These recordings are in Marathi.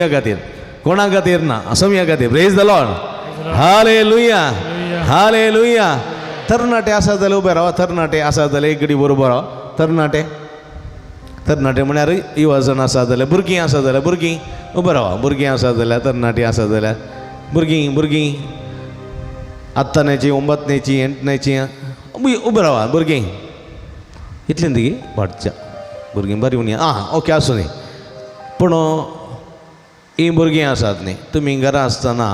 खातीर कोणा खातीर ना असमिया खातीर praise the Lord hallelujah hallelujah तरणाटे आसा जाल्यार उबे रावा तरणाटे आसा जाल्यार एक घडी बरोबर राव तरणाटे तरणाटे म्हळ्यार युवाजन आसा जाल्यार भुरगीं आसा जाल्यार भुरगीं उबे रावा भुरगीं आसा जाल्यार तरणाटी आसा जाल्यार भुरगीं आत्तान्याची ओंबत्न्याची एंटन्याची उबे रावा भुरगीं इतलें ती वाटच्या भुरगीं बरीं उणी ओके आसूं न्ही पूण ही भुरगीं आसात न्ही तुमी घरा आसतना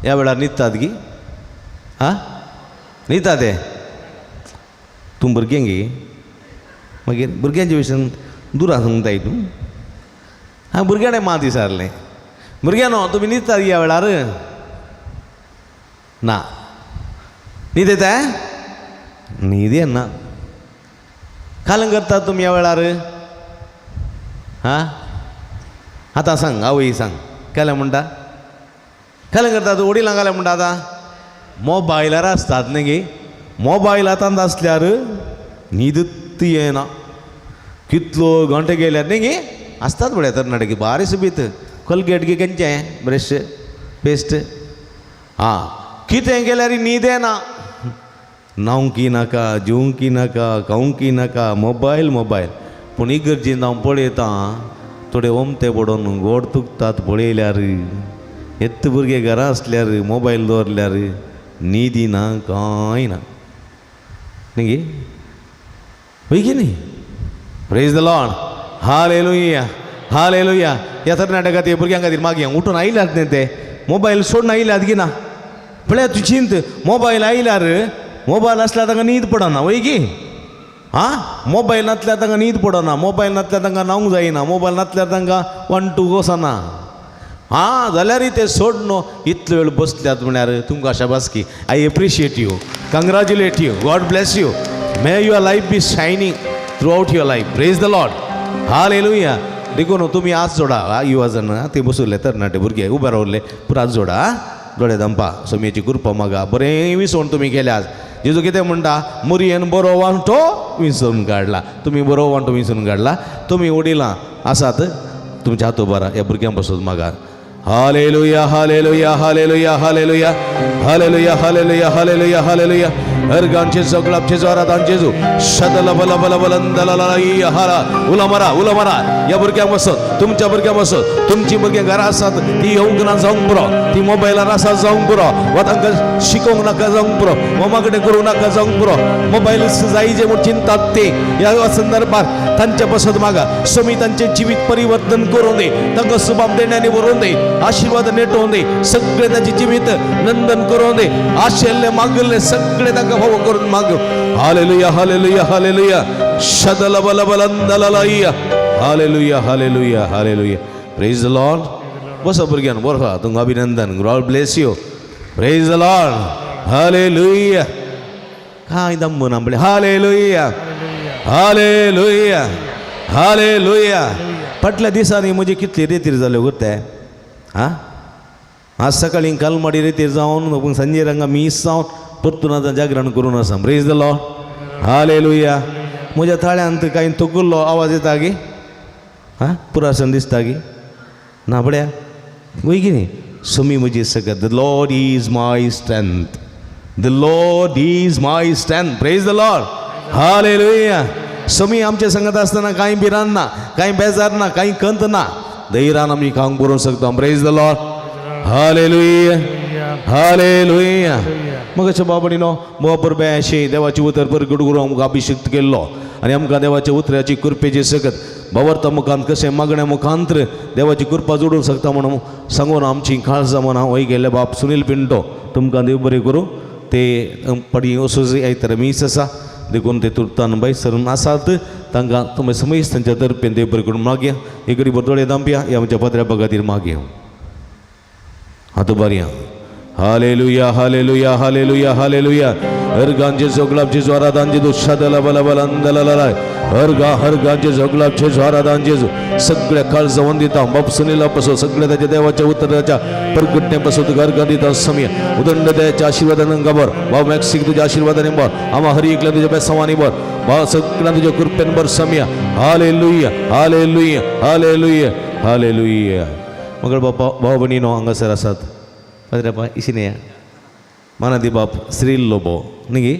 ह्या वेळार न्हिदतात गी न्हिदता ते तूं भुरगें गे मागीर भुरग्यांच्या विशयान दूर सांगताय तूं भुरग्याणे मात विचारलें भुरग्यां न्हू तुमी न्हिदतात ह्या वेळार ना न्हीद येता न्हीद येना कालं करतात तुमी ह्या वेळार आतां सांग आवय सांग केलें म्हणटा केलें करतात वडिलां केलें म्हणटा आतां मोबायलार आसतात न्ही गे मोबायल आतां आसल्यार न्हीदच येना कितलो घंटे गेल्यार न्ही गे आसतात पळय तरणाटे बारीक बीत कोलगेट गे खंयचें ब्रश पेस्ट कितें केल्यार न्हीद येना न्हावंकी नाका जेवंकी नाका खावंकी नाका मोबायल पूण इगर्जेन हांव पळयतां थोडे ओमते पडोन गोड तुकतात पळयल्यार येत्त भुरगे घरा आसल्यार मोबायल दवरल्यार न्हीद ना कांय ना न्ही गे वय न्ही praise the Lord hallelujah hallelujah ह्या तरणाट्या खातीर भुरग्यां खातीर मागया उठून आयल्यात न्ही ते मोबायल सोडून आयल्यात गी ना पळय तूं चिंत मोबायल आयल्यार मोबायल आसल्यार तांकां न्हीद पडना वय गी मोबायल नासल्यार तांकां न्हीद पडना मोबायल नासल्यार तांकां न्हावंक जायना मोबायल नासल्यार तांकां 1 2 वचना जाल्यार ते सोड न्हू इतलो वेळ बसल्यात म्हळ्यार तुमकां शाबासकी I appreciate you congratulate you God bless you may your life be shining throughout your life praise the Lord hallelujah देखून तुमी हात जोडा युवाजन ते बसवले तरणाटे भुरगे उबे रावले पुरो हात जोडा दोळे दंपा सोमयेची कृपा मागा बरें विसवण तुमी केल्यात जेजू कितें म्हणटा मुरयेन बरो वांटो विसरून काडला तुमी बरो वांटो विसरून काडला तुमी वडिलां आसात तुमच्या हात उबारा ह्या भुरग्यां पासून मागा hallelujah hallelujah hallelujah hallelujah hallelujah hallelujah hallelujah hallelujah अर्गांचे सगळाचे जोरात जेजू शदल बल बल बलंदललई हारा उला मारा या भुरग्यां बसत तुमच्या भुरग्यां बसत तुमची भुरगीं घरा आसात ती येवंक ना जावंक पुरो ती मोबायलार आसा जावंक पुरो वा तांकां शिकोवंक नाका जावंक पुरो मोमा कडेन करूंक नाका जावंक पुरो मोबायल जाय जे म्हूण चिंतात ते ह्या संदर्भात तांच्या बसत मागा सोमी तांचें जिवीत परिवर्तन करूं दे तांकां सुबाब देण्यानी भरून दे आशीर्वाद नेटोवन दे सगळे तांचे जिवीत नंदन करून दे आशेल्ले मागले सगळे तांकां फावो करून माग हालेलुया हालेलुया हालेलुया शदल बल बलंदललई hallelujah hallelujah hallelujah praise the Lord बस भुरग्यान बरो तुमकां अभिनंदन God bless you praise the Lord hallelujah काय दम्म ना म्हणले हालेलुया हालेलुया हालेलुया फाटल्या दिसांनी म्हजी कितली रेतीर जाल्यो गुर्ते आज सकाळी कालमाडी रेतीर जावन संजय रंगा मीस जावन परतून आतां जागरण करून आसा प्रेज द लॉर्ड हालेलुया म्हज्या थाळ्यांत कांय तोकुल्लो आवाज येता गे पुरासन दिसता गे ना पळया वय की न्ही सोमी म्हजी सकत the Lord is my strength the Lord is my strength praise the Lord hallelujah सोमी आमच्या संगत आसतना कांय भिरांत ना कांय बेजार ना कांय कंत ना धैर्यान आमी काम करूंक शकता praise the Lord hallelujah hallelujah मगाच्या बाबडीनो मोपर बेशे देवाची उतर परगट करून आमकां अभिषेक केल्लो आनी आमकां देवाच्या उतराची कृपेची सकत भावार्था मुखांत कशें मागण्या मुखांत्र देवाची कृपा जोडूंक शकता म्हणून सांगून आमची काळजां म्हणून हांव गेले बाप सुनील पिंटो तुमकां देव बरें करूं ते पडी असोजी आयतार मीस आसा देखून ते तुर्तान बाय सरून आसात तांकां तुमी समयस तांच्या तर्फे देव बरें करून मागया एक घडी बरदोळे दांपया ह्या आमच्या पत्र्या खातीर मागया हात उबारया हालेलुया हालेलुया हालेलुया हालेलुया अर्गांचे जोगलाबचे ज्वारादांचे दुःशादला बला बलंदललाय हरगांचे जोगलाबचे ज्वारादांचे सगळ्या काळ जावन दिता बाप सुनीला पासून सगळ्या ताच्या देवाच्या उतराच्या परगटणे पासून घर दिता समय उदंड देवाच्या आशीर्वादान गाबर भाव मॅक्सिक तुझ्या आशीर्वादाने बर आम्हा हरी एकल्या तुझ्या बेसवानी बर भाव सगळ्या तुझ्या कृपेन बर समय हालेलुया हालेलुया हालेलुया हालेलुया मगळ बापा भाव भयणीनो हांगासर आसात पाद्र्यापा इशिने माना दी बाप श्रील लोबो न्ही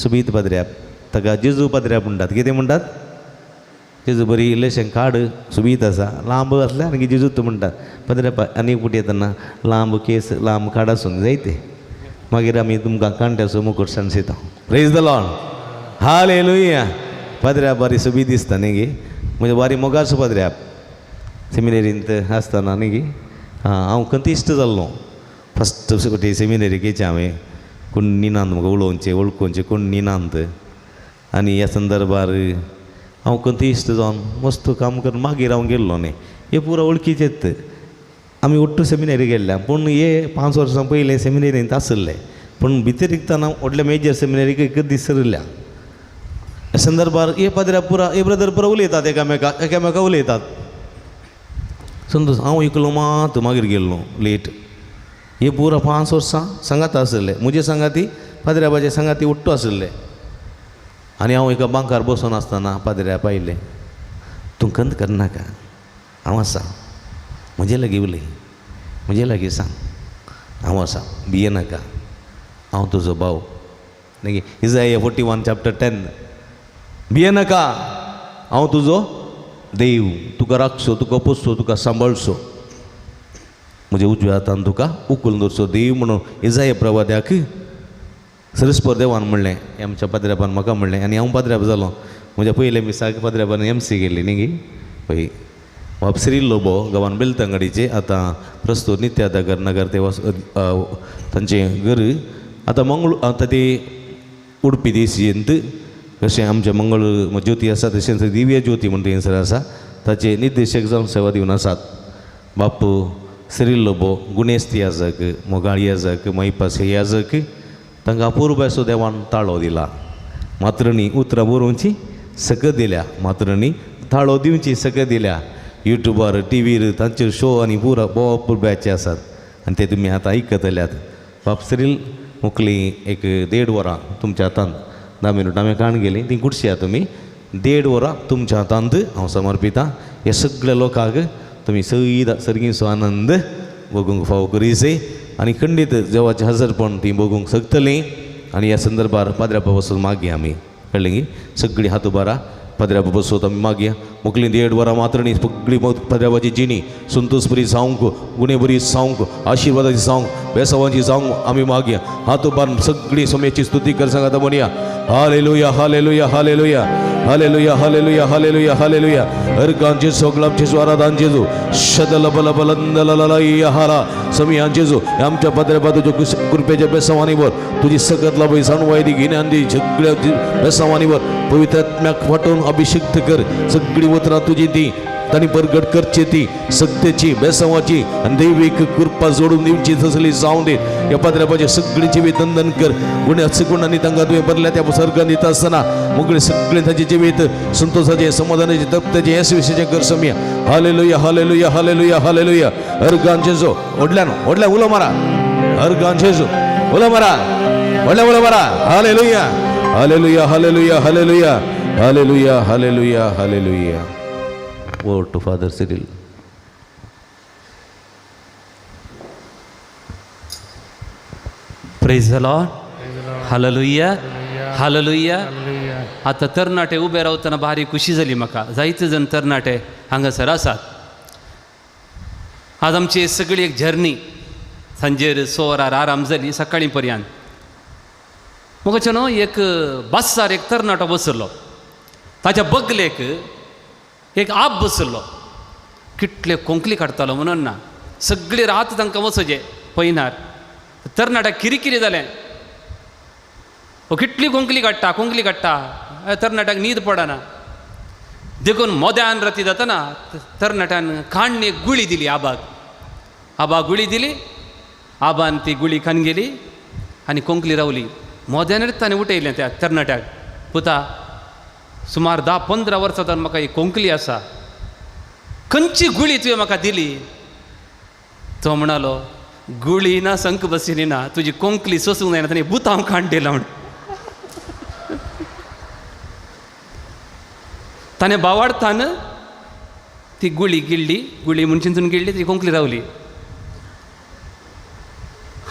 सुबीत पाद्र्याप ताका जेजू पाद्र्याप म्हणटात कितें म्हणटात जेजू बरी इल्लेशें काड सुबीत आसा लांब आसल्यार आनी जेजूत म्हणटात पाद्र्यापा आनी फुटी येतना लांब केस लांब काड आसूंक जायते मागीर आमी तुमकां कांट्याचो मुकुट सांगता प्रेज द लॉर्ड हालेलुया पाद्र्याप बारी सुबीत दिसता न्ही गे म्हणजे बारी मोगाचो पाद्र्याप सेमिनेरींत आसतना न्ही गे हांव कंतिश्ट जाल्लो फस्ट फावटी सेमिनेरीक येचें हांवें कोण निनांत म्हाका उलोवचें वळखोवचें कोण निनांत आनी ह्या संदर्भार हांव कंतिश्ट जावन मस्त काम करून मागीर हांव गेल्लो न्ही हे पुरो वळखीचेत आमी ओट्टू सेमिनेरी गेल्ल्या पूण हे 5 वर्सां पयलीं सेमिनेरींत आसले पूण भितर एकताना व्हडल्या मेजर सेमिनेरीक एकच दीस सरल्या ह्या संदर्भार हे पाद्र्याप पुरा हे ब्रदर पुरो उलयतात एकामेका उलयतात संतोश हांव एकलो मात मागीर गेल्लो लेट हे पुरा 5 वर्सां सांगात आसले म्हजे सांगाती पाद्र्यापाचे सांगाती ओट्टू आसले आनी हांव एका बांकार बसून आसतना पाद्र्याप आयले तूं कंत करनाका हांव आसा म्हजे लागीं उलय म्हजे लागीं सांग हांव आसा भिये नाका हांव तुजो भाव न्ही इजाया 41 चॅप्टर 10 भिये नाका हांव तुजो देव तुका राखचो तुका पोसचो तुका सांबाळचो म्हज्या उजव्या हातान तुका उखलून दवरचो देव म्हणून इजाया प्रवाद्याक सरस्पर देवान म्हणलें आमच्या पाद्र्यापान म्हाका म्हणलें आनी हांव पाद्र्याप जालो म्हज्या पयले मिसाक पाद्र्यापान MC गेल्ली न्ही गे पळय बाप श्री लोबो गांवान बेलतंगडीचे आतां प्रस्तूत नित्यानगर नगर ते तांचें घर आतां ते उडपी देशींत कशें आमचे मंगळ ज्योती आसा तशेंच दिव्य ज्योती म्हणटा थंयसर आसा ताचे निर्देशक जावन सेवा दिवन आसात बाप श्री लोबो गुणेस्त याजक मोगाळी याजक मैपास याजक तांकां अपूर्व असो देवान ताळो दिला मात्रणी उतरां बरोवची सकत दिल्या मात्रणी ताळो दिवची सकत दिल्या युट्यूबार टीव्हीर तांचेर शो आनी पुरा भरपूर बॅचे आसात आनी ते तुमी आतां आयकतल्यात बाप श्रील मुखली एक 1.5 वरां तुमच्या हातांत 10 मिनट हांवें काण गेली ती कुडशी तुमी 1.5 वरां तुमच्या हातांत हांव समर्पिता हे सगळ्या लोकांक तुमी सर्गीचो आनंद बघूंक फाव करीसे आनी खंडीत देवाचें हजरपण ती बघूंक शकतलीं आनी ह्या संदर्भार पाद्र्यापा बसून मागया आमी कळ्ळें गी सगळीं हात उबारा पाद्र्यापा बसोत आमी मागया मुखली 1.5 वरां मात्रणी सगळी पाद्र्यापाची जिणी संतोषबरी जावंक गुणे बरी जावंक आशिर्वादाची जावंक बेसांवाची जावंक आमी मागया हात उबारून सगळीं सोम्याची स्तुती कर सांगात म्हणया hallelujah hallelujah hallelujah hallelujah hallelujah hallelujah hallelujah अर्कांचे सोगलांचे स्वारादान जेजू शदल बल बलंदललय हारा समियान जेजू आमच्या पाद्र्यापा तुज्या कृपेच्या बेसांवांनीवर तुजी सकत लाभय साणवायदी गिन्यान दी सगळ्या बेसांवांनीवर पवित्र आत्म्याक फाटून अभिषेक कर सगळी उतरां तुजी दी तांणी परगट करची ती सत्तेची बेसांवाची आनी दैवीक कृपा जोडून दिवची तसली जावं दी ह्या पाद्र्यापाचें सगळीं जिवीत नंदन कर गुण्याचे गुणांनी तांकां तुवें भरल्या त्या सर्गान दिता आसतना मुगळी सगळीं तांचें जिवीत संतोषाचें समाधानाचें तप्तेचें येसविशेचें कर समिया हालेलुया हालेलुया हालेलुया हालेलुया अर्गांचे जो व्हडल्यान उलो मारा अर्गांचे जो उलो मारा व्हडल्यान उलो मारा hallelujah hallelujah hallelujah hallelujah hallelujah hallelujah hallelujah Word to Father Cyril. Praise the Lord. Hallelujah. Hallelujah. आता तरणाटे उबे रावतना भारी खुशी जाली म्हाका जायते जण तरणाटे हांगासर आसात आज आमची सगळी एक जर्नी सांजेर 6 वरार आराम जाली सकाळी पर्यंत मुखाचे न्हू एक बसार एक तरणाटो बसलो ताच्या बगलेक एक आप बसलो कितले कोंकली काडटालो म्हणून ना सगळी रात तांकां वचोचें पयनार तरणाट्याक किरिकिरी जालें कितली कोंकली काडटा तरणाट्याक न्हीद पडना देखून मोद्यान राती जातना तरणाट्यान खाण एक गुळी दिली आबाक गुळी दिली आबान ती गुळी खान गेली आनी कोंकली रावली मोद्यानच ताणें उठयलें त्या तरणाट्याक पुता सुमार 10-15 वर्सां जावन म्हाका ही कोंकली आसा खंयची गुळी तुवें म्हाका दिली तो म्हणालो गुळी ना संक बसिनी ना तुजी कोंकली सोसूंक जायना ताणें बुत हांव खाण दिला म्हण ताणें बावाडतान ती गुळी गिळली, गुळी म्हणून चिंतून गिळली, ती कोंकली रावली.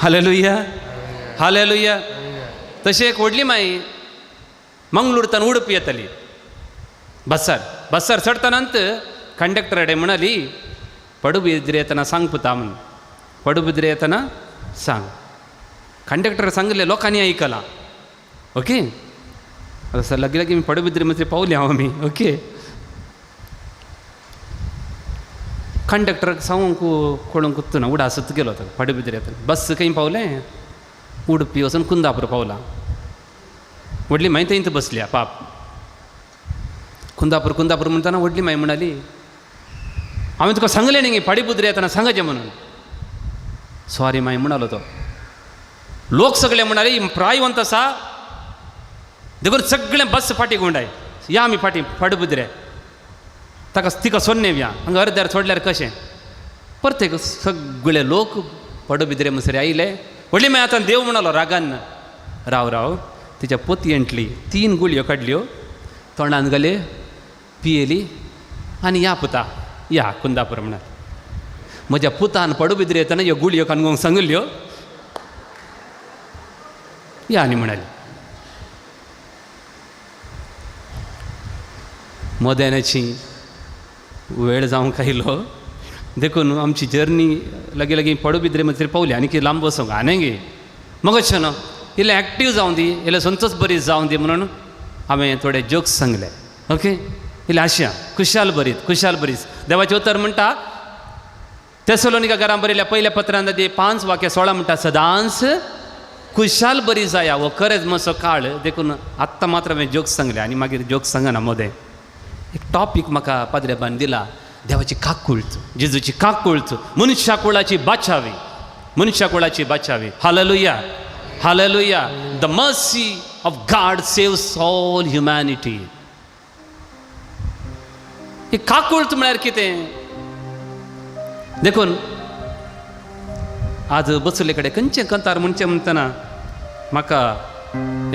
Hallelujah, hallelujah. तशी एक व्हडली माई मंगळूरतान उडपी येतली बस्सार चडतानांत कंडक्टर कडेन म्हणाली, पडबिद्री येतना सांग पुता म्हणून, पडबिद्री येतना सांग. कंडक्टर सांगले, लोकांनी ऐकला. ओके, असं लागलं की मी पडबिद्री मध्ये पावली हांव आमी. ओके, कंडक्टर सांगूंक कोळूंक कुत्तूना उडा सुत गेलो होता पडबिद्री येतना. बस खंय पावलें, उडपी वचून कुंदापूर पावला. व्हडली माई थंय बसल्या पाप. कुंदापूर म्हणताना व्हडली माई म्हणाली, हांवें तुका सांगलें न्ही पडबिद्री येताना सांगाचें म्हणून. सॉरी माई म्हणालो तो. लोक सगळे म्हणाले, प्रायवंत आसा देखून सगळें बस फाटी गुंडाय, या आमी फाटी पडबिद्रे, ताका तिका सोन्ने या हांगा अर्द्यार सोडल्यार कशें. परतेक सगळे लोक पडबिद्रे मुसरे आयले. व्हडली माई आतां देव म्हणालो रागान, राव तिच्या पोती एंटली, 3 गुळयो काडल्यो, तोंडान घाले, पियेली आनी या पुता या कुंदापूर म्हणाल. म्हज्या पुतान पडबिद्रे येताना ह्यो गुळयो काणकोंक सांगल्यो, या आनी म्हणाली. मोदेनाची वेळ जावंक आयलो देखून आमची जर्नी लागी पडबिद्रे मध्ये पावली. आनी कितें लांब वचोंक आनी गे मग अशें न्हू, इल्लें एक्टीव जावं दी, इल्लें संतोश बरी जावं दी म्हणून हांवें थोडे जोक्स सांगले. ओके, इल्लें आशया खुशाल बरीत. देवाचें उतर म्हणटा तेसलोनिका घरां बरयल्या पयल्या पत्रांत 5:16 म्हणटा, सदांच खुशाल बरी जाया. हो खरेंच मातसो काळ देखून आत्तां मात्र हांवें जोक्स सांगले आनी मागीर जोक्स सांगना. मोदें एक टॉपीक म्हाका पाद्रेबान दिला, देवाची काकुळत, जेजूची काकुळत, मनुष्या कुळाची बाचावी. Hallelujah, hallelujah. The mercy of God saves all humanity. ही काकुळत म्हळ्यार कितें देखून आज बसले कडेन खंयचें कंतार म्हणचें म्हणटना म्हाका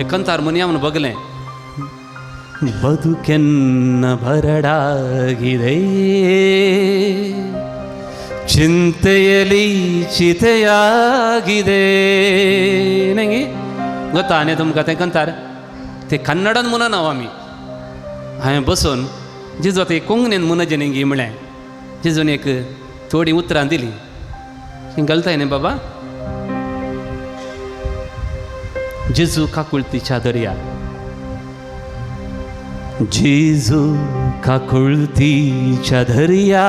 एक कंतार म्हणया म्हणून बगलें. ಬದುಕೆನ್ನ ಬರಡಾಗಿದೆ, ಚಿಂತೆಯಲಿ ಚಿತೆಯಾಗಿದೆ. ನಂಗೆ ಗೊತ್ತಾ न्ही तुमकां तें कंतार? ते कन्नडान म्हणना हांव आमी. हांवें बसून जेजू आतां कोंकणीन म्हणचें न्ही गी म्हळें. जेजून एक थोडी उतरां दिली. घालताय न्ही बाबा. जेजू काकुळतीच्या दर्या. जेजू काकुळतीच्या दर्या,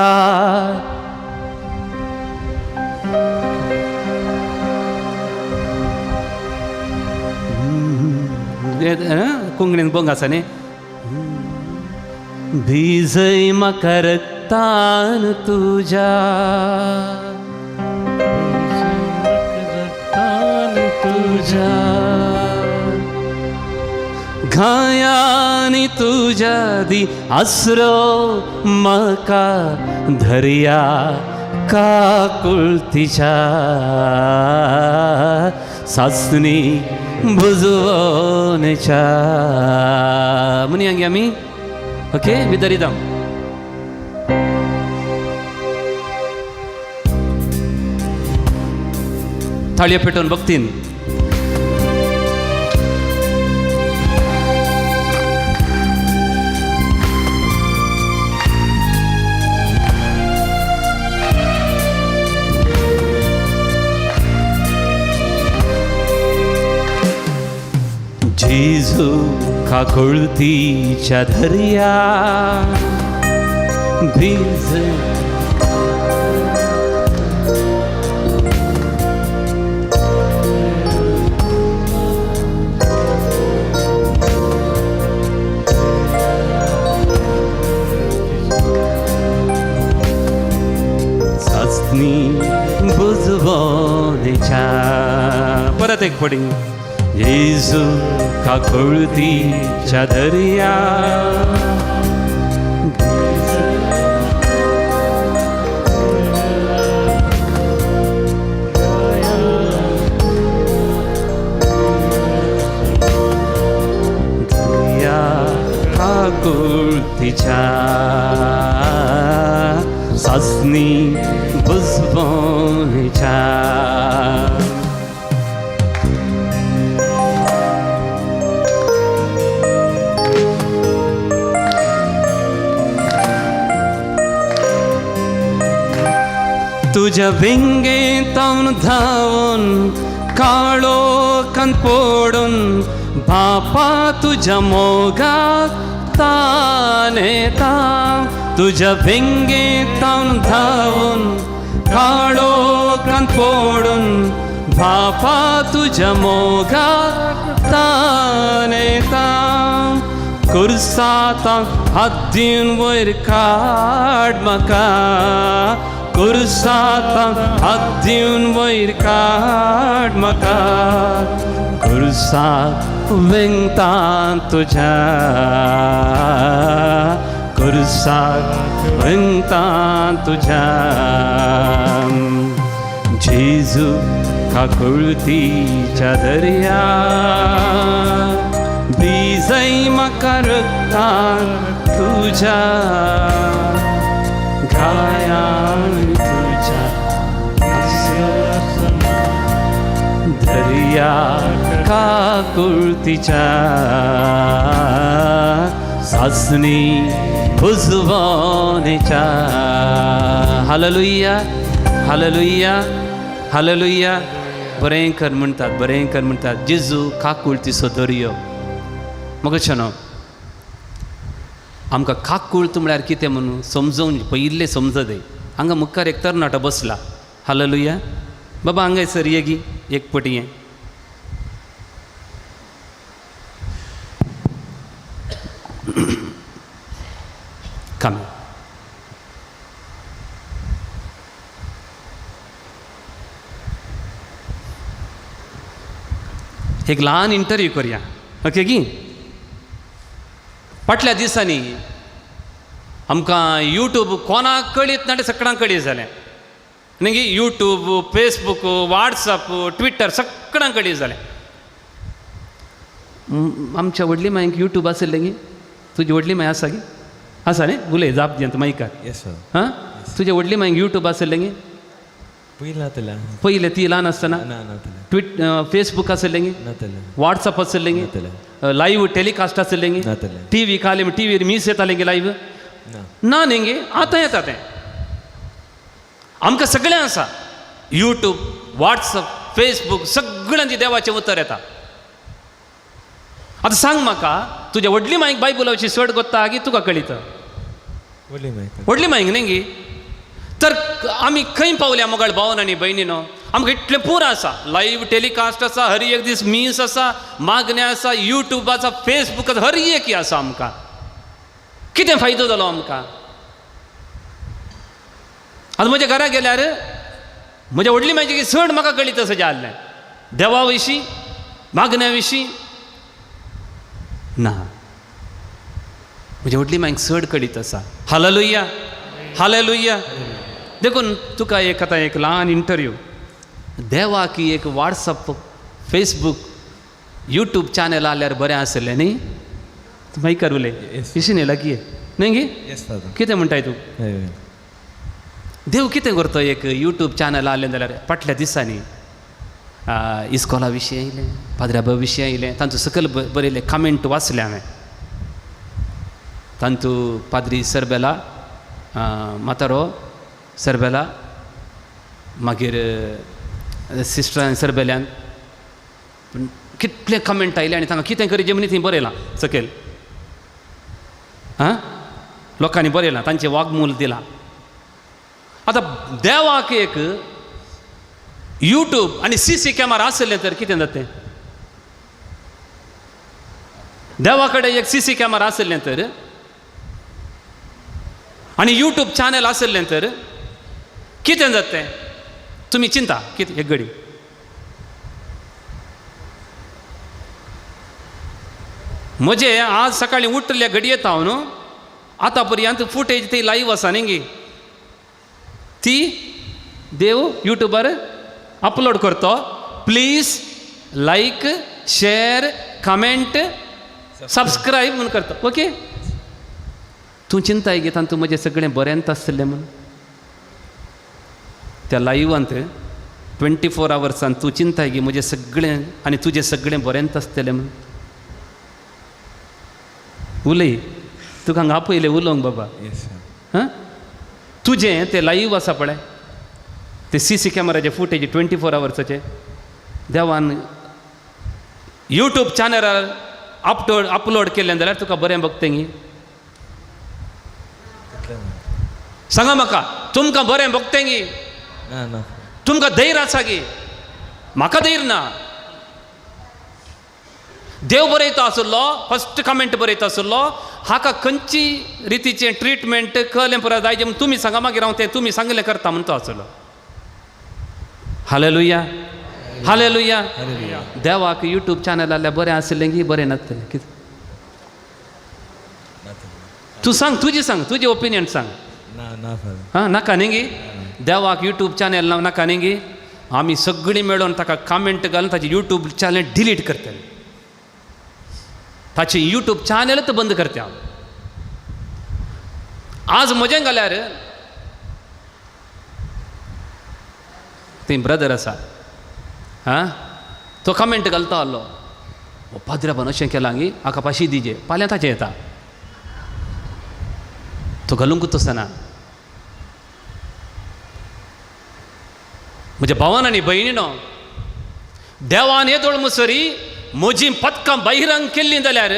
कोंकणीन बोंग आसा न्ही. भिजय म्हाका रक्तान तुज्या, तुज्या घायानी तुझ्या दी आसरो म्हाका धर्या काकुळतीच्या सासणी बुजवणेच्या. म्हणया गे आमी. ओके, विदरिदम. थाळयो पेटोवन बघतीन. जेजू काकुळतीच्या दर्या, भिज सासनी बुजवणेच्या. परत एक पडी. जेजू काकुळतीच्या दर्या, दर्या काकुळतीच्या तुझ्या भिंगेतावन धावून काळो कणपोडून बापा तुझ्या मोगाक तानेता तुझ्या भिंगेतावन धावून काळो कणपोडून बापा तुझ्या मोगाक तानेता कुर्साता हातीन वयर काड म्हाका कुर्साता हातीन वयर काड म्हाका कुर्साक विंगतान तुझ्या कुर्साक विंगतान तुझ्या जेजू काकुळतीच्या दर्या बीजय म्हाका रक्तान तुझ्या गायान तुझ्या दर्या काकुळतीच्या सासणी भुजवणेच्या हालेलुया हालेलुया हालेलुया बरें कर म्हणटात जेजू काकुळतीचो दर्यो मगोचनो आमकां काकुळत म्हळ्यार कितें म्हणून समजोवन पयिल्लें समजदे हांगा मुखार एक तरणाटो बसला हालेलुया बाबा हांगा सर येगी एक पटी काम एक ल्हान इंटरव्यू करूया ओके गी फाटल्या दिसांनी आमकां यूट्यूब कोणाक कळीत ना सगळ्यांक कळीत जालें न्ही यूट्यूब फेसबूक वॉट्सअप ट्विटर सगळ्यांक कळीत जालें आमच्या व्हडली मांयक यूट्यूब आसलें गी तुजी व्हडली मांय आसा गी आसा न्ही उलय जाप दियंत मायकार येस सर हां तुजे व्हडली मांयक यूट्यूब आसलें गी पयलें ती ल्हान आसतना फेसबूक आसलें गी वॉट्सअप आसलें गी लाईव्ह टेलिकास्ट आसलें गी टी व्ही खाली टी व्हीर मीस येतालें गी लाईव्ह ना न्ही गे आतां येता तें आमकां सगळें आसा यूट्यूब वॉट्सअप फेसबूक सगळ्यांची देवाचें उतर येता आतां सांग म्हाका तुज्या व्हडली मांयक बायबलाची चड गोत्ता की तुका कळिता व्हडली मांयक न्ही गी तर आमी खंय पावल्या मोगाळ भावन आनी भयणीनो आमकां इतलें पुरो आसा लाईव्ह टेलिकास्ट आसा हर एक दीस मीस आसा मागण्या आसा यूट्यूब आसा फेसबूक आसा हर एक आसा आमकां कितें फायदो जालो आमकां आतां म्हज्या घरा गेल्यार म्हज्या व्हडली मांयची चड म्हाका कळीत सजें आहलें देवा विशीं मागण्या विशीं ना म्हज्या व्हडली मांयक चड कळीत आसा हालेलुया हालेलुया देखून तुका एक आतां एक ल्हान इंटरव्यू देवाक एक वॉट्सअप फेसबूक यूट्यूब चॅनल आल्यार बरें आसलें न्ही मायकार उलय इशिन येला की न्ही गी कितें म्हणटाय तूं देव कितें करता एक यूट्यूब चॅनल आसलें जाल्यार फाटल्या दिसांनी इस्कॉला विशीं येयलें पाद्र्याबा विशीं येयलें तांचो सकयल बरयलें कमेंट वाचलें हांवें तांतू पाद्री सरबेला मातारो सरबेला मागीर सिस्टरान सरबेल्यान कितले कमेंट आयले आनी तांकां कितें करी जमनी थंय बरयलां सकयल लोकांनी बरयलां तांचें वागमूल दिलां आतां देवाक एक यूट्यूब आनी CC कॅमेरा आसलें तर कितें जातें देवा कडेन एक CC कॅमेरा आसलें तर आनी यूट्यूब चॅनल आसलें तर कितें जातें तुमी चिंता कितें एक घडी म्हजें आज सकाळीं उठल्या घडयेत हांव न्हू आतां पर्यंत फुटेज ती लाईव्ह आसा न्ही गी ती देव यूट्यूबार अपलोड करतो please like share comment subscribe म्हणून करता ओके तूं चिंताय घेता तूं म्हजें सगळें बरेंत आसतलें म्हूण त्या लाईव्हांत 24 आवर्सान तूं चिंताय गी म्हजें सगळें आनी तुजें सगळें बरेंत आसतलें म्हूण उलय तुका हांगा आपयलें उलोवंक बाबा हां तुजें तें लाईव्ह आसा पळय ते CC कॅमेराचे फुटेज 24 आवर्साचे देवान यूट्यूब चॅनलार अपलोड केलें जाल्यार तुका बरें भोगतेंगी सांगा म्हाका तुमकां बरें भोगतेंगी ना ना तुमकां धैर्य आसा गी म्हाका धैर्य ना देव बरयता आसलो फस्ट कमेंट बरयता आसलो हाका खंयची रितीचें ट्रिटमेंट कळलें पुरो जाय जें तुमी सांगा मागीर हांव तें तुमी सांगलें करता म्हणतो आसलो हालेलुया हालेलुया देवाक यूट्यूब चॅनल आसल्यार बरें आसलें की बरें नासलें कितें तूं सांग तुजी ओपिनियन सांग ना ना फादर हां नाका न्ही गी देवाक यूट्यूब चॅनल नाका न्ही गी आमी सगळीं मेळून ताका कमेंट घालून ताची यूट्यूब चॅनल डिलीट करतले ताची यूट्यूब चॅनलच बंद करते हांव आज म्हजें जाल्यार थंय ब्रदर आसा हां तो कमेंट घालता आसलो पाद्र्यापण अशें केलां गी हाका पाशी दिजे फाल्यां ताचें येता तो घालूंकूच आसना म्हज्या भावान आनी भयणीनो देवान येदोळ मुसरी म्हजीं पथकां बहिरंग केल्लीं जाल्यार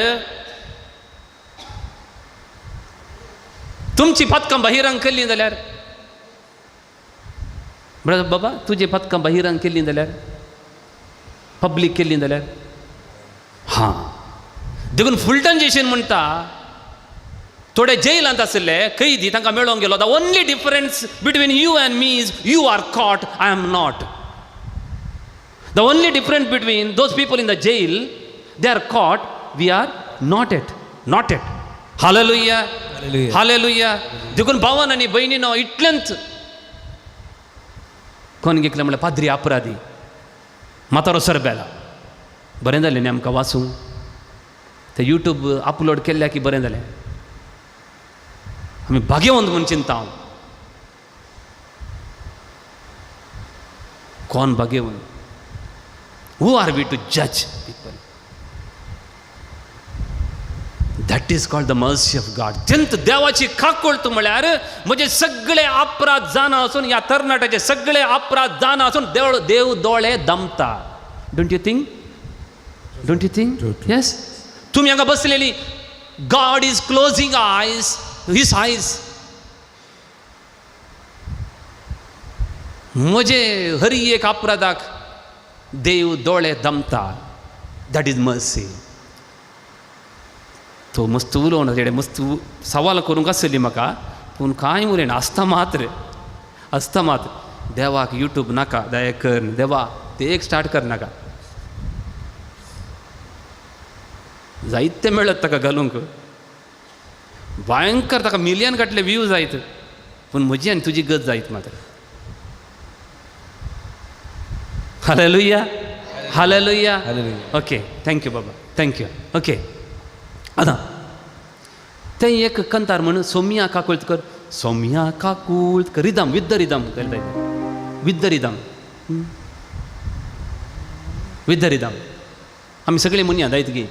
तुमची पथकां बहिरंग केल्लीं जाल्यार ब्रदर बाबा तुजी पथकां बहिरंग केल्लीं जाल्यार पब्लीक केल्लीं जाल्यार हां देखून फुलटन जेशन म्हणटा थोडे जेलांत आसले कैदी तांकां मेळोंक गेलो the only difference between you and me is you are caught I am not the only difference between those people in the jail they are caught we are not at hallelujah hallelujah देखून भावान आनी भयणीनो इतलेंच कोण घेतलें म्हणल्यार पाद्री अपराधी म्हातारो सरबेला बरें जालें न्ही आमकां वाचूंक ते यूट्यूब अपलोड केल्ल्या की बरें जालें आमी भाग्यवंत म्हूण चिंता हांव कोण भाग्यवंत हू आर वी टू जज people that is called the mercy of God जेंत देवाची काकूळट म्हळ्यार म्हजे सगळे अपराध जाणा आसून ह्या तरणाट्याचे सगळे अपराध जाणा आसून देव दोळे दमता डोंट यू थिंक येस तुमी हांगा बसलेली गॉड इज क्लोजिंग आयज हिज आयज म्हजे हर एक अपराधाक देव दोळे दमता दॅट इज मर्सी तो मस्त उलोवन तेडे मस्त सवाल करूंक आसली म्हाका पूण कांय उलयना आसता मात्र देवाक यूट्यूब नाका दया कर देवा ते एक स्टार्ट कर नाका जायते मेळत ताका घालूंक भयंकर ताका मिलियन गटले व्ह्यू जायत पूण म्हजी आनी तुजी गत जायत मात्र हालेलुया हालेलुया ओके थँक्यू बाबा थँक्यू ओके आतां तें एक कंतार म्हण सौम्या काकुळकर सौम्या काकुळकर रिदम विथ द रिदम करता with the rhythm with the rhythm आमी सगळीं म्हणया जायत गी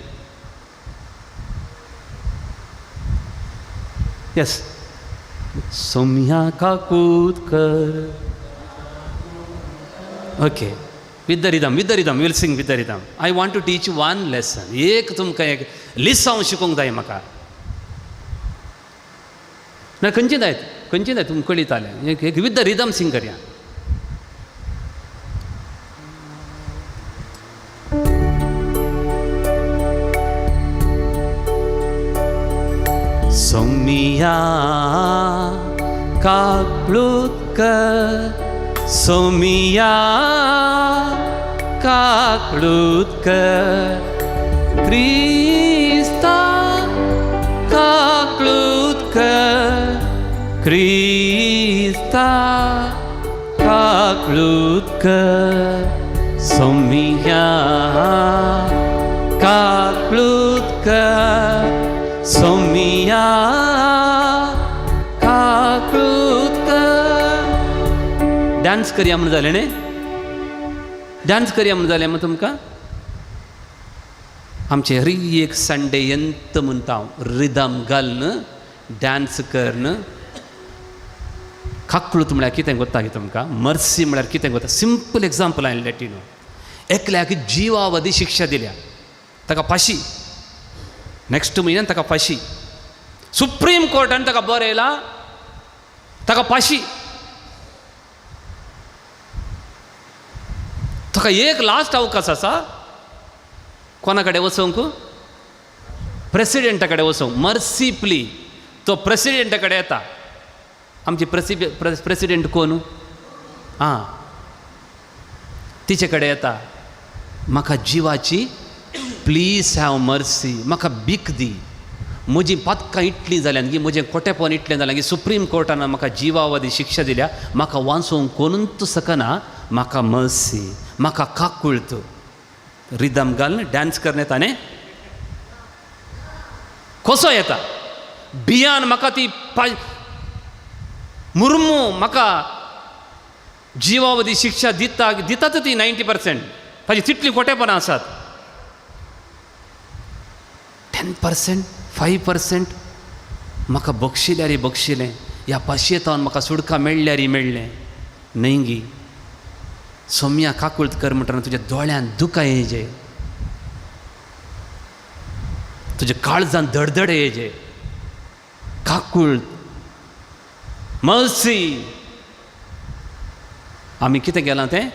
यस सौम्या काकुळकर okay with the rhythm we'll sing with the rhythm I want to teach one lesson एक तुमकां एक लिसांव शिकोवंक जाय म्हाका ना खंयची जाय तुमकां कळितालें एक विथ द रिदम सिंग करया सौम्या काकुळकर सौम्या काकुळकर क्रिस्ता काकुळकर क्रिस्ता काकुळकर सौम्या काकुळकर सौम्या काकुळकर डान्स करया म्हणून जालें न्ही डान्स करया म्हणून जालें मग तुमकां आमचे हर एक संडे यंत म्हणटा हांव रिदम घाल न डान्स कर न काकूळत म्हळ्यार कितें गोत्ता गे तुमकां मर्सी म्हळ्यार कितें गोत्ता सिंपल एग्जांपल हांवें लेट न्हू एकल्याक जिवावधी शिक्षा दिल्या ताका फाशी नेक्स्ट म्हयन्यान ताका फाशी सुप्रीम कोर्टान ताका बरयला ताका फाशी ताका एक लास्ट अवकाश आसा कोणा कडेन वचोंक प्रेसिडेंटा कडेन वचोंक मर्सी प्ली तो प्रेसिडेंटा कडेन येता आमची प्रेसिडेंट कोण हां तिचे कडेन येता म्हाका जिवाची प्लीज हॅव मर्सी म्हाका बीक दी म्हजी पातकां इटलीं जाल्यान की म्हजें खोटेपण इटलें जाल्यार की सुप्रीम कोर्टान म्हाका जिवावधी शिक्षा दिल्या म्हाका वाचोवंक कोणूच सकना म्हाका मर्सी म्हाका काकूळत रिदम घालून डान्स करन येता न्ही कसो येता भियान म्हाका ती मुर्मू म्हाका जिवावधी शिक्षा दितात ती 90% ताजी तितली खोटेपणां आसात 10% 5% म्हाका बक्षिल्यार बक्षिलें ह्या पाशयेतावन म्हाका सुडकां मेळ्ळ्यार मेळ्ळें न्हय गी सोम्या काकूळत कर म्हणटना तुज्या दोळ्यान दुकां येजे तुज्या काळजान धडधड येजे काकूळत मर्सी आमी कितें केलां तें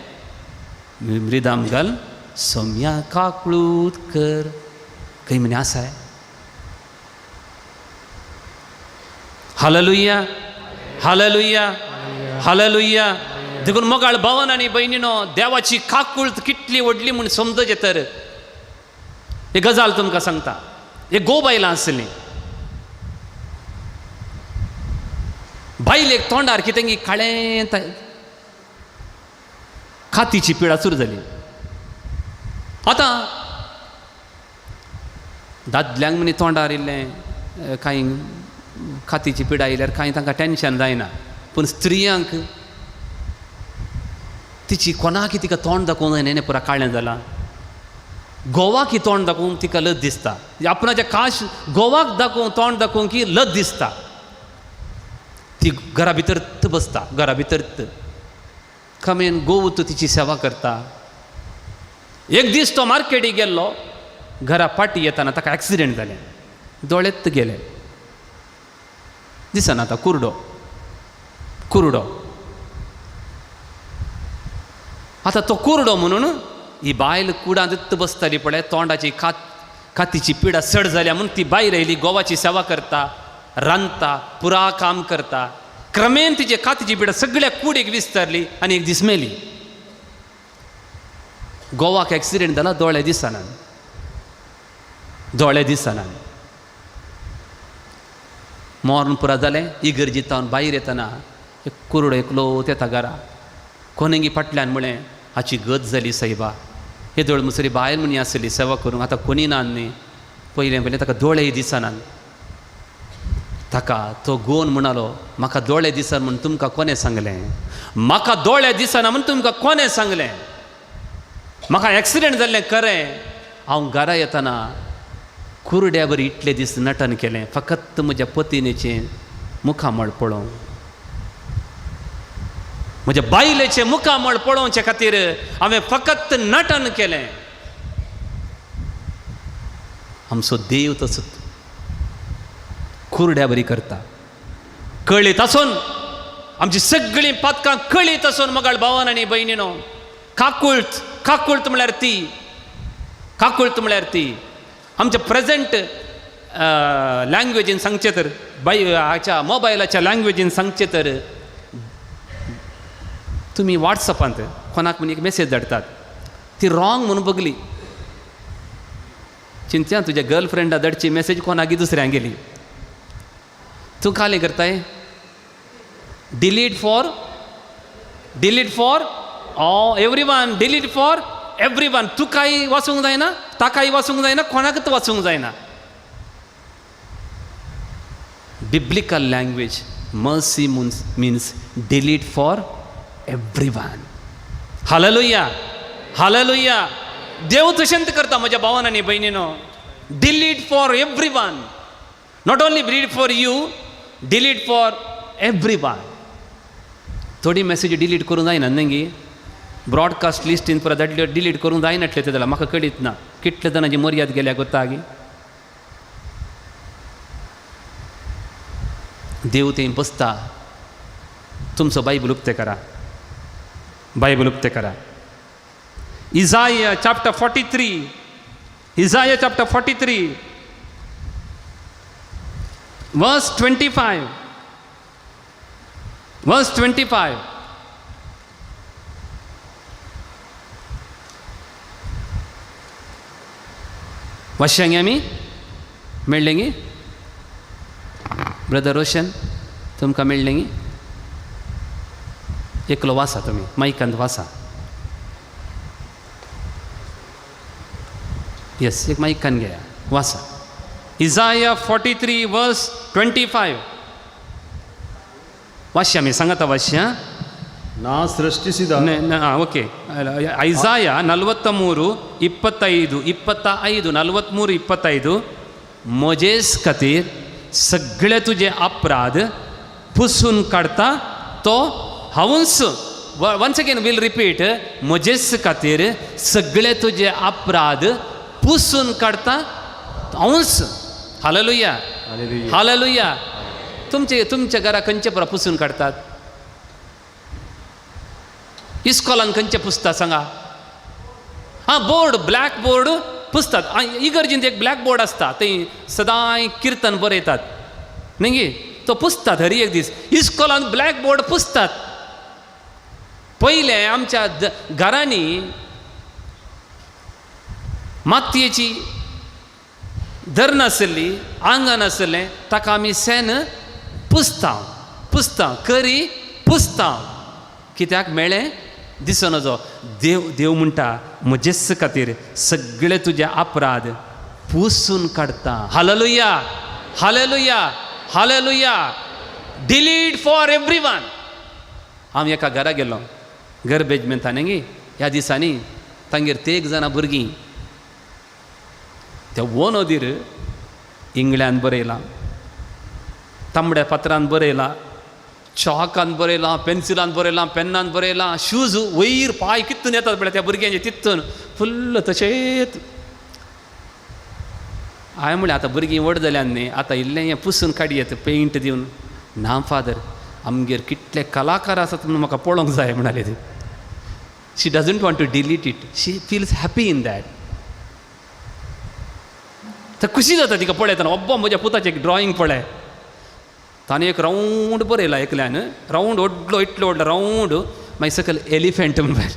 रिदम घाल सोम्या काकूळत कर खंय म्हणे आसाय हालेलुया हालेलुया हालेलुया देखून मोगाळ भावन आनी भयणीनो देवाची काकूळत कितली व्हडली म्हूण समजचे तर एक गजाल तुमकां सांगता एक बायलां आसलीं बायलेक तोंडार कितें गी काळें खातीची पिडा सुरू जाली आतां दादल्यांक म्हणे तोंडार इल्लें कांय खातीची पिडा आयल्यार कांय तांकां टेन्शन जायना पूण स्त्रियांक तिची कोणाक तिका तोंड दाखोवंक जायना हें पुरा काळें जालां गोवाक तोंड दाखोवंक तिका लज दिसता आपणाच्या काश गोवाक दाखोवंक तोंड दाखोवंक की लज दिसता ती घरा भितर बसता घरा भितर खमेन गोवूत तिची सेवा करता एक दीस तो मार्केटीक गेल्लो घरा पाटी येताना ताका एक्सिडेंट जालें दोळेत गेले दिसना आतां कुरडो कुरडो आतां तो कुरडो म्हणून ही बायल कुडांत बसताली पळय तोंडाची खातीची पिडा चड जाल्या म्हणून ती बायल येयली गोवाची सेवा करता रांदता पुरा काम करता क्रमेन तिची खातीची पिडा सगळ्या कुडीक विस्तारली आनी एक दीस मेली गोवाक एक्सिडेंट जाला दोळे दिसनान मोर्न पुरा जालें इगर्जीतावन भायर येतना एक कुरडो एकलो येता घरा कोणेंगी फाटल्यान म्हळें हाची गत जाली सायबा हे दोळ मुसरी बायल म्हणी आसली सेवा करूंक आतां कोणी ना न्ही पयलें ताका दोळे दिसनान ताका तो गोवन म्हणलो म्हाका दोळे दिसन म्हूण तुमकां कोणें सांगलें म्हाका दोळे दिसना म्हूण तुमकां कोणें सांगलें म्हाका एक्सिडेंट जाल्लें खरें हांव घरा येताना कुरड्या बरी इतले दीस नटन केलें फकत म्हज्या पत्नीचें मुखामळ पळोवंक म्हज्या बायलेचें मुखामळ पळोवचे खातीर हांवें फकत नटन केलें आमचो देव तसो कुरड्या बरी करता कळीत आसून आमची सगळीं पातकां कळीत आसून मोगाळ भावान आनी भयणीनो काकूळत म्हळ्यार ती आमच्या प्रेझेंट लँग्वेजीन सांगचे तर हाच्या मोबायलाच्या लँग्वेजीन सांगचे तर तुमी वॉट्सॅपांत कोणाक म्हण एक मेसेज धाडटात ती रॉंग म्हणून बगली चिंत्या तुज्या गर्लफ्रेंडा धाडची मेसेज कोणाकी दुसऱ्यांक गेली तूं कालें करताय delete for everyone delete for everyone तुकाय वाचूंक जायना ताकाय वाचूंक जायना कोणाकच वाचूंक जायना biblical language mercy means delete for everyone hallelujah hallelujah देव तशेंच करता म्हज्या भावान आनी भयणीनो delete for everyone not only delete for you delete for everyone थोडी मॅसेज डिलीट करूं जायना न्ही ब्रॉडकास्ट लिस्टीन परत धाडल्यो डिलीट करूं जायनातले ते जाल्यार म्हाका कळीत ना कितले जाणांची मर्याद गेल्या गोतागी देव थंय बसता तुमचो बायबल उक्ते करा बायबल उक्ते करा Isaiah chapter 43 Isaiah chapter 43 verse 25 verse 25 वाश्यांगी आमी मेळ्ळेंगी ब्रदर रोशन तुमकां मेळ्ळेंगी एकलो वासा तुमी मायकांत वासा येस एक मायकान घेया वासा Isaiah 43 verse 25 ವಾಶ್ಯ ಮೇ ಸಂಗತ ವಾಶ್ಯ ನಾ ಸೃಷ್ಟಿಸಿದ ಓಕೆ ಐಸಾಯ 43 25 25 43 25 मोजेस खातीर सगळे तुजे अपराध पुसून काडता तो हांवूच once again will repeat Moses खातीर सगळे तुजे अपराध पुसून काडता हांवूच हालेलुया हालेलुया तुमच्या घरा खंयचे परा पुसून काडतात इस्कॉलान खंयचे पुसता सांगा हां बोर्ड ब्लॅक बोर्ड पुसतात इगर्जींत एक ब्लॅक बोर्ड आसता थंय सदांय किर्तन बरयतात न्ही तो पुसतात हर एक दीस इस्कॉलान ब्लॅक बोर्ड पुसतात पयले आमच्या घरांनी मातयेची धर नासली आंगण आसलें ताका आमी शेण पुसता करी पुसता कित्याक मेळ्ळें दिसो नजो देव म्हणटा म्हजेच खातीर सगळे तुजे अपराध पुसून काडता hallelujah hallelujah hallelujah delete for everyone हांव एका घरा गेलो गर्बेज म्हणटा न्ही ह्या दिसांनी तांगेर तेग जाणां भुरगीं त्या वो नदीर इंगळ्यान बरयलां तांबड्या पत्रान बरयलां चॉकान बरयलां पेन्सिलान बरयलां पेनान बरयलां शूज वयर पांय कित्तून येतात पळय त्या भुरग्यांचे तित्तून फुल्ल तशेंच हांवें म्हळें आतां भुरगीं व्हड जाल्यान न्ही आतां इल्लें हें पुसून काडयेत पेंट दिवन ना फादर आमगेर कितले कलाकार आसात म्हूण म्हाका पळोवंक जाय म्हणाले ती she doesn't want to delete it she feels happy in that तर खुशी जाता तिका पळयतना अब्बा म्हज्या पुताचें एक ड्रॉईंग पळय ताणें एक रावंड बरयला एकल्यान रावंड व्हडलो इतलो व्हडलो रावंड मागीर सकयल एलिफंट म्हणून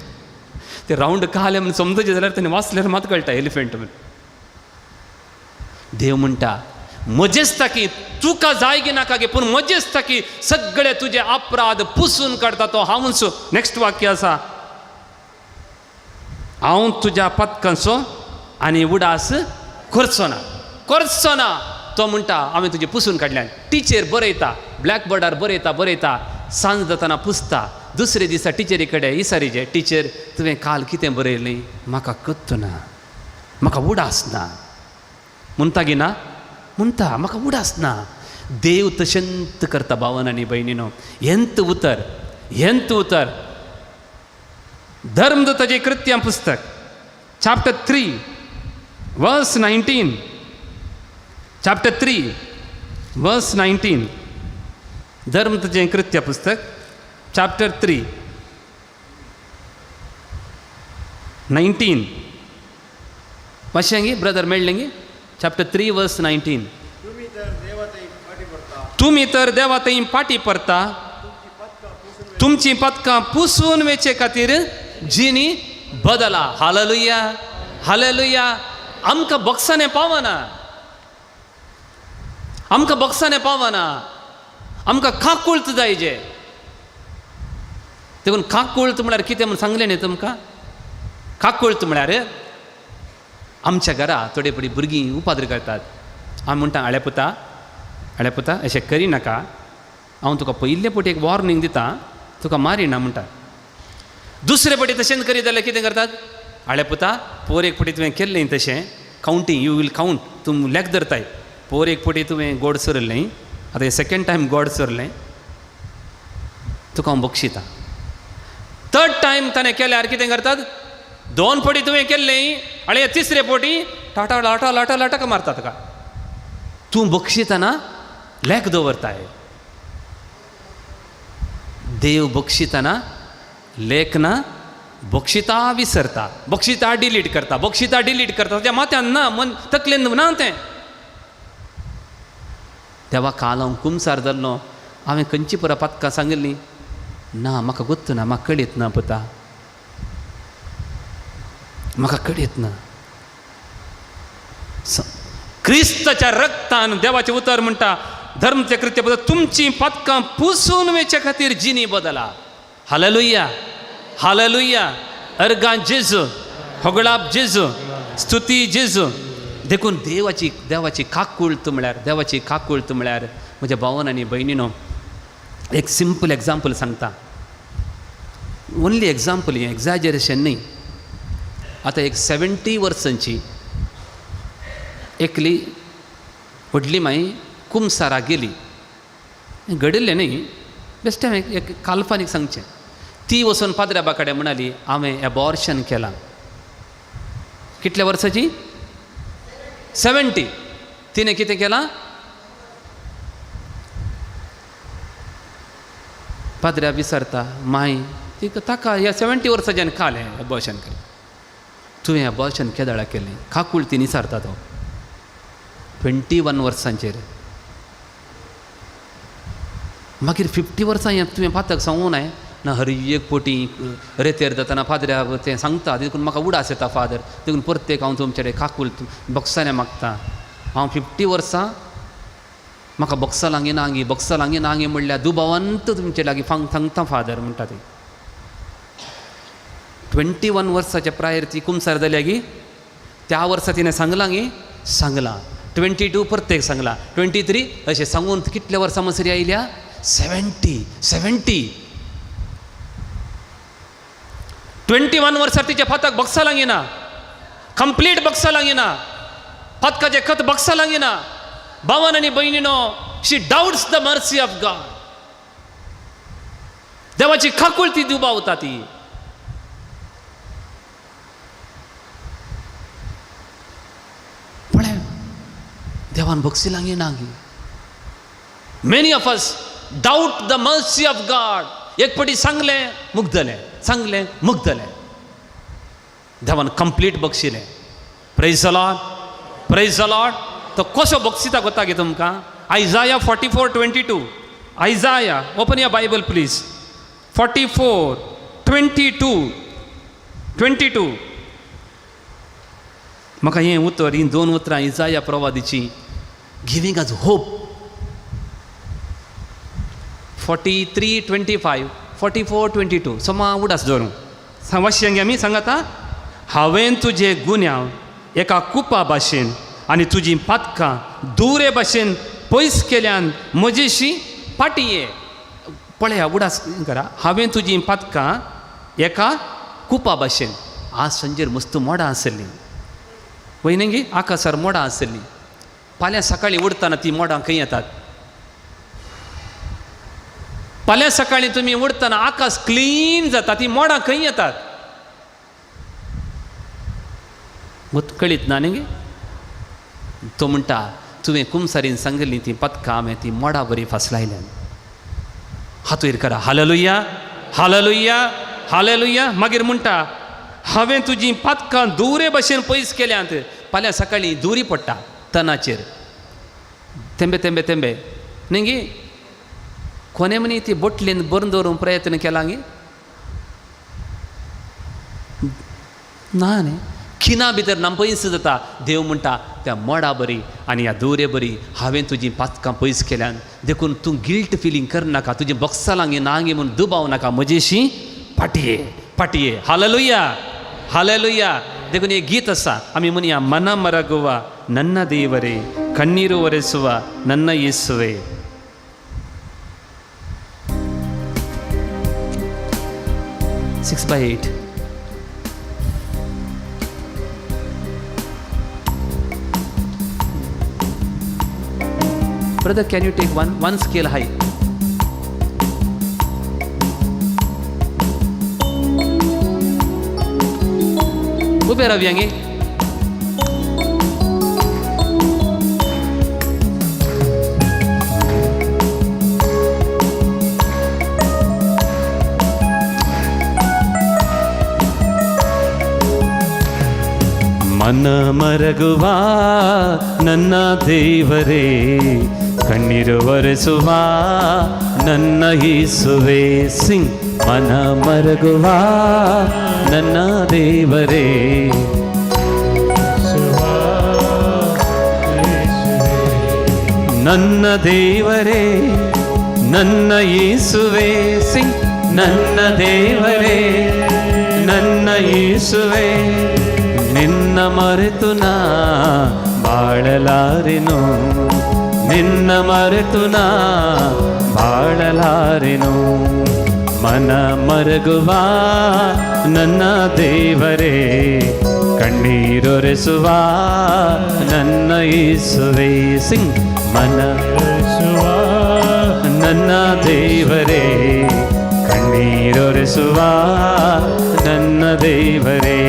ते रावंड काले म्हूण समजचें जाल्यार ताणें वाचल्यार मात कळटा एलिफंट म्हणून देव म्हणटा म्हजेच ताकी तुका जाय गे नाका गे पूण म्हजेच ताकी सगळे तुजे अपराध पुसून काडटा तो हांवूच नेक्स्ट वाक्य आसा हांव तुज्या पथकांचो आनी उडास करचो ना तो म्हणटा हांवें तुजें पुसून काडल्यान टिचर बरयता ब्लॅकबोर्डार बरयता सांज जाताना पुसता दुसरे दिसा टिचरी कडेन इसारीचे टिचर तुवें काल कितें बरयलें म्हाका कत्तो ना म्हाका उडास ना म्हणटा गे ना म्हणटा म्हाका उडास ना देव तशेंत करता भावन आनी भयणीनो हेंत उतर धर्मदूताचें कृत्यां पुस्तक चॅप्टर 3 वर्स 19 चॅप्टर 3 वर्स 19 धर्मदूताचें कृत्य पुस्तक चॅप्टर 3 19 वाचेंगी ब्रदर मेळ्ळेंगी चॅप्टर 3 वर्स 19 तुमी तर देवा थंय पाटी परता तुमची पथकां पुसून वेचे खातीर जिनी बदला हालेलुया हालेलुया आमकां बक्षाने पावना आमकां काकुळत जायजे देखून काकुळत म्हळ्यार कितें म्हूण सांगलें न्ही तुमकां काकुळत म्हळ्यार आमच्या घरा थोडे पडी भुरगीं उपाद्र करतात हांव म्हणटा आळे पुता अशें करी नाका हांव तुका पयले पटी एक वॉर्निंग दिता तुका मारिना म्हणटा दुसरे पटी तशेंच करीत जाल्यार कितें करतात आळे पुता पोर एक पटी तुवें केल्लें तशें कावंटींग यू वील कावंट तुम लेख धरताय पोर एक पटी तुवें गोड सरलें आतां हे सेकंड टायम गोड सरलें तुका हांव बक्षिता थर्ड टायम ताणें केल्यार कितें करतात, 2 फावटी तुवें केल्लें आनी 3रे फावटी टाटा लाटा लाटा लाटाक मारता ताका. तूं बक्षिताना लेख दवरताय. देव बक्षिताना लेख ना, बक्षिता विसरता, बक्षिता डिलीट करता, बक्षिता डिलीट करता. ताच्या माथ्यान ना, मन तकलेन ना तें. तेव्हा काल हांव कुमसार जाल्लो, हांवें खंयची पुरा पथकां सांगिल्लीं, ना म्हाका गोत्तू ना, म्हाका कळीत ना पुता, म्हाका कळीत ना. क्रिस्ताच्या रक्तान देवाचें उतर म्हणटा, धर्मचे कृत्य बदल, तुमची पथकां पुसून वेचे खातीर जिनी बदला. Hallelujah, hallelujah. अर्गां जेजू, होगळाप जेजू, स्तुती जेजू. देखून देवाची काकूळत म्हळ्यार, देवाची काकूळत म्हळ्यार म्हज्या भावान आनी भयणीनो, एक सिंपल एग्जाम्पल सांगता. ओन्ली एग्जाम्पल, हें एक्झॅजरेशन न्ही. आतां एक 70 वर्सांची एकली व्हडली माई कुमसारा गेली. घडिल्लें न्ही, बेश्टें हांवें एक काल्पनीक सांगचें. ती वचून पाद्र्याबा कडेन म्हणाली, हांवें एबॉर्शन केलां. कितल्या वर्साची? 70. तिणें कितें केलां? पाद्र्या विचारता, माय ताका ह्या 70 वर्साच्यान कालें एबॉर्शन केलें. तुवें एबॉर्शन केदाळा केलें? काकूळ ती विचारता तो. 21 वर्सांचेर. मागीर 50 वर्सां हें तुवें पातक सांगूं नाय ना. हर एक पोटी रेतेर जाताना फादऱ्या तें सांगता, देखून म्हाका उडास येता फादर, देखून प्रत्येक हांव तुमचे कडेन काकूल बॉक्सांनी मागता. हांव 50 वर्सां म्हाका बॉक्सां लागी नांगी, बॉक्सां लागी नांगी म्हणल्यार दुबावंत तुमचे लागीं सांगता फादर म्हणटा ती. 21 वर्साच्या प्रायर ती कुमसार जाल्या गी. त्या वर्सा तिणें सांगलां गी, सांगलां. 22 प्रत्येक सांगला. 23 अशें सांगून कितल्या वर्सां मसरी आयल्या? 70. 21 वर्सां तिचे फाताक बॉक्सां लागिना, कंप्लीट बॉक्सां लागिना, फातकाचे खत बॉक्सां लागिना. भावान आनी भयणीनो, she doubts the mercy of God. देवाची खाकूळ ती दुबावता ती. पळय, देवान बॉक्सी लागी नागी. Many of us doubt the mercy of God. एक पटी सांगलें मुग्धलें, सांगलें मुग्धलें. देवान कंप्लीट बक्षिलें. Praise the Lord, praise the Lord. तो कसो बक्षिता कोता गे तुमकां? Isaiah 44:22. Isaiah, open your Bible please. 44:22. म्हाका हें उतर, ही 2 उतरां इजाया प्रवादीची, गिवींग अस होप. 43:25, 44:22. सोमा उडास धरून वाश्यांगी आमी सांगाता. हांवें तुजे गुन्यांव एका कुपा भाशेन आनी तुजी पातकां दुरे भाशेन पयस केल्यान म्हजेशी पाटये. पळया, उडास करा. हांवें तुजी पातकां एका कुपा भाशेन. आज संजेर मस्त मोडां आसलीं वयनगी, आकाशार मोडां आसलीं. फाल्यां सकाळीं उडताना ती मोडां खंय येतात? फाल्यां सकाळीं तुमी उडताना आकाश क्लीन जाता, ती मोडां खंय येतात? कळीत ना न्ही. तो म्हणटा, तुवें कुमसारीन सांगिल्लीं ती पथकां हांवें ती मोडां बरी फासलायल्यान. हातूर करा. Hallelujah, hallelujah, hallelujah. मागीर म्हणटा, हांवें तुजीं पातकां दुरे भाशेन पयस केल्यांत. फाल्यां सकाळीं दुरी पडटा तनाचेर, तेंबे तेंबे तेंबे न्ही गी. कोणे म्हणी ती बोटलेन बरून दवरूंक प्रयत्न केला गी ना न्ही. खिना भितर ना पयस जाता. देव म्हणटा, त्या मोडा बरी आनी ह्या दुरे बरी हांवें तुजीं पातकां पयस केल्यान. देखून तूं गिल्ट फिलींग करनाका, तुजी बॉक्सां लागी नांगी म्हूण दुबाव नाका. म्हजेशी पाटये, पाटये. Hallelujah, hallelujah. देखून एक गीत आसा, आमी म्हणया, मन मरगुवा ನನ್ನ ದೇವರೇ, ಕಣ್ಣೀರು ಒರೆಸುವ ನನ್ನ ಯೇಸುವೆ. Six by 8. Brother, can you take one scale high? ಬೇರವ್ಯಾಂಗೆ ಮನ ಮರಗುವ ನನ್ನ ದೇವರೇ, ಕಣ್ಣೀರು ಒರೆಸುವ ನನ್ನ ಯೇಸುವೇ. ಸಿಂಗ್. ಮನ ಮರಗುವ ನನ್ನ ದೇವರೇ, ನನ್ನ ದೇವರೇ, ನನ್ನ ಯೇಸುವೇ. ಸಿಂಗ್. ನನ್ನ ದೇವರೇ, ನನ್ನ ಯೇಸುವೇ, ನಿನ್ನ ಮರೆತು ನಾ ಬಾಳಲಾರೆನು, ನಿನ್ನ ಮರೆತು ನಾ ಬಾಳಲಾರೆನು. ಮನ ಮರಗುವ ನನ್ನ ದೇವರೇ, ಕಣ್ಣೀರೊರೆಸುವ ನನ್ನ ಯೇಸುವೇ. ಸಿಂಗ್. ಮನ ನನ್ನ ದೇವರೇ, ಕಣ್ಣೀರೊರೆಸುವ ನನ್ನ ದೇವರೇ.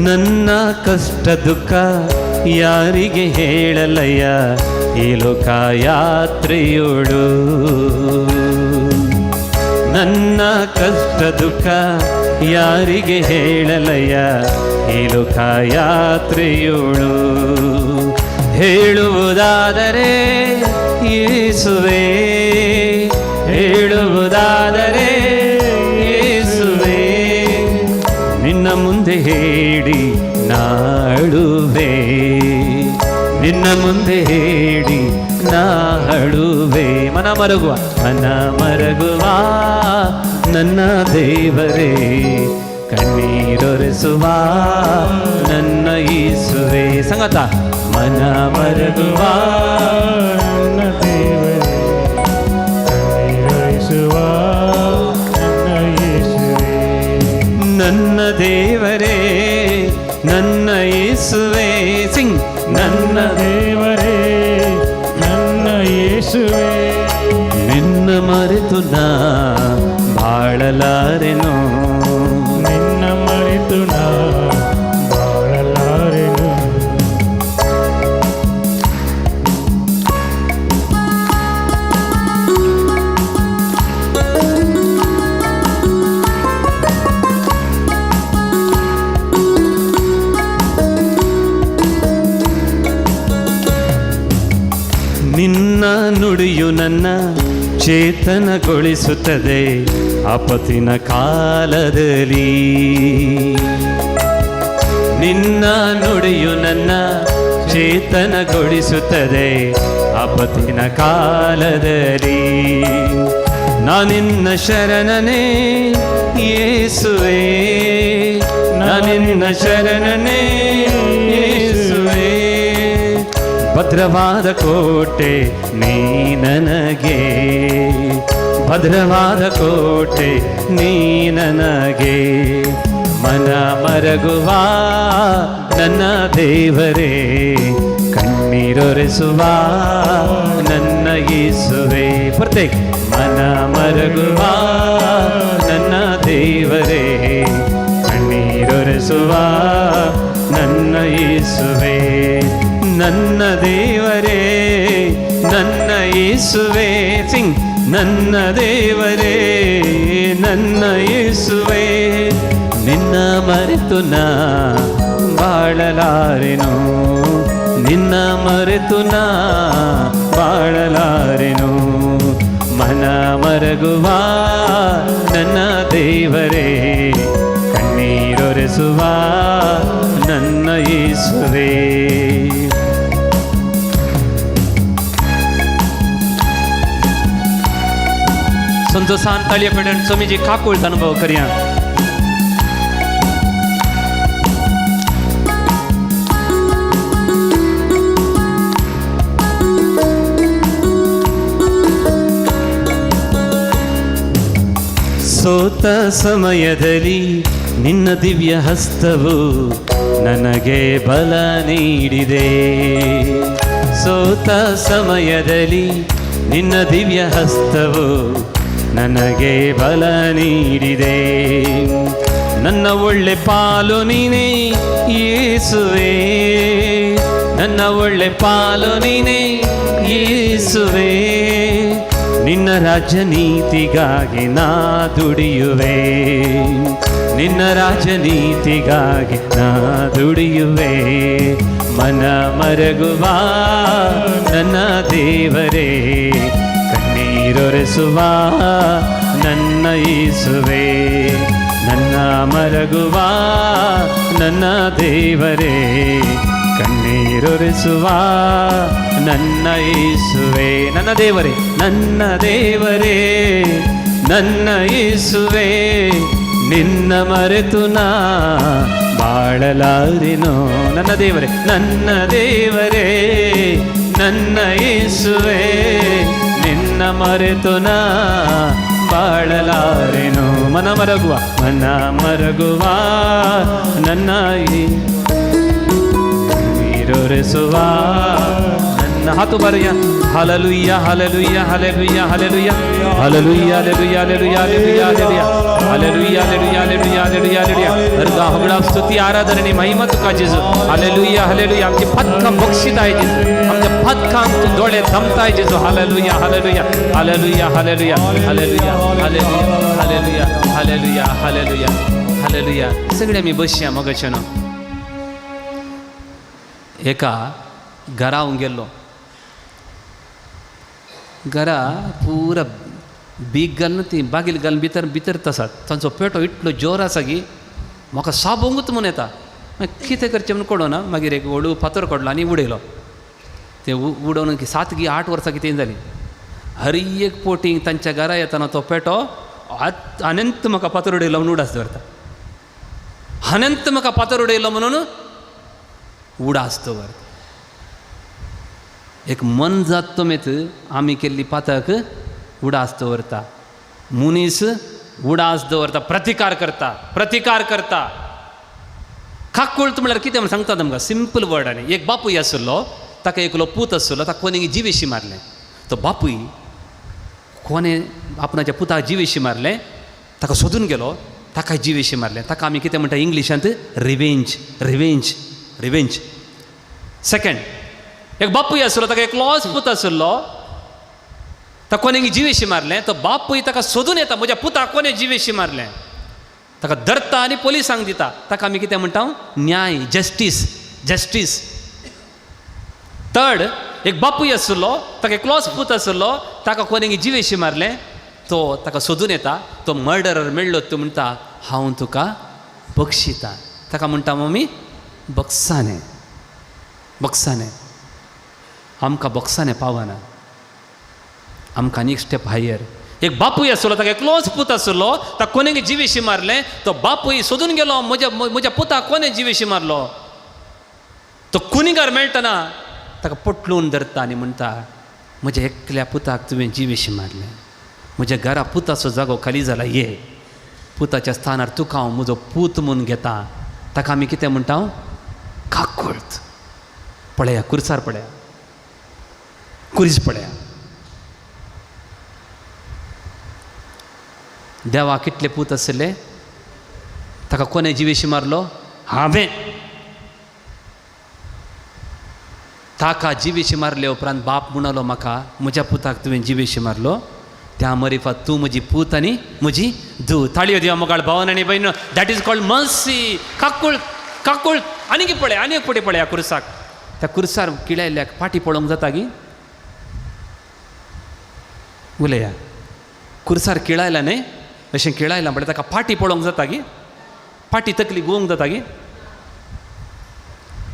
ನನ್ನ ಕಷ್ಟ ದುಃಖ ಯಾರಿಗೆ ಹೇಳಲಯ್ಯ, ಈ ಲೋಕ ಯಾತ್ರೆಯೋಳು. ನನ್ನ ಕಷ್ಟ ದುಃಖ ಯಾರಿಗೆ ಹೇಳಲಯ್ಯ, ಈ ಲೋಕ ಯಾತ್ರೆಯೋಳು. ಹೇಳುವುದಾದರೆ ಯೇಸುವೇ, ಹೇಳುವುದಾದರೆ ಯೇಸುವೇ, ನಿನ್ನ ಮುಂದೆ ಹೇಳಿ ನಾಳುವೆ, ನಿನ್ನ ಮುಂದೆ ಹೇಳಿ ನಾಳುವೆ. ಮನ ಮರಗುವ, ಮನ ಮರಗುವ ನನ್ನ ದೇವರೇ, ಕಣ್ಣೀರೊರೆಸುವ ನನ್ನ ಯೇಸುವೇ. ಸಂಗತ. ಮನ ಮರಗುವ ನನ್ನ ದೇವರೇ, ಕಣ್ಣೀರೊರೆಸುವ ನನ್ನ ಯೇಸುವೇ. ನನ್ನ ದೇವರೇ, ನನ್ನ ಯೇಸುವೇ. ಸಿಂಗ್. ನನ್ನ ದೇವರೇ, ನನ್ನ ಯೇಸುವೇ, ನಿನ್ನ ಮರೆತು ನಾ ಬಾಳಲಾರೆನು, ನಿನ್ನ ಮರೆತು ನಾ ಬಾಳಲಾರೆನು. ನಿನ್ನ ನುಡಿಯು ನನ್ನ ಚೇತನಗೊಳಿಸುತ್ತದೆ ಆಪತ್ತಿನ ಕಾಲದಲ್ಲಿ. ನಿನ್ನ ನುಡಿಯು ನನ್ನ ಚೇತನಗೊಳಿಸುತ್ತದೆ ಆಪತ್ತಿನ ಕಾಲದಲ್ಲಿ. ನಾನಿನ್ನ ಶರಣನೇ ಯೇಸುವೇ, ನಾನಿನ್ನ ಶರಣನೇ ಯೇಸುವೇ. ಭದ್ರವಾದ ಕೋಟೆ ನೀ ನನಗೆ, ಭದ್ರವಾದ ಕೋಟೆ ನೀ ನನಗೆ. ಮನ ಮರಗುವ ನನ್ನ ದೇವರೇ, ಕಣ್ಣೀರೊರೆಸುವ ನನ್ನ ಯೇಸುವೇ. ಪ್ರತ್ಯೇಕ. ಮನ ಮರಗುವ ನನ್ನ ದೇವರೇ, ಕಣ್ಣೀರೊರೆಸುವ ನನ್ನ ಯೇಸುವೇ. ನನ್ನ ದೇವರೇ, ನನ್ನ ಯೇಸುವೇ. ಸಿಂಗ್. ನನ್ನ ದೇವರೇ, ನನ್ನ ಯೇಸುವೇ, ನಿನ್ನ ಮರೆತು ನಾ ಬಾಳಲಾರೆನು, ನಿನ್ನ ಮರೆತು ನಾ ಬಾಳಲಾರೆನು. ಮನ ಮರಗುವ ನನ್ನ ದೇವರೇ, ಕಣ್ಣೀರೊರೆಸುವ ನನ್ನ ಯೇಸುವೇ. संतोषान तालियां पेडन स्वामी जी काकुल अनुभव करिया. ಸೋತ ಸಮಯದಲ್ಲಿ ನಿನ್ನ ದಿವ್ಯ ಹಸ್ತವು ನನಗೆ ಬಲ ನೀಡಿದೆ. ಸೋತ ಸಮಯದಲ್ಲಿ ನಿನ್ನ ದಿವ್ಯ ಹಸ್ತವು ನನಗೆ ಬಲ ನೀಡಿದೆ. ನನ್ನ ಒಳ್ಳೆ ಪಾಲು ನೀನೇ ಯೇಸುವೆ, ನನ್ನ ಒಳ್ಳೆ ಪಾಲು ನೀನೇ ಯೇಸುವೆ. ನಿನ್ನ ರಾಜನೀತಿಗಾಗಿ ನಾ ದುಡಿಯುವೆ, ನಿನ್ನ ರಾಜನೀತಿಗಾಗಿ ನಾ ದುಡಿಯುವೆ. ಮನ ಮರಗುವ ನನ್ನ ದೇವರೇ, ಕಣ್ಣೀರೊರೆಸುವ ನನ್ನ ಯೇಸುವೆ. ನನ್ನ ಮರಗುವ ನನ್ನ ದೇವರೇ, ಕಣ್ಣೀರೊರೆಸುವ ನನ್ನ ಯೇಸುವೆ. ನನ್ನ ದೇವರೇ, ನನ್ನ ದೇವರೇ, ನನ್ನ ಯೇಸುವೆ. ನಿನ್ನ ಮರೆತು ನಾ ಬಾಳಲಾರೆನೋ. ನನ್ನ ದೇವರೇ, ನನ್ನ ದೇವರೇ, ನನ್ನ ಯೇಸುವೆ. ನಿನ್ನ ಮರೆತು ನಾ ಬಾಳಲಾರೆನೋ. ಮನ ಮರಗುವ, ಮನ ಮರಗುವ ನನ್ನ ನೀರೊರೆಸುವ ನನ್ನ ಹಾತು ಬರೆಯ. Hallelujah hallelujah hallelujah hallelujah hallelujah hallelujah hallelujah hallelujah hallelujah hallelujah hallelujah hallelujah hallelujah. अर्गा हगळा स्तुती आराधना आणि महिमा तुका जेजू. Hallelujah hallelujah. आमची पथकां बक्षीताय जेजू, आमच्या पथकांक तू दोळे थांबताय जेजू. Hallelujah hallelujah hallelujah hallelujah hallelujah hallelujah hallelujah hallelujah hallelujah hallelujah. सगळे आमी बसया मगच्यान. एका घरावून गेल्लो. घरा पुरा बीग घालून ती बागील घालून भितर भितर तसात. तांचो पेटो इतलो जोर आसा की म्हाका साबोंगूच म्हूण येता. कितें करचें म्हूण कळना. मागीर एक व्हडलो फातर काडलो आनी उडयलो. ते उडोवन 7-8 वर्सां कितें जालीं. हर एक पोटींग तांच्या घरा येताना तो पेटो अनंत म्हाका फातर उडयलो म्हणून उडास दवरता. अनंत म्हाका फातर उडयलो म्हणून उडास दवरता. एक मन जात तोमेत आमी केल्ली पातक उडास दवरता. मुनीस उडास दवरता, प्रतिकार करता, प्रतिकार करता. काकुळत म्हळ्यार कितें म्हण सांगता तुमकां सिंपल वर्डांनी. एक बापूय आसलो, ताका एकलो पूत आसलो, ताका कोणें जिवेशी मारलें. तो बापूय कोणें आपणाच्या पुताक जिवेशी मारलें, ताका सोदून गेलो, ताकाय जिवेशी मारलें. ताका आमी कितें म्हणटा इंग्लिशांत रिवेंज रिवेंज रिवेंज. सेकंड, एक बापूय आसलो, ताका एकलोच पूत आसलो, ताका कोणें जिवेशी मारलें. तो बापूय ताका सोदून येता, म्हज्या पुताक कोणें जिवेशी मारलें. ताका धरता आनी पोलिसांक दिता. ताका आमी कितें म्हणटा न्याय, जस्टीस जस्टीस. थर्ड, एक बापूय आसलो, ताका एकलोच पूत आसलो, ताका कोणें जिवेशी मारलें. तो ताका सोदून येता. तो मर्डरर मेळ्ळो. तो म्हणटा हांव तुका बक्षिता. ताका म्हणटा मम्मी बक्षाने बक्षाने. आमकां बक्षाने पावना, आमकां आनीक स्टेप हायर. एक बापूय आसलो, ताका एकलोच पूत आसलो, ताका कोणें जिवेशी मारलें. तो बापूय सोदून गेलो, म्हज्या पुताक कोणें जिवेशी मारलो. तो कुनिगार मेळटना ताका पटलून धरता आनी म्हणटा म्हज्या एकल्या पुताक तुवें जिवेशी मारलें. म्हज्या घरा पुताचो जागो खाली जाला, ये पुताच्या स्थानार तुका हांव म्हजो पूत म्हूण घेता. ताका आमी कितें म्हणटा काकुळत. पळया कुर्सार, पळया कुरीस, पळया देवा कितले पूत आसले, ताका कोणें जिवेशी मारलो? हांवें. ताका जिवेशी मारले उपरांत बाप म्हणलो म्हाका म्हज्या पुताक तुवें जिवेशी मारलो, त्या मरिफात तूं म्हजी पूत आनी म्हजी धूव. ताळयो दिवा मोगाळ भावन आनी भयण. That is called mercy. काकुळ काकुळ. आनीक पळय, आनीक पळय पळया कुर्साक. त्या कुर्सार किळायल्याक पाटी पळोवंक जाता गी? उलया. कुर्सार किळायला न्हय, अशें किळायलां म्हणल्यार ताका पाटी पळोवंक जाता गी? पाटी तकली गोवंक जाता गी?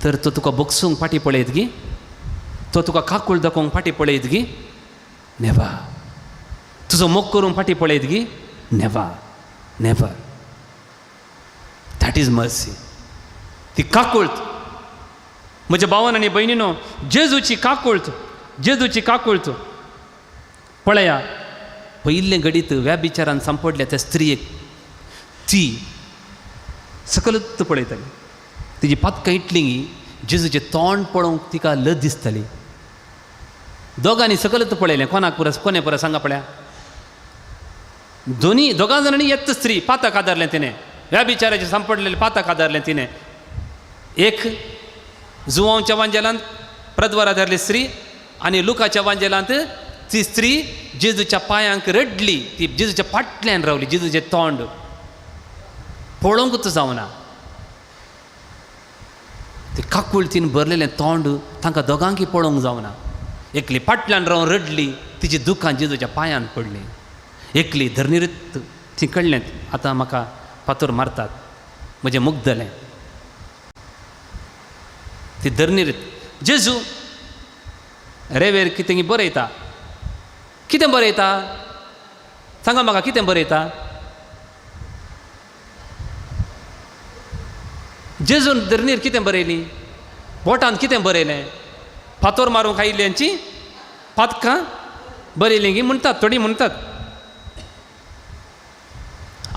तर तो तुका बगसूंक पाटी पळयत गी? तो तुका काकुळ दाखोवंक पाटी पळयत गी? नेवा. तुजो मोग करूंक पाटी पळयत गी? नेवा, नेवर. That is mercy. ती काकुळत. म्हज्या भावान आनी भयणीनो, जेजूची काकुळत, जेजूची काकुळत. पळया, पयिल्ले घडीत व्याभिचारान सांपडल्या त्या स्त्रियेक ती सकलत पळयताली. तिजी पातकां इटली, जेजूचें तोंड पळोवंक तिका लज दिसताली. दोगांनी सकलच पळयलें कोणाक परस कोणे परस सांगा पळया दोगां जाणांनी येत्त स्त्री पातक आदारलें तिणें ह्या बिचाराचें सांपडलेलें पातक आदारलें तिणें एक जुवांवच्या वांजेलांत प्रद्वार आदारली स्त्री आनी लुकाच्या वांजेलांत ती स्त्री जेजूच्या पांयांक रडली ती जेजूच्या फाटल्यान रावली जेजूचें तोंड पळोवंकूच जावना ते काकुळतीन भरलेलें तोंड तांकां दोगांकी पळोवंक जावना एकली फाटल्यान रावन रडली तिची दुखां जेजूच्या पांयान पडलीं एकली धर्निरीत ती कळ्ळें आतां म्हाका फातर मारतात म्हजें मुग्धलें ती धर्निरीत जेजू रेवेर कितें बरयता कितें बरयता सांगा म्हाका कितें बरयता जेजून धर्नीर कितें बरयली बोटान कितें बरयलें फातर मारूंक आयिल्ल्यांची पातकां बरयलीं गी म्हणटात थोडीं म्हणटात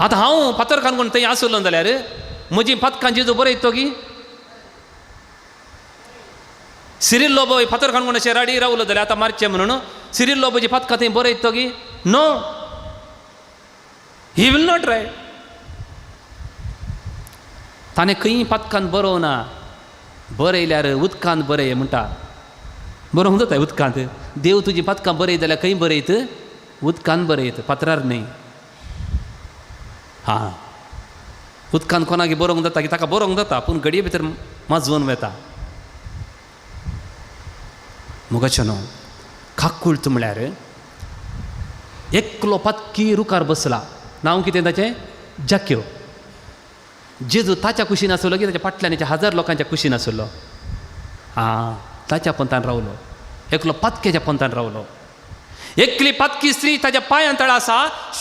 आतां हांव फातर काणकोण थंय आसलो जाल्यार म्हजी पातकां जेजू बरयतो गी सिरील लोबो फातर काणकोण अशें राडी रावलो जाल्यार आतां मारचें म्हणून सिरील लोबोची पातकां थंय बरयतो गी no he will not write ताणें खंय पातकांत बरोवना बरयल्यार उदकांत बरय म्हणटा बरोवंक जाता उदकांत देव तुजी पातकां बरयत जाल्यार खंय बरयत उदकांत बरयत पात्रार न्हय हां उदकांत कोणाक बरोवंक जाता की ताका बरोवंक जाता पूण घडये भितर माजवून वेता मुगाचें न्हू काकुळत म्हळ्यार एकलो पातकी रुकार बसला नांव कितें ताचें जाक्यो जेजू ताच्या कुशीन आसलो की ताच्या फाटल्यान 1000 लोकांच्या कुशीन आसलो हां ताच्या पंथान रावलो एकलो पातकेच्या पंथान रावलो एकली पातकी स्त्री ताच्या पांयां तळ आसा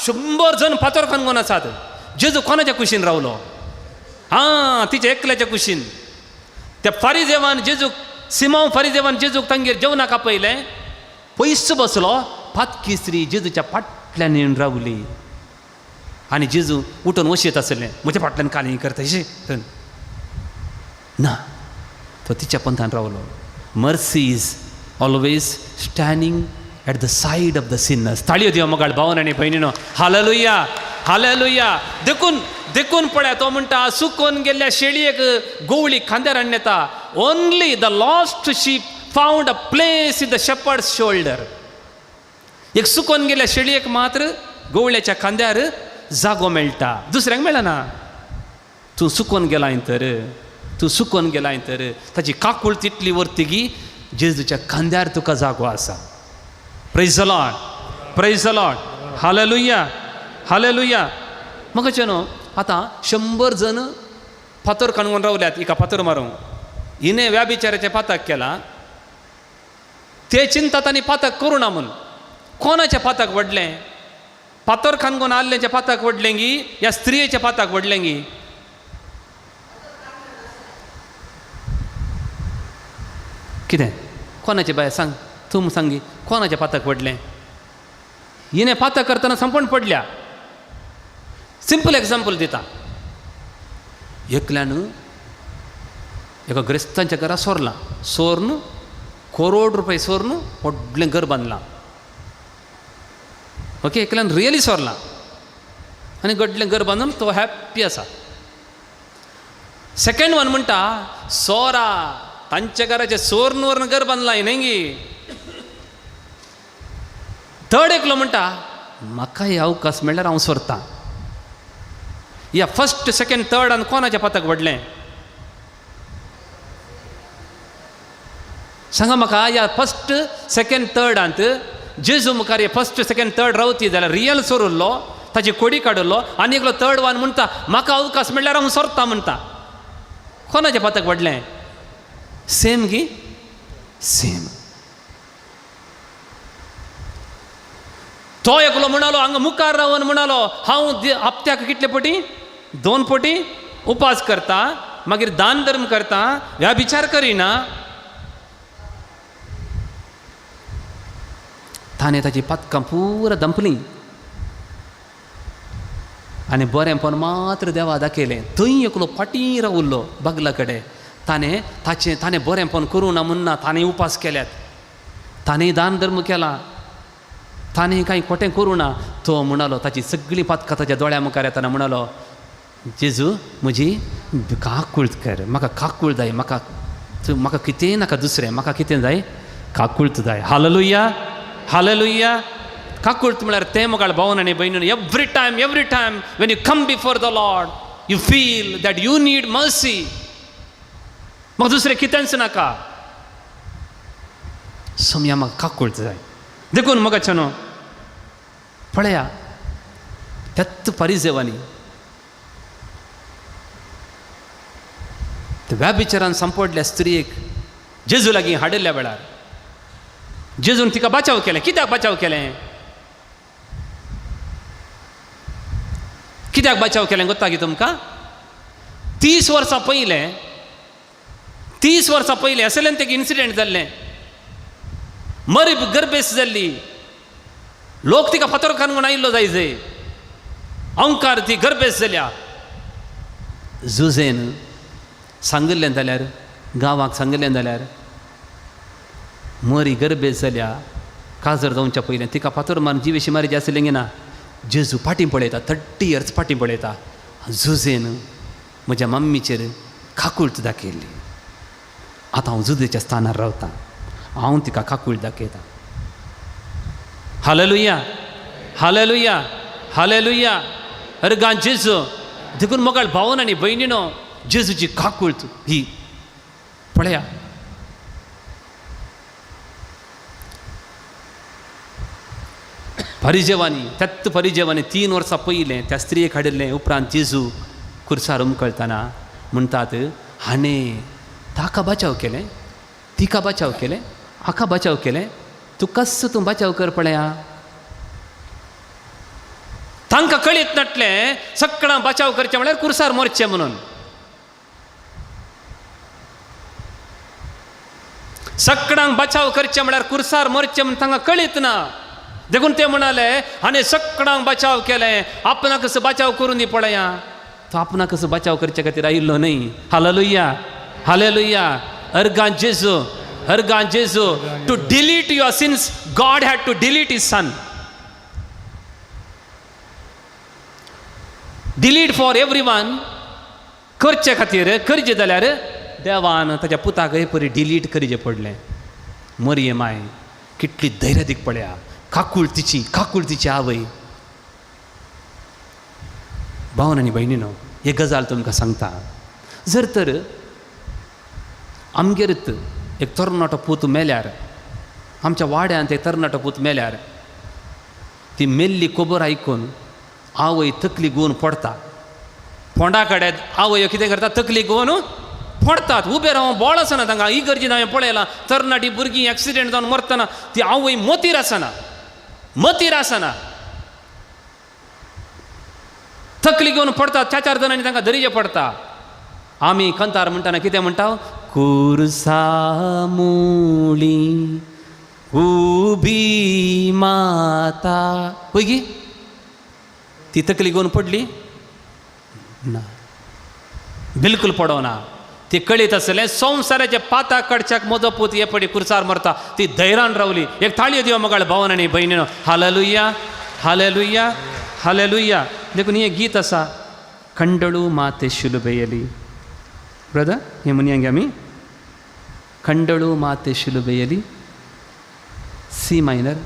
100 जण फातर काणकोण आसात जेजू कोणाच्या कुशीन रावलो हां तिच्या एकल्याच्या कुशीन त्या फारिजेवान जेजूक सिमांव फारिजेवान जेजूक तांगेर जेवणाक आपयलें पयस बसलो पातकी स्त्री जेजूच्या फाटल्यान येवन रावली आनी जेजू उठून वशेत आसलें म्हज्या फाटल्यान काली करता अशें ना तो तिच्या पंथान रावलो mercy is always standing at the said of the Sinners ताळयो दियो मोगाळ भावन आनी भयणीनो हालेलुया हालेलुया देखून देखून पळया तो म्हणटा सुकोवन गेल्ल्या शेळयेक गोवळी खांद्यार हाडून येता only the lost ship found a place in the shepherds shoulder एक सुकोवन गेल्ल्या शेळयेक मात्र गोवळ्याच्या खांद्यार जागो मेळटा दुसऱ्यांक मेळना तूं सुकोवन गेलाय तर ताची काकूळ तितली वर्तिगी जेजूच्या खांद्यार तुका जागो आसा praise the Lord hallelujah hallelujah मगाचें न्हू आतां 100 जण फातर काणकोण रावल्यात एका फातर मारूंक हिणें व्याबिचाराचें पातक केलां ते चिंतात आनी पातक करूं ना म्हूण कोणाचें पातक व्हडलें फातर काणकोण आल्ल्याचें पातक व्हडलें गी ह्या स्त्रियेचें पातक व्हडलें गी कितें कोणाचें बाय सांग तूं सांगी कोणाचें पातक व्हडलें हिणें पातक करतना संपूर्ण पडल्या सिंपल एग्जाम्पल दिता एकल्यान एका ग्रेस्तांच्या घरा सोरन ₹1 करोड सोरन व्हडलें घर बांदलां ओके एकल्यान रियली सोरलां आनी व्हडलें घर बांदून तो हॅप्पी आसा सेकंड वन म्हणटा सोरा तांच्या घराचें सोरन व्हरून घर बांदलां न्ही थर्ड एकलो म्हणटा म्हाका हे अवकाश मेळ्ळ्यार हांव सोरतां या फर्स्ट सेकंड थर्ड आनी कोणाचें पातक व्हडलें सांगा म्हाका या फर्स्ट सेकंड थर्डांत जेजू मुखार हे फर्स्ट सेकंड थर्ड रावती जाल्यार रियल सोरुल्लो ताची कोडी काडलो आनी एकलो थर्ड वन म्हणटा म्हाका अवकाश मेळ्ळ्यार हांव सोरतां म्हणटा कोणाचें पातक व्हडलें सेम गी सेम तो एकलो म्हणालो हांगा मुखार रावन म्हणालो हांव हप्त्याक कितले पटी 2 पटी उपास करता मागीर दान धर्म करता ह्या विचार करिना ताणें ताची पातकां पुरा दंपलीं आनी बरेंपण मात्र देवा दाखयलें थंय एकलो फाटीं रावल्लो बागला कडेन ताणें बरेंपण करूं ना म्हणना ताणें उपास केल्यात ताणें दान धर्म केला, ताणें कांय खोटें करूं ना. तो म्हणालो, ताची सगळीं पातकां ताच्या दोळ्या मुखार येताना म्हणालो, जेजू म्हजी काकूळट कर, म्हाका काकूळ जाय, म्हाका कितेंय नाका दुसरें, म्हाका कितें जाय, काकूळट जाय. Hallelujah, hallelujah. काकूळट म्हळ्यार तें मोगाळ भावन आनी भयणीन, every time when you come before the Lord you feel that you need mercy. म्हाका दुसरें कितेंच नाका, सोम्या म्हाका काकूळट जाय. देखून मोगाच्यानो पळया, तेत परिजेवानी व्याभिचारान संपडल्या स्त्रीक जेजू लागीं हाडिल्ल्या वेळार जेजून तिका बचाव केलें. कित्याक बचाव केलें? कित्याक बचाव केलें गोत्ता की तुमकां? 30 वर्सां पयलें असलें तें इन्सिडेंट जाल्लें. मरी गर्भेस जाल्ली, लोक तिका फातर काडून आयिल्लो जायजे, अंकार ती गर्भेस जाल्या. जुजेन सांगिल्लें जाल्यार, गांवाक सांगिल्लें जाल्यार, मरी गर्भेस जाल्या, काजर जावच्या पयलें तिका फातर मारून जिवेशी मारची आसलें ना. जेजू फाटीं पळयता, 30 years फाटीं पळयता. जुजेन म्हज्या मम्मीचेर काकूळट दाखयल्ली. आतां हांव जुजेच्या स्थानार रावतां, हांव तिका काकूळट दाखयतां. Hallelujah, hallelujah, hallelujah. अर्गा जेजू. देखून मोगाळ भावन आनी भयणीनो, जेजूची काकूळट ही पळया. परिजेवानी, तेत परिजेवानी 3 वर्सां पयलें त्या स्त्रियेक हाडिल्लें. उपरांत जेजू खुर्सार उमकळतना म्हणटात, हाणें ताका बचाव केलें, तिका बचाव केलें, हाका बचाव केलें, तूं कसो तूं बचाव कर पळया. तांकां कळीत नाटलें सगळां बचाव करचें म्हळ्यार खुर्सार मरचें म्हणून. सगळ्यांक बचाव करचें म्हळ्यार खुर्सार मरचें म्हणून तांकां कळीत ना. देखून ते म्हणाले, हाणें सगळ्यांक बचाव केलें, आपणाक कसो बचाव करून दी पळया. तो आपणाक कसो बचाव करचे खातीर आयिल्लो न्हय. Hallelujah, hallelujah. अर्गा जेजू, अर्गा जेजू. To delete your sins, God had to delete his son. Delete for everyone करचे खातीर करचें जाल्यार देवान ताच्या पुताक हे परी डिलीट करचें पडलें. मरये माय कितली धैर्यादीक पळया. काकूळतीची आवय. भावन आनी भयणीनो, एक गजाल तुमकां सांगता. जर तर आमगेरत एक तरणाटो पूत मेल्यार, आमच्या वाड्यांत एक तरणाटो पूत मेल्यार, ती मेल्ली खबर आयकून आवय तकली घेवन पडटा. फोंडा कडेन आवय कितें करता, तकली घेवन पडटात. उबे रावन बोळ आसना तांकां. इगर्जीन हांवें पळयलां, तरणाटी भुरगीं एक्सिडेंट जावन मरतना ती आवय मतीर आसना, तकली घेवन पडटात. 4 जाणांनी तांकां धरिचें पडटा. आमी कंतार म्हणटाना कितें म्हणटा, कुर्सा मुळी उबी माता. पळय गी, ती तकली घेवन पडली ना, बिलकूल पडोना. ती कळीत आसलें संवसाराच्या पाता कडच्याक म्हजो पूत हे पडी कुर्सार मरता. ती धैर्यान रावली. एक थाळयो दिवं मोगाळ भावन आनी भयणीनो. Hallelujah, hallelujah, hallelujah. देखून हें गीत आसा, खंडळू माते शिलुबेयली. ब्रदर हें म्हणया गे आमी, खंडळू माते शिलुबेयली, सी मायनर.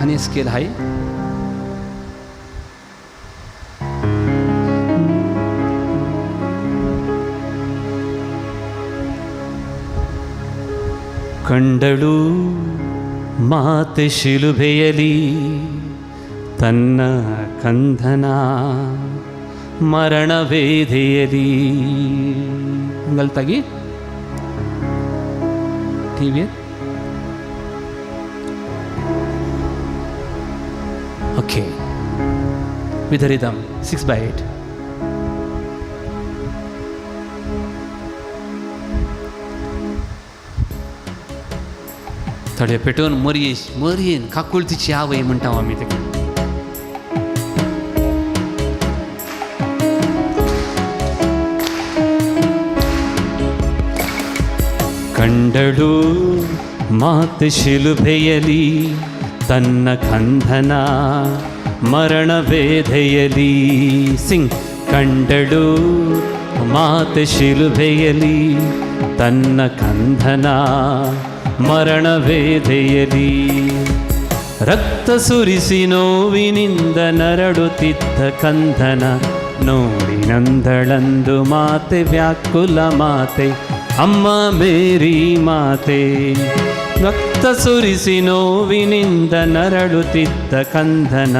आणि स्केल हाय. ಕಂಡಳು ಮಾತೆ ಶಿಲುಬೆಯಲಿ ತನ್ನ ಕಂದನ ಮರಣವೇದೆಯಲಿ. ಗಲ್ತಾಗಿ TV. Okay, with the rhythm 6/8. थोडे पेटून मरयेन काकूळतीची आवय म्हणटा आमी तेका. ಕಂಡಳು ಮಾತೆ ಶಿಲುಬೆಯಲಿ ತನ್ನ ಕಂದನ ಮರಣವೇದೆಯಲಿ. ಸಿಂಗ್. ಕಂಡಳು ಮಾತೆ ಶಿಲುಬೆಯಲಿ ತನ್ನ ಕಂದನ ಮರಣವೇದೆಯಲಿ. ರಕ್ತ ಸುರಿಸಿ ನೋವಿನಿಂದ ನರಳುತ್ತಿದ್ದ ಕಂದನ ನೋಡಿ ನಂದಳಂದು ಮಾತೆ, ವ್ಯಾಕುಲ ಮಾತೆ, ಅಮ್ಮ ಮೇರಿ ಮಾತೆ. ರಕ್ತ ಸುರಿಸಿ ನೋವಿನಿಂದ ನರಳುತ್ತಿದ್ದ ಕಂದನ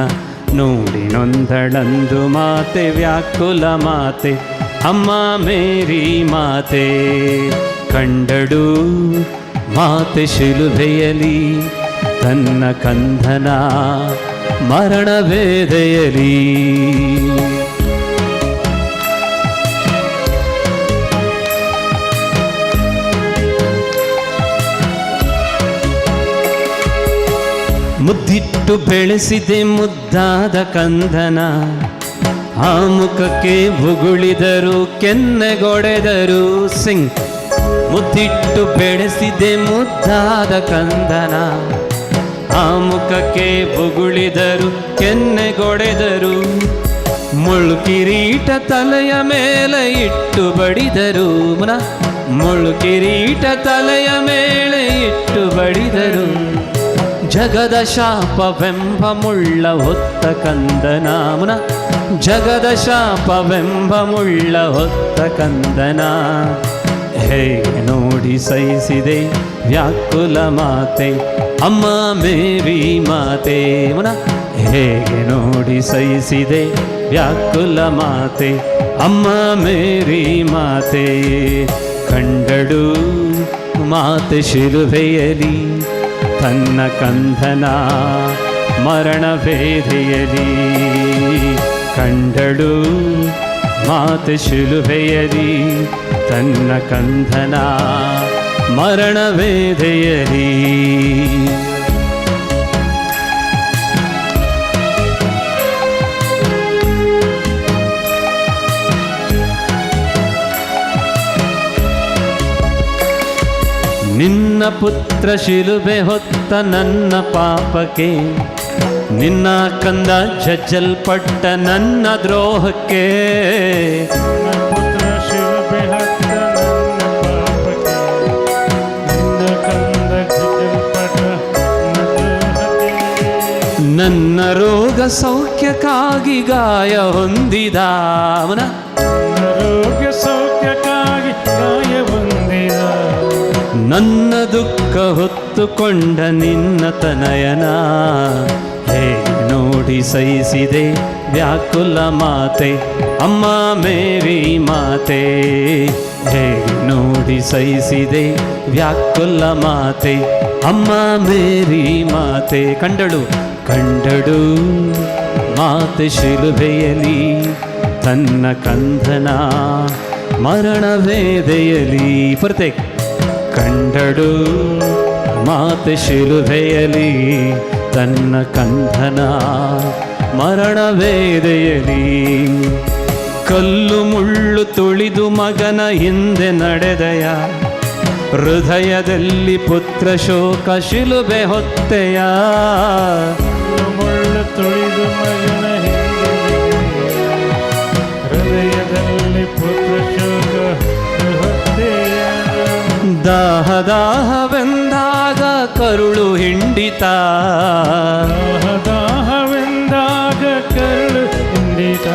ನೋಡಿ ನೊಂದಳಂದು ಮಾತೆ, ವ್ಯಾಕುಲ ಮಾತೆ, ಅಮ್ಮ ಮೇರಿ ಮಾತೆ. ಕಂಡಳು ಮಾತೆ ಶಿಲುಬೆಯಲಿ ತನ್ನ ಕಂದನ ಮರಣವೇದೆಯಲಿ. ಮುದ್ದಿಟ್ಟು ಬೆಳೆಸಿದೆ ಮುದ್ದಾದ ಕಂದನ, ಆ ಮುಖಕ್ಕೆ ಬುಗುಳಿದರು ಕೆನ್ನೆಗೊಡೆದರು. ಸಿಂಗ್. ಮುದ್ದಿಟ್ಟು ಬೆಳೆಸಿದೆ ಮುದ್ದಾದ ಕಂದನ, ಆ ಮುಖಕ್ಕೆ ಬುಗುಳಿದರು ಕೆನ್ನೆಗೊಡೆದರು. ಮುಳ್ಳು ಕಿರೀಟ ತಲೆಯ ಮೇಲೆ ಇಟ್ಟು ಬಡಿದರು. ಮುಳ್ಳು ಕಿರೀಟ ತಲೆಯ ಮೇಲೆ ಇಟ್ಟು ಬಡಿದರು. ಜಗದ ಶಾಪವೆಂಬ ಮುಳ್ಳ ಹೊತ್ತ ಕಂದನ, ಜಗದ ಶಾಪವೆಂಬ ಮುಳ್ಳ ಹೊತ್ತ ಕಂದನ. ಹೇಗೆ ನೋಡಿ ಸಹಿಸಿದೆ ವ್ಯಾಕುಲ ಮಾತೆ, ಅಮ್ಮ ಮೇರಿ ಮಾತೆ. ಹೇಗೆ ನೋಡಿ ಸಹಿಸಿದೆ ವ್ಯಾಕುಲ ಮಾತೆ, ಅಮ್ಮ ಮೇರಿ ಮಾತೆ. ಕಂಡಳು ಮಾತೆ ಶಿಲುಬೆಯಲಿ ತನ್ನ ಕಂದನ ಮರಣವೇದೆಯಲಿ. ಕಂಡಳು ಮಾತೆ ಶಿಲುಬೆಯಲಿ ತನ್ನ ಕಂದನ ಮರಣವೇದೆಯಲಿ. ನಿನ್ನ ಪುತ್ರ ಶಿಲುಬೆ ಹೊತ್ತ ನನ್ನ ಪಾಪಕ್ಕೆ, ನಿನ್ನ ಕಂದ ಜಜ್ಜಲ್ಪಟ್ಟ ನನ್ನ ದ್ರೋಹಕ್ಕೆ. ಪುತ್ರ ಶಿಲುಬೆ ಹೊತ್ತ ನನ್ನ ಪಾಪಕ್ಕೆ, ನಿನ್ನ ಕಂದ ಜಜ್ಜಲ್ಪಟ್ಟ ನನ್ನ ದ್ರೋಹಕ್ಕೆ. ನನ್ನ ರೋಗ ಸೌಖ್ಯಕ್ಕಾಗಿ ಗಾಯ ಹೊಂದಿದ, ನನ್ನ ರೋಗ ಸೌಖ್ಯಕ್ಕಾಗಿ ಗಾಯ ಹೊಂದಿದ. ನನ್ನ ದುಃಖ ಹೊತ್ತುಕೊಂಡ ನಿನ್ನ ತನಯನ ಹೇಗೆ ನೋಡಿ ಸಹಿಸಿದೆ ವ್ಯಾಕುಲ ಮಾತೆ, ಅಮ್ಮ ಮೇರಿ ಮಾತೆ. ಹೇಗೆ ನೋಡಿ ಸಹಿಸಿದೆ ವ್ಯಾಕುಲ ಮಾತೆ, ಅಮ್ಮ ಮೇರಿ ಮಾತೆ. ಕಂಡಳು ಕಂಡಳು ಮಾತೆ ಶಿಲುಬೆಯಲಿ ತನ್ನ ಕಂದನ ಮರಣವೇದೆಯಲಿ. ಪ್ರತ್ಯೇಕ. ಕಂಡಳು ಮಾತೆ ಶಿಲುಬೆಯಲಿ ತನ್ನ ಕಂದನ ಮರಣವೇದೆಯಲಿ. ಕಲ್ಲು ಮುಳ್ಳು ತುಳಿದು ಮಗನ ಹಿಂದೆ ನಡೆದೆಯ, ಹೃದಯದಲ್ಲಿ ಪುತ್ರ ಶೋಕ ಶಿಲುಬೆ ಹೊತ್ತೆಯ. ಮುಳ್ಳು ತುಳಿದು ಮಗನ ಹಿಂದೆ ಹೃದಯದಲ್ಲಿ ಪುತ್ರ ಶೋಕ ಹೊತ್ತೆಯ. ದಾಹ ದಾಹವೆಂದಾಗ ಕರುಳು ಹಿಂಡಿತ, ದಾಹವೆಂದಾಗ ಕರುಳು ಹಿಂಡಿತ.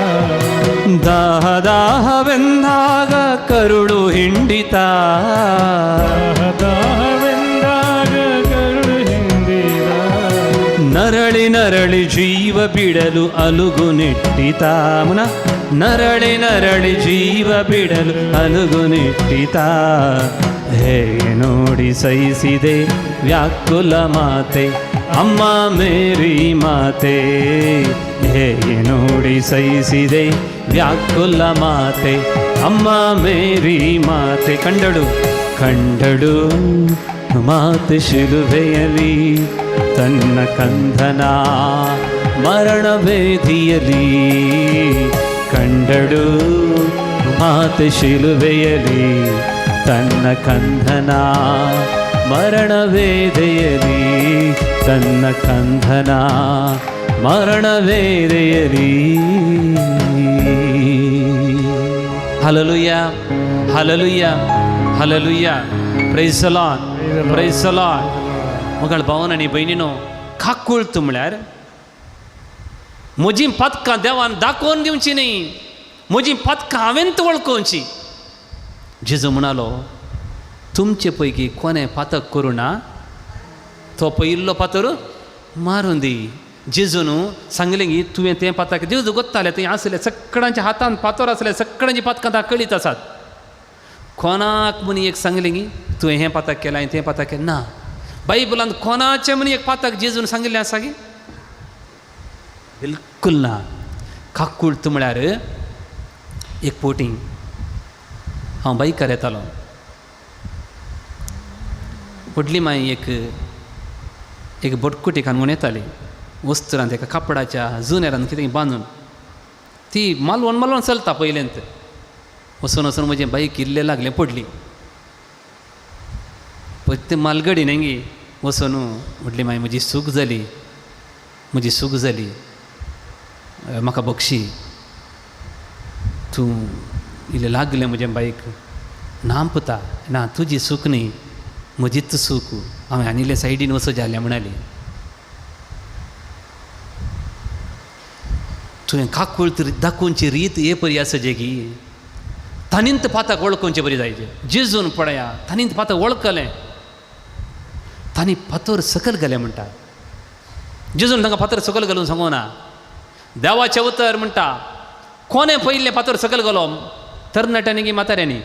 ದಾಹ ದಾಹವೆಂದಾಗ ಕರುಳು ಹಿಂಡಿತ. ದಾಹವೆಂದಾಗ ಕರುಳು ಹಿಂಡಿತ. ನರಳಿ ನರಳಿ ಜೀವ ಬಿಡಲು ಅಲುಗು ನೆಟ್ಟಿತ. ನರಳಿ ನರಳಿ ಜೀವ ಬಿಡಲು ಅಲುಗು ನೆಟ್ಟಿತ. ಹೇಗೆ ನೋಡಿ ಸಹಿಸಿದೆ ವ್ಯಾಕುಲ ಮಾತೆ, ಅಮ್ಮ ಮೇರಿ ಮಾತೆ. ಹೇಗೆ ನೋಡಿ ಸಹಿಸಿದೆ ವ್ಯಾಕುಲ ಮಾತೆ, ಅಮ್ಮ ಮೇರಿ ಮಾತೆ. ಕಂಡಳು ಕಂಡಳು ಮಾತೆ ಶಿಲುಬೆಯಲಿ ತನ್ನ ಕಂದನ ಮರಣವೇದಿಯಲಿ. ಕಂಡಳು ಮಾತೆ ಶಿಲುಬೆಯಲಿ ತನ್ನ ಕಂದನ ಮರಣವೇದೆಯಲಿ ತನ್ನ ಕಂದನ ಮರಣವೇದೆಯಲಿ. Hallelujah hallelujah hallelujah. Praise the Lord praise the Lord. मगळ भावन आनी भयणीनो काकुळत म्हळ्यार म्हजीं पथकां देवान दाखोवन दिवची न्ही, म्हजीं पथकां हांवें वळखोवची. जेजू म्हणालो तुमचे पैकी कोणें पातक करूं ना तो पयिल्लो पातर मारून दी. जेजून सांगलें की तुवें तें पातक जेजू गोत्तालें थंय आसलें सगळ्यांच्या हातान पातर आसलें, सगळ्यांची पातकां ताका कळीत आसात. कोणाक म्हणी एक सांगलें की तुवें हें पातक केलां हांवें तें पातक केलें ना. बायबलांत कोणाचें म्हणी एक पातक जेजून सांगिल्लें आसा की बिलकुल ना. काकुळत म्हळ्यार एक पोटी हांव बायकार येतालो, व्हडली माय एक बटकुटी काडून येताली वस्त्रांत एका कापडाच्या जुनेरान कितें बांदून, ती मालवण मालवण चलता पयलेंत. वचून वचून म्हजें बाईक इल्लें लागलें पडली. पळय ते मालगडी न्ही वचून म्हटली मागीर म्हजी सूख जाली, म्हजी सूख जाली, म्हाका बक्षी. तूं इल्लें लागलें म्हजें बाईक नांपता. ना तुजी सूख न्ही म्हजीच सूख. हांवें आनी इल्लें सायडीन वचो जाल्या म्हणाली. तुवें काकुळत दाखोवची रीत हे परी आसा जेगी तांणींत पातक वळखोवचें बरी जायचें. जेजून पळया तांणींत पातक वळखलें, तांणी फातर सकयल घालें म्हणटा. जेजून तांकां फातर सकयल घालून सांगूना. देवाचें उतर म्हणटा कोणें पयलें फातर सकयल घालो, तरणाट्यांनी की म्हाताऱ्यांनी?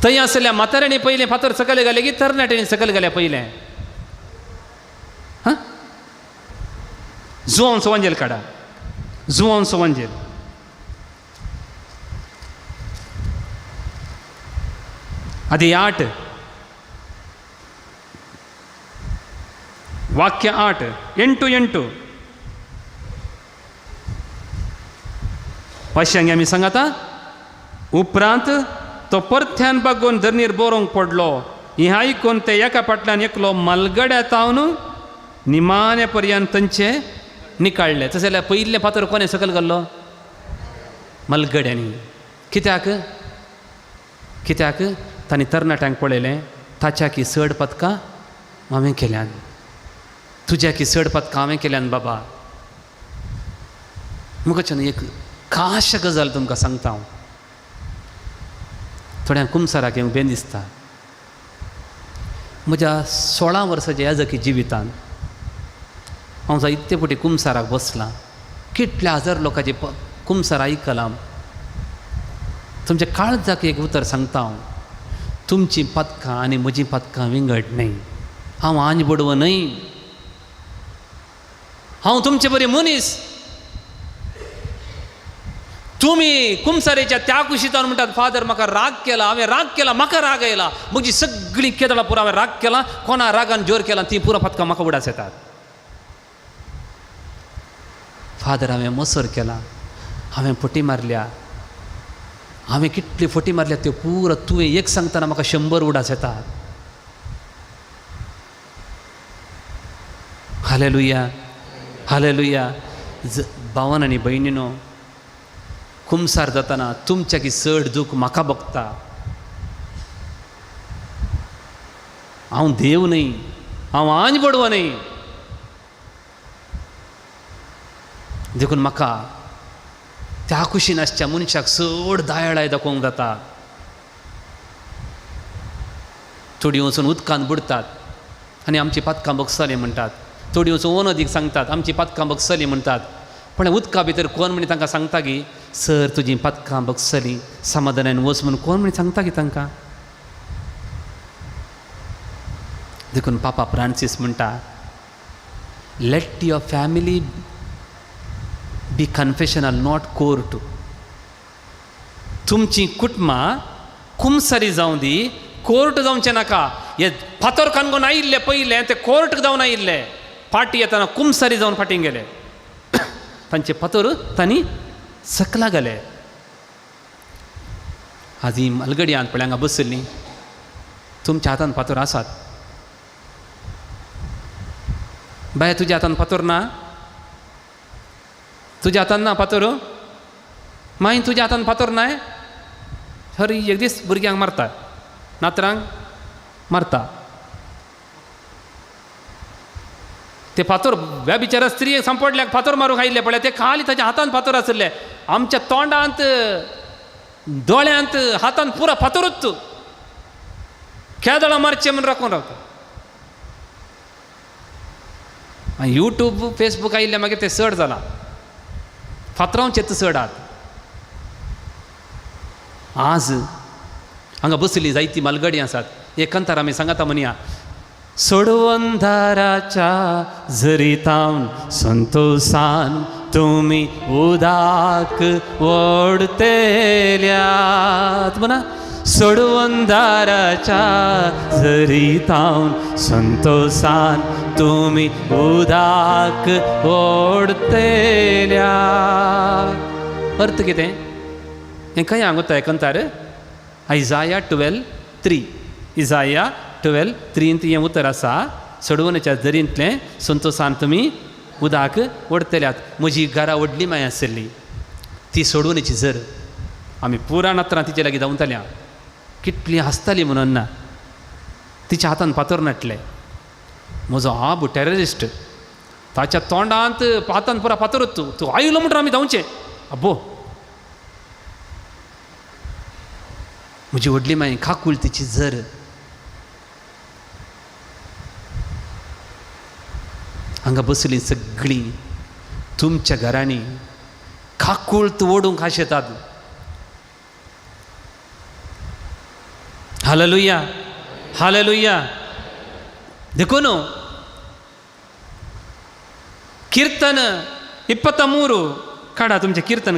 थंय आसल्या म्हाताऱ्यांनी पयलें फातर सकयल घालें की तरणाट्यांनी सकयल घालें पयलें? हां, जुवांव सुवांजेल काडा, जुवांव सुवांजेल. అది 8 वाक्य 8 8 अशें आमी सांगाता. उपरांत तो परथ्यान बागोवन धरणीर बरोवंक पडलो. हें आयकून ते एका फाटल्यान एकलो मलगड्या तावन निमाण्या पर्यंत तांचे निकाळले. तशें जाल्यार पयिल्लें फातर कोणें सकयल घाल्लो? मलगड्यांनी. कित्याक? तांणी तरणाट्यांक पळयलें ताच्या की चड पथकां हांवें केल्यान, तुज्या की चड पथकां हांवें केल्यान बाबा. मुखाच्यान एक खास गजाल तुमकां सांगता हांव. थोड्यांक कुमसाराक येवंक बेन दिसता. म्हज्या 16 वर्साच्या याजकी जिवितांत हांव जायते फावटी कुमसाराक बसलां. कितल्या हजार लोकांची कुमसार आयकलां. तुमच्या काळजाक एक उतर सांगता हांव. तुमची पथकां आनी म्हजीं पथकां विंगड न्हय. हांव आंज बडवो न्हय, हांव तुमचे बरे मनीस. तुमी कुमसारेच्या त्या कुशीतान म्हणटात फादर म्हाका राग केला, हांवें राग केला, म्हाका राग येयला, म्हजी सगळीं केदळां पुरो हांवें राग केला, कोणा रागान जोर केला ती पुरो पथकां म्हाका उडास येतात. फादर हांवें मसर केला, हांवें फटी मारल्या, हांवें कितली फटी मारल्या त्यो पुरो तुवें एक सांगतना म्हाका 100 उडास येतात. Hallelujah hallelujah. भावन आनी भयणीनो, कुमसार जातना तुमच्या की चड दूख म्हाका भोगता. हांव देव न्हय, हांव आंज बडवो न्हय. देखून म्हाका त्या कुशीन आसच्या मनशाक चड दयाळाय दाखोवंक जाता. थोडी वचून उदकांत बुडतात आनी आमची पथकां बगसली म्हणटात. थोडी वचून ओनदीक सांगतात आमची पथकां बगसली म्हणटात. पण उदका भितर कोण म्हणी तांकां सांगता की सर तुजीं पथकां बगसली, समाधानान वच म्हणून कोण म्हणी सांगता की तांकां? देखून पापा फ्रांसीस म्हणटा, let your family be confessional not court. तुमची कुटुंबां कुमसारी जावं दी, कोर्ट जावचें नाका. हे फातर काणकोण आयिल्ले पयले ते कोर्ट जावन आयिल्ले, फाटी येताना कुमसारी जावन फाटीं गेले. तांचे फातर तांणी सकला गेले आज ही अलगडी आन पळय हांगा बसली तुमच्या हातान फातर आसात बाय तुज्या हातान फातर ना तुज्या हातान ना फातर मागीर तुज्या हातान फातर नाय हर एक दीस भुरग्यांक मारता नातरांक मारता ते फातर ह्या बिचारा स्त्रियेक सांपडल्याक फातर मारूंक आयिल्ले पळय ते खाली ताच्या हातान फातर आसले आमच्या तोंडांत दोळ्यांत हातान पुरा फातरूच केदळां मारचे म्हूण राखून रावता यूट्यूब फेसबूक आयिल्ले मागीर ते चड जाला फातरांचे चड आहात आज हांगा बसली जायती मालगाडी आसात एक कंतार आमी सांगता म्हणया सोडवंदाराच्या झरीतावन संतोषान तुमी उदाक ओडतेल्यात म्हणा सोडवंदाराच्या झरीतावन संतोषान तुमी उदाक ओडतेल्यात अर्थ कितें हें खंय हांगोता कंतार Isaiah 12:3 Isaiah 12:3 हें उतर आसा सोडवण्याच्या झरींतले संतोषान तुमी उदाक ओडतल्यात म्हजी घरा ओडली माय आसली ती सोडवण्याची झर आमी पुराण नत्रां तिचे लागीं धांवताल्या कितली हांसताली म्हणून ना तिच्या हातान फातर नाटले म्हजो आबू टेररिस्ट ताच्या तोंडांत हातान पुरा फातरूच तूं आयलो म्हणून आमी धांवचे अब्बो म्हजी व्हडली माय खाकूळ तिची झर हांगा बसली सगळीं तुमच्या घरांनी खाकूळ ओडूंक आशेतात हालेलुया हालेलुया देखो न्हू कीर्तन 23 काडा तुमचें कीर्तन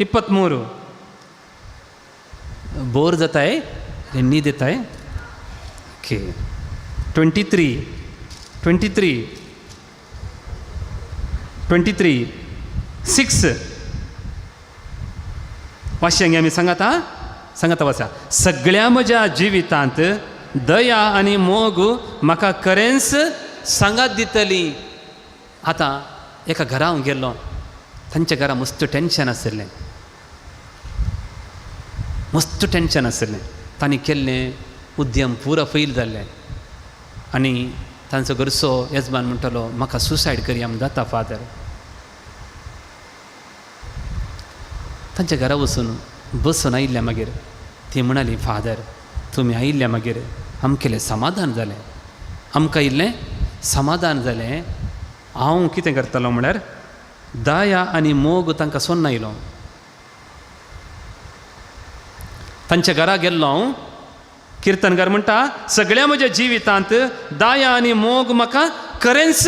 23 बोर जाताय न्हीद येताय ओके 23 6 वाश्यांगी आमी सांगाता वाचा सगळ्या म्हज्या जिवितांत दया आनी मोग म्हाका खरेंच सांगात दितली आतां एका घरा हांव गेल्लो तांच्या घरा मस्त टेन्शन आसलें तांणी केल्लें उद्यम पुरो फैल जाल्लें आनी तांचो घरचो येजमान म्हणटालो म्हाका सुसायड करया म्हूण जाता फादर तांच्या घरा बसून आयिल्ल्या मागीर ती म्हणाली फादर तुमी आयिल्ल्या मागीर आमकेलें समाधान जालें आमकां इल्लें समाधान जालें हांव कितें करतलो म्हळ्यार दया आनी मोग तांकां सोन्न आयलो तांच्या घरा गेल्लो हांव किर्तनकार म्हणटा सगळ्या म्हज्या जिवितांत दया आनी मोग म्हाका खरेंच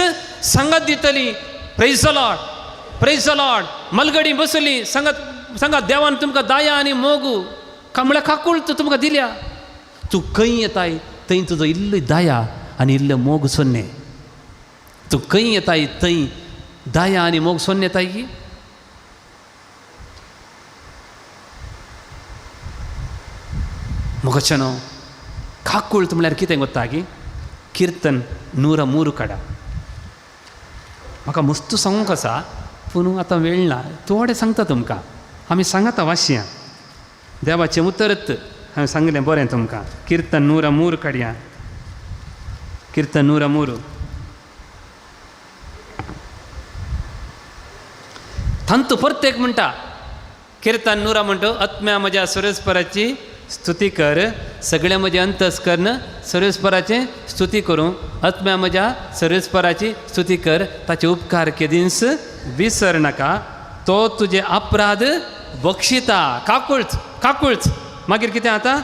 सांगात दितली प्रेज द लॉर्ड मलगडी बसली सांगात देवान तुमकां दया आनी मोग कांबळ्या खाकूळ तुमकां दिल्या तूं खंय येताय थंय तुजो इल्ली दया आनी इल्लो मोग सोन्ने तूं खंय येताय थंय दया आनी मोग सोन्ने येताय की मोगचनो खाकूळ म्हळ्यार कितें गोत्ता की कीर्तन 103 काडा म्हाका मस्त सांगूंक आसा पूण आतां वेळ ना थोडें सांगता तुमकां आमी सांगाता वाशया देवाचें उतरत हांवें सांगलें बरें तुमकां कीर्तन 103 काडया कीर्तन 103 तांतू परतेक म्हणटा कीर्तन 100 म्हणटा आत्म्या म्हज्या सुरेस्पराची स्तुती कर सगळें म्हजें अंतस्करण सुरेस्पराचें स्तुती करूं आत्म्या म्हज्या सुरेस्पराची स्तुती कर ताचे उपकार केदींस विसर नाका तो तुजे अपराध बक्षिता काकूळच मागीर कितें जाता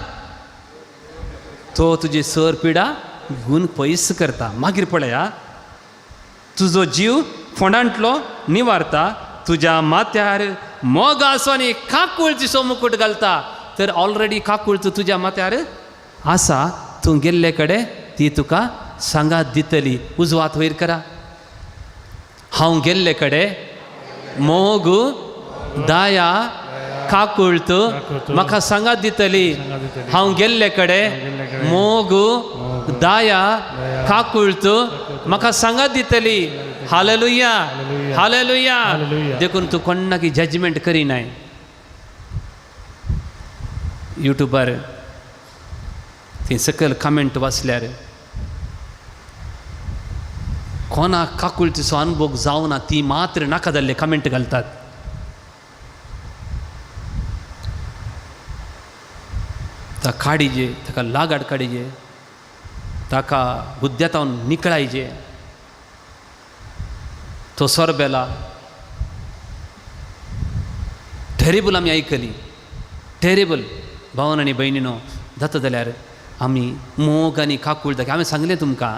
तो तुजी सर पिडा गूण पयस करता मागीर पळया तुजो जीव फोंडांतलो निवारता तुज्या माथ्यार मोग आसोनी काकूळची मुकुट घालता तर ऑलरेडी काकूळ तुज्या माथ्यार आसा तूं गेल्ले कडेन ती तुका सांगात दितली उजवात वयर करा हांव गेल्ले कडेन मोग दाया काकुळ्त म्हाका सांगात दितली हांव गेल्ले कडेन मोगू दाया काकुळ्त म्हाका सांगात दितली हालेलुया हालेलुया देखून तूं कोणाकी जजमेंट करिनाय यूट्यूबार थंय सकयल कमेंट वाचल्यार कोणाक काकुळतीचो अनुभव जावना ती मात्र नाका जाल्ले कमेंट घालतात ता काडीजे ताका लागाड काडीजे ताका बुद्द्यातावन निकळायजे तो सोरबेला टेरेबल आमी आयकली टेरेबल भावन आनी भयणीनो जाता जाल्यार आमी मोग आनी काकूळ दाखय हांवें सांगलें तुमकां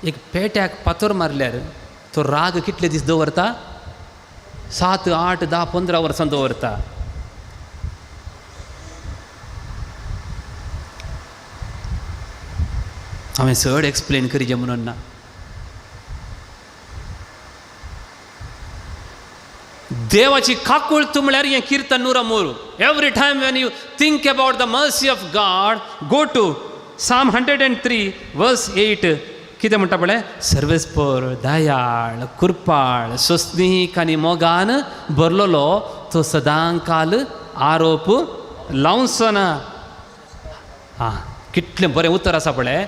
एक पेट्याक पातोर मारल्यार तो राग कितले दीस दवरता 7, 8, 10, 15 वर्सां दवरता हांवें चड एक्सप्लेन करीचें म्हणून ना देवाची काकुळत म्हळ्यार हें किर्तन नुरा मोरू every time when you think about the mercy of God go to Psalm 103 verse 8 कितें म्हणटा पळय सर्वेस्पर दयाळ कृपाळ स्वस्नीक आनी मोगान भरलोलो तो सदांकाल आरोप लावचो ना कितलें बरें उतर आसा पळय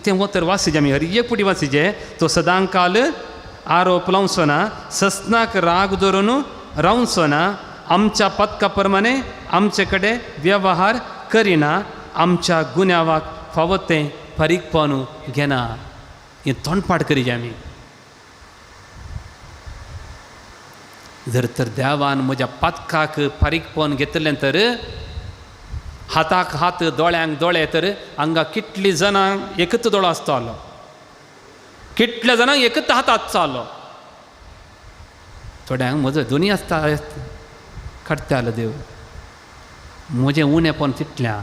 तें उतर वाचिचें आमी हर एक पुटी वाचिचें तो सदांकाल आरोप लावचो ना सस्नाक राग धरून रावचो ना आमच्या पथका प्रमाणे आमचे कडेन वेव्हार करिना आमच्या गुन्यांवाक फावो तें फारीकपण घेना हें तोंडपाट करीचे आमी जर तर देवान म्हज्या पथकाक फारीकपण घेतलें तर हाताक हात दोळ्यांक दोळे तर हांगा कितलीं जाणांक एकच दोळो आसतालो कितल्या जाणांक एकच हात आसतालो थोड्यांक म्हजो दोनी आसता काडतालो देव म्हजें उणेंपण तितल्या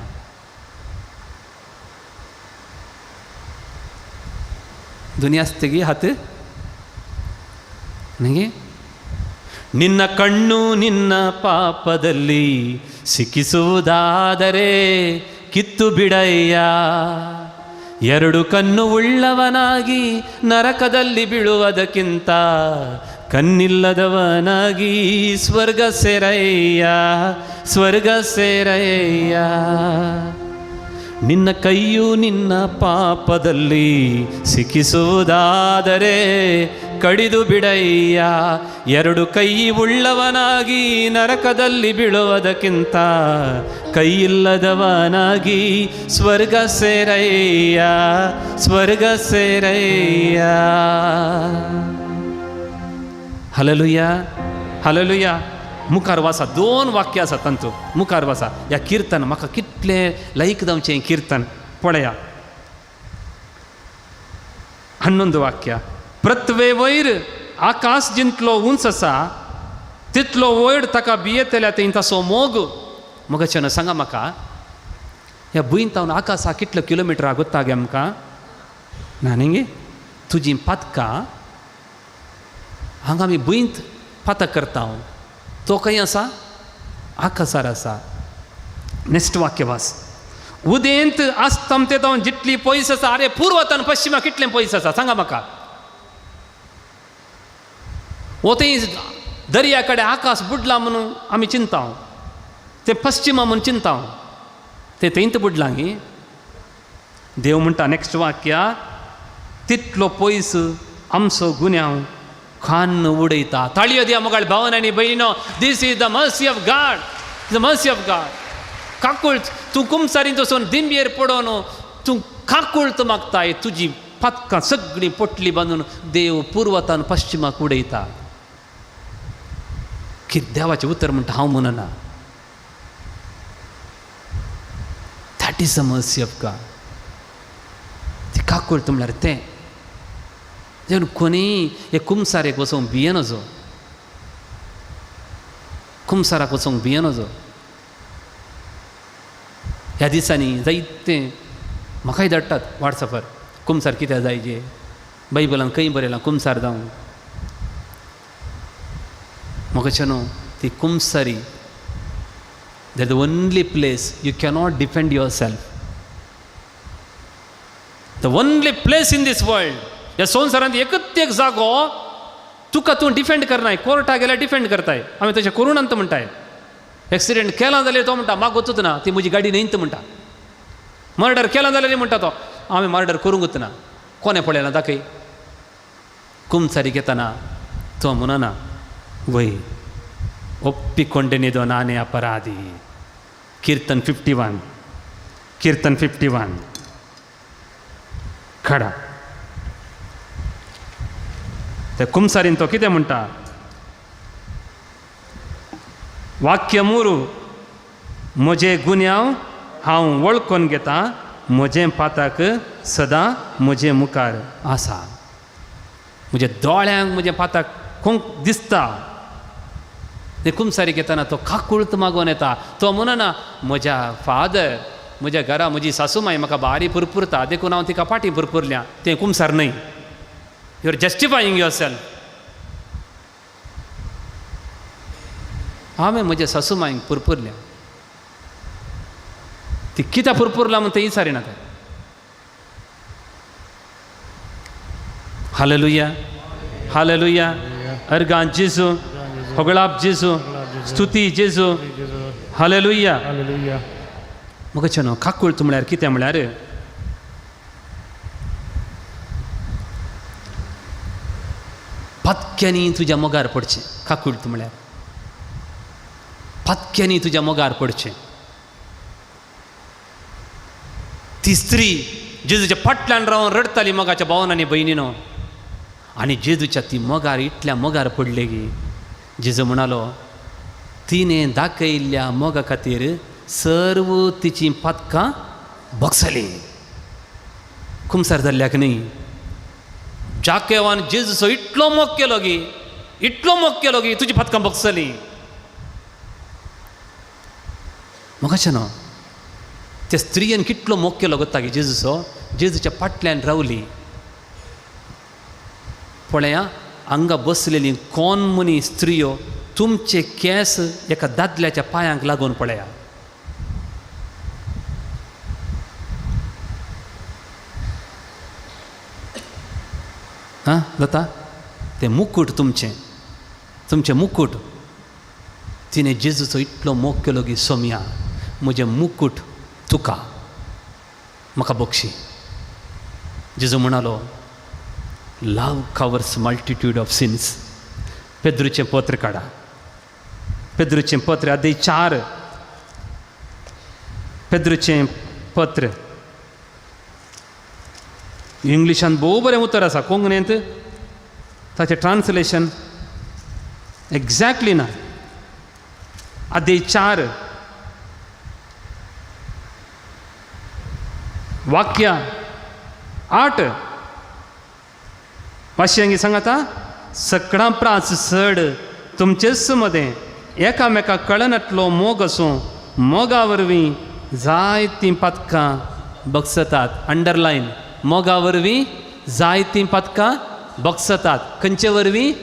दोनी आसतगी हात न्ही ನಿನ್ನ ಕಣ್ಣು ನಿನ್ನ ಪಾಪದಲ್ಲಿ ಸಿಕ್ಕಿಸುವುದಾದರೆ ಕಿತ್ತು ಬಿಡಯ್ಯ ಎರಡು ಕಣ್ಣು ಉಳ್ಳವನಾಗಿ ನರಕದಲ್ಲಿ ಬೀಳುವುದಕ್ಕಿಂತ ಕಣ್ಣಿಲ್ಲದವನಾಗಿ ಸ್ವರ್ಗ ಸೇರಯ್ಯ ಸ್ವರ್ಗ ಸೇರಯ್ಯ ನಿನ್ನ ಕೈಯು ನಿನ್ನ ಪಾಪದಲ್ಲಿ ಸಿಕ್ಕಿಸುವುದಾದರೆ ಕಡಿದು ಬಿಡಯ್ಯ ಎರಡು ಕೈ ಉಳ್ಳವನಾಗಿ ನರಕದಲ್ಲಿ ಬೀಳುವುದಕ್ಕಿಂತ ಕೈಯಿಲ್ಲದವನಾಗಿ ಸ್ವರ್ಗ ಸೇರಯ್ಯ ಸ್ವರ್ಗ ಸೇರಯ್ಯ ಹಲ್ಲೆಲೂಯಾ ಹಲ್ಲೆಲೂಯಾ मुखार वासा 2 वाक्य आसा तांचो मुखार वासा ह्या किर्तन म्हाका कितलें लायक जावचें किर्तन पळया 11 वाक्य प्रतवे वयर आकाश जितलो उंच आसा तितलो वयर ताका बियेतल्या थंय ताचो मोग मोगाचें सांगा म्हाका ह्या भुंयतावन आकाशा कितलो किलोमिटर आगोत्ता गे आमकां ना न्ही तुजी पातकां हांगा आमी भुंयत पातक करता तो खंय आसा आकाशार आसा नेक्स्ट वाक्य वास उदेंत आस्तम ते जावन जितली पयस आसा अरे पूर्वतन पश्चिमा कितलें पयस आसा सांगा म्हाका वो थंय दर्या कडेन आकाश बुडला म्हणून आमी चिंता ते पश्चिमा म्हणून चिंता ते थंयत बुडला न्ही देव म्हणटा नेक्स्ट वाक्य तितलो पयस आमचो गुन्यांव खान उडयता ताळयो दिया मोगाळ भावन आनी भयणीनो this is the mercy of God the mercy of God काकुळत तूं कुमसारीन वचून दिंबयेर पडोवन तूं काकुळत मागताय तुजी पथकां सगळीं पोटली बांदून देव पूर्वतान पश्चिमाक उडयता कितें देवाचें उतर म्हणटा हांव म्हणना that is the mercy of God ती काकुळत म्हळ्यार तें जेवण कोणी हे कुमसारेक वचोंक भियेनजो कुमसाराक वचोंक भियेनजो ह्या दिसांनी जायते म्हाकाय धाडटात वॉट्सॅपार कुमसार कित्याक जायचे बायबलान खंय बरयलां कुमसार जावं म्हाका न्हू ती कुमसारी that the only place you cannot defend yourself. The only place in this world, ह्या संवसारांत एकच एक जागो तुका तूं डिफेंड करनाय. कोर्टाक गेल्यार डिफेंड करताय, आमी तशें करून अंत म्हणटाय. एक्सिडेंट केला जाल्यार तो म्हणटा म्हाका वचूच ना, ती म्हजी गाडी न्हयत म्हणटा. मर्डर केला जाल्यार म्हणटा तो हांवें मर्डर करूंकच ना, कोणे पळयना दाखय. कुमसारी घेतना तो म्हणना वय ಒಪ್ಪಿಕೊಂಡೆನಿದು ನಾನೇ ಅಪರಾಧಿ. कीर्तन 51 खडा. ते कुमसारीन तो कितें म्हणटा, वाक्य 3, म्हजे गुन्यांव हांव वळखून घेता, म्हजें पातक सदां म्हजे मुखार आसा. म्हज्या दोळ्यांक म्हजें पातक खूंक दिसता. ते कुमसारी घेतना तो काकुळत मागोन येता. तो म्हणना म्हज्या फादर, म्हज्या घरा म्हजी सासूमाय म्हाका बारी पुरपुरता, देखून हांव तिका पाटी पुरपुरल्या. तें कुमसार न्हय. You are justifying yourself. हांवें म्हज्या सासूमायक पुरपुरल्या, ती कित्याक पुरपुरला म्हण तें विचारिना. ते हालेलुया, हालेलुया. अर्गां जेजू, होगळाप जेजू, स्तुती जेजू, हालेलुया. हालेलुया. मुगेचें न्हू काकुळत म्हळ्यार कितें म्हळ्यार पत्क्यांनी तुज्या मोगार पडचें. काकुळत म्हळ्यार पत्क्यांनी तुज्या मोगार पडचें. ती स्त्री जेजूच्या फाटल्यान रावन रडताली मोगाच्या भावांनी भयणीनो, आनी जेजूच्या ती मोगार इतल्या मोगार पडले की जेजू म्हणालो तिणें दाखयल्ल्या मोगा खातीर सर्व तिची पदकां भोगसलीं. कुमसार जाल्ल्याक न्ही, जाकेवान जेजूचो इतलो मोग केलो की, इतलो मोग केलो की तुजी पदकां भोगसलीं. मोगाचें न्हू, त्या स्त्रियेन कितलो मोग केलो गोता की जेजूचो. जेजूच्या फाटल्यान रावली. पळया हांगा बसलेली कोण मनी स्त्रियो, तुमचे केस एका दादल्याच्या पांयांक लागून पळया. हां जाता. ते मुकूट तुमचे मुकूट तिणें जेजूचो इतलो मोग केलो की सोम्या म्हजें मुकूट तुका, म्हाका बक्षी. जेजू म्हणालो लव कवर्स मल्टिट्यूड ऑफ सिन्स. पेद्रूचें पत्र काडा. पेद्रूचें पत्र अध्याय 4. पेद्रूचें पत्र इंग्लिशान भोव बरें उतर आसा, कोंकणींत ताचें ट्रान्सलेशन एक्झॅक्टली ना. अध्याय 4 वाक्य 8 पाशयांगी सांगाता. सकडां प्रास सड तुमचेच मदें एकामेकाक कळनातलो मोग आसूं, मोगा वरवीं जायतीं पदकां बगसतात. अंडरलायन, मोगा वरवीं जायतीं पदकां बगसतात. खंयचे वरवीं?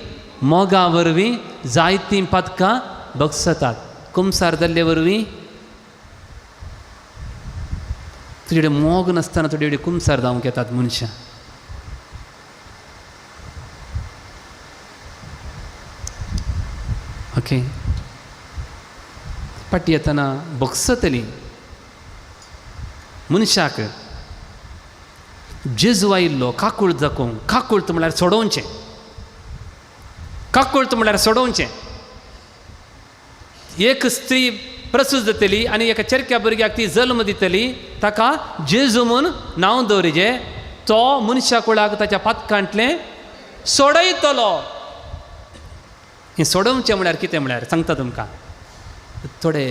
मोगा वरवीं जायतीं पदकां बगसतात. कुमसार जाल्ले वरवीं. तुजे कडेन मोग नासतना तुजे कडेन कुमसार जावंक येतात मनशां. ओके, पाटी येतना बगसतली मनशाक जेजू आयिल्लो काकुळत दाखोवंक. काकुळत म्हळ्यार सोडोवचें. काकुळत म्हळ्यार सोडोवचें. एक स्त्री प्रसूत जातली आनी एका चरक्या भुरग्याक ती जल्म दितली, ताका जेजू म्हूण नांव दवरिचें. तो मनशा कुळाक ताच्या पदकांतलें सोडयतलो. हें सोडोवचें म्हळ्यार कितें म्हळ्यार सांगता तुमकां. थोडे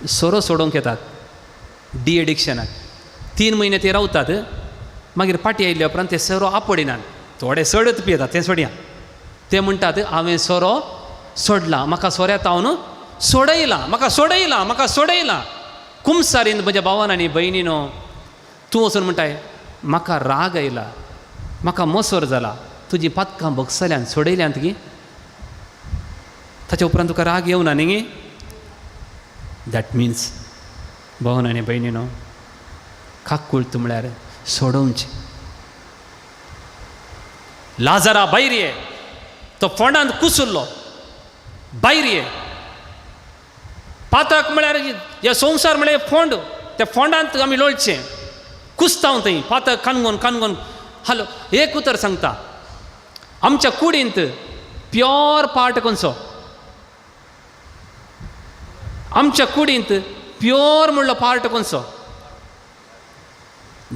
सोरो सोडोवंक येतात डी एडिक्शनाक. 3 म्हयने ते रावतात, मागीर पाटी आयिल्ल्या उपरांत ते सोरो आपडिनात. थोडे सडत पियेतात, तें सोडया. ते म्हणटात हांवें सोरो सोडला, म्हाका सोऱ्यात हांव न्हू सोडयलां, म्हाका सोडयलां, म्हाका सोडयलां. कुमसारीन म्हज्या भावान आनी भयणीनो, तूं वचून म्हणटाय म्हाका राग आयला, म्हाका मोसोर जाला, तुजी पदकां बगसल्यान सोडयल्यांत की. ताच्या उपरांत तुका राग येवना न्ही. दॅट मिन्स भावन आनी भयणीनो, काकूळत म्हळ्यार सोडोवचें. लाजारा भायर ये, तो फोंडांत कुसुल्लो भायर ये. पातक म्हळ्यार हे संवसार म्हळ्यार फोंड, त्या फोंडांत आमी लोळचें. कुसतांव थंय पातक कानगोन कानगोन. हालो एक उतर सांगता, आमच्या कुडींत प्योर पार्ट खंयचो? आमच्या कुडींत प्योर म्हणलो पार्ट खंयचो?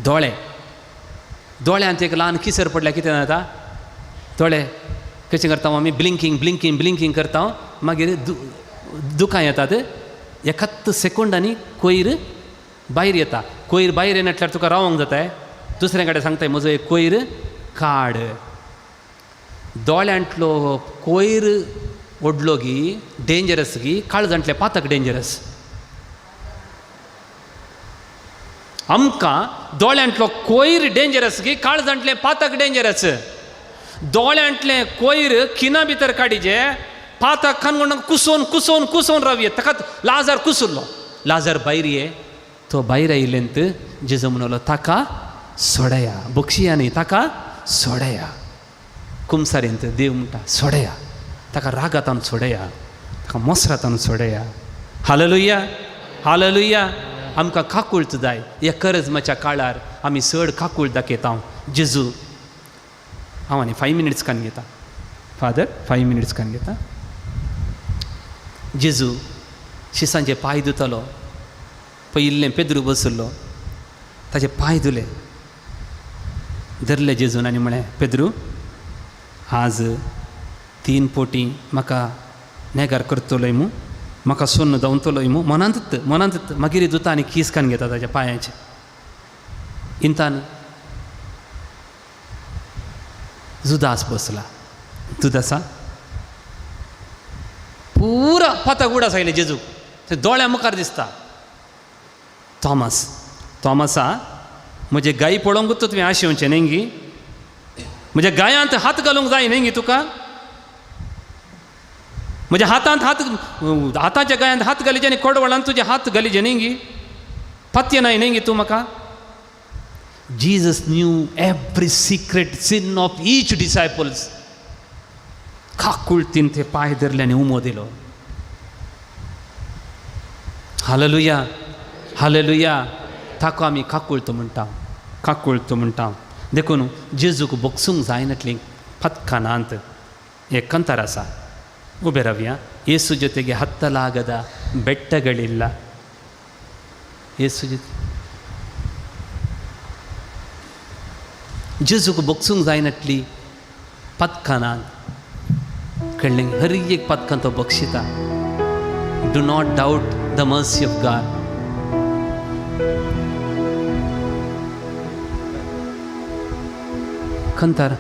दोळे. दोळ्यांत एक ल्हान किसर पडल्यार कितें जाता? दोळे कशें करता आमी? ब्लिंकींग ब्लिंकींग ब्लिंकींग करता, मागीर दुखां येतात. एकाच सेकोंडांनी कोयर भायर येता. कोयर भायर येनाटल्यार तुका रावंक जाताय. दुसऱ्या कडेन सांगताय म्हजो एक कोयर काड. दोळ्यांतलो कोयर ओडलो गी डेंजरस गी, काळजांतले पातक डेंजरस. आमकां दोळ्यांतलो कोयर डेंजरस गी, काळजांतले पातक डेंजरस. दोळ्यांतले कोयर खिना भितर काडिचे, पातक कानगोण कुसोवन कुसोवन कुसोवन रावये. ताका लाजार कुसुल्लो. लाजार भायर ये. तो भायर आयिल्लेंत जेजू म्हणलो ताका सोडया. बक्षिया न्ही, ताका सोडया. कुमसारेंत देव म्हणटा सोडया. ताका रागातान सोडया, ताका मोसरातान सोडया. Hallelujah hallelujah. आमकां काकूळत जाय. ह्या करजमाच्या काळार आमी चड काकूळ दाखयता. जेजू, हांव आनी 5 मिनिट्स कान घेता. फादर 5 मिनिट्स कान घेता. जेजू शिसांचे पांय धुतलो. पयिल्लें पेद्रू बसुल्लो, ताचे पांय धुले. धरले जेजून आनी म्हळें, पेद्रू आज 3 पोटी म्हाका नेगार करतलोय मू, म्हाका सोन्न दावतलोय मू. मनांत मागीर धुता आनी कीस कान घेता ताच्या पांयाचे. इंतान जुदास बसला. जुदासा पुरा पातक उडास आयले जेजूक. ते दोळ्या मुखार दिसता. थॉमसा, म्हजे गायी पळोवंकूच तुवें आशेवचें न्ही गी? म्हज्या गायांत हात घालूंक जाय न्ही गी तुका? म्हज्या हाताच्या गायांत हात घालीचे आनी कडवळांत तुजे हात घालीचे न्ही गी? पत्य नाय न्ही गी तूं म्हाका? Jesus knew every secret sin of each disciples. काकुळतीन ते पांय धरले आनी उमो दिलो. Hallelujah hallelujah. ताका आमी काकुळतो म्हणटा, काकुळतो म्हणटा. देखून जेजूक बोगसूंक जायनातली ಪತ್ಕನಾಂತ ಏಕಂತರಸ ಉಬೆರವ್ಯ ಯೇಸು ಜೊತೆಗೆ ಹತ್ತಲಾಗದ ಬೆಟ್ಟಗಳಿಲ್ಲ. ಯೇಸು ಜೊತೆ जेजूक बोगसूंक जायनातली पथकानांत कळ्ळें. हर एक पथकान तो बक्षिता. Do not doubt the mercy of God. खंतर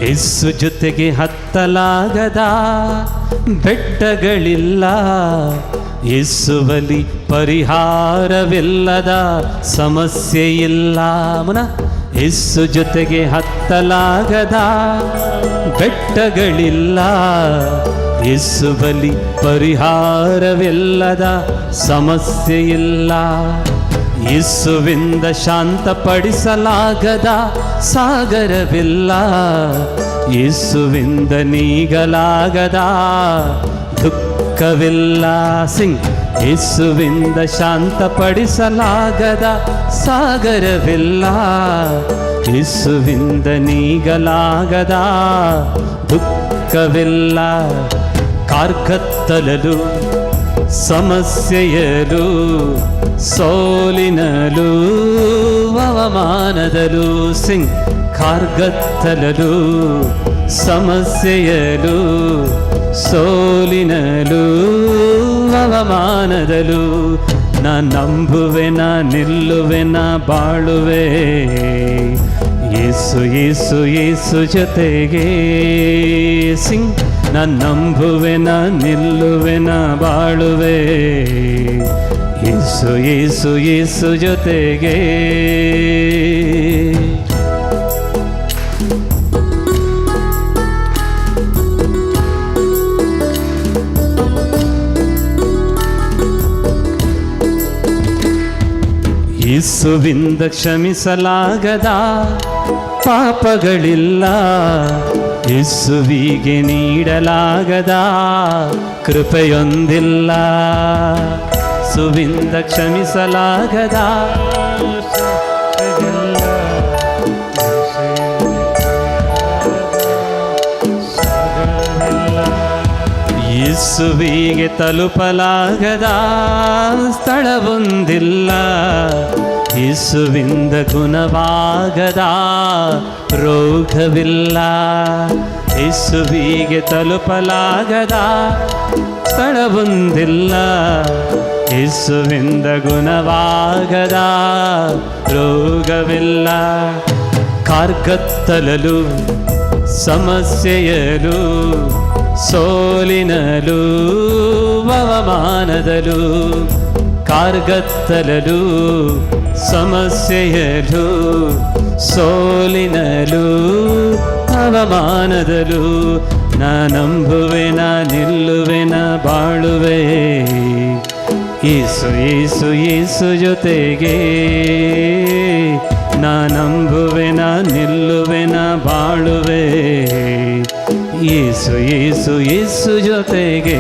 ಯೇಸು ಜೊತೆಗೆ ಹತ್ತಲಾಗದ ಬೆಟ್ಟಗಳಿಲ್ಲ, ಯೇಸುವಲ್ಲಿ ಪರಿಹಾರವಿಲ್ಲದ ಸಮಸ್ಯೆ ಇಲ್ಲ. ಮನ ಯೇಸು ಜೊತೆಗೆ ಹತ್ತಲಾಗದ ಬೆಟ್ಟಗಳಿಲ್ಲ, ಯೇಸುವಲ್ಲಿ ಪರಿಹಾರವಿಲ್ಲದ ಸಮಸ್ಯೆ ಇಲ್ಲ. ಯೇಸುವಿಂದ ಶಾಂತಪಡಿಸಲಾಗದ ಸಾಗರವಿಲ್ಲ, ಯೇಸುವಿಂದ ನೀಗಲಾಗದ ದುಃಖವಿಲ್ಲ. ಸಿಂಗ್. ಯೇಸುವಿಂದ ಶಾಂತಪಡಿಸಲಾಗದ ಸಾಗರವಿಲ್ಲ, ಯೇಸುವಿಂದ ನೀಗಲಾಗದ ದುಃಖವಿಲ್ಲ. ಕಾರ್ಕತ್ತಲಲು ಸಮಸ್ಯೆಯಲು ಸೋಲಿನಲು ಅವಮಾನದಲು. ಸಿಂಗ್. ಕಾರ್ಗತ್ತಲಲು ಸಮಸ್ಯೆಯಲು ಸೋಲಿನಲು ಅವಮಾನದಲು ನಾ ನಂಬುವೆ, ನಾ ನಿಲ್ಲುವೆ, ನಾ ಬಾಳುವೆ ಯೇಸು ಯೇಸು ಯೇಸು ಜೊತೆಗೆ. ಸಿಂಗ್. ನಾ ನಂಬುವೆ, ನಾ ನಿಲ್ಲುವೆ, ನಾ ಬಾಳುವೆ ಯೇಸು ಯೇಸು ಯೇಸು ಜೊತೆಗೆ ಯೇಸುವಿಂದ ಕ್ಷಮಿಸಲಾಗದ ಪಾಪಗಳಿಲ್ಲ, ಯೇಸುವಿಗೆ ನೀಡಲಾಗದ ಕೃಪೆಯೊಂದಿಲ್ಲ. ಯೇಸುವಿಂದ ಕ್ಷಮಿಸಲಾಗದ ಯೇಸುವಿಗೆ ತಲುಪಲಾಗದ ಸ್ಥಳವೊಂದಿಲ್ಲ, ಯೇಸುವಿಂದ ಗುಣವಾಗದ ರೋಗವಿಲ್ಲ. ಯೇಸುವಿಗೆ ತಲುಪಲಾಗದ ಸ್ಥಳವೊಂದಿಲ್ಲ, ಯೇಸುವಿಂದ ಗುಣವಾಗದ ರೋಗವಿಲ್ಲ. ಕಾರ್ಗತ್ತಲಲು ಸಮಸ್ಯೆಯಲು ಸೋಲಿನಲು ಅವಮಾನದಲು, ಕಾರ್ಗತ್ತಲಲು ಸಮಸ್ಯೆಯಲು ಸೋಲಿನಲು ಅವಮಾನದಲು ನಾನಂಬುವೆನ ನಿಲ್ಲುವೆನ ಬಾಳುವೆ. ಯೇಸು ಯೇಸು ಯೇಸು ಜೊತೆಗೆ ನಾನಂಬುವೆನ ನಿಲ್ಲುವೆನ ಬಾಳುವೆ. ಯೇಸು ಯೇಸು ಯೇಸು ಜೊತೆಗೆ.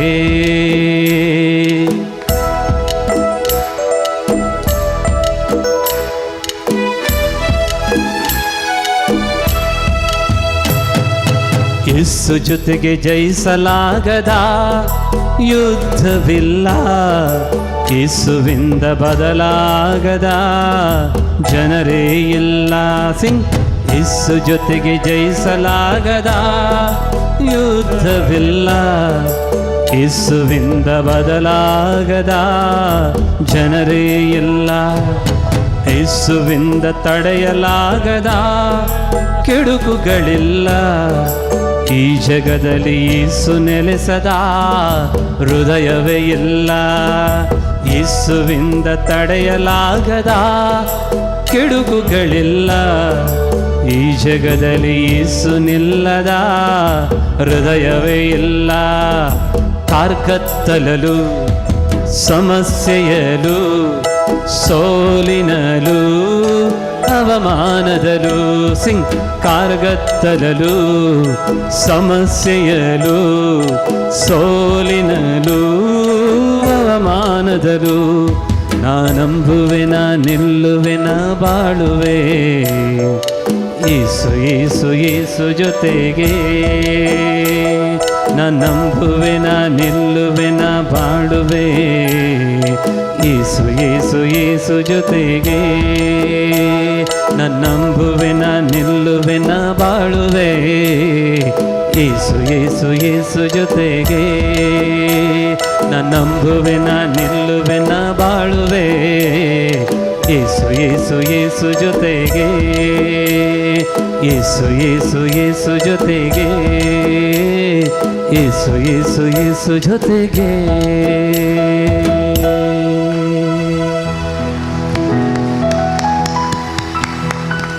ಯೇಸು ಜೊತೆಗೆ ಜಯಿಸಲಾಗದ ಯುದ್ಧವಿಲ್ಲ, ಯೇಸುವಿಂದ ಬದಲಾಗದ ಜನರೇ ಇಲ್ಲ. ಯೇಸು ಜೊತೆಗೆ ಜಯಿಸಲಾಗದ ಯುದ್ಧವಿಲ್ಲ, ಯೇಸುವಿಂದ ಬದಲಾಗದ ಜನರೇ ಇಲ್ಲ. ಯೇಸುವಿಂದ ತಡೆಯಲಾಗದ ಕೆಡುಕುಗಳಿಲ್ಲ, ಈ ಜಗದಲ್ಲಿ ಯೇಸು ನೆಲೆಸದ ಹೃದಯವೇ ಇಲ್ಲ. ಯೇಸುವಿಂದ ತಡೆಯಲಾಗದ ಕೆಡುಕುಗಳಿಲ್ಲ, ಈ ಜಗದಲ್ಲಿ ಯೇಸು ನಿಲ್ಲದ ಹೃದಯವೇ ಇಲ್ಲ. ಕಾರ್ಗತ್ತಲಲು ಸಮಸ್ಯೆಯಲು ಸೋಲಿನಲು ಅವಮಾನದಲು, ಕಾರ್ಗತ್ತಲಲು ಸಮಸ್ಯೆಯಲು ಸೋಲಿನಲು ಅವಮಾನದಲು ನಾನಂಬುವೆನ ನಿಲ್ಲುವೆನ ಬಾಳುವೆ. ಯೇಸು ಯೇಸು ಯೇಸು ಜೊತೆಗೆ ನಾನಂಬುವೆನ ನಿಲ್ಲುವೆನ ಬಾಳುವೆ. ಯೇಸು ಯೇಸು ಯೇಸು ಜೊತೆಗೆ ನನ್ನಂಬುವೆನ ನಿಲ್ಲುವೆನ ಬಾಳುವೆ. ಯೇಸು ಯೇಸು ಯೇಸು ಜೊತೆಗೆ ನನ್ನಂಬುವೆನ ನಿಲ್ಲುವೆನ ಬಾಳುವೆ. ಯೇಸು ಯೇಸು ಯೇಸು ಜೊತೆಗೆ, ಯೇಸು ಯೇಸು ಯೇಸು ಜೊತೆಗೆ, ಯೇಸು ಯೇಸು ಯೇಸು ಜೊತೆಗೆ.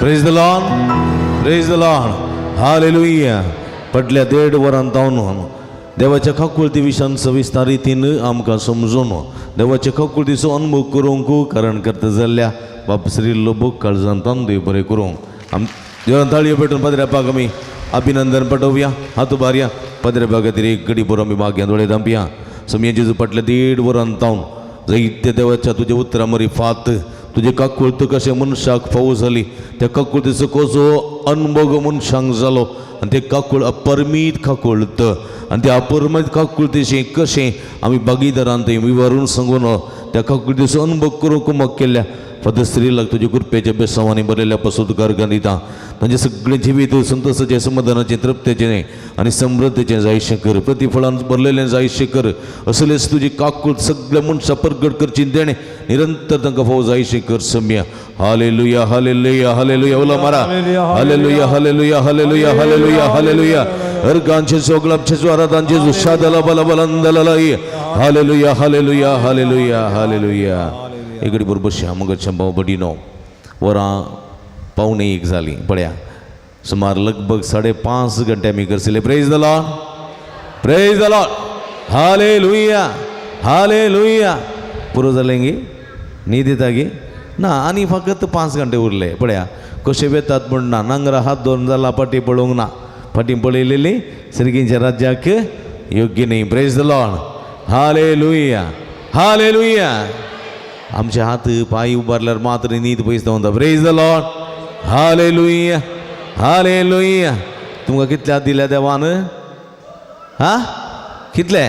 Praise the Lord, praise the Lord, hallelujah. पटल्या देड वरां जावन देवाच्या खाकुळती विशयान सविस्तर रितीन आमकां समजून देवाच्या खाकुळतीचो अनुभव करूंक कारण करता जाल्ल्या बाप श्री लोबूक काळजांतान देव बरें करूंक. आम देवान ताळयो पेटून पदऱ्यापाक आमी अभिनंदन पाठोवया. हातू बारया पदऱ्यापा खातीर एक घडी बरो आमी माग्या दोळे धांपया. समया जेजू फाटल्या देड वरां जावन जायत्या देवाच्या तुजे उतरां मरी फात तुजे काकुळत कशें मनशाक फावो जाली, त्या काकुळतीचो कसो अनुभव मनशांक जालो आनी तें काकुळ अपरमीत काकुळत आनी त्या अपरमीत काकुळतीचें कशें आमी भागीदारान थंय विवरून सांगून त्या काकुळतीचो अनुभव करूंक मोग केल्या. फादर श्रीलाक तुजे कृपेच्या बेसांवांनी बरयल्या पसुतकार दिता. तांचें सगळें जिवीत संतोशाचें समाधानाचें तृप्तेचें आनी समृद्धीचें जायशें कर. प्रतिफळान भरलेलें जायशें कर. असलेच तुजी काकूळ सगळ्या मनशां परगट करची देणे निरंतर तांकां फावो जायशें कर. सम्या हालेलुया हालेलुया हालेलुया उलो मारा hallelujah hallelujah hallelujah hallelujah hallelujah अर्गांचे सोगलाबचे स्वारातांचे जुशादला बलबलंदललय हालेलुया हालेलुया हालेलुया हालेलुया इकडे बरोबर मग भाऊ बडीनो वरा 1:45 जाली पळया सुमार लगभग 5.5 घंटे आमी करतले praise the Lord hallelujah hallelujah पुरो जालेंगे न्हीद येतागे ना आनी फकत 5 घंटे उरले पळया कशे वेतात म्हणना नांगरा हात धरून जाला फाटी पळोवंक ना फाटी पळयलेली सर्गींच्या राज्याक योग्य न्ही praise the Lord hallelujah hallelujah आमचे हात पाय उबारल्यार मात्र न्हीद पयस वता praise the Lord hallelujah hallelujah तुमकां कितले हात दिल्या देवान हा कितले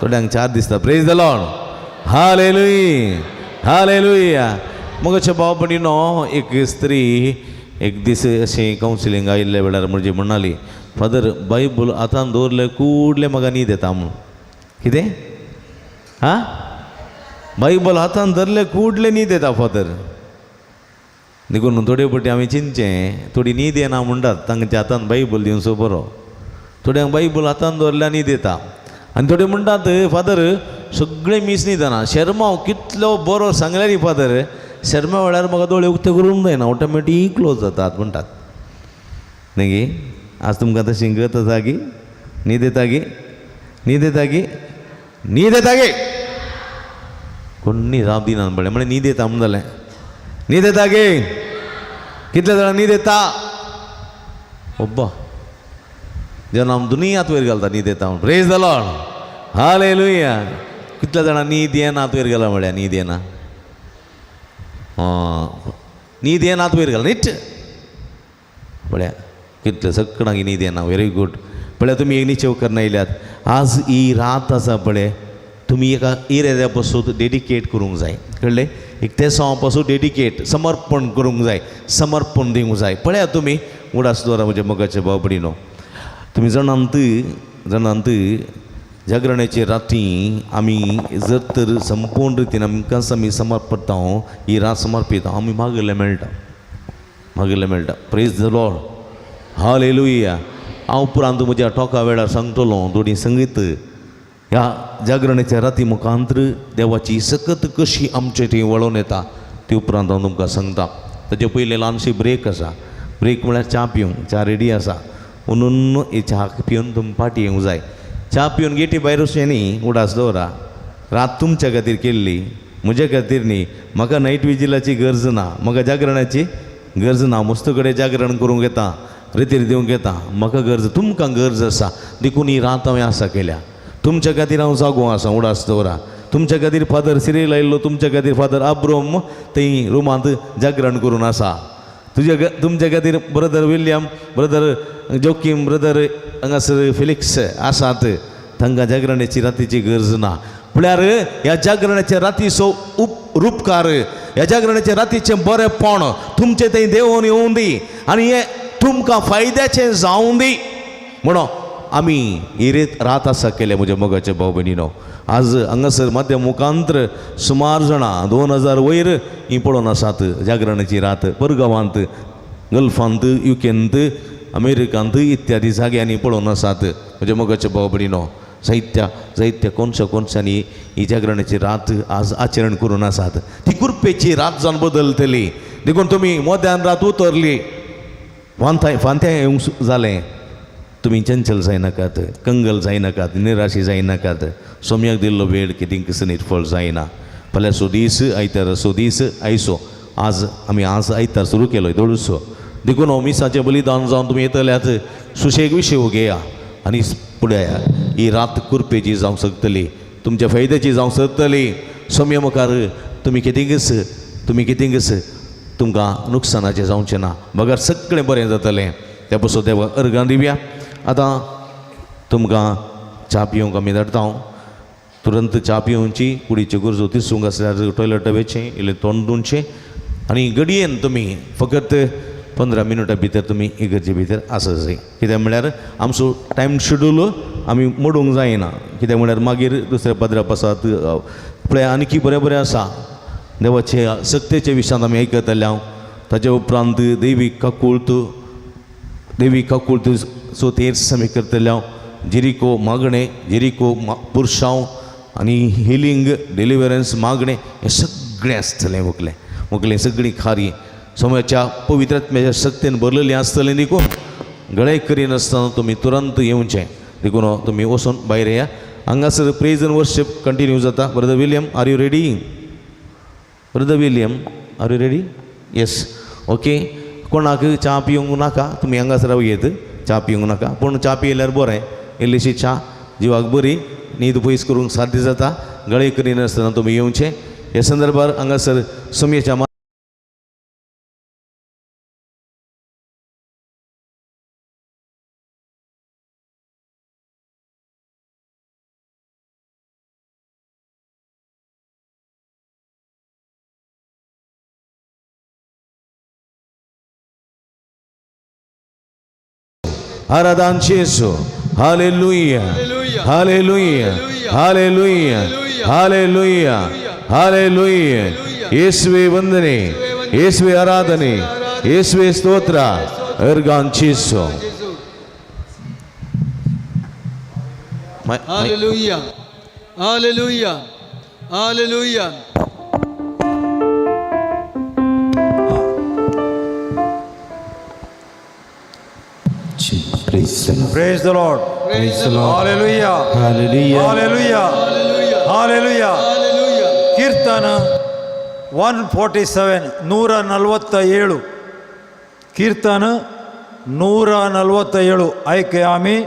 थोड्यांक 4 दिसता praise the Lord hallelujah hallelujah मग भाव पडीनो एक स्त्री एक दीस अशें कावन्सिलींग आयिल्ल्या वेळार म्हणजे म्हणाली फादर बायबल हातान दवरले कुडले म्हाका न्हीद येता म्हूण कितें हा बायबल हातान धरले कुडले न्हीद येता फादर देखून थोडे फावटी आमी चिंतचें थोडी न्हीद येना म्हणटात तांच्या हातान बायबल दिवचो बरो थोड्यांक बायबल हातान दवरल्यार न्हीद येता आनी थोडे म्हणटात फादर सगळें मीस न्हीद जाना शर्मा कितलो बरो सांगल्यार न्ही फादर शर्मा वेळार म्हाका दोळे उक्ते करूंक जायना ऑटोमॅटीक क्लोज जातात म्हणटात न्ही गे आज तुमकां तशी गत आसा गी न्हीद येता गे न्हीद येता गे न्हीद येता गे कोणी जाप दिना पळय म्हळ्यार न्हीद येता म्हण जालें न्हीद येता गे कितले जाणां न्हीद येता ओब्बा जेन्ना आमी दुनियांत वयर घालता न्हीद येता म्हूण प्रेज द लॉर्ड हालेलुया कितले जाणां न्हीद येनात वयर घाला म्हळ्यार न्हीद येना न्हीद येनात वयर घाला न्हीद पळया कितले सगळ्यांक न्हीद येना व्हेरी गूड पळया तुमी एक निश्चय करना येयल्यात आज ही रात आसा पळय तुमी एका एरिया पासून डेडिकेट करूंक जाय कळ्ळें एक ते सॉंग पासून डेडिकेट समर्पण करूंक जाय समर्पण दिवंक जाय पळया तुमी उडास दवरा म्हज्या मोगाचे भाव भयणीनो तुमी जाणांत जागरणाचे राती आमी जर तर संपूर्ण रितीन आमकां आमी समर्पता ही रात समर्पिता आमी मागयलें मेळटा प्रेज द लॉर्ड हालेलुया हांव उपरांत म्हज्या टॉका वेळार सांगतलो थोडी संगीत ह्या जागरणाच्या राती मुखांतर देवाची सकत कशी आमचे थंय वळोवन येता ती उपरांत हांव तुमकां सांगता ताचे पयलीं ल्हानशी ब्रेक आसा ब्रेक म्हळ्यार च्या पिवंक च्या रेडी आसा म्हणून ही च्या पिवन तुमी फाटी येवंक जाय च्या पिवन गेटी भायर वचचें न्ही उडास दवरा रात तुमच्या खातीर केल्ली म्हज्या खातीर न्ही म्हाका नायट विजिलाची गरज ना म्हाका जागरणाची गरज ना मस्त कडेन जागरण करूंक येता रितीर दिवंक येता म्हाका गरज तुमकां गरज आसा देखून ही रात हांवें आसा केल्या तुमच्या खातीर हांव जागो आसा उडास दवरा तुमच्या खातीर फादर सिरील आयिल्लो तुमच्या खातीर फादर अब्रोम थंय रुमांत जागरण करून आसा तुमच्या खातीर brother William brother Joaquim brother हांगासर फिलिक्स आसात तांकां जागरणाची रातीची गरज ना म्हळ्यार ह्या जागरणाच्या रातीचो उपकार ह्या जागरणाच्या रातीचें बरेंपण तुमचें थंय देवून येवं दी आनी हें तुमकां फायद्याचें जावं दी म्हणून आमी ही रात आसा केले म्हज्या मोगाचे भाव भयणीनो आज हांगासर माध्यम मुखांतर सुमार जाणां 2000 वयर ही पळोवन आसात जागरणाची रात परगांवांत गल्फांत युकेंत अमेरिकांत इत्यादी जाग्यांनी पळोवन आसात म्हज्या मोगाचे भाव भयणीनो जायत्या कोणशांनी ही जागरणाची रात आज आचरण करून आसात ती कुरपेची रात जावन बदलतली देखून तुमी मोद्यान रात उतरली फांत्या येवंक जालें तुमी चंचल जायनाकात कंगल जायनाकात निराशी जायनाकात सोम्याक दिल्लो वेळ कितें कसं निटफळ जायना फाल्यां दीस आयतार दीस आयसो आज आमी आयतार सुरू केलो दोळसो देखून हो मिसाचें बलिदान जावन तुमी येतल्यात सुशेग विशेव घेया आनी फुडें ही रात कुरपेची जावंक शकतली तुमच्या फायद्याची जावंक शकतली सोम्या मुखार तुमी कितें कस तुमकां नुकसानाचें जावचें ना बगर सगळें बरें जातलें त्या पासून देवा अर्गां दिवया आतां तुमकां च्या पिवंक आमी धाडटा तुरंत च्या पिवची कुडीच्यो गरजो तिसूंक आसल्यार टॉयलेट वेचें इल्लें तोंड धुवचें आनी घडयेन तुमी फकत 15 मिनटां भितर तुमी इगर्जे भितर आसा जाय कित्याक म्हळ्यार आमचो टायम शेड्यूल आमी मोडूंक जायना कित्याक म्हळ्यार मागीर दुसऱ्या पदरा पासात पळय आनी बरें आसा देवाचे सक्तेच्या विशयांत आमी आयकतले हांव ताचे उपरांत दैवीक काकुळत सो तेर समी करतल्या जिरिको मागणे जिरिको पुरसांव आनी हिलींग डिलिव्हरन्स मागणे हे सगळें आसतलें मुकलें सगळीं खारी समयाच्या पवित्रात्म्याच्या शक्तीन भरलेलीं आसतलें देखून गळे करिनासतना तुमी तुरंत येवचें देखून तुमी वचून भायर येया. हांगासर प्रेज एंड वर्शिप कंटिन्यू जाता. Brother William are you ready? Brother William are you ready? Yes okay. कोणाक च्या पिवंक नाका तुमी हांगासर येत च्या पिवंक नाका पूण च्या पियेल्यार बरें इल्लीशी च्या जिवाक बरी न्हीद पयस करूंक साध्य जाता. गळे करिनासतना तुमी येवचें. ह्या संदर्भार हांगासर समयाच्या आराधनाची येसू hallelujah hallelujah hallelujah hallelujah hallelujah. येशुवे वंदने येशुवे आराधने येशुवे स्तोत्र अर्गांची Yesu. Hallelujah. Hallelujah. Hallelujah. Praise the Lord. Praise the Lord. Hallelujah. Hallelujah. Hallelujah. Hallelujah. Hallelujah. Hallelujah. ಕೀರ್ತನ 147 147 ಕೀರ್ತನ 147 ऐके आम्ही.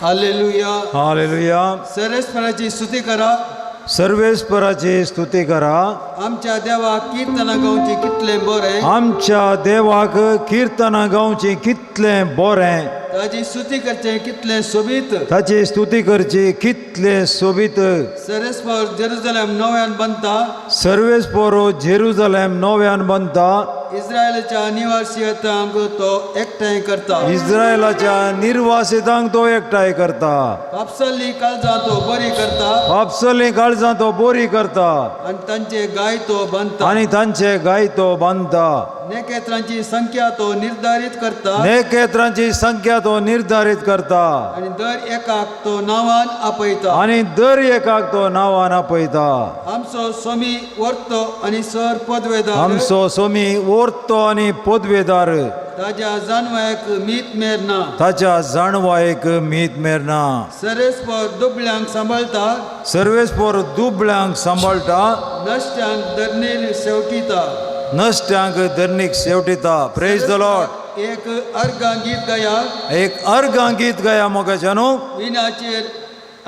Hallelujah. हालेलुया. सर्वेश्वराची स्तुती करा. सर्वेश्वराची स्तुती करा. आमच्या देवाक कीर्तना गावची कितले बरे. आमच्या देवाक कीर्तना गावची कितले बरें. ताची स्तुती करचे कितले सोबीत. ताची स्तुती करची कितले सोबीत. सर्वेश्वर जेरुसलेम नव्यान बनता. सर्वेस्पोरो जेरुसलेम नव्यान बनता. इस्रायलच्या निवासियांक तो एकठांय करता. इस्रायलाच्या निर्वासितांक तो एकठांय करता. कापसली काळजां तो बरी करता. आपसली काळजां तो बोरी करता. आणि तांचे गाय तो बांधता. आणि तांचे गाय तो बांधता. नेकेत्रांची संख्या तो निर्धारित करता. नेकेत्रांची संख्या तो निर्धारित करता. आणि दर एकाक तो नावान आपयता. आणि दर एकाक तो नावान आपयता. आमचो स्वामी वर्तो आणि सर पदवेदार. आमचो सोमी ओर्तो आणि पदवेदार. ताज्या जानवायक मीत मेरना. ताच्या जाणवायक मीत मेरना. सर्वेस्वर दुबळ्यांक सांभाळता. सर्वेस्पोर दुबळ्यांक सांभाळटा. नश्ट्यांक धरणेल शेवटीता. नश्ट्यांक धरणीक शेवटिता. Praise the Lord. एक अर्गां गीत गया. एक अर्गां गीत गया मोगाच्या न्हू. विनाचेर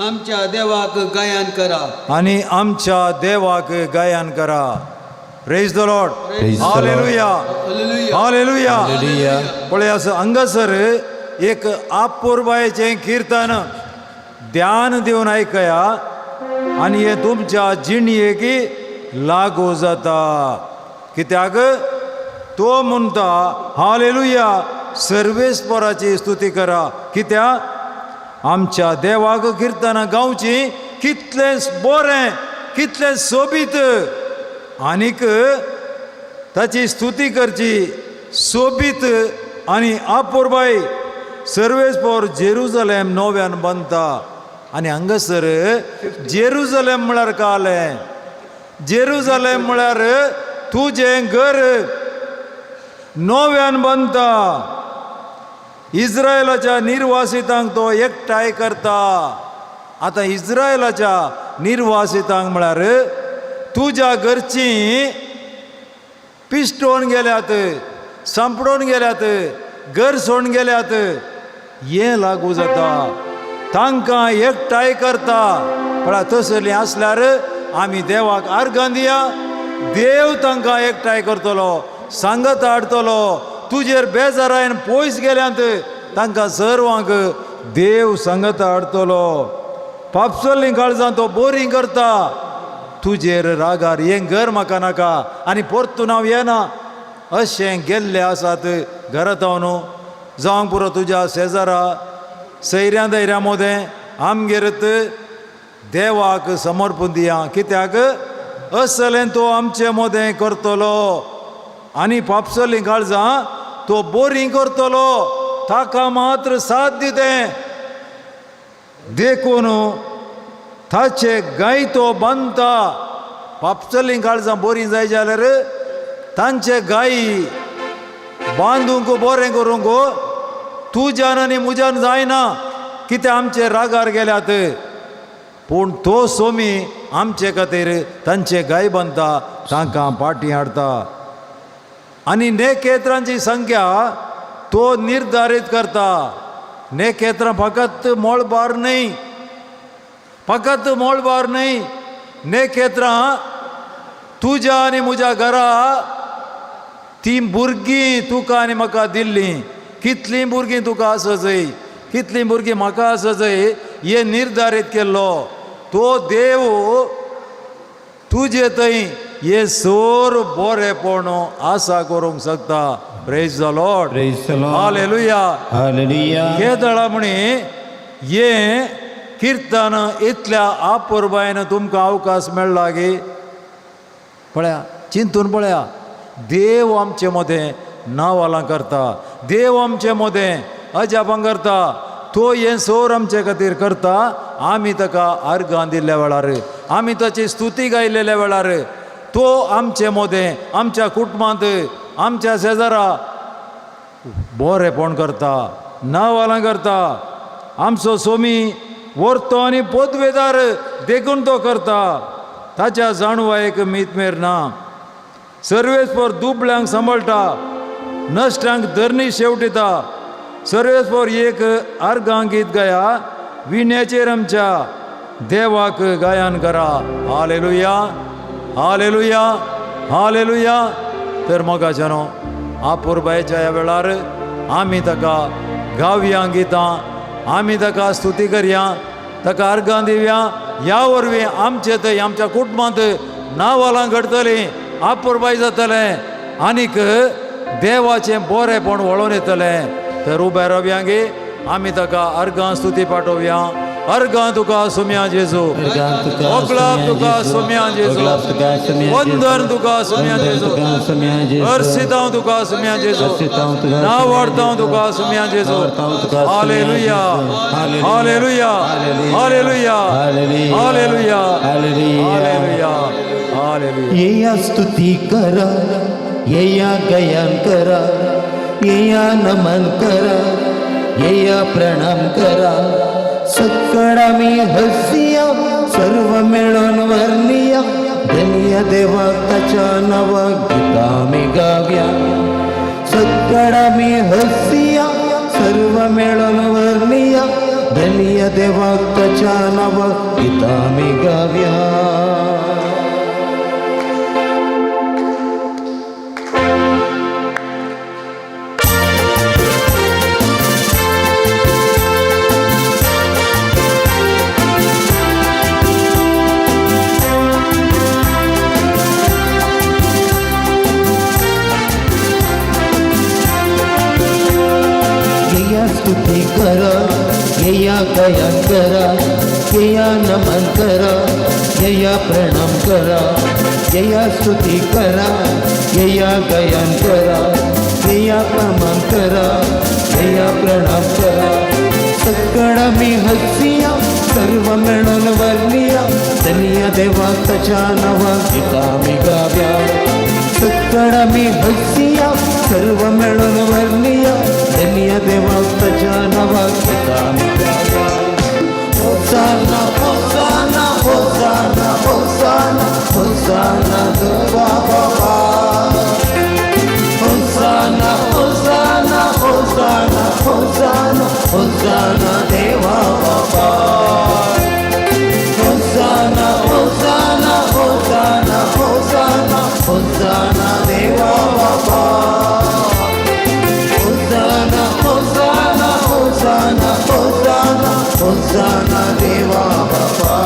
आमच्या देवाक गायन करा. आणि आमच्या देवाक गायन करा. Praise the Lord. Praise the Lord. Hallelujah Hallelujah. Hallelujah. पळय असं हांगासर एक आपुरबायेचें कीर्तन ध्यान दिवन आयकया आनी हे तुमच्या जिणयेक लागू जाता. कित्याक तो म्हणटा हालेलुया सर्वेस्पराची स्तुती करा. कित्याक आमच्या देवाक कीर्तनां गावची कितलें बरें कितलें सोबीत. आनीक ताची स्तुती करची सोबीत आनी आपुरबाय सर्वेस्पोर जेरुसलेम नव्यान बांदता. आनी हांगासर जेरुसलेम म्हळ्यार कालें. जेरुसलेम म्हळ्यार तुजें घर नव्यान बांदता. इस्रायलाच्या निर्वासितांक तो एकठांय करता. आतां इस्रायलाच्या निर्वासितांक म्हळ्यार तुज्या घरचीं पिश्टोवन गेल्यात, संपडोवन गेल्यात, घर सोडून गेल्यात. हें लागू जाता. तांकां एकठांय करता. म्हळ्यार तसलीं आसल्यार आमी देवाक आर्गां दिया. देव तांकां एकठांय करतलो, सांगत हाडटलो. तुजेर बेजारायन पयस गेल्यांत तांकां सर्वांक देव सांगत हाडटलो. पापसलीं काळजां तो बोरी करता. तुजेर रागार हें घर म्हाका नाका आनी परतून हांव येना अशें गेल्ले आसात घरांत हांव न्हू जावंक पुरो तुज्या शेजारा सैऱ्या दैऱ्या मोदें आमगेर देवाक समर्पण दिया कित्याक असलें तो आमचें मोदें करतलो आनी पापसलीं काळजां तो बोरीं करतलो ताका मात्र साथ दितें देखून ताचे गाय तो बांदता पापसलीं काळजां बोरीं जाय जाल्यार तांचे गायी बांदूंक बरें करूंक तुज्यान आनी मुज्यान जायना कितें आमचे रागार गेल्यात पूण तो सोमी आमचे खातीर तांचे गाय बांदता तांकां पाटी हाडता आनी नेकेत्रांची संख्या तो निर्धारीत करता नेकेत्रां फकत मोळबार न्हय फकत मोळबार न्हय नेकेत्रां तुज्या आनी म्हज्या घरा ती भुरगीं तुका आनी म्हाका दिल्लीं कितलीं भुरगीं तुका आसा जंय कितलीं भुरगीं म्हाका आसा जंय हे निर्धारीत केल्लो तो देव तुजे थंय हे सोर बरेपण आसा करूंक शकता प्रेज द लॉर्ड हालेलुया केदळा म्हणी हे किर्तन इतल्या आपुरबायेन तुमकां अवकाश मेळ्ळा गे पळया चिंतून पळया देव आमचे मदें नांवालां करता देव आमचे मदें अजापां करता तो हें सोर आमचे खातीर करता आमी ताका अर्गां दिल्ल्या वेळार आमी ताची स्तुती गायलेल्या वेळार तो आमचे मदें आमच्या कुटुंबांत आमच्या शेजारा बरेपण करता नांवालां करता आमचो सोमी व्हरतो आनी पोदवेदार देखून तो करता ताच्या जाणवायेक मीत ना सर्वेस्पर दुबळ्यांक सांबाळटा नश्टांक धरणी शेवटिता सर्वेस्पर एक अर्गां गीत गाया विण्याचेर आमच्या देवाक गायन करा हालेलुया हालेलुया हालेलुया तर मोगाच्यानो आपुरबायेच्या ह्या वेळार आमी ताका गावया गितां आमी ताका स्तुती करया ताका अर्गां दिवया ह्या वरवीं आमचे थंय आमच्या कुटुंबांत नांवालां घडतलीं आपुरबाय जातलें आनीक देवाचें बरेंपण वळोवन येतलें तर उबे रावया गे आमी ताका अर्गां स्तुती पाठोवया अर्गां तुका सुम्या जेजू ओगलाप तुका सुम्या जेजू वंदन तुका सुम्या जेजू हर्षितां तुका सुम्या जेजू नावाडतां तुका सुम्या जेजू hallelujah hallelujah hallelujah hallelujah hallelujah hallelujah येया स्तुती करा येया गायन करा येया नमन करा येया प्रणाम करा सकळ आम्ही हसिया सर्व मिळून वर्णिया धन्य देवा त्याच्या नावा गीता आम्ही गाव्या सकळ आम्ही हसिया सर्व मिळून वर्णिया धन्य देवा त्याच्या नावा गीता आम्ही गाव्या स्तुती करा येया गायन करा येया नमन करा येया प्रणाम करा येया स्तुती करा येया गायन करा येया प्रणाम करा येया प्रणाम करा सकळ मी हसिया सर्व मिळून वर्णिया धन्य देवा त्याच्या नावा गीता मी गाव्या सकळ मी हसिया सर्व मिळून वर्णिया धन्य देवा त्याच्या नावा गीता मी गाव्या होसाना होसाना होसाना होसाना होसाना देवा बाबा होसाना होसाना होसाना होसाना होसाना देवा बाबा होसाना होसाना होसाना होसाना होसाना देवा बाबा होसाना होसाना होसाना होसाना होसाना देवा बाबा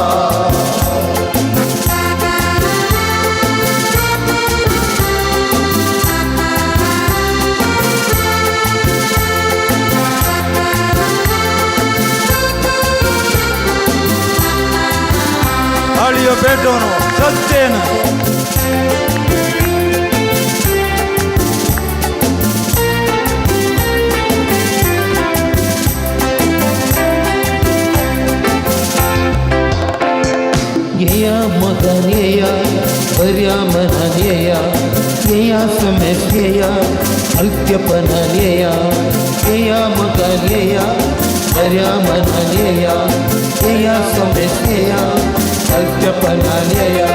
पेटोनो सत्येन येया मगन येया बऱ्या मनान येया येया समेत येया हलक्यापणान येया येया मगन येया बऱ्या मनान येया येया समेत येया हलक्यापणान येया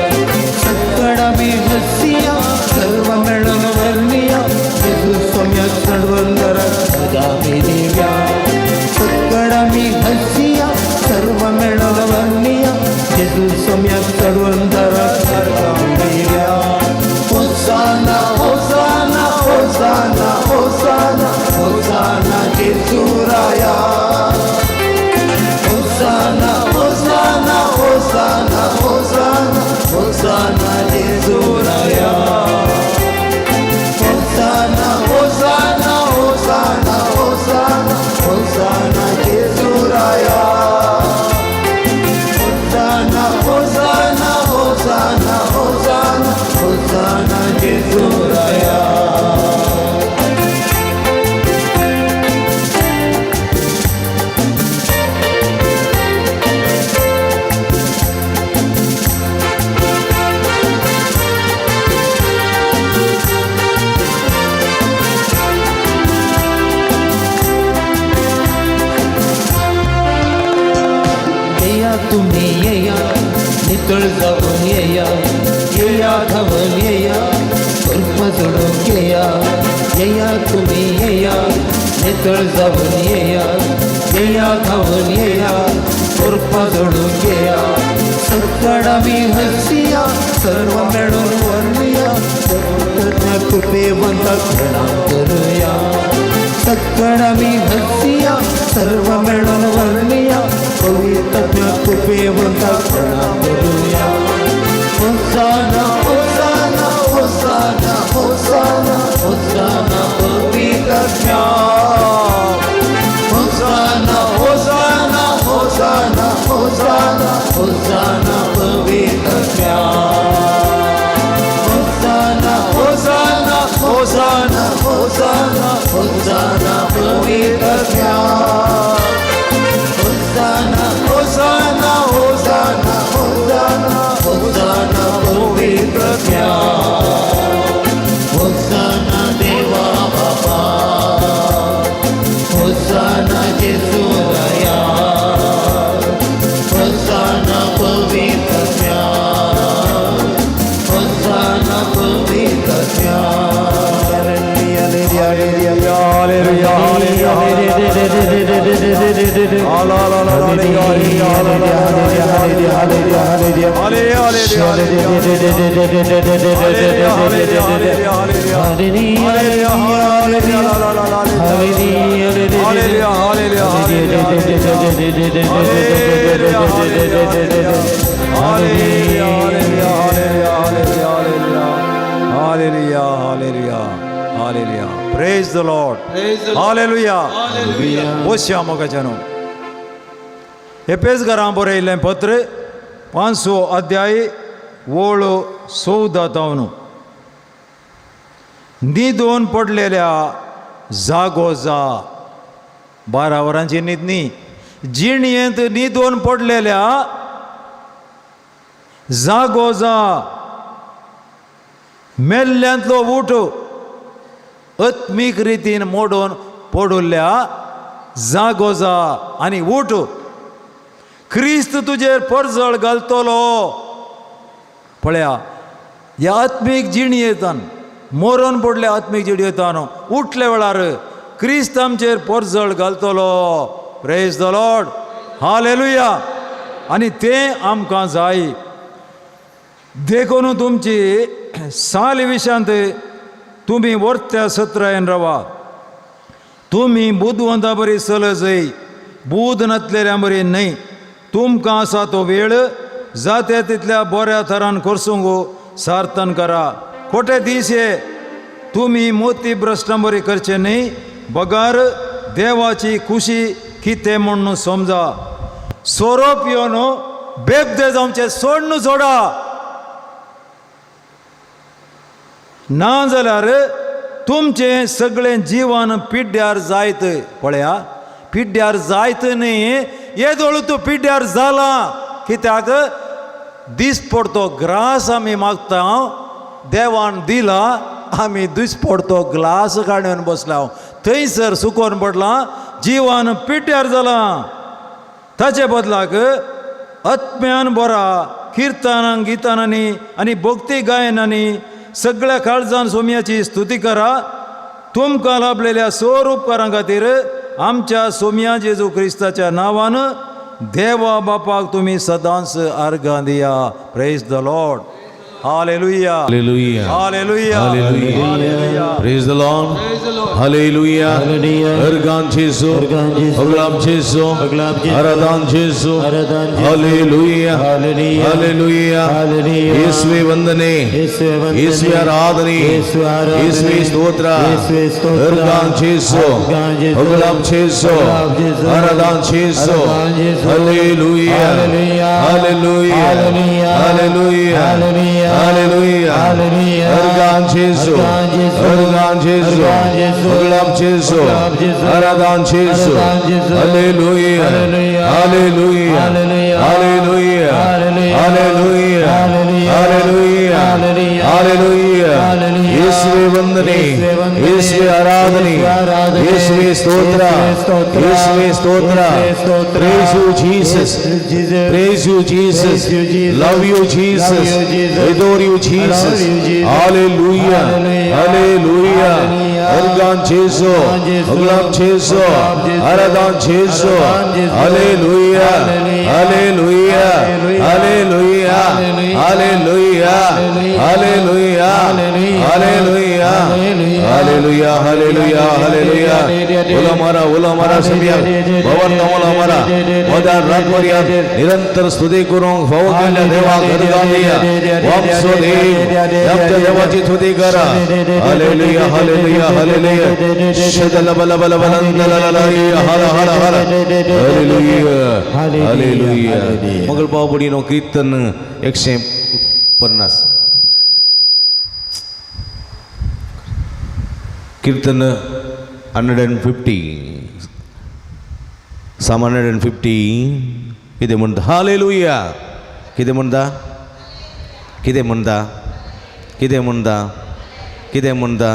सक्कडा मी हसिया सर्व मिळून वर्णिया येशू सम्यक चढवून जरा सदा मी देव्या सक्कडा मी हसिया सर्व मिळून वर्णिया येशू सम्यक चढवून जरा सदा मी देव्या होसाना होसाना होसाना होसाना होसाना येशूराया होसाना होसाना होसाना होसाना होसाना येशूराया होसाना होसाना होसाना होसाना होसाना येशूराया होसाना होसाना होसाना होसाना होसाना येशूराया तुम्ही येया नितळ जाऊन येया येया धावून येया सर्प जोडून येया येया तुम्ही येया नितळ जाऊन येया येया धावून येया सर्प जोडून येया सत्कडा मी हसिया सर्व मिळून वर्णिया सर्वज्ञ कृपेवंता प्रणाम करूया सत्कडा मी हसिया सर्व मिळून वर्णिया पवित्र कृपेवंता प्रणाम करूया होसाना होसाना होसाना होसाना होसाना पवित्र होसाना होसाना होसाना होसाना होसाना पवित्र होसाना होसाना होसाना होसाना होसाना पवित्र होसाना होसाना होसाना होसाना होसाना पवित्र होसाना देवा बाबा होसाना येशूराया होसाना पवित्र होसाना पवित्र Praise the Lord. Hallelujah. ಓಶ್ಯಾಮಗ ಜನ ಎಪೇಸ್ ಗರಾಂಬೊರೆ ಇಲ್ಲ ಪತ್ರ 500 अध्याय 7-14 नी दोन पडलेल्या जागोजा 12 वरांची न्ही जिणयेंत नी दोन पडलेल्या जागोजा मेल्ल्यांतलो उठ आत्मीक रितीन मोडून पडुल्ल्या जागोजा आनी उठ क्रिस्त तुजेर परजळ घालतलो पळया ह्या आत्मीक जिणयेंतान मोरून पडल्या आत्मीक जिणयेंतान उठले वेळार क्रिस्त आमचेर परजळ घालतलो प्रेज द लॉर्ड हालेलुया आनी तें आमकां जाय देखून तुमची साल विशांत तुम्ही वर्त्या सत्रायन रवा तुम्ही बुधवंता बरी चलजय बुध नसलेल्या बरी न्हय तुमकां आसा तो वेळ जाते तितल्या बऱ्या तरान करसूंगो सार्थन करा खोटे दिसे तुम्ही मोती भ्रष्टांबरी करचे न्हय बगार देवाची खुशी कितें म्हणून समजा सोरोप येवन बेगदे जावचे सोडून सोडा ना जाल्यार तुमचें सगळें जीवन पिड्ड्यार जायत पळया पिड्ड्यार जायत न्ही येदोळू तूं पिड्ड्यार जाला कित्याक दिसपडतो ग्रास आमी मागता देवान दिला आमी दिसपडतो ग्लास काडून बसला थंयसर सुकोवन पडला जीवन पिड्ड्यार जालां ताचे बदलाक आत्म्यान बरा किर्तनां गितानांनी आनी भक्ती गायनांनी सगळ्या काळजान सोम्याची स्तुती करा तुमकां लाभलेल्या सौर उपकारां खातीर आमच्या सोम्या जेजू क्रिस्ताच्या नांवान देवा बापाक तुमी सदांच अर्घां दिया praise the Lord hallelujah Hallelujah. Hallelujah Hallelujah. Hallelujah Praise the Lord. Hallelujah. Ergan Jesu. Oglam Jesu. Aradan Jesu. Hallelujah. Hallelujah. Yeswe vandane. Yeswe aradhane. Yeswe stotra. Ergan Jesu. Oglam Jesu. Aradan Jesu. Hallelujah. Hallelujah. Hallelujah. Hallelujah. Ergan Jesu. Ergan Jesu. Oglam Jesu. Aradan Jesu. Hallelujah. Hallelujah. Hallelujah. Hallelujah. Hallelujah. Hallelujah. Yeswe vandane. Yeswe aradhane. Yeswe stotra. Yeswe stotra. Praise you Jesus. Praise you Jesus. Love you Jesus. Adore you Jesus. Hallelujah. Hallelujah. Ergan Jesu. Oglam Jesu. Aradan Jesu. Hallelujah. Hallelujah. Hallelujah. Hallelujah. Hallelujah. Hallelujah. Hallelujah. Hallelujah. Hallelujah. Ula mara samya bavar tamala mara moda rat mariya nirantar स्तुती करूंक फावो केल्या देवाक अर्घां दिया वापसो देव आमच्या देवाची स्तुती करा हालेलुया हालेलुया हालेलुया शदल बल बल बलंदलललया हर हर हर हालेलुया हालेलुया मंगल पावपडीनो कीर्तन 150 कीर्तन 150 Psalm 150 कितें म्हणटा हालेलुया कितें म्हणटा कितें म्हणटा कितें म्हणटा कितें म्हणटा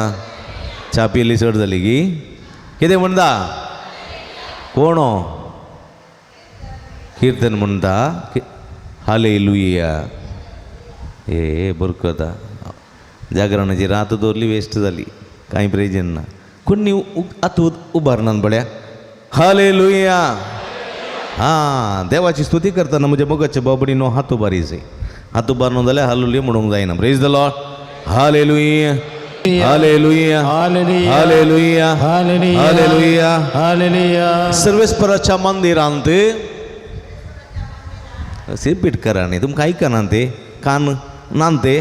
च्या पिली चड जाली की कितें म्हणटा कोण कीर्तन म्हणटा हालेलुया हे बरकता जागरणाची रात दवरली वेस्ट जाली कांय प्रेजन ना कोणी आतां उबारनान पळया हालेलुया हां देवाची स्तुती करतना म्हणजे मोगाच्या बाबडीनो हात उबारीचे हात उबारनो जाल्यार हालेलुया म्हणूंक जायना praise the Lord hallelujah hallelujah hallelujah hallelujah hallelujah सर्वेस्पराच्या मंदिरांत रिपीट करा न्ही तुमकां आयकना ते कान नान ते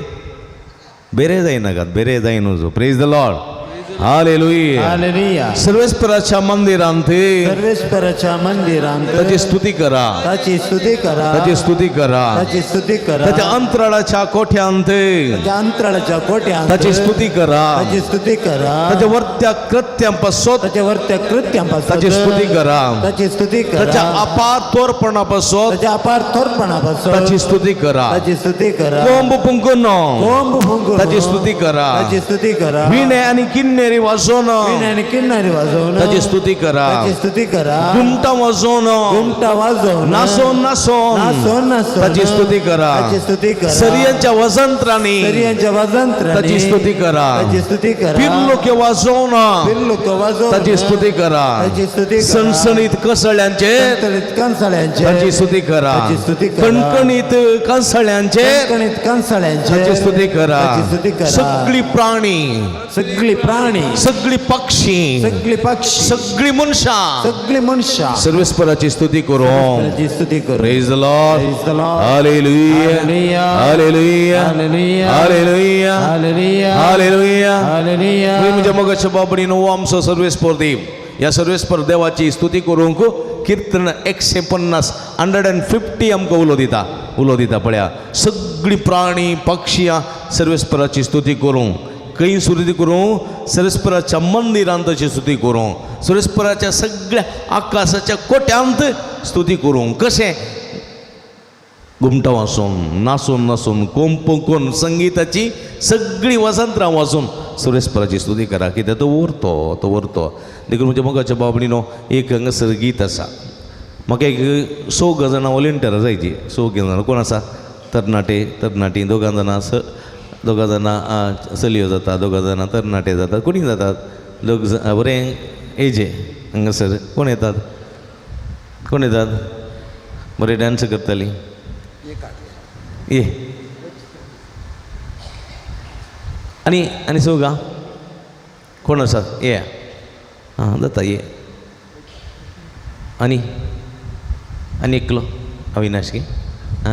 बेरे जायनाकात बेरे जायनूच praise the Lord hallelujah hallelujah सर्वेस्पराच्या मंदिरांत सर्वेश्वराच्या मंदिरांत ताची स्तुती करा ताची स्तुती करा ताची स्तुती करा ताची स्तुती करा ताच्या अंतराळाच्या कोठ्यांत ताच्या अंतराळाच्या कोट्यांत ताची स्तुती करा ताची स्तुती करा ताच्या वर्त्या कृत्यांपासून ताच्या वर्त्या कृत्यांपासून ताची स्तुती करा ताची स्तुती ताच्या करा अपार तोरपणापासून ताच्या अपार थोरपणापासून ताची स्तुती करा ताची स्तुती करा कोंब पुंकुनो कोंब फुंकून ताची स्तुती करा ताची स्तुती करा विणे आणि किन्नेरी वाजोवन विण्याने किन्नारी वाजवून ताची स्तुती करा ताची स्तुती करा घुमटा वाजोवन घुमटा वाजवून नाचोन नाचोन नाचून नाचून ताची स्तुती करा ताची स्तुती करा सर्यांच्या वजंत्रांनी स्त्रियांच्या वाजंत्रांनी ताची स्तुती करा ताची स्तुती करा पिर्लोके वाजोवन पिल्लुक वाजवून ताची स्तुती करा ताची स्तुती करा सणसणीत कसळ्यांचे कंसळीत कंसाळ्यांचे ताची स्तुती करा ताची स्तुती करा कणकणीत कंसळ्यांचे कणकणीत कंसाळ्यांचे ताची स्तुती करा ताची स्तुती करा सगळी प्राणी सगळी प्राणी सगळी पक्षी सगळी पक्षी सगळी मनशां सगळी मनुष्य सर्वेस्पराची स्तुती करू ताची स्तुती करू praise the Lord Praise the Lord. Hallelujah hallelujah Hallelujah. Hallelujah Hallelujah. Hallelujah Hallelujah. म्हणजे मगाच्या बाबडीनो आमचो सर्वेस्पर देव ह्या सर्वेस्पर देवाची स्तुती करूंक कीर्तन 150 150 आमकां उलो दिता पळया सगळीं प्राणी पक्षी सर्वेस्पराची स्तुती करूं खंय स्तुती करूं सर्वेस्पराच्या मंदिरांत तशी स्तुती करूं सर्वेस्पराच्या सगळ्या आकाशाच्या कोट्यांत स्तुती करूं कशें घुमटां वाजून नाचून कोंपून संगीताची सगळीं वसंतरां वाजून सुरेस्पराची स्तुती करा कित्याक तो उरतो देखून म्हणजे मोगाच्या बाबडीनो एक हांगासर गीत आसा म्हाका एक 100 जाणां वॉलंटियरां जायची 100 जाणां कोण आसा तरणाटी दोगां जाणां चलयो जाता दोगां जाणां तरणाटे जातात कोणी जातात लोक बरें एजे हांगासर कोण येतात बरे डान्स करतालीं ये आनी सोगा कोण आसात ये हां जाता ये आनी एकलो अविनाश की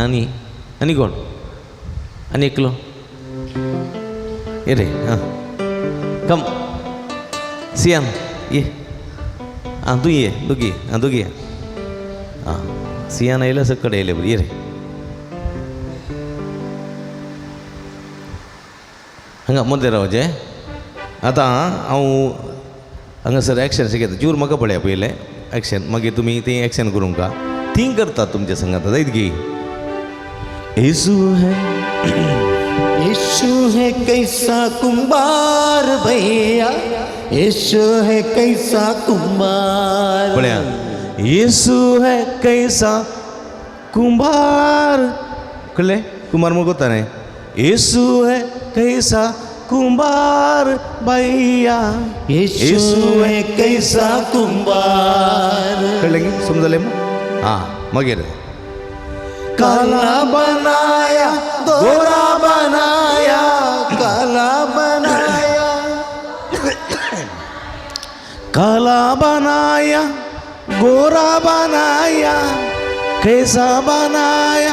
आनी कोण आनी एकलो ये रे हां कम सियान ये हां तू ये दोगी हां सियान आयल्या सकट आयले बरी ये रे हांगा मदें रावचे आतां हांव हांगासर एक्शन शिकयता जूर म्हाका पळया पयलें एक्शन मागीर तुमी तें एक्शन करूं का तीं करतात तुमच्या संगात जायत गी यीशु है कैसा कुंभार भैया यीशु है कैसा कुंभार पळया येसू है कैसा कुंभार कळ्ळें कुंभार म्हणून कोत्ता न्ही येसू है कैसा कुंभार भैया यीशु है कैसा कुंभार कळ्ळें गी समजलें हां मागीर काला बनाया गोरा बनाया काला बनाया काला बनाया गोरा बनाया कैसा बनाया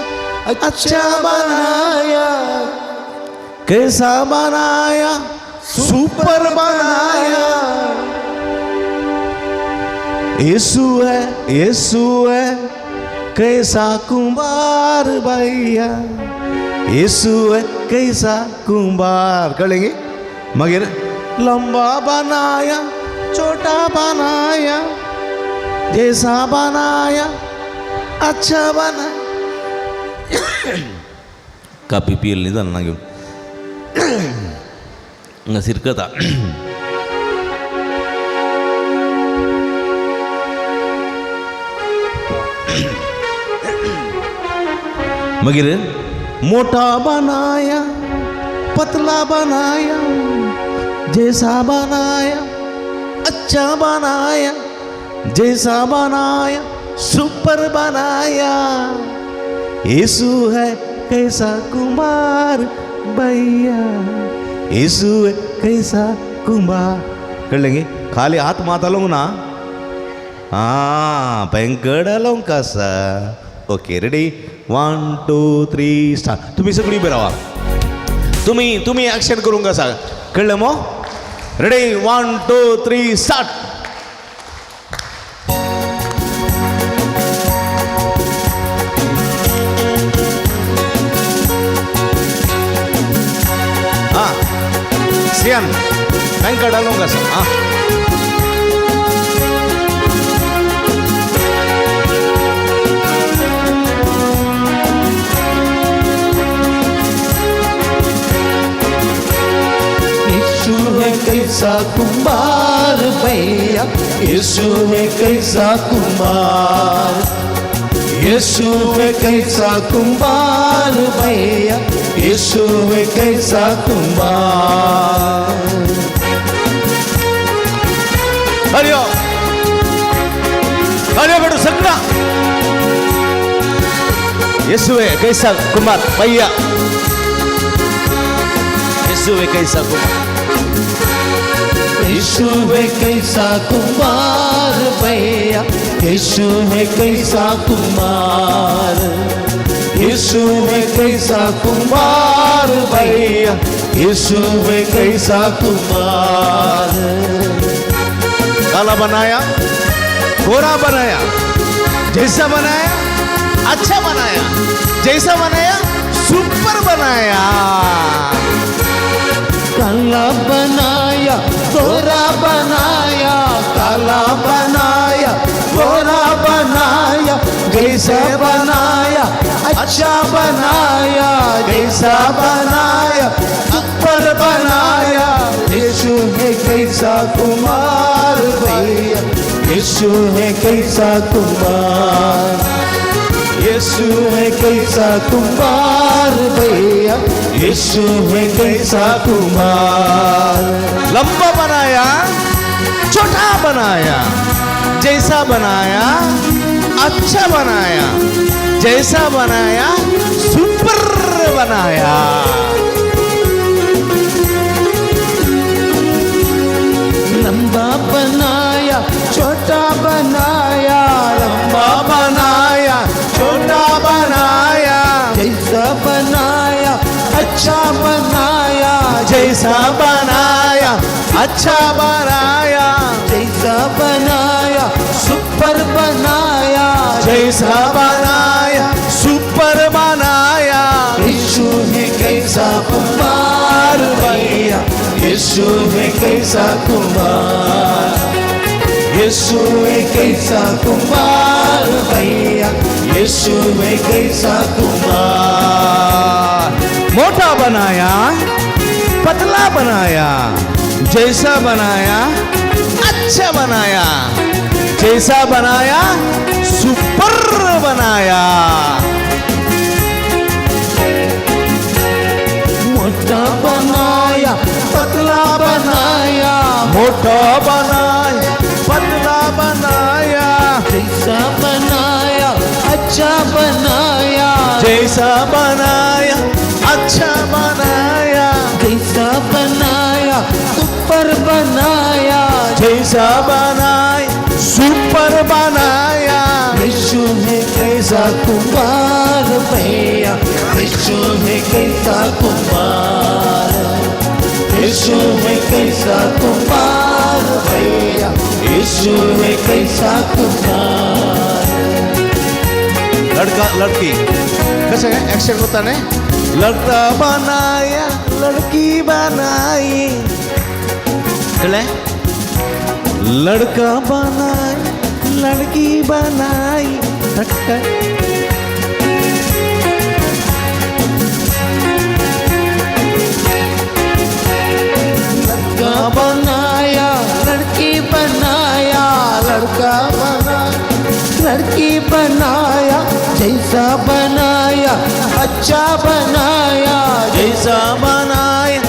अच्छा बनाया कैसा बनाया सुपर बनाया यीशु है कैसा कुंभार भैया यीशु है कैसा कुंभार कळेंगे मगर लंबा बनाया छोटा बनाया जैसा बनाया अच्छा बना कापी पियली जाणा घेऊन सिरकता मगर मोटा बनाया पतला बनाया जैसा बनाया अच्छा बनाया जैसा बनाया सुपर बनाया यीशु है कैसा कुंभार भैया यीशु है कैसा कुंभार कर लेंगे खाली हाथ माता लोग ना हाँ पेंकडालों कसा ओके रेडी 1 2 3 स्टार्ट तुम्ही सगळी उभी राहा तुम्ही ॲक्शन करून कसा कळलं मग रेडी 1 2 3 स्टार्ट हां सियान पेंकडालों कसा हां कैसा कुंभार भैया यीशु है कैसा कुंभार यीशु है कैसा कुंभार भैया यीशु है कैसा कुंभार अरे बेटू सगळा यीशु है कैसा कुंभार भैया यीशु है कैसा कुंभार यीशु है कैसा कुंभार भैया यीशु है कैसा कुंभार यीशु है कैसा कुंभार भैया यीशु है कैसा कुंभार काला बनाया गोरा बनाया जैसा बनाया अच्छा बनाया, जैसा बनाया सुपर बनाया। काला बनाया गोरा बनाया, काला बनाया गोरा बनाया, जैसा बनाया अच्छा बनाया, जैसा बनाया सुपर बनाया। यीशु है कैसा कुमार भैया, यीशु है कैसा कुमार, यीशु है कैसा कुमार भैया, यीशु है कैसा कुमार। लंबा बनाया छोटा बनाया, जैसा बनाया अच्छा बनाया, जैसा बनाया सुपर बनाया। लंबा बनाया छोटा बनाया, लंबा बनाया छोटा बनाया, जैसा बनाया अच्छा बनाया, जैसा बनाया अच्छा बनाया, जैसा बनाया सुपर बनाया, जैसा बनाया सुपर बनाया। यीशु है कैसा कुमार भैया, यीशु है कैसा कुमार, यीशु है कैसा कुमार भैया, यीशु है कैसा कुमार। मोटा बनाया पतला बनाया, जैसा बनाया अच्छा बनाया, जैसा बनाया सुपर बनाया। मोटा बनाया पतला बनाया, मोटा बनाया पतला बनाया, जैसा बनाया अच्छा बनाया, जैसा बनाया अच्छा बनाया, जैसा बनाया सुपर बनाया, जैसा बनाया सुपर बनाया। यीशु है कैसा कुमार भैया, यीशु है कैसा कुमार, यीशु है कैसा कुमार भैया, यीशु है कैसा कुमार। लड़का लड़की कसं काय ऍक्शन होताने? लड़का बनाया लड़की बनाई, कळलं? लड़का बनाया लड़की बनाई, लड़का बनाया लड़की बनाया, लड़का बनाया लड़की बनाया, जैसा बनाया अच्छा बनाया, जैसा बनाया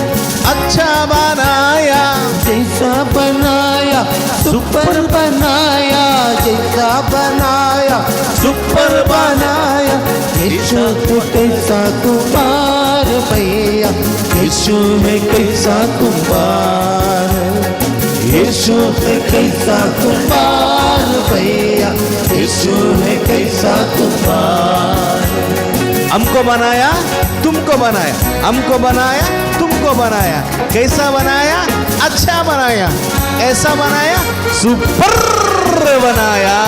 अच्छा बनाया, जैसा बनाया सुपर बनाया, जैसा बनाया सुपर बनाया। यीशु है कैसा कुमार भैया, यीशु है कैसा कुमार, यीशु है कैसा कुमार भैया, यीशु है कैसा कुमार। हमको बनाया तुमको बनाया, हमको बनाया तुमको बनाया, कैसा बनाया अच्छा बनाया, ऐसा बनाया सुपर बनाया।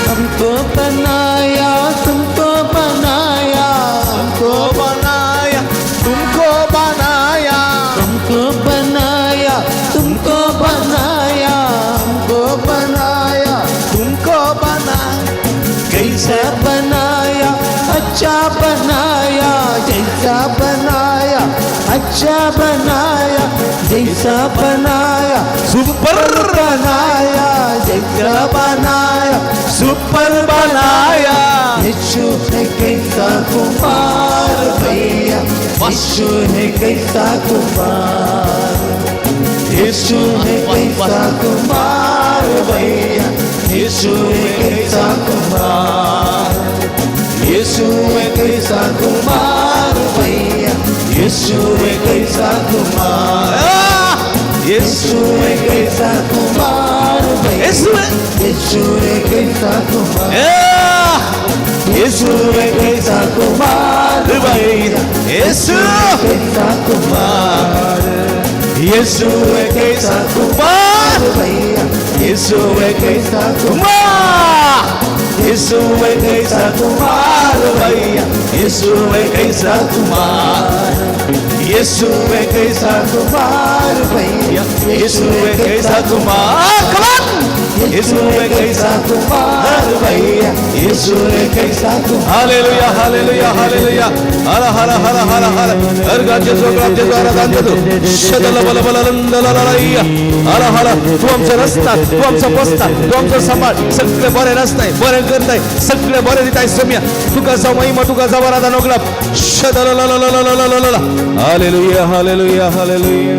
हमको बनाया तुमको बनाया, हमको बनाया तुमको बनाया, हमको बनाया तुमको बनाया, हमको बनाया तुमको बनाया, कैसा बनाया अच्छा बनाया, जैसा बनाया अच्छा बनाया, जैसा बनाया सुपर बनाया, जैसा बनाया सुपर बनाया। यीशु है कैसा कुमार भैया, यीशु है कैसा कुमार, यीशु है कैसा कुमार भैया, यीशु है कैसा कुमार, यीशु है कैसा कुमार भैया, यीशु है कैसा कुमार, यीशु है कैसा कुमार भैया, यीशु है कैसा कुमार, यीशु है कैसा कुमार भैया, यीशु कैसा कुमार, यीशु है कैसा कुमार यीशु है कैसा कुमार, यीशु है कैसा कुमार भैया, यीशु है कैसा कुमार, यीशु है कैसा कुमार भैया, यीशु है कैसा कुमार, यीशु है कैसा कुमार भैया, यीशु है कैसा कुमार. हालेलुया हालेलुया हालेलुया हला हला हला हला हला हर गाजे जोगराजे जोरादान दो शदल बल बल लललललैया हला हला तू आमचा रस्ता, तू आमचा बस्ता, तू आमचा सांभाळ, सगळे बरे नसताय, बरे करताय, सगळे बरे दिताय सोम्या, तुका सा महिमा, तुका सा वरादान ओगला शदल लललललललला hallelujah hallelujah hallelujah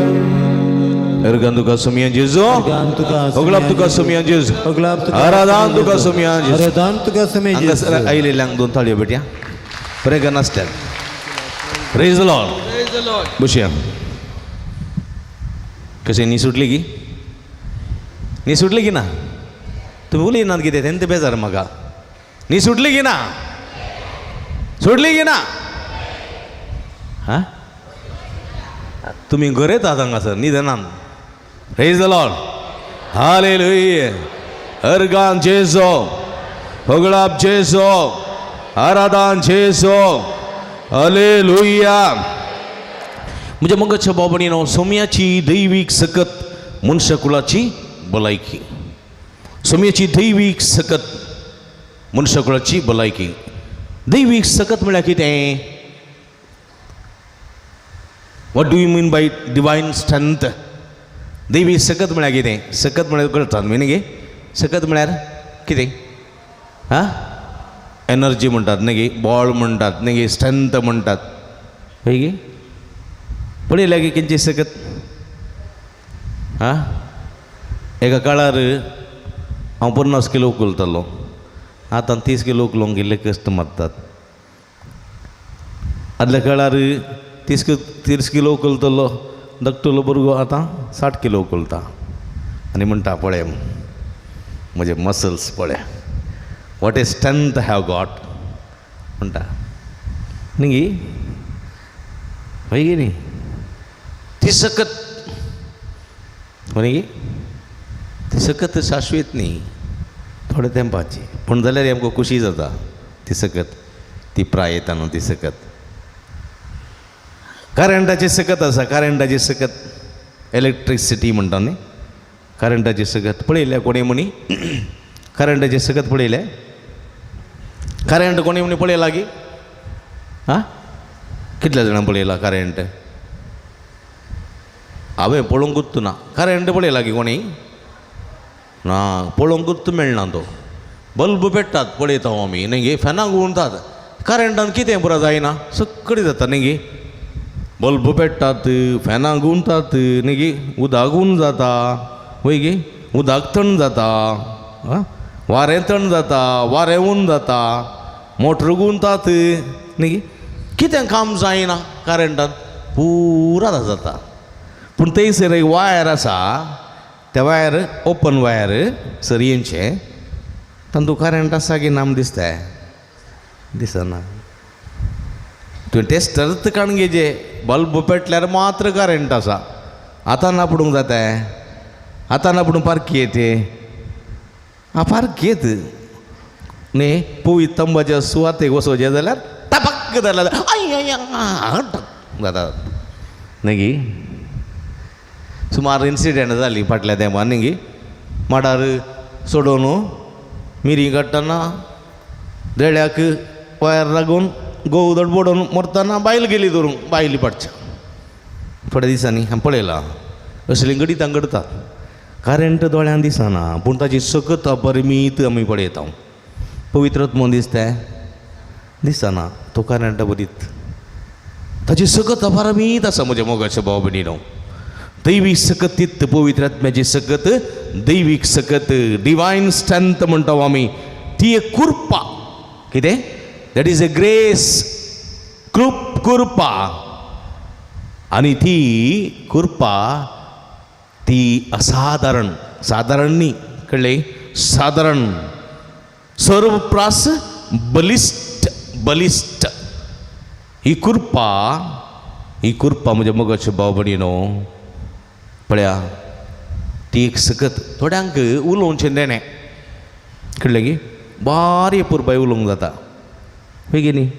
Ergan tuka sumian Jesu, oglap tuka sumian Jesu, aradan tuka sumian Jesu. Aradan tuka sumian Jesu. Aile lang don tali betia. Prega nastel. Praise the Lord. Praise the Lord. Bushia. कसे नी सुटली की? नी सुटली की ना? तुम्ही बोली ना की ते बेजार मगा. नी सुटली की ना? सुटली की ना? हा? तुम्ही घरेत आहात हांगा सर निधनान. Praise the Lord. Hallelujah. अर्गान जेसो, भगलाप जेसो, आराधन जेसो. हालेलुया. म्हणजे मगच्या बाबणीनो सोम्याची दैविक सकत मनुष्यकुलाची भलायकी. सोम्याची दैविक सकत मनुष्यकुलाची भलायकी. दैविक सकत म्हळ्यार कितें? What do you mean by divine strength? दैवी सकत म्हळ्यार कितें? सकत म्हळ्यार कळटा न्ही गे? सकत म्हळ्यार कितें? हां? एनर्जी म्हणटात न्ही गे, बॉल म्हणटात न्ही गे, स्ट्रेंथ म्हणटात. पळय गे पळयल्या गे खंयची सकत? हां? एका काळार हांव 50 किलो उखलतालो, आतां 30 किलो उखलोवंक गेल्ले कश्ट मारतात. आदल्या काळार 30 किलो उखलतलो धाकटुलो भुरगो आतां 60 किलो उखलता आनी म्हणटा पळय म्हजे मसल्स पळय, what a strength have got म्हणटा न्ही गे. हय गे न्ही ती सकत न्ही गे. ती सकत शाश्वत न्ही, थोड्या तेंपाची, पूण जाल्यार आमकां खुशी जाता. ती सकत ती प्राय येता न्हू ती सकत. करंटाची सकत आसा, करंटाची सकत, इलेक्ट्रिसिटी म्हणटा न्ही, करंटाची सकत पळयल्या कोणी म्हणी? करंटाची सकत पळयल्या? करंट कोणी म्हणी पळयला गी? हां? कितल्या जाणां पळयला करंट? हांवें पळोवंकूच ना. करंट पळयला गी कोणी? ना, पळोवंकूच मेळना तो. बल्ब पेट्टात पळयता आमी न्ही गे, फॅनाक गुंतात. करंटान कितें पुरो जायना, सगळी जाता न्ही गे. बल्ब पेट्टात, फॅनाक गुंतात न्ही गे, उदक गूण जाता. वय गे उदक थंड जाता, वारें थंड जाता, वारें ऊन जाता, मोटर गुंतात न्ही गे. कितें काम जायना करंटान, पुरा जाता. पूण थंयसर एक वायर आसा, त्या वायर ओपन वायर सरयेंचे, तातूंत करंट आसा की नाम दिसता? दिसना. तुवें टेस्टरच काण घेजे, बल्ब पेटल्यार मात्र करंट आसा. आतां ना पडूंक जाता, आतां ना पडून पार्क येते. पार्क येत न्ही, पवित्र तंबाच्या सुवातेक वचोवचें जाल्यार टपक जाल्यार जाता न्ही गे. सुमार इन्सिडेंट जाली फाटल्या तेंपार न्ही गे. माडार सोडून मिरी काडटना देड्याक वायर लागून गोव दडबडून मरतना बायल गेली धरून, बायली पडच्या. थोड्या दिसांनी हांवें पळयलां असली घडितां घडतात. करंट दोळ्यान दिसना, पूण ताची सकत अपरिमीत आमी पळयता. पवित्रत्म दिसता? दिसना. तो करंट बरीत, ताची सकत अपरिमीत आसा. म्हज्या मोगाच्या भाव भयणीनो, दैवीक सकत तित्त, पवित्रात्म्याची सकत, दैवीक सकत, डिवायन स्ट्रेंथ म्हणटा आमी. ती एक कृपा. कितें? दॅट इज ए ग्रेस, कृपा. आणि ती कृपा ती असाधारण, साधारण न्ही, कळ्ळे? साधारण, सर्वप्रास बलिष्ठ, बलिष्ठ. ही कृपा म्हणजे मोगाचे भाव भयणीनो पळया, ती एक सकत थोड्यांक उलोवचें देणें कळलें की बारी पुरबाय उलोवंक जाता खंय गे न्ही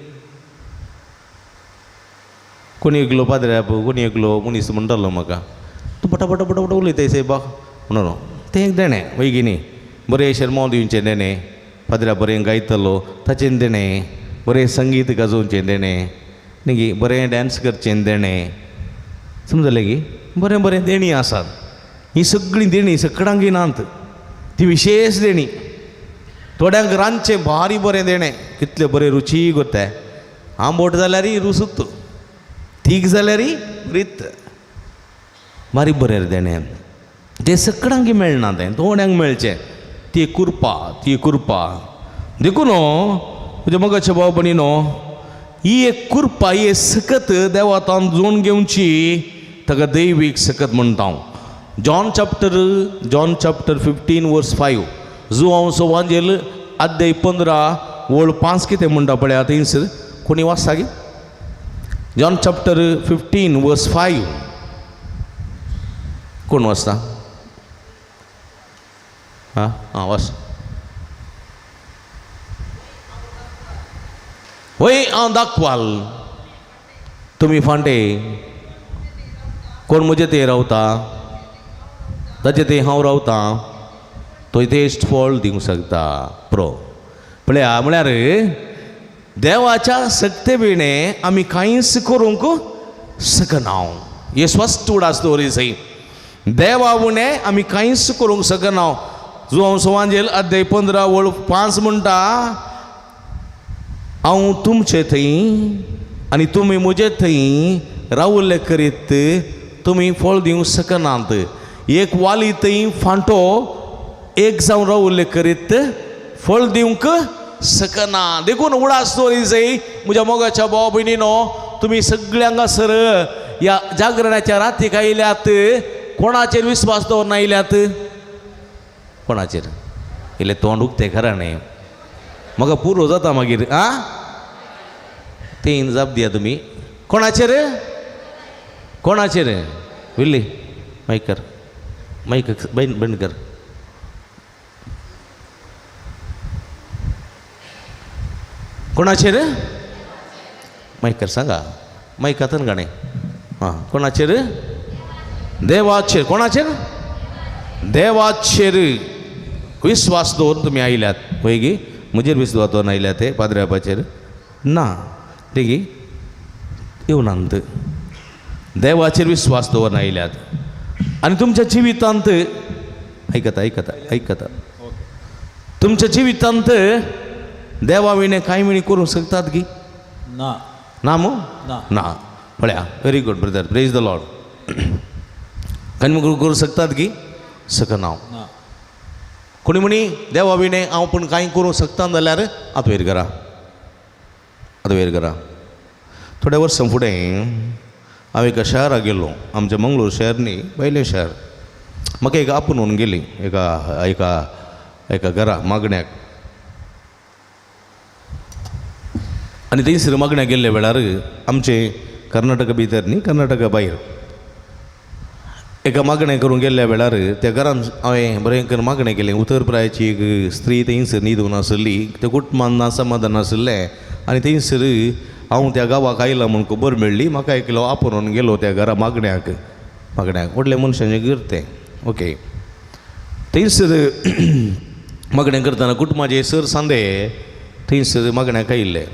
कोणी एकलो पाद्र्याप कोणी एकलो मनीस म्हणटालो म्हाका तूं पटापटा पटापटा उलयताय सायबा म्हणून तें एक देणें वय गे न्ही बरें शर्माव दिवचें देणें पाद्र्या बरें गायतलो ताचें देणें बरें संगीत गाजोवचें देणें न्ही गे बरें डॅन्स करचें देणें समजलें गी बरें बरें देणी आसात ही सगळीं देणी सगळ्यांक येनात ती विशेश देणी थोड्यांक रांदचें भारी बरें देणें कितलें बरें रुचीक करताय आंबट जाल्यार रुसूत तीख जाल्यार रित बारीक बरें देणें तें सगळ्यांक मेळना तें थोड्यांक मेळचें ती कुरपा देखून म्हणजे मगाच्या भाव भयणीनो ही एक कुरपा ही सकत देवातान जोडून घेवची ताका दैवीक सकत म्हणटा हांव जॉन चॅप्टर 15 वर्स 5 जो हांव सवांजेल अध्याय 15 वळ 5 कितें म्हणटा पळय थंयसर कोणी वाचता गे जॉन चॅप्टर 15 वर्स 5 कोण वाचता हां वाच वय हांव दाखवाल तुमी फांटे कोण म्हजे ते रावता ताचे ते हांव रावता तो तेच फळ दिवंक शकता पळया म्हळ्यार देवाच्या सक्ते विणे आमी कांयच करूंक शकना हे स्पश्ट उडास दवरी देवा उणे आमी कांयच करूंक शकना जो हांव सवांजेल अध्याय 15 वळ 5 म्हणटा हांव तुमचे थंय आनी तुमी म्हजे थंय रावले करीत तुमी फळ दिवंक शकनात एक वाली थंय फांटो एक जावन रावले करीत फळ दिवंक सकना देखून उडास दवरी म्हज्या मोगाच्या भाव भयणीनो तुमी सगळ्यांक सर ह्या जागरणाच्या रातीक आयल्यात कोणाचेर विस्वास दवरना आयल्यात कोणाचेर इल्लें तोंड उक्तें खरा न्ही म्हाका पुरो जाता मागीर तें जाप दिया तुमी कोणाचेर विल्ली मायक कर मायक बंद कर कोणाचेर मायक कर सांगा मायक आतां गाणें कोणाचेर देवाचेर कोणाचेर देवाचेर विस्वास दवरून तुमी आयल्यात पळय गी म्हजेर विस्वास दवरून आयल्यात ते पाद्र्यापाचेर ना ते गी येवनांत देवाचेर विस्वास दवरून आयल्यात आनी तुमच्या जिवितांत आयकता तुमच्या जिवितांत देवा विणे कांय विणी करूंक शकतात गी ना मू ना पळया very good brother praise the Lord कांय करूंक शकतात गी सकना कोणी म्हणी देवा विणे हांव पूण कांय करूंक शकता जाल्यार आतां वेर करा थोड्या वर्सां फुडें हांव एका शहराक गेलो आमच्या मंगळूर शहर न्ही पयलें शहर म्हाका एक आपूण व्हरून गेली एका घरा मागण्याक आनी थंयसर मागण्याक गेल्ले वेळार आमचे कर्नाटका भितर न्ही कर्नाटका भायर एका मागणें करूंक गेल्ल्या वेळार त्या घरान हांवें बरें करून मागणें केलें उतर प्रायाची एक स्त्री थंयसर न्हिदून आसली त्या कुटुंबान नासमाधान आसलें आनी थंयसर हांव त्या गांवाक आयलां म्हूण खबर मेळ्ळी म्हाका एकलो आपोवन गेलो त्या घरा मागण्याक व्हडल्या मनशाचें घर तें ओके थंयसर मागणें करतना कुटुंबाचे सर सांदे थंयसर मागण्याक आयिल्ले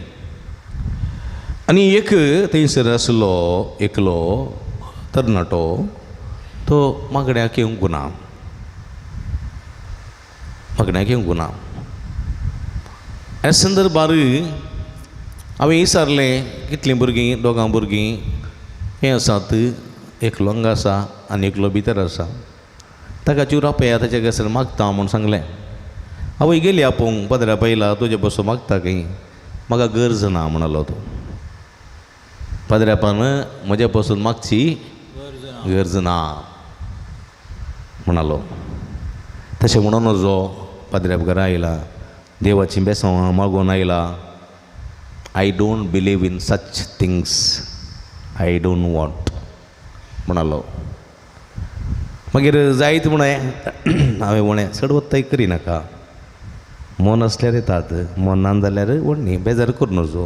आनी एक थंयसर आसलो एकलो तरणाटो तो मागण्याक येवंक ना ह्या संदर्भार हांवें विचारलें कितलीं भुरगीं दोगां भुरगीं हें आसात एकलो हांगा आसा आनी एकलो भितर आसा ताका चिवरापया ताच्या घासर मागता म्हूण सांगलें आवय गेली आपोवंक पदरा पयला तुजे बसून मागता खंय म्हाका गरज ना म्हणलो तो पदऱ्यापान म्हजे पासून मागची गरज ना म्हणालो तशें म्हणून जो पदऱ्याप घरा आयला देवाची बेसांवां मागून आयला I don't believe in such things I don't want म्हणालो मागीर जायत म्हणे हांवें म्हळें चड वत्ताय करिनाका मन असल्यार येतात मन ना जाल्यार व्हडनी बेजार करूं नजो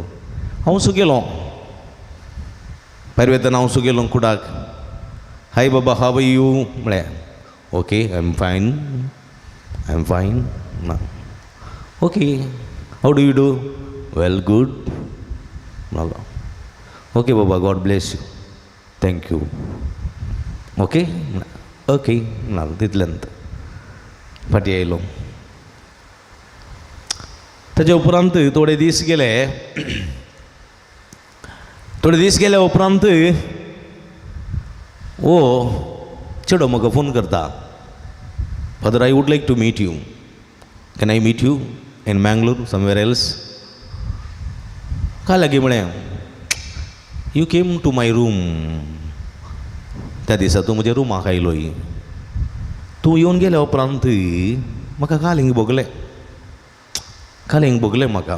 हांव सो गेलो भायर वेतना हांव सो गेलो कुडाक हाय बाबा हाव यू म्हळें ओके आय एम फायन ना okay how do you do well good म्हणलो ओके बाबा God bless you thank you okay okay ना तितल्यांत फाटी आयलो ताजे उपरांत थोडे दीस गेले उपरांत ओ चेडो म्हाका फोन करता father I would like to meet you can I meet you in Mangalore somewhere else काय लागी म्हळें you came to my room त्या दिसा तूं म्हज्या रुमाक आयलो तूं येवन गेल्या उपरांत म्हाका कालिंग भोगलें म्हाका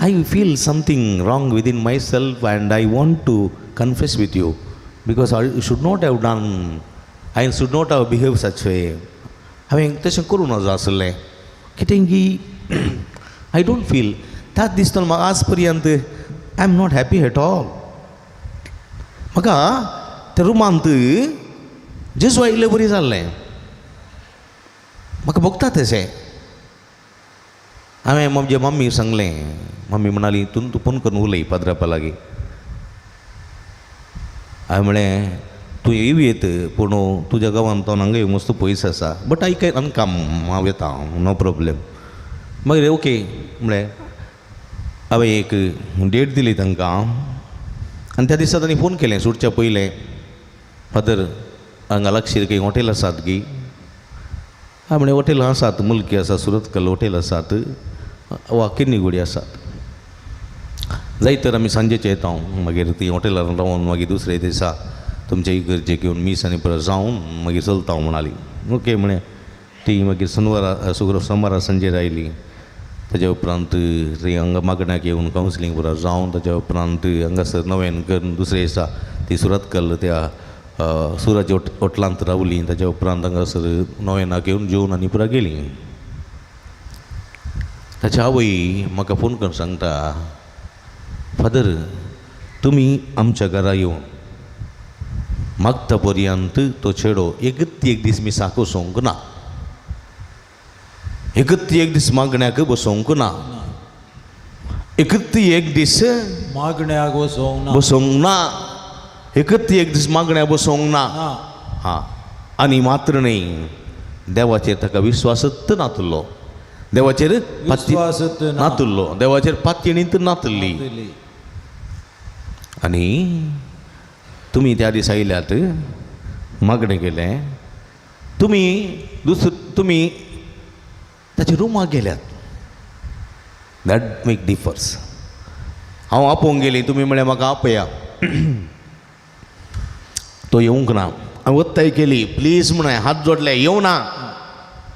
I feel something wrong within myself and I want to confess with you because I should not have done I should not have behave such way हांवें तशें करूं नजो आसलें कितें की आय डोंट फील त्याच दिसता म्हाका आज पर्यंत I am not happy at all म्हाका त्या रुमांत जेजू आयिल्लें बरी जाल्लें म्हाका भोगता तशें हांवें म्हजे मम्मीक सांगलें मम्मी म्हणाली तूं फोन करून उलय पाद्रापा लागीं हांवें म्हळें तूं येत पूण तुज्या गांवांत तो हांगा येवंक मस्त पयस आसा बट आय कॅन कम हांव येता नो प्रॉब्लेम मागीर ओके म्हळें हांवें एक डेट दिली तांकां आनी त्या दिसा तांणी फोन केलें सुटच्या पयलें फादर हांगा लागशीर खंय हॉटेल आसात गी हांवें म्हळें हॉटेल आसात मुल्की आसा सुरतकल हॉटेल आसात वा किन्नीगुडी आसात जायत तर आमी सांजेचे येता मागीर ती हॉटेलार रावन मागीर दुसरे दिसा तुमच्या इगर्जेक येवन मीस आनी परत जावन मागीर चलता म्हणाली ओके म्हळें ती मागीर सोमारा संजेर आयली ताज्या उपरांत ती हांगा मागण्याक येवन कावन्सिलींग पुरो जावन ताज्या उपरांत हांगासर नव्यान करून दुसरे दिसा ती सुरतकल त्या सुराज हॉटेलांत रावली ताज्या उपरांत हांगासर नव्यानाक येवन जेवन आनी पुरा गेली ताच्या आवय म्हाका फोन करून सांगता फादर तुमी आमच्या घरा येवन मागता पर्यंत तो चेडो एकत्ती एक दीस मिसाक वचोंक ना एकत्ती एक दीस मागण्याक बसोंक ना एकत्ती एक दीस मागण्याक बसोंक ना एकत्ती एक दीस मागण्या बसोंक ना हां आनी मात्र न्ही देवाचेर ताका विश्वासच नातलो देवाचेर नातुल्लो देवाचेर पातयणींत नातल्ली आनी तुमी त्या दिसा आयल्यात मागणें केलें तुमी ताच्या रुमाक गेल्यात दॅट मेक डिफर्स हांव आपोवंक गेली तुमी म्हळें म्हाका आपया तो येवंक ना हांवें वत्ताय केली प्लीज म्हणे हात जोडले येवं ना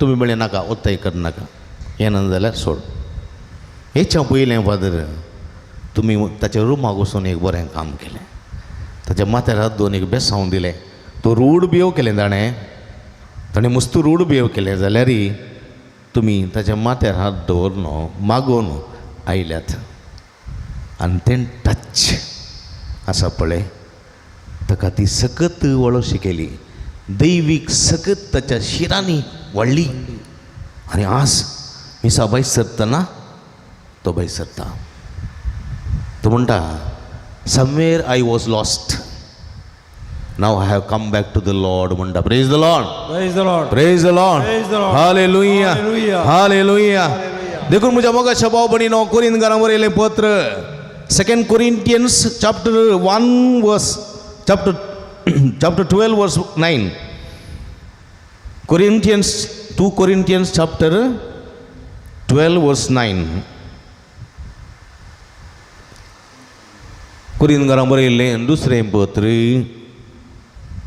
तुमी म्हळें नाका वत्ताय करनाका येना जाल्यार सोड हेच्या पयलें फादर तुमी ताच्या रुमाक वचून एक बरें काम केलें ताच्या माथ्यार हात दोन एक बेसांव दिलें तो रूड बिहेव केलें ताणें मस्त रूड बिहेव केलें जाल्यार तुमी ताच्या माथ्यार हात दवरन मागून आयल्यात आनी तें टच आसा पळय ताका ती सकत वळोशी केली दैवीक सकत ताच्या शिरांनी वाडली आनी आज मिसा भायर सरतना तो भायर सरता तो म्हणटा somewhere I was lost now I have come back to the Lord म्हणटा praise the Lord praise the Lord hallelujah hallelujah देखून म्हज्या मोगाच्या भाव भयणीनो कोरिंथकारांक बरयलें पत्र 2 Corinthians chapter 1 verse chapter 12 verse 9 2 Corinthians chapter 12 verse 9 कोरिंथकारांक बरयल्लें दुसरें पत्र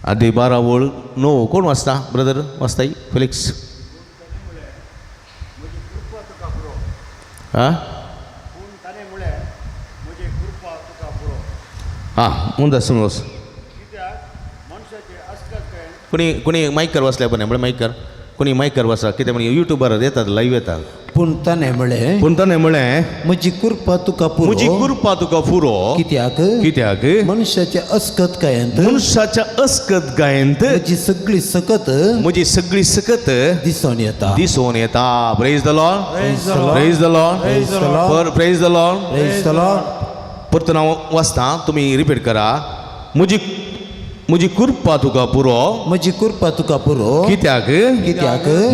आधी 12 वळ 9 कोण वाचता ब्रदर वाचताय फेलिक्स हां हां ಮುಂದೆ ಸುಮ್ಮನೆ कोणी मायकर बसल्या पण म्हळ्यार मायकर कोणी मायकर बसा कितें म्हणे युट्यूबार येतात लाईव्ह येतात पूण ताणें म्हळें पूण ताणें म्हळें म्हजी कुरपा तुका म्हजी पुरो कुरपा तुका पुरो कित्याक मनशाच्या अस्कतकायेंत मनशाच्या अस्कतकायेंत म्हजी सगळी सकत दिसून येता praise the Lord praise the Lord praise the Lord परत हांव वाचता तुमी रिपीट करा म्हजी कुरपा तुका पुरो म्हजी कुरपा तुका पुरो कित्याक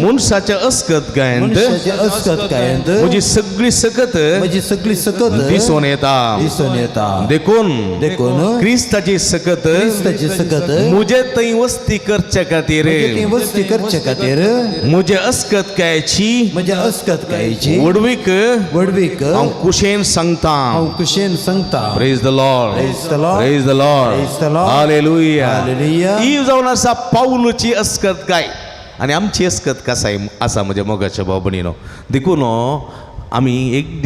मनशाच्या अस्कतकायेंत म्हजी सगळी सकत दिसून येता देखून क्रिस्ताची सकत म्हजे थंय वस्ती करचे खातीर म्हजे अस्कतकायेची वडवीक हांव कुशेन सांगता प्रेज द लॉर्ड हालेलुया ही जावन आसा पाऊलची अस्कतकाय आनी आमची अस्कत कसाय आसा म्हज्या मोगाच्या भाव भयणीनो देखून आमी एक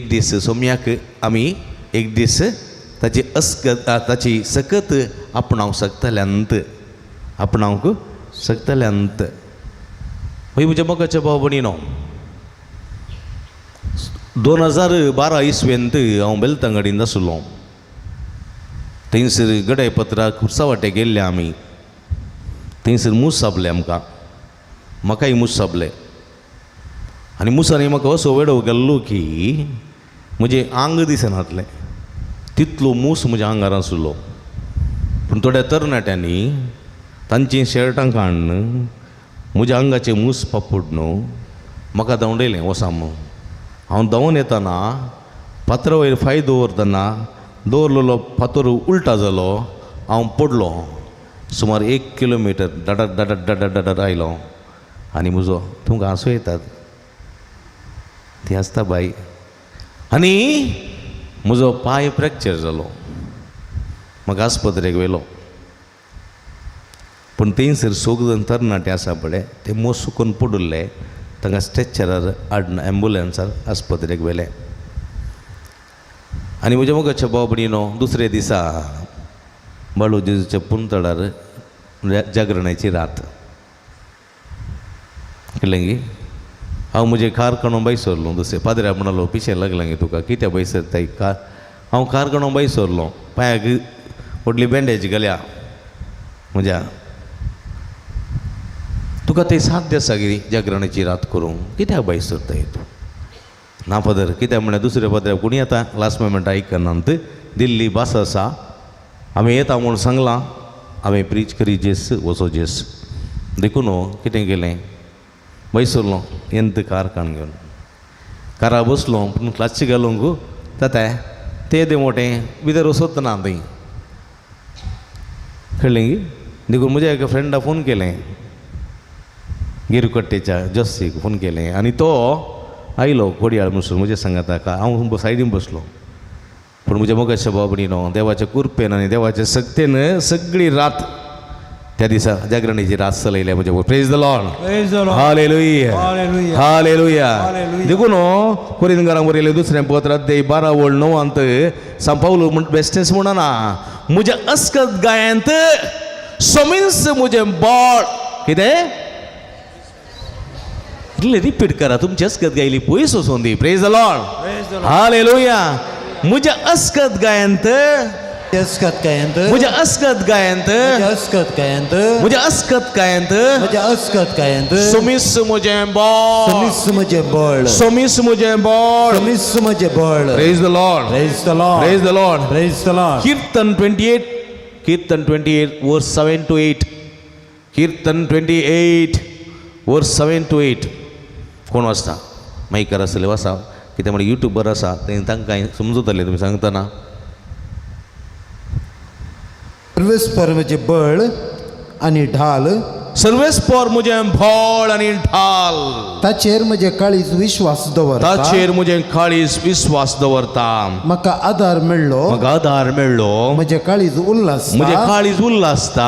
दीस सोम्याक आमी एक दीस ताची ताची सकत आपणावंक शकतल्यांत हय म्हज्या मोगाच्या भाव भयणीनो 2012 इसवेंत हांव बेलतंगडींत आसलो थंयसर गडायपत्राक खुर्सा गेल्ले आमी थंयसर मूस सापले म्हाकाय मूस सापले आनी मुसांनी म्हाका असो वेडो गेल्लो की म्हजें आंग दिसनातलें तितलो मूस म्हज्या आंगार आसलो पूण थोड्या तरणाट्यांनी तांची शर्टां काडून म्हज्या आंगाचे मूस पापूड न्हू म्हाका धांवडयलें वसाम हांव धांवून येताना फातरा वयर फाय दवरलेलो फातर उलटा जालो हांव पडलो सुमार 1 किलोमीटर डडड आयलो आनी म्हजो तुमकां हांसूं येतात ती आसता बाई आनी म्हजो पांय फ्रॅक्चर जालो म्हाका आस्पत्रेक व्हेलो पूण थंयसर 6 जाण तरणाटे आसा पळय ते मोस सुकून पडुल्ले तांकां स्ट्रेचरार हाडून एम्बुलंसार आस्पत्रेक व्हेले आनी म्हज्या मोगाच्या भाव भयणीनो दुसरे दिसा बाळू जेजूच्या पुंतळार जागरणाची रात कळ्ळें गी हांव म्हजें कार काडून बैसरलो दुसरे पाद्र्या म्हणलो पिशें लागलां गे तुका कित्याक बैसरताय हांव कार काडून बैसरलो पांयाक व्हडली बँडेज घाल्या म्हज्या तुका ते साध्य आसा गे जागरणाची रात करूंक कित्याक बैसरताय तूं ना फादर कित्याक म्हळ्यार दुसऱ्या पाद्र्या कोणी येता लास्ट मोमेंट आयकनात दिल्ली बस आसा हांवें येता म्हूण सांगलां हांवें प्रीच करी जेस वचो जेस देखून कितें केलें बैसरलो एंत कार काडून घेवन कारा बसलो पूण क्लासची घालूंक जाता तें मोटें भितर वचत ना थंय कळ्ळें गी देखून म्हज्या एका फ्रेंडा फोन केलें गिरकट्टेच्या जस्सीक फोन केलें आनी तो आयलो कोडयाळ म्हणून म्हज्या सांगाता हांव सायडीन बसलो पूण म्हज्या मोगाच्या भाव भयणीनो देवाच्या कृपेन आनी देवाच्या सक्तेन सगळी रात त्या दिसा जागरणेची रात चलयल्या म्हज्या praise the Lord hallelujah hallelujah देखून कोरिंथीकांक बरयलें दुसरें पत्र अध्याय 12:9 सांग पावलो बेस्टेंस म्हणना म्हज्या अस्कत गायांत सोमीस म्हजें बळ कितें रिपीट करा तुमची अस्कत गायली पयस वचून दी प्रेज द लॉर्ड हालेलुया म्हज्या अस्कत गायांत म्हज्या अस्कत गायांत सोमीस म्हजें बळ प्रेज द लॉर्ड कीर्तन 28 वर्स 7 to 8 कीर्तन 28 वर्स 7 to 8 कोण वाचता मायकर आसले वाचा कित्याक म्हळ्यार युट्यूबर आसा तांकां समजतलें तुमी सांगतना सर्वेस्पर म्हजें बळ आनी ढाल सर्वेस्पर म्हजें बळ आनी ढाल ताचेर म्हजें काळीज विश्वास दवरता म्हाका आदार मेळ्ळो म्हजें काळीज उल्लासता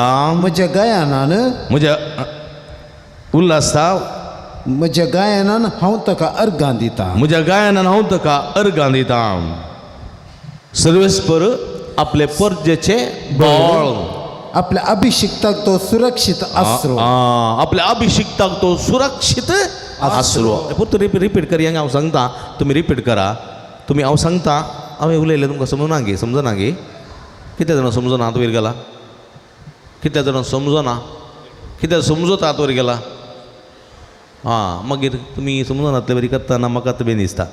म्हज्या गायनान हांव ताका अर्गां दितां सर्वेस्पर आपले परजेचे बळ आपल्या अभिषिक्ताक तो सुरक्षित आसरो. आपल्या अभिषिक्ताक तो सुरक्षित आसरो. फक्त रिपीट कर हांव सांगता तुमी रिपीट करा. तुमी हांव सांगता हांवें उलयलें तुमकां समजना गे समजना गे. कितले जाणां समजना आत वयर गेला. कितले जाणां समजना कित्याक समजता आत वयर गेला. मागीर तुमी समजनातले बरी करतना म्हाका आतां बेन दिसता.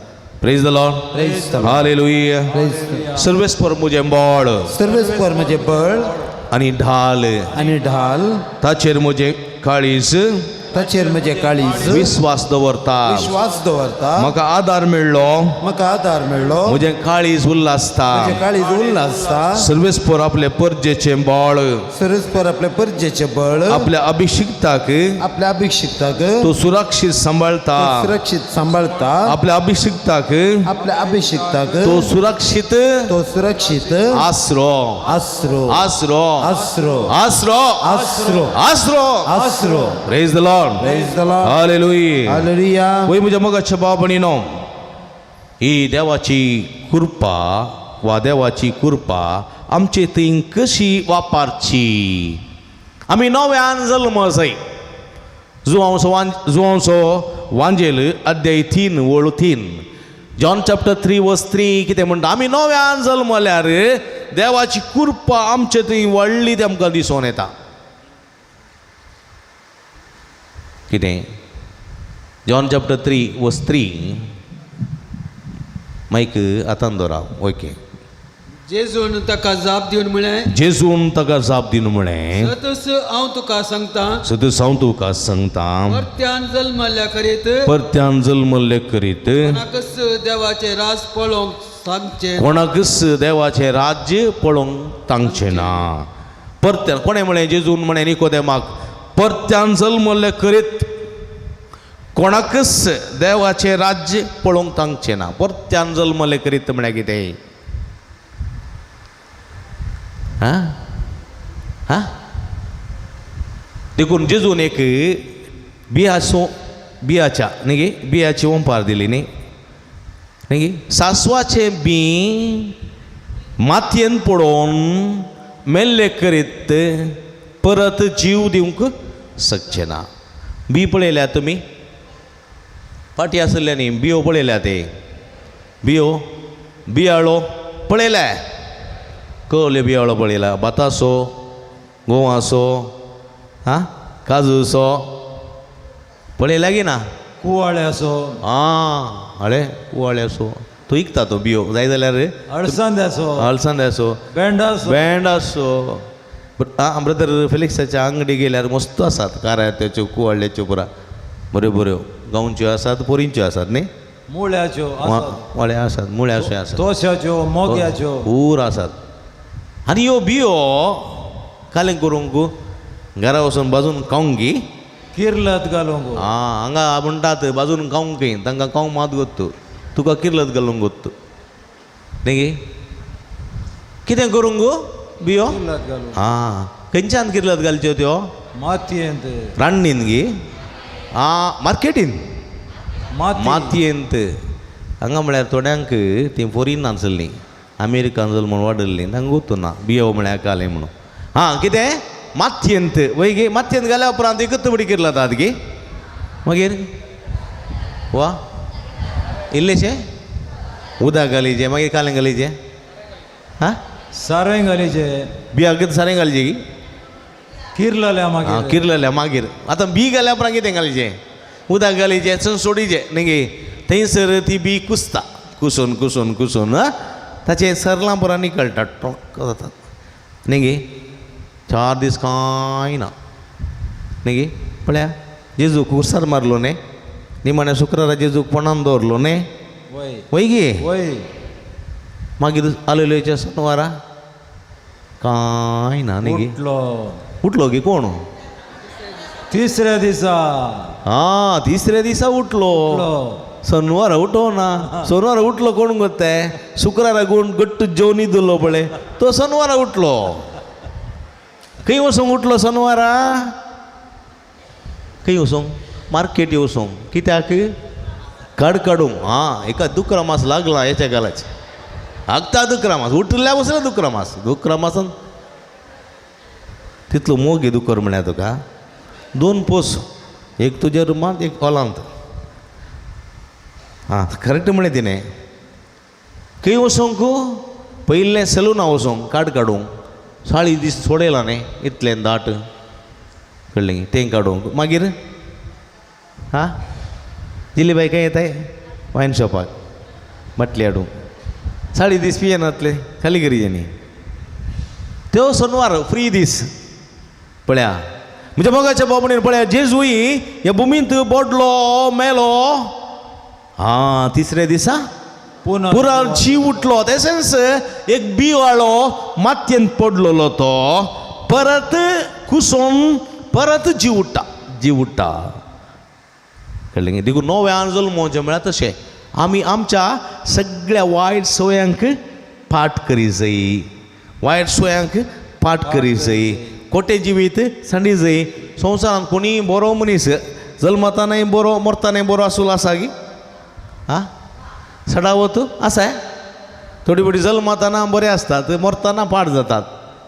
Praise the Lord. Praise the Lord. Hallelujah. Praise the Lord. सर्वेस पर मुझे बळ सर्वेस्पर म्हणजे बळ आणि ढाल आणि ढाल, ताचेर म्हजे काळीज ताचेर म्हणजे काळीज, विश्वास दवरता. विश्वास दवरता. म्हाका आदार मेळ्ळो. म्हाका आदार मेळ्ळो. म्हजे काळीज उल्लासता. म्हणजे काळीज उल्लासता. सर्वेस्पर आपले परजेचे बळ सर्वेस्पर आपल्या परजेचे बळ आपल्या अभिषिक्ताक आपल्या अभिषिक्ताक तो सुरक्षित सांभाळता. सुरक्षित सांभाळता. आपल्या अभिषिक्ताक आपल्या अभिषिक्ताक तो सुरक्षित तो सुरक्षित आसरो आसरो आसरो आसरो आसरो आसरो आसरो. आसरो. Praise the Lord. Praise the Lord. Hallelujah. Hallelujah. वय म्हज्या मोगाच्या बाबणीनो ही देवाची कृपा वा देवाची कृपा आमचे थंय कशी वापरची. आमी नव्यान जल्म जाय. जुवांचो वांजेल अध्याय 3 वळू 3 जॉन चॅप्टर 3 वर्स 3 कितें म्हणटा. आमी नव्यान जल्मल्यार देवाची कृपा आमचे थंय व्हडली ती आमकां दिसून येता. कितें जॉन चॅप्टर 3 वर्स 3 माईक आतां दवरा. ओके. जेजून ताका जाप दिवन म्हळें, जेजून ताका जाप दिवन म्हळें, सतस हांव तुका सांगता, सदस हांव तुका सांगता, परत्यान जल्मल्या करीत परत्यान जल्मले करीत कोणाकच देवाचे राज पळोवंक सांगचे कोणाकच देवाचें राज्य पळोवंक तांगचें ना. परत्यान कोणें म्हळें जेजून म्हळें निकोदेमाक परत्यान जल्मले करीत कोणाकच देवाचें राज्य पळोवंक तांगचें ना. परत्यान जल्मले करीत म्हळ्यार कितें. देखून जेजून एक बियाच्या न्ही गे बियाची ओंपार दिली न्ही न्ही गे. सासवाचें बी मातयेन पडोवन मेल्ले करीत परत जीव दिवंक शकचे ना. बी पळयल्या तुमी फाटी आसले न्ही बियो पळयल्या ते बियो बियाळो पळयल्या कसले बियाळो पळयला. भातासो गोवासो काजूसो पळयला की ना. कुवाळ्याचो हळे कुवाळ्यासो तो विकता तो बियो जाय जाल्यार अळसांद्याचो अळसांद्याचो भेंडाचो भेंडाचो. ब्रदर फेलिक्साच्या अंगडी गेल्यार मस्त आसात काऱ्यात्याच्यो कुवाळ्याच्यो पुरा बऱ्यो बऱ्यो गांवच्यो आसात पोरींच्यो आसात न्ही. मुळ्याच्यो वाळे आसात मुळ्याच्यो आसात तोशाच्यो मोग्याच्यो पूर आसात. आनी ह्यो बियो कालें करूंक घरा वचून बाजून खावंक गी किर्लत घालूंक हांगा म्हणटात बाजून खावंक तांकां खावंक मात गोत्तू तुका किर्लत घालूंक गोत्तू न्ही गे. कितें करूंक गो बियो किर्लत घालूंक खंयच्यान किर्लत घालच्यो त्यो मातयेंत रान्नीन गे मार्केटीन मातयेंत. हांगा म्हळ्यार थोड्यांक ती फॉरीन आसलीं अमेरिकान जल्मून वाडल्लीं तांकां गोत्तू ना बियो म्हळ्यार कालें म्हणून. कितें मातयेंत वय गे मातयेंत घाल्या उपरांत एकच बडी किर्लतात गे. मागीर वा इल्लेशें उदक घालीचें मागीर कालें घालीचें सारें घालीचे बियाक कितें सारें घालचें गी किर्लल्या मागीर किर्लल्या मागीर आतां बी घाल्या उपरांत कितें घालचें उदक घालीचें चून सोडीचें न्ही गे. थंयसर ती बी कुसता कुसून कुसून कुसून ताचें सरलां बरां निकळटा टोक जातात न्ही गे. 4 दीस कांय ना न्ही गे. पळया जेजूक कुर्सार मारलो न्ही निमाण्या शुक्रारा जेजूक पोंदान दवरलो न्ही वय वय गे. वय मागीर आलेलेच्या शेनवारा कांय ना न्ही गे. उठलो गे कोण तिसऱ्या दिसा तिसऱ्या दिसा उठलो. शनिवारा उठो ना शनिवारा उठलो कोण गोत्ते शुक्रारा कोण गट्ट जेवणी दिलो पळय तो शनिवारा उठलो. खंय वचूंक उठलो शनिवारा खंय वचूंक मार्केटी वचूंक कित्याक काडूंक एका दुकरामास लागला हेच्या गालाचे आगता दुकरामास उठल्या बसला दुकरामास दुकरामासान तितलो मोग घेदू कर म्हळ्या तुका 2 पोस, एक तुज्या रुमांत एक हॉलांत. हां करेक्ट म्हळें तिणें. खंय वचोंक पयलें सलूना वचोंक कार्ड काडूंक 40 दीस सोडयला न्ही इतलें दाट कळ्ळें तें काडूंक. मागीर हां जिलीबाई काय येताय वायन शॉपाक बाटली हाडूंक 40 दीस पियेनातले खाली करीचे त्यो सोनवार फ्री दीस पळया. म्हणजे मोगाच्या बाबणीन पळया जेजूई ह्या भुमींत बोडलो मेलो. हां तिसऱ्या दिसा पुरा जीव उठलो. तेसेंस एक बिवाळो मातयेंत पडलेलो तो परत कुसोन परत जीव उठ्ठा कळ्ळें. देखून नव्यान जल्म जें म्हळ्यार तशें आमी आमच्या सगळ्या वायट सवयांक फाट करी जाय. वायट सवयांक फाट करी जाय. खोटे जिवीत सांडी जाय. संवसारांत कोणी बरो मनीस जल्मतानाय बरो मरतानाय बरो आसूल आसा की? हां सडावत आसा. थोडी थोडी जल्मताना बरे आसतात मरतना पाड जातात.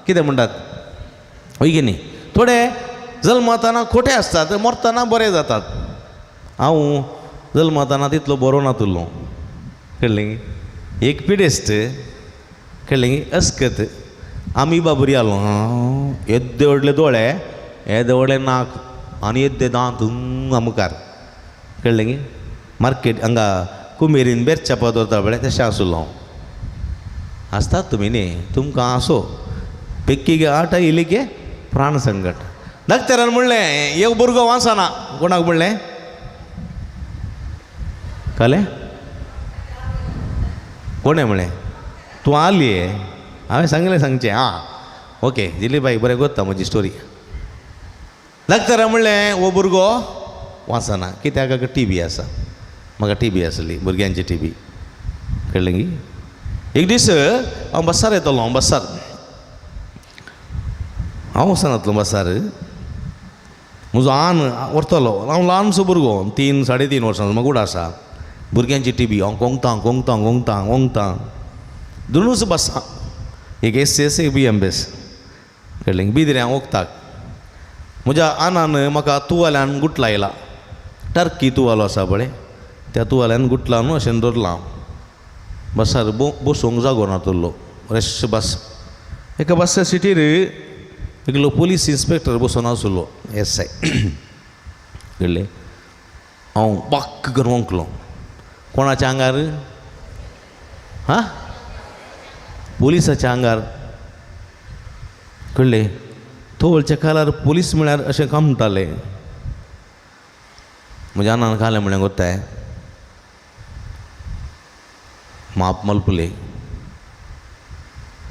कितें म्हणटात होय की न्ही? थोडे जल्मताना खोटे आसतात मरतना बरे जातात. हांव जल्मताना तितलो बरो नातुल्लो कळ्ळें. एक पिडेस्त कळ्ळें अस्कत आमी बाबरी आलो. येद्दे व्हडले दोळे येदे व्हडले नाक आनी येद्दे दांत मुखार कळ्ळें गे. मार्केट हांगा कुमेरीन बेरच्या पदरता पळय तशें आसलो हांव. आसतात तुमी न्ही तुमकां आसो पेक्की आट येयली की प्राण संकट. धाकटेरान म्हणलें एक भुरगो वाचना. कोणाक म्हणलें कळ्ळें? कोणें म्हणलें? तूं आली हांवें सांगलें सांगचें. आं ओके जिलीबाई बरें कोत्ता म्हजी स्टोरी. धाकटेरान म्हणलें हो भुरगो वाचना कित्याक ताका TB आसा. म्हाका TB आसली भुरग्यांची TB कळ्ळें गी. एक दीस हांव बसार येतलो. हांव वचनातलो बसार. म्हजो आन व्हरतलो. हांव ल्हानसो भुरगो 3-3.5 वर्सांचो म्हाका उड आसा. भुरग्यांची TB हांव कोंकतां दोनूच बसां. एक SS एक BMS कळ्ळें. बिदऱ्यां ओंकताक. म्हज्या आनान म्हाका तुवाल्यान गुट लायला. टर्की तुवालो आसा पळय त्या तुवाल्यान गुटला न्हू अशें दवरलां. बसार बसोंक जागो नातुल्लो. रेश बस. एका बस सिटीर एकलो पुलीस इन्स्पेक्टर बसून आसलो SI कळ्ळें. हांव बाक्क करून ओंकलो. कोणाच्या आंगार? हां पुलिसाच्या आंगार कळ्ळें. थोडच्या काळार पुलीस म्हळ्यार अशें काम म्हणटाले. म्हज्या आनान खालें म्हळें गोताय माप मलपले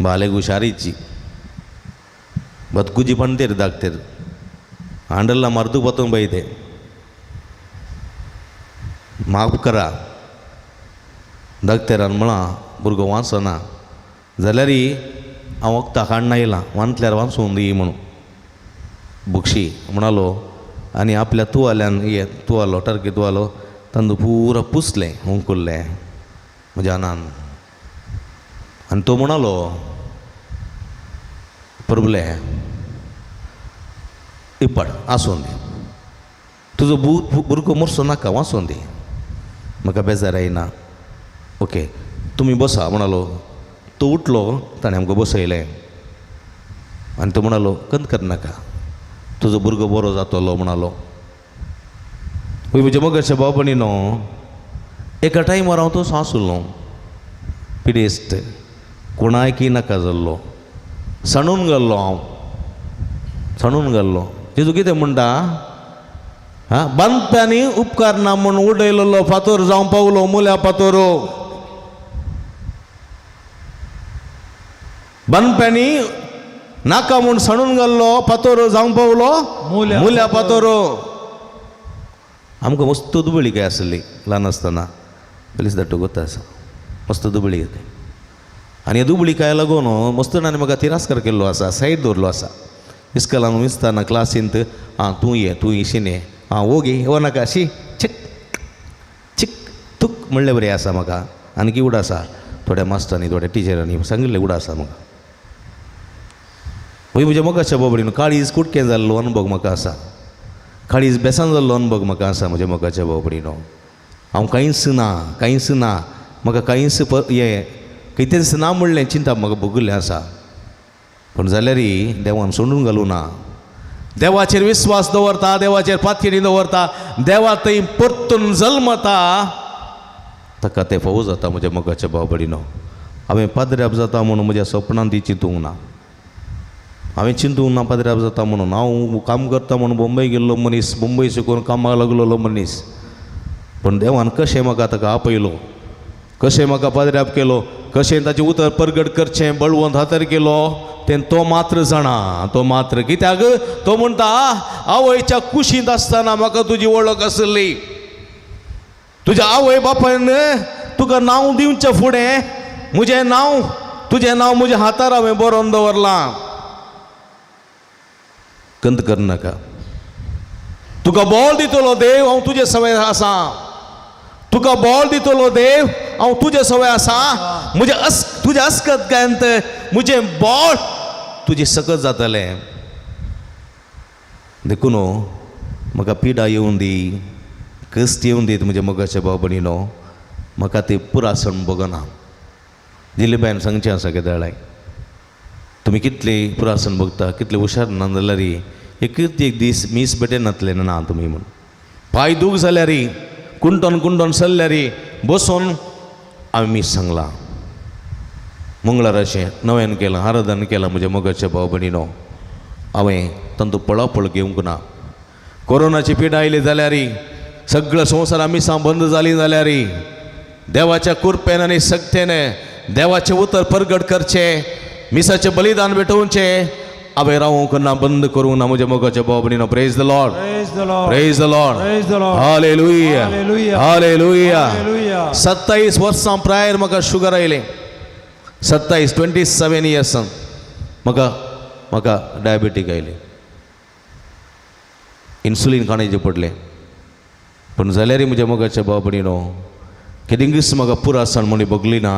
बाले हुशारीची बतकुजी पंटेर दागतेर हांडल्ला मर्दू पतून बैते माफ करा. धाकटेरान म्हणा भुरगो वाचना जाल्यार हांव वखदां काडना येयलां वाचल्यार वाचून दी म्हणून बुक्षी म्हणालो. आनी आपल्या तुवाल्यान तुवालो टर्की तुवालो तांदूळ पुरो पुसलें हुंकुल्लें म्हज्या आनान. आनी तो म्हणालो प्रभुले इपड आसूं दी तुजो भुरगो मरचो नाका वाचून दी म्हाका बेजार येयना. ओके तुमी बसा म्हणालो. तो उठलो ताणें आमकां बसयलें आनी तो म्हणालो कंत करनाका तुजो भुरगो बरो जातलो म्हणालो. म्हज्या मगाच्या बाबणी न्हू एका टायमार हांव तसो आसलो पिडेस्त कोणायकी नाका जाल्लो. सणून गेल्लो हांव सणून गेल्लो. जेजू कितें म्हणटा बांदप्यांनी उपकार ना म्हूण उडयलेलो फातोर जावं पावलो मुल्या फातोरो. बांदप्यांनी नाका म्हूण सणून गेल्लो फातोर जावं पावलो मुल्या फातोरो. आमकां मस्त दुबळी काय आसली ल्हान आसतना पुलीस धाडटो गोता आसा मस्त दुबळी घेता. आनी ह्या दुबळी काय लागून मस्त जाणांनी म्हाका तिरस्कार केल्लो आसा सायड दवरलो आसा. इस्कलान विस्ताना क्लासींत तूं ये शिने ओगे हो नाका शी चिक चिक तुक म्हणलें बरें आसा म्हाका. आनी उड आसा थोड्या मास्टरांनी थोड्या टिचरांनी सांगिल्लें उड आसा म्हाका. वय म्हज्या मोगाच्या बाबडीन काळीज कुटकें जाल्लो अनुभव म्हाका आसा काळीज बेसान जाल्लो अनुभव म्हाका आसा म्हज्या मोगाच्या बाबडीन हांव कांयच ना म्हाका कांयच कितेंच ना म्हणलें चिंता म्हाका भोगिल्लें आसा पूण जाल्यारय देवान सोडून घालूं ना देवाचेर विस्वास दवरता देवाचेर पातयेनी दवरता देवा थंय परतून जल्मता ताका तें फावो जाता म्हज्या मोगाच्या बाबडीन हांवें पाद्र्याप जाता म्हणून म्हज्या सपनांत ती चिंतूंक ना हांवें चिंतूंक ना पाद्र्याप जाता म्हणून हांव काम करता म्हणून मुंबय गेल्लो मनीस मुंबय शिकून कामाक लागलेलो मनीस पूण देवान कशें म्हाका ताका आपयलो कशें म्हाका पाद्र्याप केलो कशें ताचें उतर परगट करचें बळवंत हातार केलो तें तो मात्र जाणा तो मात्र कित्याक तो म्हणटा आवयच्या कुशींत आसतना म्हाका तुजी वळख आसली तुज्या आवय बापायन तुका नांव दिवचें फुडें तुजें नांव म्हज्या हातार हांवें बरोवन दवरलां कंत करनाका तुका बोल दितलो देव हांव तुजे सवय आसा तुका बोल दितलो देव हांव तुजे सवय आसा तुज्या अस्कत गायंत म्हजें बोल तुजें सकत जातलें देखून म्हाका पिडा येवून दी कश्ट येवून दीत म्हज्या मोगाच्या बाबडीनो म्हाका ती पुरासण बगना दिलीबायन सांगचें आसा केदाळाय तुमी कितले पुरासण बगता कितले हुशार ना जाल्यार एकच एक दीस मीस बेटे नातले ना तुमी म्हूण पांय दूख जाल्यार कुंटोन चल्ल्यार बसून हांवें मीस सांगलां मंगळाराचें नव्यान केलां आराधन केलां म्हज्या मोगाच्या बाबडीनो हांवें तांतू पळापळ घेवंक ना कोरोनाची पिडा आयली जाल्यार सगळं संवसारा मिसां बंद जालीं जाल्यार देवाच्या कुरपेन आनी सक्तेन देवाचें उतर परगट करचें मिसाचें बलिदान भेटोवचें हांवें रावूंक ना बंद करूंक ना म्हज्या मोगाच्या बाबडीनो praise the Lord praise the Lord hallelujah hallelujah 27 वर्सां प्रायर म्हाका शुगर आयलें 27 इयर्स म्हाका डायबिटीक आयलें इन्सुलीन काडचें पडलें पूण जाल्यार म्हज्या मोगाच्या बाबडीनो केदिंगस म्हाका पुरासण म्हणून बगली ना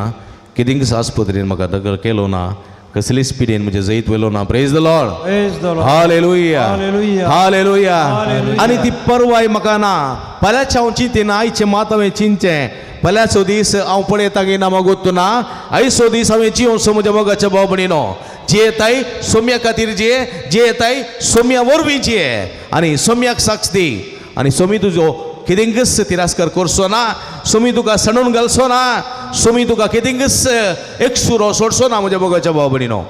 केदिंगस आस्पत्रेन म्हाका दाखल केलो ना कसली स्पिडीन म्हजे जैत वेलो ना praise the Lord hallelujah hallelujah आनी ती परवाय म्हाका ना फाल्यांचे हांव चिंतेना आयचे मात हांवें चिंतचें फाल्यांचो दीस हांव पळयता की ना मागोत ना आयचो दीस हांवें जियोंसो म्हज्या मोगाच्या बाबडीनो जियेताय सोम्या खातीर जियेताय सोम्या वरवीं जिये आनी सोम्याक साक्ष दी आनी सोमी तुजो केदिंगस तिरस्कार करचो ना सोमी तुका सणून घालचो ना सोमी तुका केदिंगस एक सुरो सोडचो ना म्हज्या मोगाच्या बाबडीनो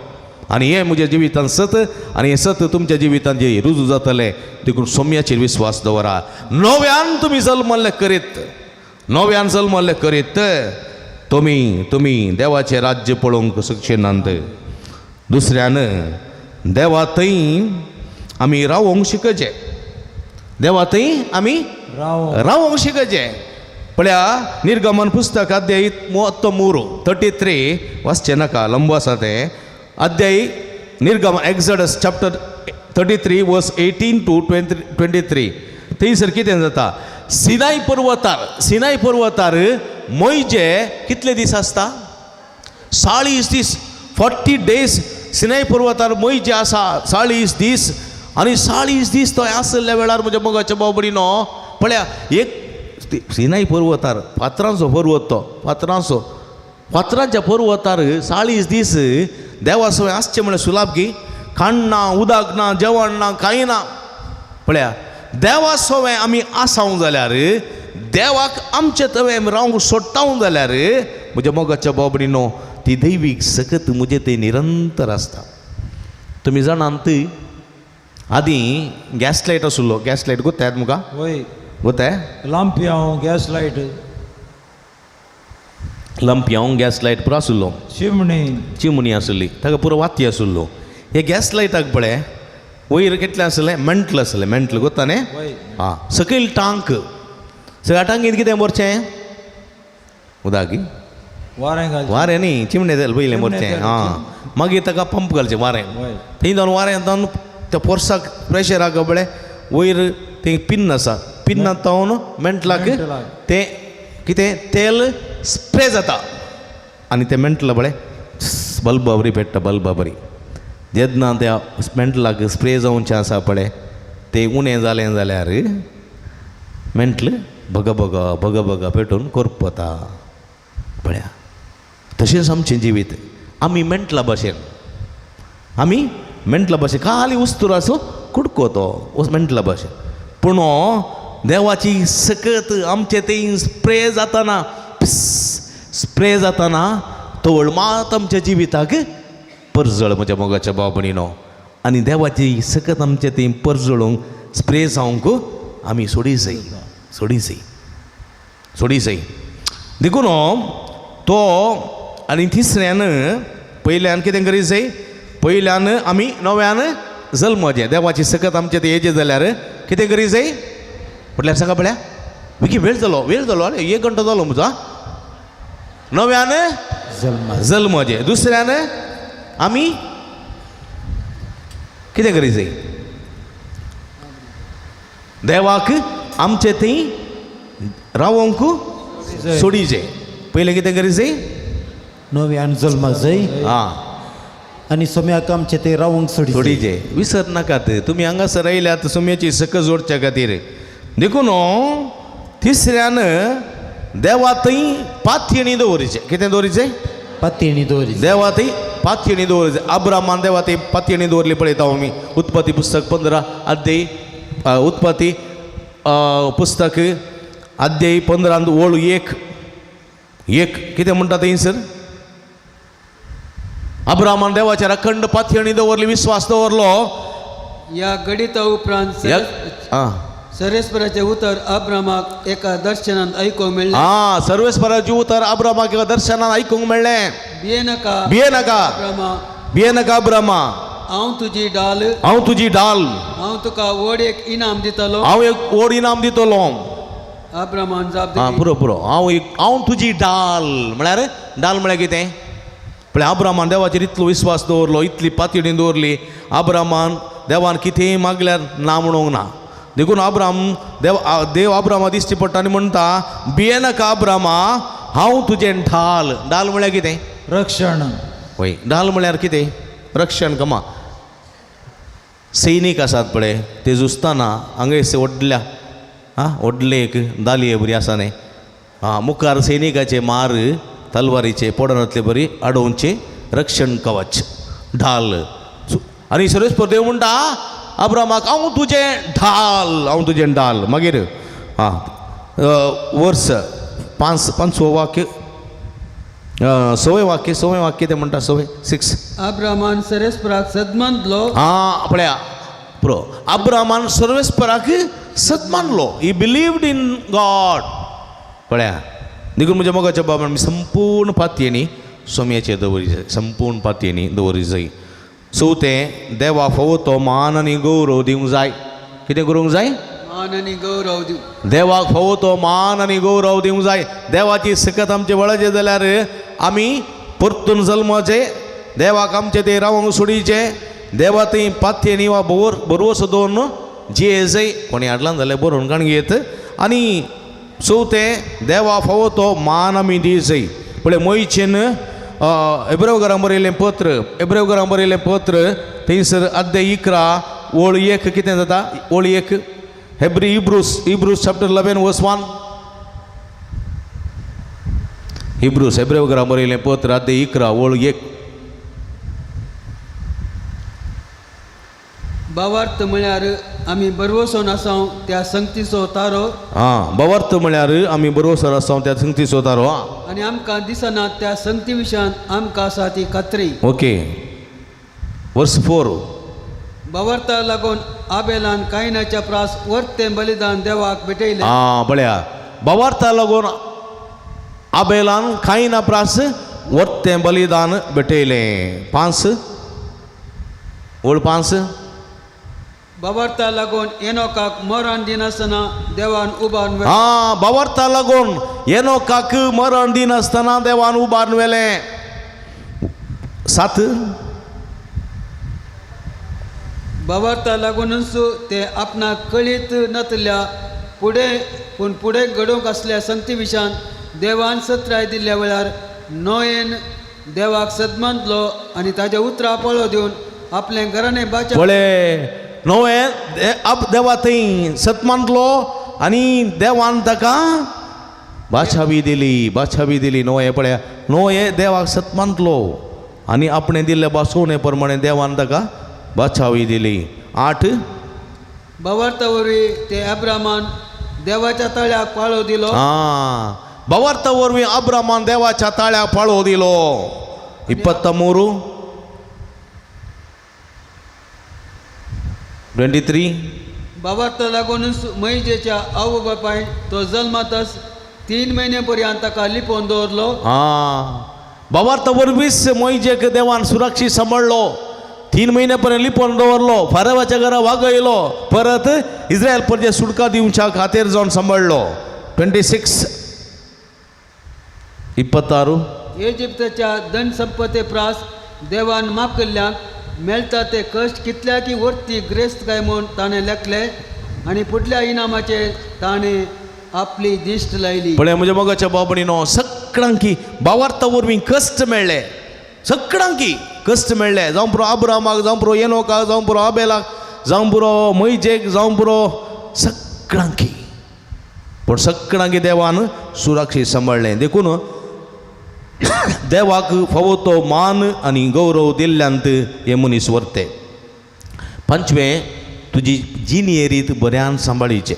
आनी हें म्हज्या जिवितांत सत आनी हें सत तुमच्या जिवितांत जे रुजू जातलें देखून सोम्याचेर विस्वास दवरा नव्यान तुमी जल्मल्ले करीत तुमी देवाचें राज्य पळोवंक शकचे नात दुसऱ्यान देवा थंय आमी रावोंक शिकचें देवा थंय आमी रावोंक शिकचें पळया निर्गमन पुस्तक अध्याय 33 वाचचें नाका लंब आसा तें अध्याय निर्गमन एक्झडस चॅप्टर 33 वर्स 18 to 23 थंयसर कितें जाता सिनाय पर्वतार मोइजे कितले दीस आसता 40 दीस 40 days सिनाय पर्वतार मोइजे आसा 40 दीस आनी 40 दीस थंय आसल्या वेळार म्हज्या मोगाच्या बाबडीनो पळया एक सिनाय पर्वतार फातरांचो पर्वत तो फातरांच्या पर्वतार 40 दीस देवा सवय आसचें म्हळ्यार सुलाभ की खाण ना उदक ना जेवण ना कांय ना पळया देवा सवय आमी आसांक जाल्यार देवाक आमचे तवे रावंक सोडटांक जाल्यार म्हज्या मोगाच्या बाबडीनो ती दैवीक सकत म्हजे ते निरंतर आसता तुमी जाणात आदीं गॅस लायट आसलो गॅस लायट गोताय तुमकां गोताय लांपयां गॅस लायट लंप्यां गॅस लायट पुरो आसलो चिमणी आसली ताका पुरो वाती आसलो हे गॅस लायटाक पळय वयर कितलें आसलें मेंटल गोता न्ही आं सकयल टांक सगळ्या टांकींत कितें मरचें उदक वारें न्ही चिमणे जालें पयलें मरचें आं मागीर ताका पंप घालचें वारें थंय जावन वारें जावन त्या पोरसाक प्रेशराक बळे वयर थंय पिन्न आसा पिन्नांत तावन मेंटलाक तें कितें तेल स्प्रे जाता आनी तें मेंटला बळे बल्ब बरी पेट्टा बल्ब बरी जेन्ना त्या मेंटलाक स्प्रे जावचें आसा पळय तें उणें जालें जाल्यार मेंटल भग भग पेटून करपता पळया. तशेंच आमचें जिवीत आमी मेंटला भाशेन खाली उस्तुराचो कुडको तो मेंटला भाशेन. पूण देवाची सकत आमचे तें स्प्रे जाताना तोळ मात आमच्या जिविताक परजळ म्हज्या मोगाच्या बाबणीनो. आनी देवाची सकत आमचे तें परजळूंक स्प्रे जावंक आमी सोडी जाय देखून तो. आनी तिसऱ्यान पयल्यान कितें करीत जाय, पयल्यान आमी नव्यान जल्मजे. देवाची सकत आमचे ते हेजे जाल्यार कितें करीत जाय म्हटल्यार सांगा पळया. विकी वेळ जालो आरे 1 घंटो जालो म्हजो. नव्यान जल्मजे. दुसऱ्यान आमी कितें करीत जाय, देवाक आमचे थंय रावोंक सोडी जाय. पयलें कितें करीत जाय, नव्यान जल्मा जाय आं आनी सोम्याक आमचे ते रावंक सोडी जाय. विसर नाकात तुमी हांगासर आयल्यात सोम्याची सकत जोडच्या खातीर. देखून तिसऱ्यान देवा थंय पातयेणी दवरचें. कितें दवरचें, पातयेणी दवरी. देवा थंय पातयेणी दवरचें. अब्रामान देवा थंय पातयेणी दवरली पळयता आमी. उत्पत्ती पुस्तक 15 अध्याय, उत्पत्ती पुस्तक अध्याय 15 ओळ 1 कितें म्हणटा थंयसर, अब्रामान देवाचेर अखंड पातयेणी दवरली, विश्वास दवरलो. या गणिता उपरांत सर्वेस्पराचे उतर अब्रामाक एका दर्शनांत आयकूंक मेळ्ळें. सर्वेस्पराचें उतर अब्रामाक एका दर्शनांत आयकूंक मेळ्ळें. भिये नाका अब्रामा, हांव तुजी डाल, हांव तुका व्हड एक इनाम दितलो. हांव एक व्हड इनाम दितलो. अब्रामान जाप दिली, पुरो हांव तुजी डाल म्हळ्यार डाल म्हळ्यार कितें पळय. अब्रामान देवाचेर इतलो विश्वास दवरलो, इतली पातयेणी दवरली. अब्रामान देवान कितेंय मागल्यार ना म्हणूंक ना. देखून देव अब्रामा दिश्टी पडटा आनी म्हणटा, भिये नाका अब्रामा, हांव तुजें डाल म्हळ्यार कितें, रक्षण. वय डाल म्हळ्यार कितें, रक्षण. कमा सैनीक आसात पळय ते झुजताना हांगा व्हडले एक दालये बरी आसा न्ही. मुखार सैनिकाचे मार तलवारीचे पोडनांतले बरी आडोवचे रक्षण कवच ढाल. आनी सर्वेस्पर देव म्हणटा अब्रामाक, हांव तुजें ढाल. मागीर वर्स 5 वाक्य 6 वाक्य ते म्हणटा 6. अब्रामान सर्वेस्पराक सदमान दिलो. पळया पुरो, अब्रामान सर्वेस्पराक सदमानलो. He believed in God. पळया देखून म्हज्या मोगाच्या बाबान आमी संपूर्ण पातयेणी सोम्याचेर दवरी जाय, संपूर्ण पातयेणी दवरी जाय. चवथें, देवा फोव तो मान आनी गौरव दिवंक जाय. कितें करूंक जाय, मान आनी गौरव दिवं. देवाक फोव तो मान आनी गौरव दिवंक जाय. देवाची सकत आमचे वळचे जाल्यार आमी परतून जल्माचे, देवाक आमचे ते रावंक सोडीचे. देवा थंय पातयेणी वा बरोवस दवरून जे जाय कोणी हाडलां जाल्यार बरोवन काण घेत. आनी चवथें, देवा फोव तो मान आमी दी जाय. पळय मोयचेन एब्रेवकारांक बरयलें पत्र थंयसर अध्याय 11 ओळ 1 कितें जाता, ओळ 1 हिब्रूस चॅप्टर 11 वर्स 1. एब्रेवकारांक बरयलें पत्र अध्याय 11 ओळ 1. भावार्थ म्हळ्यार आमी बरवसोन आसाव त्या संगतीचो तारो. भावार्थ म्हळ्यार आमी बरोसर आसाव त्या संगतीचो तारो. आनी आमकां दिसना त्या संगती विशयान आमकां आसा ती खात्री. ओके. वर्स 4. भावार्थाक लागून आबेलान कायनाच्या प्रास वर्तें बलिदान देवाक भेटयलें. पळया भावार्थाक लागून आबेलान कायना प्रास वर्तें बलिदान भेटयलें. 5 ओळ 5. भावार्थाक लागून एनोकाक मरण दिनासतना देवान उबारून भावार्थाक लागून एनोकाक मरण दिनासतना देवान उबारून व्हेलें. 7. भावार्थाक लागूनच ते आपणाक कळीत नातल्या फुडें घडोवंक आसल्या संगती विशयान देवान सत्राय दिल्ल्या वेळार नोयेन देवाक सदमान दिलो आनी ताच्या उतरां पळो दिवन आपले घराणे बाचा पळे नोए अब देवा थंय सत मानलो आनी देवान ताका बाछावी दिली नोए पळया नोए देवाक सत मानलो आनी आपणे दिल्ले बासोवणे प्रमाणे देवान ताका बाछावी दिली 8 बावार्ता वरवीं ते अब्रामान देवाच्या तळ्याक पाळो दिलो बवर्त वरवीं अब्रामान देवाच्या ताळ्याक पाळो दिलो 23 बावार्ता लागूनच मैजेच्या आवय बापायन तो जल्मातच 3 महिने पर्यंत ताका लिपोवन दवरलो बवर्त वरवींच मोइजेक देवान सुरक्षीत सांबाळलो 3 महिन्यापर्यंत लिपोवन दवरलो फारावाच्या घरा वागयलो परत इस्रायल प्रजे सुटका दिवच्या खातीर जावन सांबाळलो 26 इजिप्तच्या धन संपत्ती प्रास देवान माफ केल्ल्याक मेळटा ते कश्ट कितल्या की वर्ती ग्रेस्त काय म्हूण ताणें लेखले आनी फुडल्या इनामाचे ताणें आपली दिश्ट लायली पण म्हणजे मगाच्या बाबडीनो सगळ्यांकी बावार्ता वरवीं कश्ट मेळ्ळे सगळ्यांकी कश्ट मेळ्ळे जावं पुरो अब्रामाक जावं पुरो एनोकाक जावं पुरो आबेलाक जावं पुरो मैजेक जावं पुरो सगळ्यांकी पण सगळ्यांकी देवान सुरक्षीत सांबाळलें देखून देवाक फावो तो मान आनी गौरव दिल्ल्यांत हे मनीस व्हरते 5 तुजी जिणेरीत बऱ्यान सांबाळीचे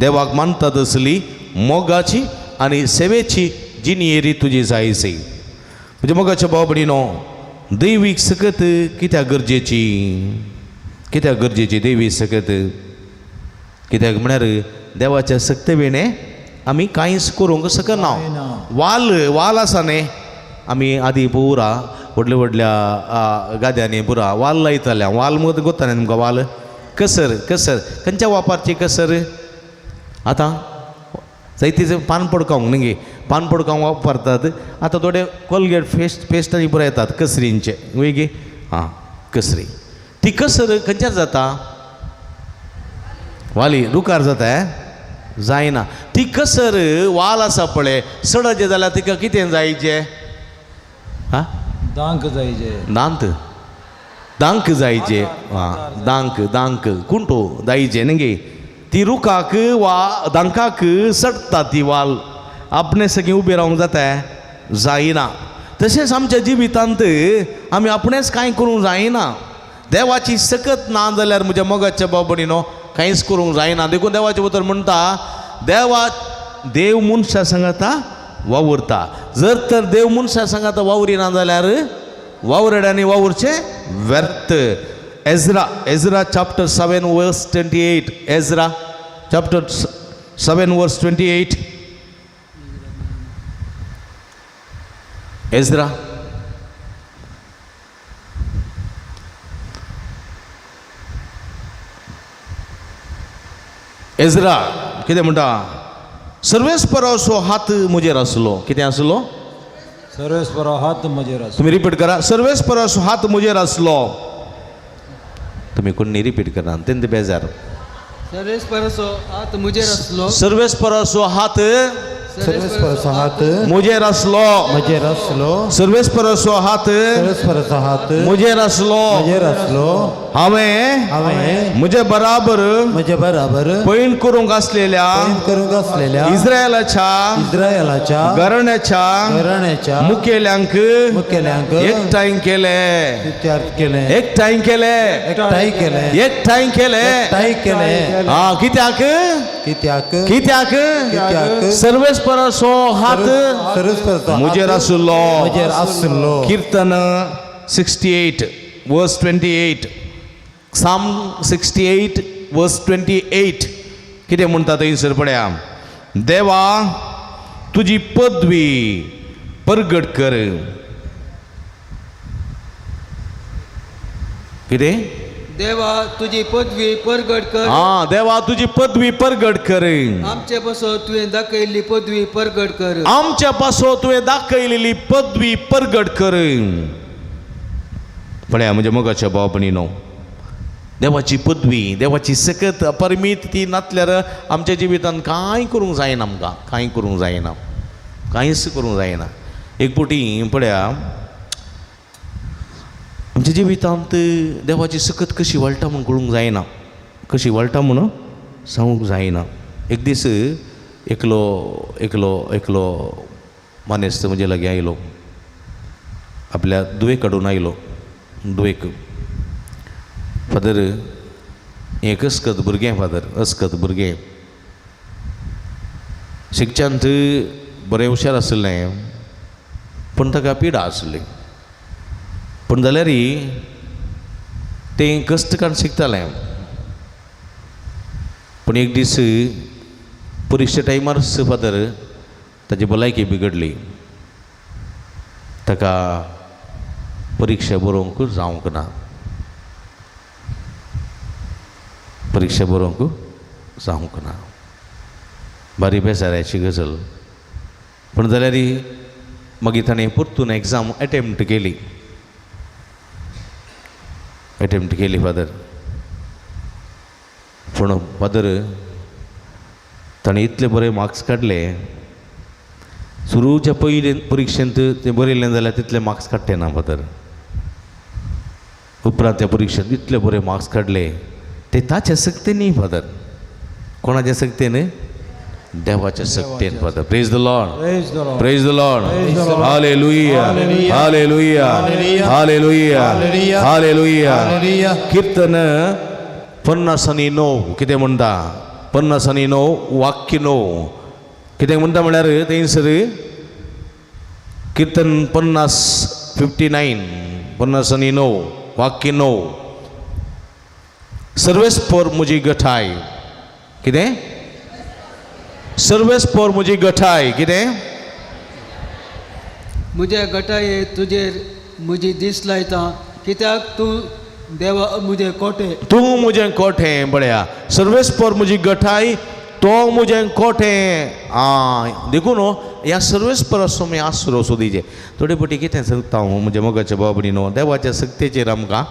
देवाक मानता तसली मोगाची आनी सेवेची जिणेरी तुजी जायसी म्हणजे मोगाच्या बाबडीनो दैवीक सकत कित्याक गरजेची दैवीक सकत कित्याक म्हळ्यार देवाच्या सक्तवेणे आमी कांयच करूंक शकना वाल आसा न्ही आमी आदी पुरा व्हडल्या गाद्यांनी पुरा वाल लायताले वाल मग गोत्ता न्ही तुमकां वाल कसर खंयच्या वापरची कसर आतां जायतीचे पान पडकावंक न्ही पान पडकावंक वापरतात आतां थोडे कोलगेट पेस्ट आनी पुरो येतात कसरींचे वेगी कसरी ती कसर खंयच्यार जाता वाली रुकार जाता जायना ती कसर वाल आसा पळय सडचे जाल्यार तिका कितें जायचे दांक जायचे दांक जायचे दांक कुंटो जायचे न्ही ती रुखाक वा दांकाक सडटा ती वाल आपणे सगळीं उबी रावंक जाता जायना तशेंच आमच्या जिवितांत आमी आपणेच कांय करूंक जायना देवाची सकत ना जाल्यार म्हज्या मोगाच्या बाबडीनो कांयच करूंक जायना देखून देवाचे उतर म्हणटा देव मनशा सांगाता वावुरता जर तर देव मनशा सांगाता वावरिना जाल्यार वावरड्यांनी वावुरचे व्यर्थ एजरा चॅप्टर 7 वर्स 28 एजरा चॅप्टर 7 वर्स 28 एजरा एजरा कितें म्हणटा सर्वेस्पराचो हात म्हजेर आसलो कितें आसलो सर्वेस्परा हात म्हजेर आसलो तुमी रिपीट करा सर्वेस्पराचो हात म्हजेर आसलो तुमी कोणी रिपीट करा तेन्ना बेजार सर्वेस्पराचो हात म्हजेर आसलो सर्वेस्पराचो हात सर्वेस्पराचो हात म्हजेर आसलो सर्वेस्पराचो हात म्हजेर आसलो हांवें म्हजे बराबर पैन करूंक आसलेल्या इस्रायलाच्या घराण्याच्या मुखेल्यांक एकठांय केले कित्याक सर्वेस्पराचो हात म्हजेर आसलो कीर्तन 68 वर्स 28 Psalm 68 वर्स 28 कितें म्हणटा थंयसर पळया देवा तुजी पदवी परगट कर कितें देवा तुजी पदवी परगट कर देवा तुजी पदवी परगट कर आमचे पासो तुवें दाखयल्ली पदवी परगट कर आमच्या पासो तुवें दाखयलेली पदवी परगट कर पळया म्हणजे मोगाच्या बाबणीनो देवाची पदवी देवाची सकत अपरिमीत ती नातल्यार आमच्या जिवितांत कांय करूंक जायना आमकां कांय करूंक जायना कांयच करूंक जायना एक पुटी पळया आमच्या जिवितांत देवाची सकत कशी वळटा म्हूण कळूंक जायना, कशी वळटा म्हणून सांगूंक जायना. एक दीस एकलो एकलो एकलो मानेस्त म्हजे लागीं आयलो, आपल्या दुवेक हाडून आयलो. दुवेक फादर एक अस्कत भुरगें, फादर अस्कत भुरगें, शिक्षांत बरें हुशार आसलें, पूण ताका पिडा आसली. पूण जाल्यारय तें कश्ट काडून शिकतालें. पूण एक दीस परिक्षे टायमार फादर ताची भलायकी बिगडली. ताका परिक्षा बरोवंक जावंक ना, परिक्षा बरोवंक जावंक ना. बारी बेजाऱ्याची गजाल. पूण जाल्यारय मागीर ताणें परतून एग्जाम अटेम्प्ट केली फादर. पूण फादर ताणें इतले बरे मार्क्स काडले, सुरूच्या पयले परिक्षेंत तें बरयलें जाल्यार तितले मार्क्स काडटे ना फादर. उपरांत त्या परिक्षेंत इतले बरे मार्क्स काडले. ते ताचे सक्तेन न्ही फादर, कोणाच्या सक्तेन? देवाच्या सक्तेन father. Praise the Lord, praise the Lord, hallelujah, hallelujah, hallelujah, hallelujah. कीर्तन 50:9 कितें म्हणटा? 50:9 वाक्य 9 कितें म्हणटा म्हळ्यार थंयसर कीर्तन 59 50:9 वाक्य 9. सर्वेस्पर म्हजी गठाय. कितें? सर्वेस्पर म्हजी गठाय. कितें? म्हज्या गटाये तुजेर म्हजी दीस लायता, कित्याक तूं देवा म्हजें कोटे. तूं म्हजें कोठें. बळ्या सर्वेस्पर म्हजी गठाय, तो म्हजें कोठें. देखून ह्या सर्वेस्पर असो मी आसरो सोदीचे. थोडे फावटी कितें सांगता हांव म्हज्या मोगाच्या बाबडीनो, देवाच्या सक्तेचेर आमकां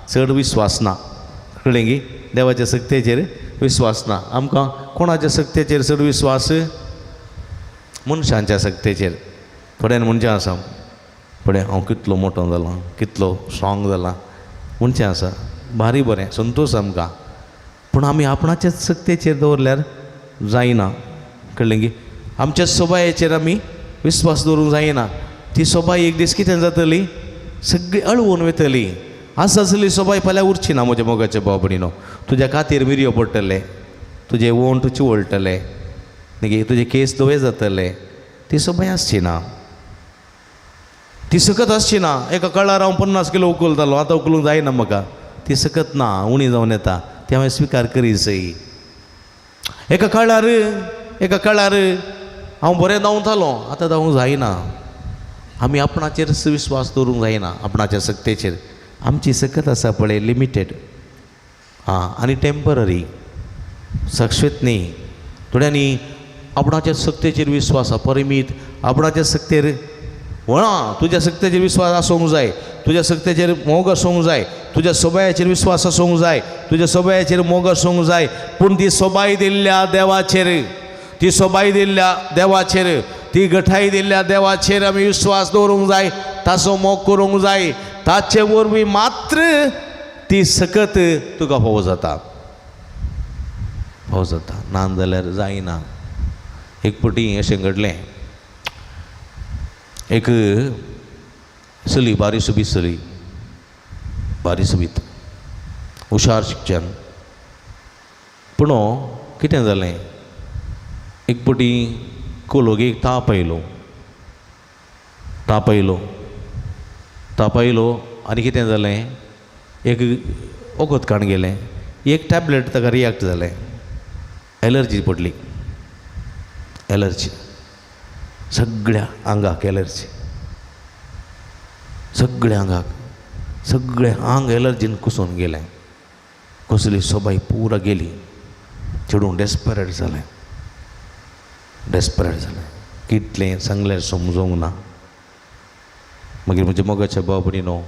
चड विस्वास ना. कळ्ळें गी? देवाच्या सक्तेचेर विस्वास ना आमकां. कोणाच्या सक्तेचेर चड विस्वास? मनशांच्या सक्तेचेर. थोड्यान म्हणचें आसा पळय हांव कितलो मोठो जालां, कितलो स्ट्रॉंग जालां म्हणचें आसा. भारी बरें, संतोश आमकां. पूण आमी आपणाच्याच सक्तेचेर दवरल्यार जायना. कळ्ळें गी? आमच्या सोबायेचेर आमी विस्वास दवरूंक जायना. ती सोबाय एक दीस कितें जातली? सगळी अळवून वयतली. आसली सोबाय फाल्यां उरची ना. म्हज्या मोगाच्या बाबडीनो, तुज्या खातीर मिरयो पडटले, तुजे वोंट चिवळटले, न्ही तुजे केस धवे जातले. ती सोबाय आसची ना, ती सकत आसची ना. एका काळार हांव 50 किलो उखलतालो, आतां उखलूंक जायना म्हाका. ती सकत ना, उणी जावन येता. ती हांवें स्विकार करी सई. एका काळार हांव बरें धांवतालो, आतां धांवूंक जायना. आमी आपणाचेर विस्वास दवरूंक जायना, आपणाच्या सक्तेचेर. आमची सकत आसा पळय लिमिटेड, आनी टेम्पररी, शाश्वत न्ही. थोड्यांनी आपणाच्या सक्तेचेर विस्वास अपरिमीत. आपणाच्या सक्तेर वळा, तुज्या सक्तेचेर विस्वास आसूंक जाय, तुज्या सक्तेचेर मोग आसूंक जाय, तुज्या सोबायाचेर विस्वास आसूंक जाय, तुज्या सोबायाचेर मोग आसूंक जाय. पूण ती सोबाय दिल्ल्या देवाचेर, ती सोबाय दिल्ल्या देवाचेर, ती गठाई दिल्ल्या देवाचेर आमी विस्वास दवरूंक जाय, ताचो मोग करूंक जाय. ताचे वरवीं मात्र ती सकत तुका फावो जाता, फावो जाता. ना जाल्यार जायना. एक फावटी अशें घडलें, एक चली बारीसुबीत चली, बारीसुबीत हुशार शिक्षण. पूण कितें जालें, एक फावटी कोलोगेक ताप आयलो, ताप आयलो आनी कितें जालें, एक वखद काण गेलें, एक टॅबलेट ताका रियॅक्ट जालें, एलर्जी पडली. एलर्जी सगळ्या आंगाक, एलर्जी सगळ्या आंगाक, सगळें आंग एलर्जीन कुसून गेलें. कसली सोबाय पुरा गेली. चेडूं डेस्परेट जालें, डेस्परेट जालें. कितलें सांगल्यार समजूंक ना. मागीर म्हज्या मोगाच्या बाबडीनो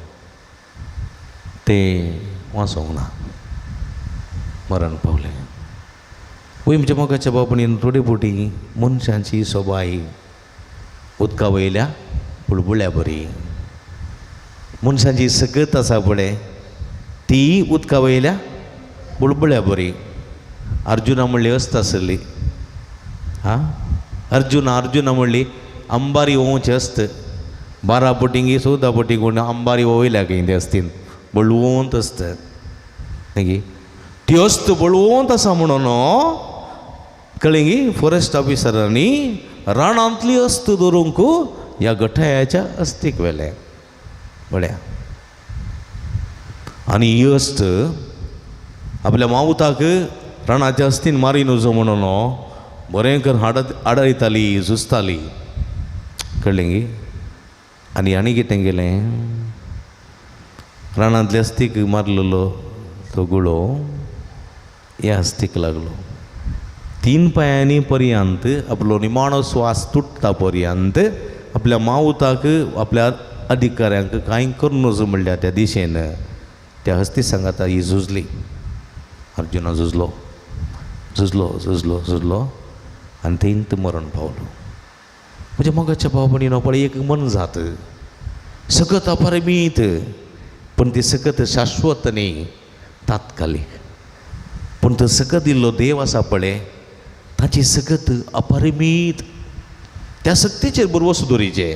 तें वाचोंक ना, मरण पावलें. वय म्हज्या मोगाच्या बाबडीन थोडी फावटी मनशांची सोबाय उदका वयल्या बुळबुळ्या बरी, मनशांची सकत आसा पळय ती उदका वयल्या बुळबुळ्या बरी. अर्जुना म्हणली अस्त आसली. अर्जुना म्हणली अंबारी ओवचे अस्त 12 पटींगी 14 पटी कोण अंबारी वयल्या खंय ते असतीन बळवंत असत न्ही ती अस्त बळवंत आसा म्हणून कळ्ळी फॉरेस्ट ऑफिसरांनी रानांतली अस्त धरूंक ह्या गठायाच्या अस्तीक व्हेले बळ्या. आनी ही अस्त आपल्या मावताक रानाच्या अस्तीन मारीन वचो म्हणून बरें कर आडयताली झुजताली कळ्ळी. आनी कितें केलें रानांतले अस्तीक मारलेलो तो गुळो ह्या अस्तीक लागलो. 3 पांयांनी पर्यंत आपलो निमाणो स्वास तुटता पर्यंत आपल्या मावताक आपल्या अधिकाऱ्यांक कांय करूं नजो म्हणल्या त्या दिशेन त्या हस्ती सांगाता ही झुजली. अर्जुना झुजलो झुजलो झुजलो झुजलो आनी थंयत मरण पावलो. म्हणजे मोगाच्या भाव भयणीनो पळय एक मन जात सकत अपरिमीत पण ती सकत शाश्वत न्ही तात्कालीक. पण तो सकत दिल्लो देव आसा पळय ताची सकत अपरिमीत. त्या सक्तीचेर बरवस दवरीचे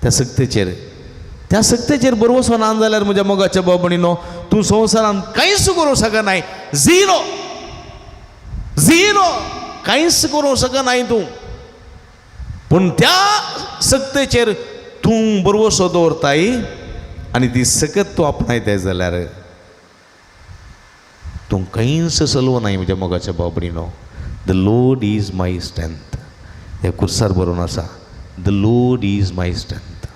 त्या सक्तीचेर बरवस ना जाल्यार म्हज्या मोगाच्या भाव भयणीनो तूं संवसारांत कांयच करूं शकनाय. झिरो कांयच करूं शकनाय तूं. पूण त्या सक्तीचेर तूं बरवसो दवरताय आनी ती सकत तूं आपणायताय जाल्यार तूं कांयच चलवनाय म्हज्या मोगाच्या भाव भयणीनो. The Lord is my strength. ह्या कुर्सार बरोवन आसा the Lord is my strength.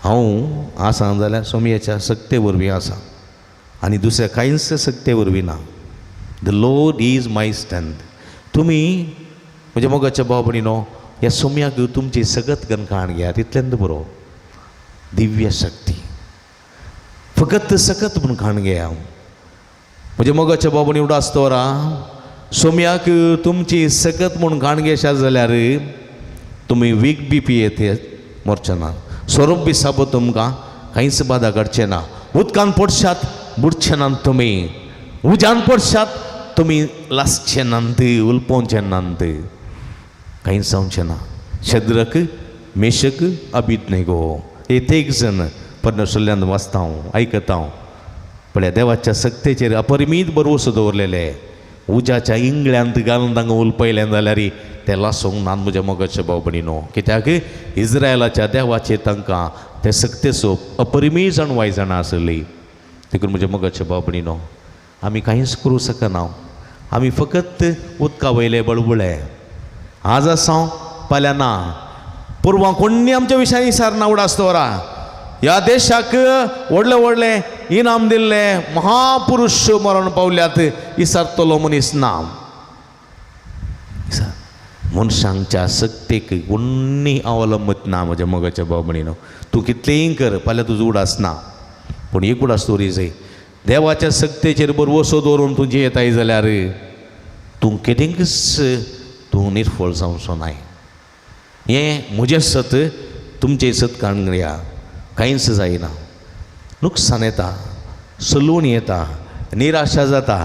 हांव आसा जाल्यार सोमयाच्या सक्ते वरवीं आसा आनी दुसऱ्या कांयच सक्ते वरवीं ना. The Lord is my strength. तुमी म्हज्या मोगाच्या भाव भयणीनो ह्या सोम्याक तुमची सगत गणकाण घेया तितल्यांत बरो. दिव्य शक्ती फकत सकत म्हूण खाण घेया. म्हज्या मोगाच्या भाव भयणी उडास दवरा सोम्याक तुमची सकत म्हूण खाण घेशात जाल्यार तुमी वीक BP येते मरचे ना. स्वरूप बी साबो तुमकां कांयच बाधा घडचे ना. उदकान पडशात बुडचे नात तुमी. उज्यान पडशात तुमी लासचे नात उलपोवचे नात कांयच जावचें ना. शद्रक मेशक अभिज्ञगो हे 3 जण परमेश्वरांत वाचता हांव आयकता हांव. पळय देवाच्या सक्तेचेर अपरिमीत बरवसो दवरलेले उज्याच्या इंगळ्यांत घालून तांकां उलपयलें जाल्यार तें लासूंक ना म्हज्या मोगाच्या भाव भयणीनो. कित्याक इज्रायलाच्या देवाचेर तांकां ते सक्तेचो अपरिमीत जाणवाय जाणा आसली. देखून म्हज्या मोगाच्या भाव भयणीनो आमी कांयच करूं शकना. आमी फकत उदका वयले बळबुळे. आज आसा फाल्यां ना. पुर्वां कोणी आमच्या विशयान विचारना उडास दवरा. ह्या देशाक व्हडले व्हडले इनाम दिल्ले महापुरुश मरण पावल्यात विचारतलो मनीस ना. मनशांच्या सक्तेक कोणी अवलंबत ना म्हज्या मोगाच्या भाव भयणीनो. तूं कितलेंय कर फाल्यां तुजो उडास ना. पूण एक उडास दवरी जाय देवाच्या सक्तेचेर बरवसो दवरून तूं जियेताय जाल्यार तूं केदेंकच तूं निर्फळ जावचो नाय. हें म्हजें सत तुमचें सत काण घेया कांयच जायना. नुकसान येता सलून येता निराशा जाता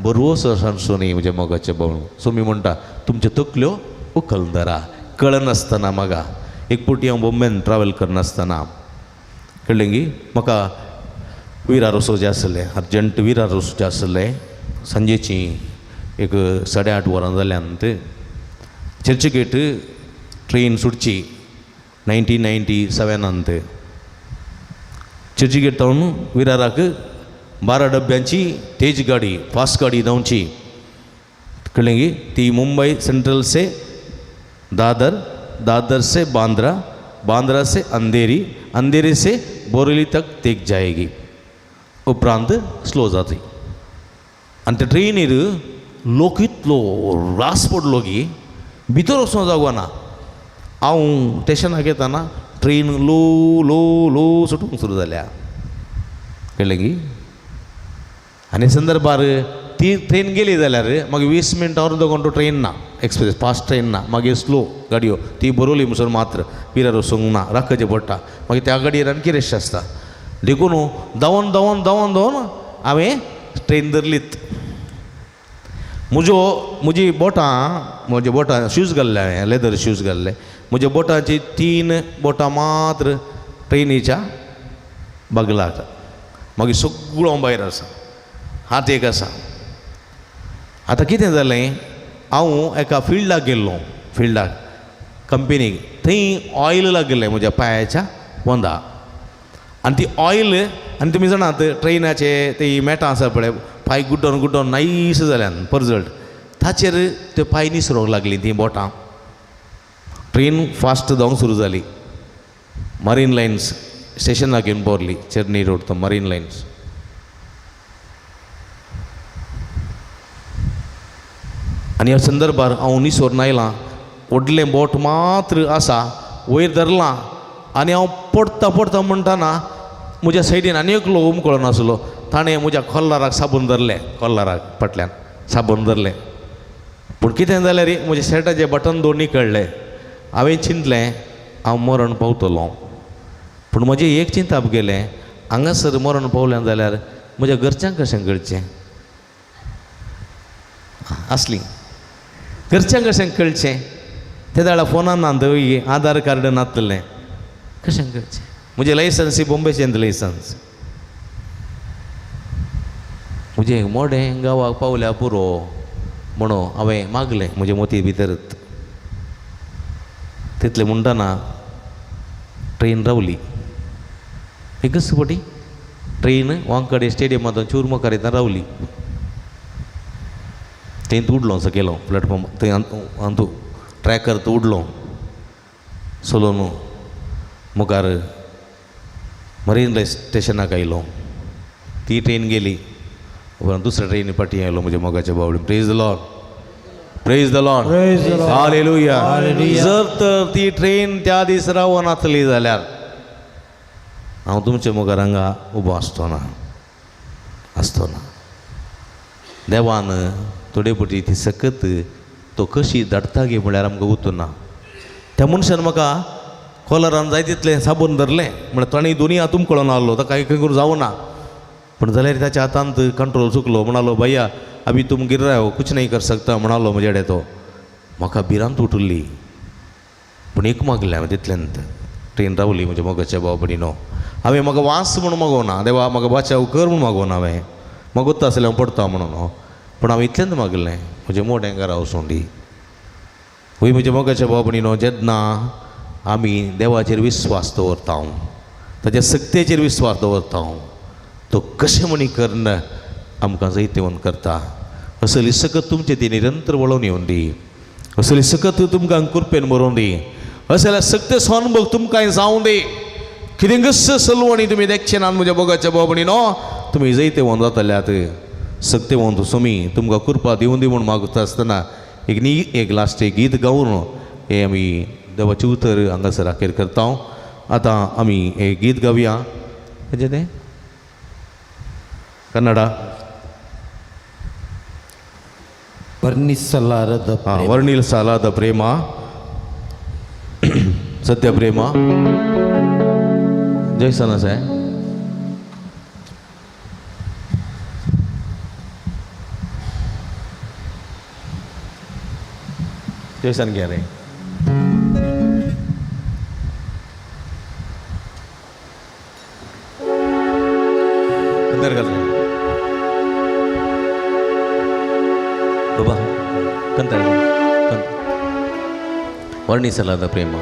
बरवसो सांगचो न्ही म्हज्या मोगाच्या भाव. सो मी म्हणटा तुमच्यो तकल्यो उखल धरा. कळनासतना म्हाका एक फावटी हांव बॉम्बेन ट्रॅवल करनासतना कळ्ळें की म्हाका विरार वचोवचें आसलें. अर्जंट विरार वचोवचें आसलें. सांजेची एक 8:30 वरां जाल्यांत चर्चगेट ट्रेन सुटची 1997 चर्चगेट तावन विराराक 12 डब्यांची तेज गाडी फास्ट गाडी धांवची कळ्ळें की ती मुंबई सेंट्रल से दादर, दादर से बांद्रा, बांद्रा से अंधेरी, अंधेरी से बोरेली तक तेक जाएगी. उपरांत स्लो जाती. आनी त्या ट्रेनीर लोक इतलो रास पडलो की भितर वचूंक जागो ना. हांव स्टेशनाक येताना ट्रेन लो लो लो सुटूंक सुरू जाल्या कळ्ळें की. आनी संदर्भार ती ट्रेन गेली जाल्यार मागीर 20 मिनटां अर्दो घंटो ट्रेन ना एक्सप्रेस फास्ट ट्रेन ना मागीर स्लो गाडयो ती बरोवली म्हणसर मात्र पिरार वसूंक ना राखचें पडटा मागीर त्या गाडयेर आनी रेस्ट आसता देखून धांवन धांवन धांवन धांवन हांवें ट्रेन धरलीत म्हजी बोटां शूज घाल्ले हांवें लेदर शूज घाल्ले म्हज्या बोटांची 3 बोटां मात्र ट्रेनीच्या बागलाक मागीर सगळो भायर आसा हात एक आसा आतां कितें जालें हांव एका फिल्डाक गेल्लो फिल्डाक कंपनीक थंय ऑयल लागलें म्हज्या पांयाच्या पोंदा आनी ती ऑयल आनी तुमी जाणात ट्रेनाचे ती मॅटां आसा पळय पांय गुड्डोन गुड्डोन नायस जाल्यान परजल्ट ताचेर ते पांय निसरूंक लागली ती बोटां ट्रेन फास्ट जावंक सुरू जाली मरीन लायन्स स्टेशनाक येवन पावली चेन्नई रोड तो मरीन लायन्स आनी ह्या संदर्भार हांव निसोरून आयलां व्हडलें बोट मात्र आसा वयर धरलां आनी हांव पडटा म्हणटाना म्हज्या सायडीन आनी एकलो उमकळो नासलो ताणें म्हज्या कॉल्लराक साबून धरलें कॉल्लराक फाटल्यान साबून धरलें पूण कितें जालें रे म्हज्या शर्टाचें बटन दोनी कळ्ळें हांवें चिंतलें हांव मरण पावतलो पूण म्हजें एक चिंतप गेलें हांगासर मरण पावलें जाल्यार म्हज्या घरच्यांक कशें कळचें आसली घरच्यांक कशें कळचें त्या वेळा फोनान नांदवी आधार कार्ड नासलें कशें कळचें म्हजें लायसन्स बॉम्बेचें लायसन्स म्हजें मोडें गांवाक पावल्या पुरो म्हणून हांवें मागलें म्हजे मोती भितरत तितलें म्हणटाना ट्रेन रावली एक फावटी ट्रेन वांकडे स्टेडियमांतून चुरमो करीतना रावली थंय उडलो सकयलो प्लॅटफॉर्म थंय अंतू ट्रॅकर तो उडलो चलोवन मुखार मरीन लायन स्टेशनाक आयलो ती ट्रेन गेली उपरांत दुसऱ्या ट्रेनी फाटीं आयलो म्हज्या मोगाच्या बावडीन praise the Lord praise the Lord hallelujah जर तर ती ट्रेन त्या दीस रावून आसली जाल्यार हांव तुमच्या मुखार हांगा उबो आसतो ना देवान थोडे पटी ती सकत तो कशी धाडटा गे म्हळ्यार आमकां उतरना त्या मनशान म्हाका कॉलरान जाय तितलें साबून धरलें म्हळ्यार ताणें दोनी हात उमकळोन आसलो ताका खंय करून जावना पूण जाल्यार ताच्या हातांत कंट्रोल चुकलो म्हणालो भैया अभी तुम गिर रहे हो कुछ नहीं कर सकता म्हणालो म्हजे कडेन तो म्हाका भिरांत उठुल्ली पूण एक मागलें हांवें तितल्यांत ट्रेन रावली म्हज्या मोगाच्या बाबडीनो हांवें म्हाका वास म्हूण मागोवना देवा म्हाका बाचाव कर म्हूण मागोवना हांवें मागोता आसलें हांव पडटा म्हणून पूण हांवें इतलेंच मागलें म्हजें मोडें घरा वचून दी वय म्हज्या मोगाच्या बाबडीनो जेन्ना आमी देवाचेर विस्वास दवरता हांव ताच्या सक्तेचेर विस्वास दवरता हांव तो कशें म्हणी कर्ण आमकां जैतेवन करता असली सकत तुमचे ती निरंतर वळोवन येवन दी असली सकत तुमकां कृपेन बरोवन दी असल्या सक्ते अनुभव तुमकां जावं दी कितें गस्स सलवणी तुमी देखचे ना म्हज्या बोगाच्या बाबडीनो तुमी जैतेवन जातल्यात सक्ते वोन सुमी तुमकां कृपा दिवन दी म्हूण मागता आसतना एक लास्ट एक गीत गावन हे आमी देवाचें उतर हांगासर अखेर करता आतां आमी एक गीत गावया हेजें तें ಕನ್ನಡ ವರ್ಣಿಸಲಾರದ ವರ್ಣಿಸಲಾದ ಪ್ರೇಮ ಸತ್ಯ ಪ್ರೇಮ ಜೈಸನ ಸೆ जैसन कह रहे अंदर कर रहे बाबा कंत ವರ್ಣಿಸಲಾದ ಪ್ರೇಮ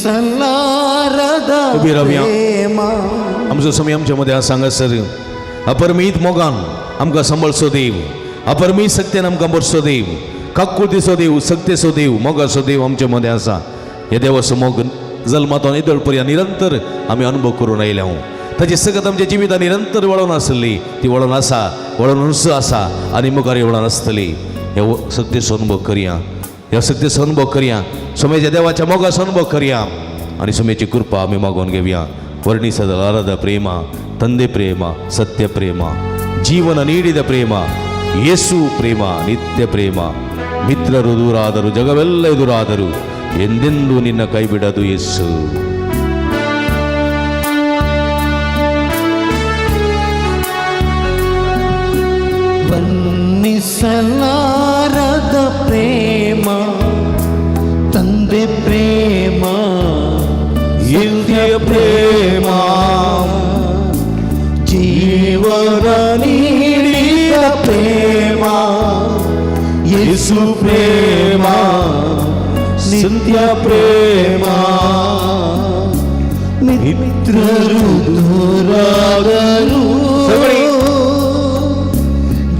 ವರ್ಣಿಸಲಾರದ उभी रावया ಪ್ರೇಮ आमचो समय आमच्या मध्ये आज सांगा सर अपरमीत मोगान आमकां सांबाळचो देव अपरमीत सक्तेन आमकां बरचो देव काकुळतीचो देव सक्तेचो देव मोगाचो देव आमच्या मध्ये आसा हे देवाचो मोग जल्मातून इदळ पर्यंत निरंतर आमी अनुभव करून आयल्या ताची सगत आमच्या जिवितान निरंतर वळोन आसली ती वळोन आसा वळोन आसा आनी मुखार वळोन आसतली हे सक्तेचो अनुभव करया ह्या सक्तेचो अनुभव करया सोमेच्या देवाच्या मोगाचो अनुभव करया आनी सोमेची कृपा आमी मागोवन घेवया ವರ್ಣಿಸಲಾರದ ಪ್ರೇಮ, ತಂದೆ ಪ್ರೇಮ, ಸತ್ಯ ಪ್ರೇಮ, ಜೀವನ ನೀಡಿದ ಪ್ರೇಮ, ಯೇಸು ಪ್ರೇಮ, ನಿತ್ಯ ಪ್ರೇಮ. ಮಿತ್ರರು ದೂರಾದರು, ಜಗವೆಲ್ಲ ಎದುರಾದರು, ಎಂದೆಂದೂ ನಿನ್ನ ಕೈ ಬಿಡದು ಯೇಸು. ವರ್ಣಿಸಲಾರದ ಪ್ರೇಮ, ತಂದೆ ಪ್ರೇಮ, ನಿತ್ಯ ಪ್ರೇಮ, ಜೀವನ ನೀಡಿದ ಪ್ರೇಮ, ಯೇಸು ಪ್ರೇಮ, ನಿತ್ಯ ಪ್ರೇಮ. ಮಿತ್ರರು ದೂರಾದರು,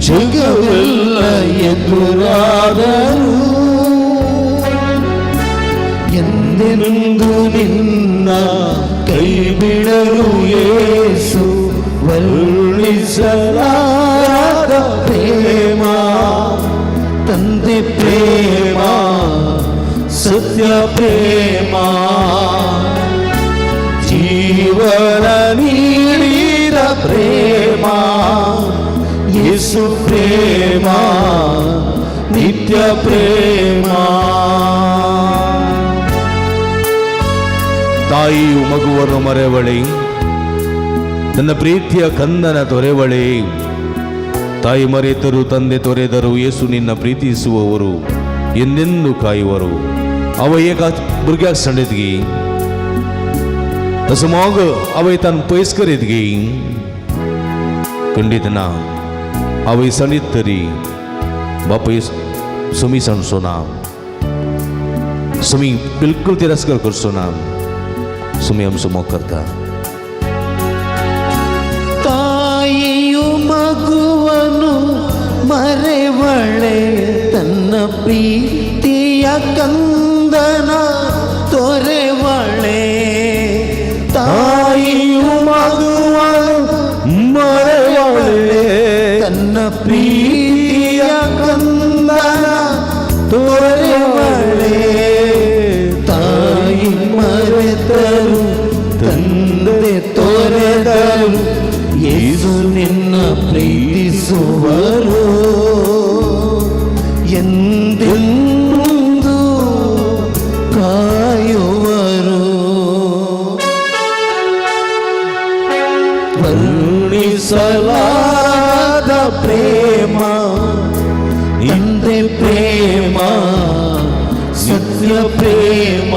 ಜಗವೆಲ್ಲ ಎದುರಾದರು, ಎಂದೆಂದು ನಿನ್ನ ಕೈ ಬಿಡಲು ಯೇಸು. ವರ್ಣಿಸಲಾರದ ಪ್ರೇಮ, ತಂದೆ ಪ್ರೇಮ, ಸತ್ಯ ಪ್ರೇಮ, ಜೀವನ ನೀಡಿದ ಪ್ರೇಮ, ಯೇಸು ಪ್ರೇಮ, ನಿತ್ಯ ಪ್ರೇಮ. ತಾಯಿಯು ಮಗುವನ್ನು ಮರೆವಳೆ, ನನ್ನ ಪ್ರೀತಿಯ ಕಂದನ ತೊರೆವಳೆ. ತಾಯಿ ಮರೆತರು, ತಂದೆ ತೊರೆದರು, ಯೇಸು ನಿನ್ನ ಪ್ರೀತಿಸುವವರು ಎಂದೆಂದು ಕಾಯುವರು. ಅವ ಏಕ भुरग्याक संडयतगी तसं मग आवय तान पयस करीतगी खंडीत ना. आवय सणीत तरी बापूय सुमी सणसो ना, सुमी बिलकुल तिरस्कार करचो ना. सुमी आमचो मोग करता. ತಾಯಿಯು ಮಗುವನು ಮರೆವಳೆ, ತನ್ನ ಪ್ರೀತಿಯ ಕಂದನ ತೊರೆವಳೆ. ತಾಯಿಯು ಮಗುವನು ಮರೆವಳೆ, ತನ್ನ ಪ್ರೀತಿಯ ಕಂದನ ತೊರೆವಳೆ. ತಾಯಿ ಮರೆತರು, ತಂದೆ ತೊರೆದರು, ಯೇಸು ನಿನ್ನ ಪ್ರೀತಿಸುವರು ಎಂದೆಂದು ಕಾಯುವರು. ವರ್ಣಿಸಲಾದ ಪ್ರೇಮ, ತಂದೆ ಪ್ರೇಮ, ಸತ್ಯ ಪ್ರೇಮ,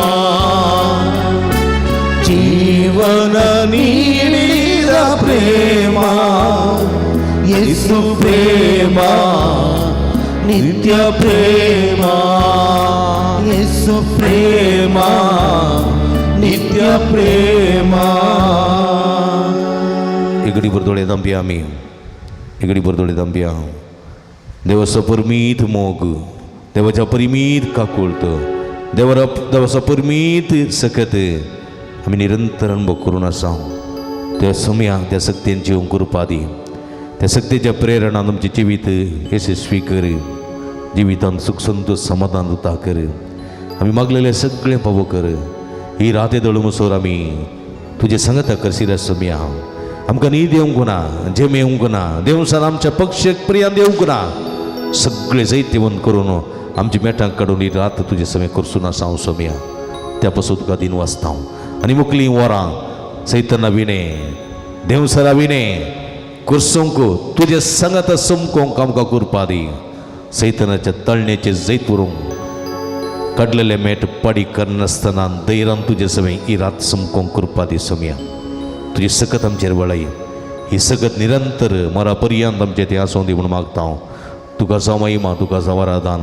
ಜೀವನ ನೀಡಿದ ಪ್ರೇಮ, ಯೇಸು ಪ್ರೇಮ, ನಿತ್ಯ ಪ್ರೇಮ, ಯೇಸು ಪ್ರೇಮ, ನಿತ್ಯ ಪ್ರೇಮ. इगडी बरदोळे दंबिया आमी इगडी बरदोळे दंबिया देवाचा परमीत मोग, देवाच्या परिमीत काकुळत, देवाचा परमीत सकत आम्ही निरंतर अनुभव करून आसा. त्या समया त्या सक्तींची अंकुरपादी, त्या सक्तीच्या प्रेरणान आमचे जिवीत यशस्वी कर, जिवितांत सुख संतोष समाधान उता कर. आम्ही मागलेले सगळे पावो कर. ही राते दळूमसोर आमी तुझे संगत करशील समया. आमकां न्हीद येवंक ना, जेम येवंक ना, देवसान आमच्या पक्षक प्रियांत येवंक ना. सगळे जैत्यवंत करून आमची मेटांक काडून ही रात तुजे समय करसून आसा हांव समया. त्या पासून तुका दिन वाचता हांव. आनी मुखली वरां सैताना विणे, देवसरा विणे करसूंक तुजे संगत समकोंक आमकां करपा दी. सैतानाच्या तळणेचे जैत व्हरूंक काडलेले मेट पाडी करनासतना दैरान तुजे समय ही रात समकोंक करपा दी समया. तुझी सकत आमचेर वळय. ही सकत निरंतर मरा पर्यंत आमचे ते आसूं दी म्हूण मागता हांव. तुका जावं महिमा, तुका जावं आराधन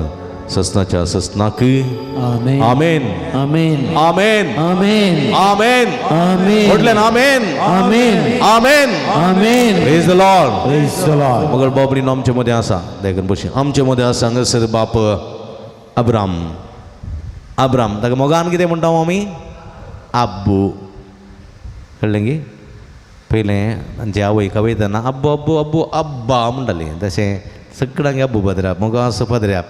ससनाच्या ससनाक. Amen, amen, amen, amen, amen, amen, amen, म्हटल्यान amen, amen, amen, amen. Praise the Lord. Praise the Lord. मगर बाबरी आमचे मध्ये आसा देखून बशी आमचे मध्ये आसा हांगासर बाप अब्राम. अब्राम ताका मोगान कितें म्हणटा आमी आब्बू. कळ्ळें गे. पयलें जे आवयक वयतना अब्बू अब्बू अब्बू अब्बा म्हणटालीं, तशें सगळ्यांक अब्बू पदऱ्याप मोगा असो पदऱ्याप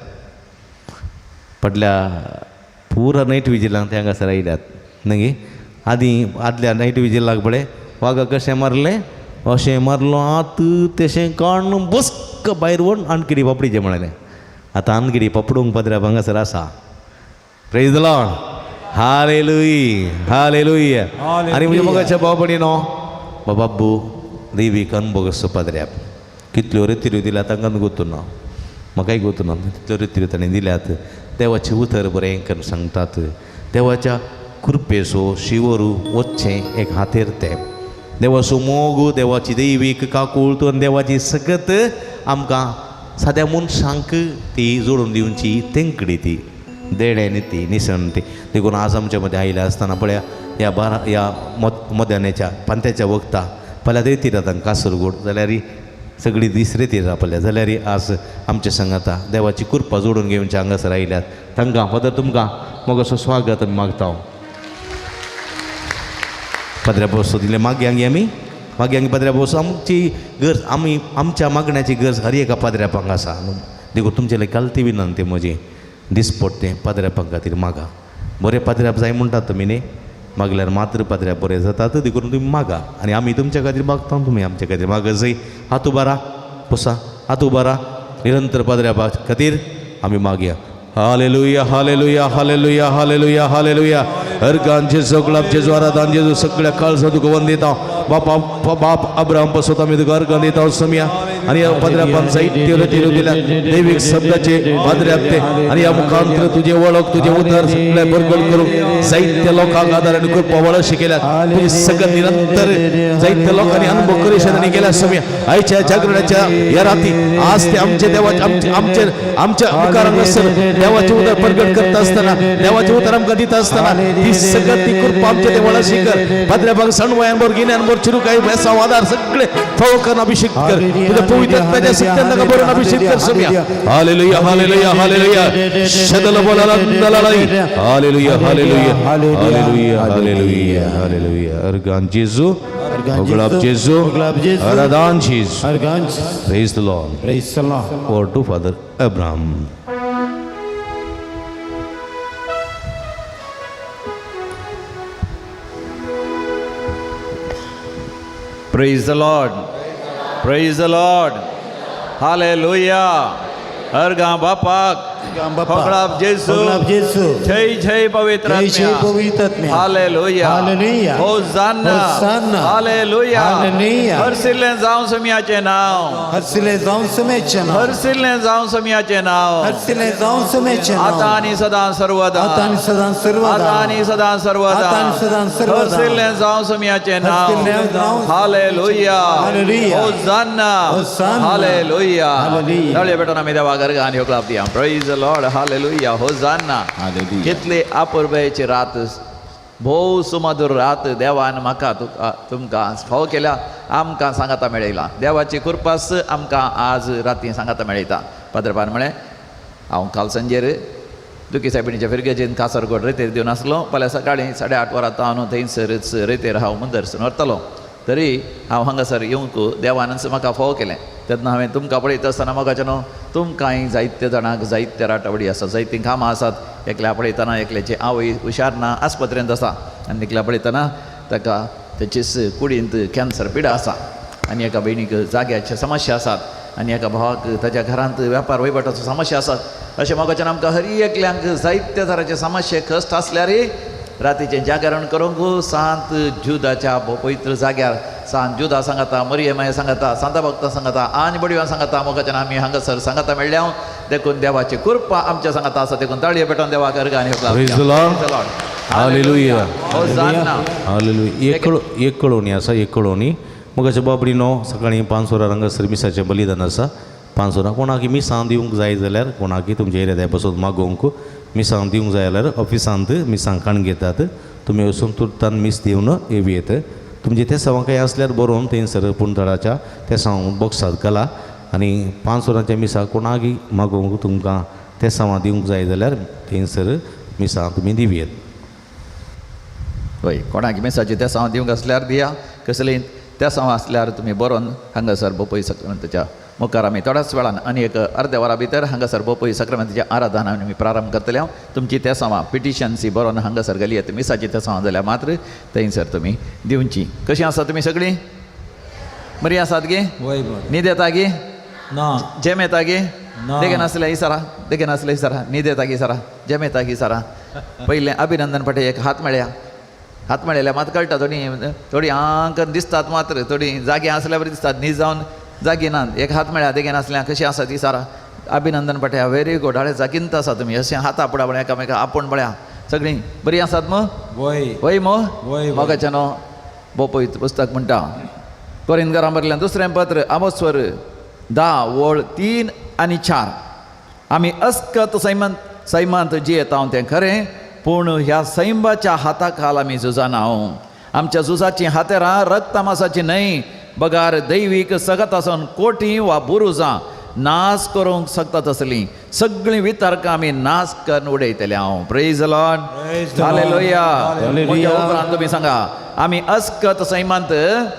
पडल्या पुरा नायट विजिलांक ते हांगासर आयल्यात न्ही गे. आदल्या नाईट विजिलाक बळे वाघा कशें मारलें अशें मारलो आत तशें काडून बस्क भायर व्हरून अनकिडी पापडीचें म्हळें. आतां अनकिडी पापडूंक पदऱ्या हांगासर आसा. Praise the Lord. Hallelujah hallelujah. आनी म्हणजे मोगाच्या बाबडी न्हू बाबू दैवीक अनुभव असो पदऱ्याक कितल्यो रित्यो दिल्या तांकां गोतू ना म्हाकाय गोतू ना. तितल्यो रित्यो ताणें दिल्यात. देवाचें उतर बरें करून सांगतात. देवाच्या कृपेचो शिवरू वच्चें एक हातेर तें देवाचो मोग देवाची दैवीक काकूळ आनी देवाची सगत आमकां साद्या मनशांक ती जोडून दिवची तेंकडी ती देड्यानी ती निसण ती देखून आज आमच्या मदें आयल्या आसतना पळया ह्या मध्यानाच्या पांत्याच्या वखता फाल्यां रेतीर जाता कासरगोड जाल्यार सगळी दीस रेतीर रावपल्या जाल्यार आज आमच्या संगाता देवाची कृपा जोडून घेवचे हांगासर आयल्यात. तांकां फादर तुमकां मोगाचो स्वागत आमी मागता. पदऱ्या बसो दिले माग्यांक आमी माग्यांक पदऱ्या बसो आमची गरज आमी आमच्या मागण्याची गरज हर एका पदऱ्यापांक आसा. देखून तुमचे घालती विनंती म्हजी दिसपट्टे पदऱ्यापां खातीर मागा. बरें पदऱ्याप जाय म्हणटात तुमी न्ही मागल्यार मात्र पदऱ्याप बरें जातात. देखून तुमी मागा आनी आमी तुमच्या खातीर मागता तुमी आमच्या खातीर मागत जाय. हात उबारा बसा हात उबारा निरंतर पदऱ्यापा खातीर आमी मागया. Hallelujah hallelujah hallelujah hallelujah hallelujah. अर्गांचे सगळांचे जोरादान जेजू सगळ्या काळजा तुका वंदिता. बाप अब्राहम पासून आमी तुका अर्गां दिता समया आनी ह्या पदऱ्यापान जायत्यो रित्यो दिल्या दैवीक शब्दाचे पदऱ्याप ते आनी ह्या मुखांतर तुजें वळख तुजें उतर सगळें बरगड करूंक जायत्या लोकांक आदार आनी कृपा वळख शिकयल्यात. तुजी सगळें निरंतर जायत्या लोकांनी अनुभव करिशें केल्या समया आयच्या जागरणाच्या ह्या राती आज ते आमचे देवाचे आमच्या मुखार हांगासर देवाचे उदर प्रगट करता आसतना देवाचे उदर आमकां दिता आसतना ती सगळी ती कृपा आमच्या देवाला शिकर. पदऱ्यापाक सणवयान बोर गिन्यान बोर चिरूकाय बेसांव आदार सगळे फावो करून अभिषेक कर. तुझ्या पवित्र आत्म्याच्या सत्यान ताका बरोवन अभिषेक कर समया. Hallelujah hallelujah hallelujah. शदल बोलाला दलालाई. Hallelujah hallelujah hallelujah hallelujah hallelujah. अर्गान जेजू उगलाब जेजू आराधन जेजू. Praise the Lord. Praise the Lord. Or to Father Abraham. Praise the Lord. Praise the Lord. Hallelujah. अर्गां बापाक फकडाप जेसू जय जय पवित्र आत्म्या. Hallelujah hallelujah. Hosanna hosanna. Hallelujah. Hallelujah. हरसिल्लें जावं समियाचें नांव. हरसिले जाऊन समेचे नाव. हरसिल्लें जावं समियाचें नांव. हरसिले जाऊन समेचे नाव. आतां आनी सदां सर्वदा. आता आणि सदा सर्वदा. आतां आनी सदां सर्वदा. आता आणि सदां सर्वदा. हरसिल्लें जावं समियाचें नांव. हरसिल्लें जावं. Hallelujah. Hallelujah. Hosanna. Hosanna. Hallelujah. Hallelujah. ताळयो पेटोवन आमी देवाक अर्गां आनी योगलाप दिया. Praise the Lord. Hallelujah. Hosanna. कितली अपुर्बेची रात भोव सुमधुर रात देवान म्हाका तुमकां फावो केल्या आमकां सांगाता मेळयला. देवाची कृपास आमकां आज राती सांगाता मेळयता. पदरपान म्हळें हांव काल संजेर दुखी सायबिणीच्या फिरगेचेन कासरगोड रेतेर दिवन आसलो. फाल्यां सकाळीं 8:30 वरां हांव थंयसरच रेतेर हांव मुंदरसून व्हरतलो. तरी हांव हांगासर येवंक देवानच म्हाका फावो केलें. तेन्ना हांवें तुमकां पळयता आसतना मोगाचें न्हू तुमकांय जायत्या जाणांक जायत्या राटावडी आसा जायतीं कामां आसात. एकल्या पळयतना एकल्याची आवय हुशार ना आस्पत्रेंत आसा आनी एकल्या पळयतना ताका तेचीच कुडींत कॅन्सर पिडा आसा आनी एका भयणीक जाग्याचे समस्या आसात आनी एका भावाक ताच्या घरांत वेपार वैभटाचो समस्या आसात. अशें मोगाचें आमकां हर एकल्यांक जायत्या तरांचे समस्ये कश्ट आसल्यार रातीचें जागरण करूंक सांत जुदाच्या पवित्र जाग्यार सांत जुदा सांगाता मरियमाय सांगाता सांता भक्ता सांगाता आनी बडव्यां सांगाता मोगाच्यान आमी हांगासर सांगाता मेळ्ळ्या. देखून देवाची कृपा आमच्या सांगाता आसा. देखून ताळयो पेटोवन देवाक अर्गां Praise the Lord. Hallelujah hosanna. Hallelujah. एक कळोनी आसा एक कळोनी मोगाच्या बाबडी न्हू सकाळीं 5 वरां हांगासर मिसाचें बलिदान आसा. 5 वरां कोणाक मिसां दिवंक जाय जाल्यार कोणाक तुमच्या एरिया पासून मागोवंक मिसां दिवंक जाय जाल्यार ऑफिसांत मिसां काण घेतात. तुमी वचून तुर्तान मीस दिवन येवयेत. तुमचे ते सवां काही असल्यार बरोवन थंयसर पुणतळाच्या ते सावन बॉक्सांत घाला आनी 5 वरांच्या मिसा कोणाकय मागोवंक तुमकां ते सवां दिवंक जाय जाल्यार थंयसर मिसां तुमी दिवयेत. हय कोणाक मेसाची त्या साव दिवंक आसल्यार दिया. कसलीं त्या साव आसल्यार तुमी बरोवन हांगासर बोपय संताच्या मुखार आमी थोड्याच वेळान आनी एक अर्द्या वरा भितर हांगासर बोपय सक्रामेंताचें आराधना आमी प्रारंभ करतले हांव तुमची तेसांवां पिटिशन्स बरोवन हांगासर घाली येता मिसाची तेसांवां जाल्यार मात्र थंयसर तुमी दिवची कशीं आसा तुमी सगळीं बरीं आसात गे वय न्हीद येता गे ना जेम येता गे ना. देगे नासले इसारा देगे नासले इसारा न्हीद येता गे इसारा जेम येता गे इसारा पयलें अभिनंदन पटे एक हात मेळ्ळ्या मात कळटा थोडी आंक दिसतात मात्र थोडी जागी आसल्या बरी दिसतात न्हीद जावन जागी नात एक हात मेळ्ळ्या देगे नासल्या कशी आसा ती सारा अभिनंदन पट्या व्हेरी गुड हाळे जागिंत आसा तुमी अशें हाता फुडा म्हळ्या एकामेका आपूण म्हळ्या सगळीं बरीं आसात मो वय वय मो वय. मोगाचें न्हू बोपय पुस्तक म्हणटा कोरिंथकारां बरयलें दुसरें पत्र आमोस्वर 10 वळ 3 आनी 4 आमी अस्कत सैमांत जियेता हांव तें खरें पूण ह्या सैमाच्या हाता खाल आमी झुजाना हांव आमच्या झुजाचीं हातेरां रक्त तामासाची न्हय बगार दैवीक सगत आसून कोटी वा बुरुजां नाश करूंक सकतात असलीं सगळीं वितर्कां आमी नाश करून उडयतले हांव प्रेज लॉर्ड हालेलुया म्हज्या उपरांत तुमी सांगा आमी अस्कत सैमांत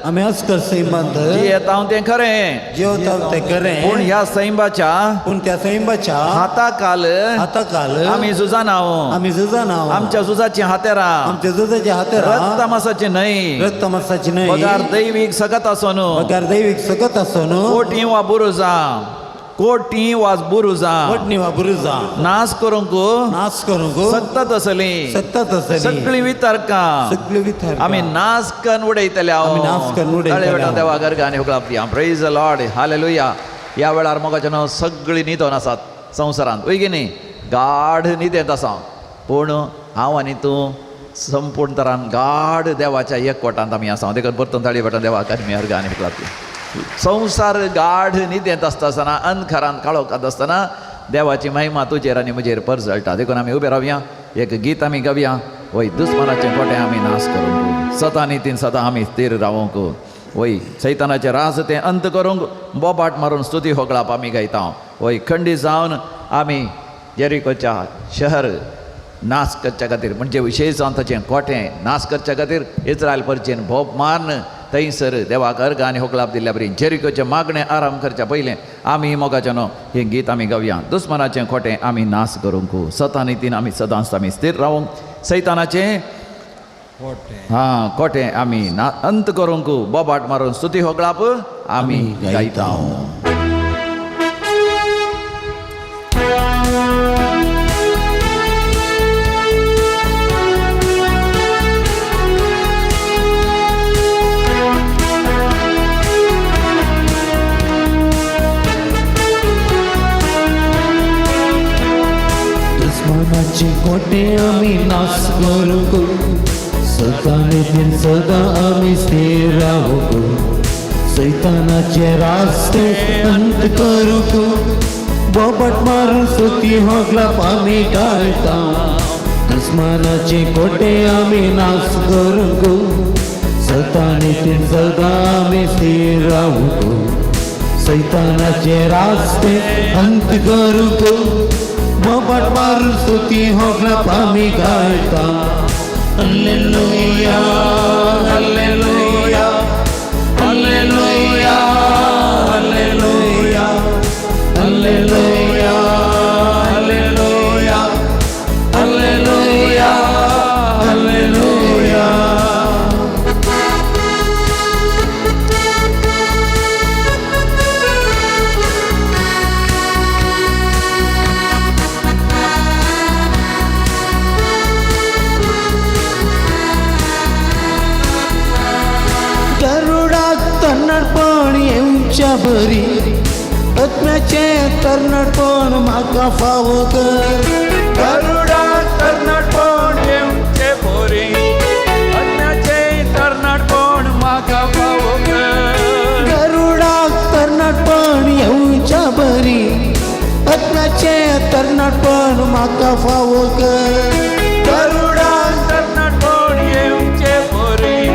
आमी अस्कर सैमांत जियेता हांव तें खरें जेवता ते खरें पूण ह्या सैमाच्या पूण त्या सैमाच्या हाता खाल हाताखाल आमी झुजाना हांव आमी झुजाना आमच्या झुजाचीं हातेरां आमच्या झुजाच्या हातेरां रक्त तामासाची न्हय रक्त मासाची न्हय पगार दैवीक सगत आसून पगार दैवीक सकत आसून कोटी वा बुरुजां वटणी वा बुरुजां नाश करूंक नाश करूंक सत्तात असलीं सत्तात असलीं सगळीं वितर्कां सगळी विथर आमी नाश करून उडयतले आमी नाश करून उडयतले हांव. देवा गर्गान उगळाप दिया प्रेज द लॉर्ड हालेलुया ह्या वेळार मोगाचें न्हू सगळीं न्हिदोन आसात संवसारांत वय गे न्ही गाढ न्हिदेंत आसा पूण हांव आनी तूं संपूर्ण तरान गाढ देवाच्या एकवटांत आमी आसा देखून परतून ताळी वाटून देवाक आमी अर्गान उगळाप दिया संवसार गाढ न्हिदेंत आसतना अंधकारांत काळोखांत आसतना देवाची महिमा तुजेर आनी म्हजेर परजळटा देखून आमी उबे रावया एक गीत आमी गावया वय दुस्मानाचें कोटें आमी नाश करूंक सता नितीन सदां आमी स्थिर रावूंक वय सैतानाचें राज तें अंत करूंक बोबाट मारून स्तुती होगळाप आमी गायता वय खंडीत जावन आमी जेरिकोच्या शहर नाश करच्या खातीर म्हणजे विशेषान ताचें कोटें नाश करच्या खातीर इस्रायल परचेन भोप मारन थंयसर देवाक अर्घ आनी होगळाप दिल्ल्या बरी जेरिकोचें मागणें आराम करच्या पयलें आमी मोगाचें न्हू हें गीत आमी गावया दुस्मानाचें खोटें आमी नाश करूंक सता नितीन आमी सदांच आमी स्थिर रावूंक सैतानाचें कोटें आमी अंत करूंक बोबाट मारून स्तुती होगळाप आमी गायता दुश्मनाचे कोटे आमी नाश करूंक सदा नितीन सदा आमी स्थिर रावूंक सैतानाचे रास्ते अंत करूंक बोबाट मारून स्तुती होगळाप आमी गायता दुश्मनाचे कोटे आमी नाश करूंक सदा नितीन सदा आमी स्थिर रावूंक सैतानाचे रास्ते अंत करूंक बोबाट मारून स्तुती होगळाप आमी गायता hallelujah hallelujah hallelujah hallelujah hallelujah hallelujah hallelujah hallelujah तरणाटपण येवच्या बरी आत्म्याचें तरणाटपण म्हाका फावो कर गरुडाक तरणाटपण येवचे बरी अन्याचें तरणाटपण म्हाका फावो कर गरुडाक तरणाटपण येवच्या बरी आत्म्याचें तरणाटपण म्हाका फावो कर गरुडाक तरणाटपण येवचे बरी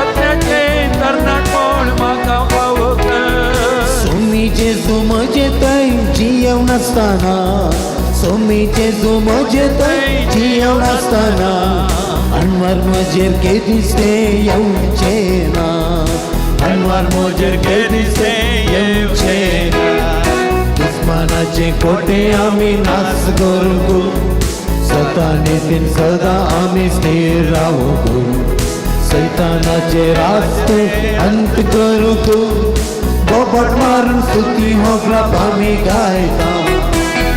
अन्याचें तरणाटपण म्हाका फावो कर सोमी जेजू म्हजे थंय जियेव नासतना सोमी जेजू म्हजे थंय जियेव नासतना अनवर म्हजेर केदीसे येवचे ना अनवर म्हजेर केदीसे येवचे दुश्मनाचे कोटे आम्ही नाश करू सतानेतील सदा आम्ही स्थिर राहू सैतानाचे रास्ते अंत करू बोबट मारून स्तुती होगला आम्ही गायता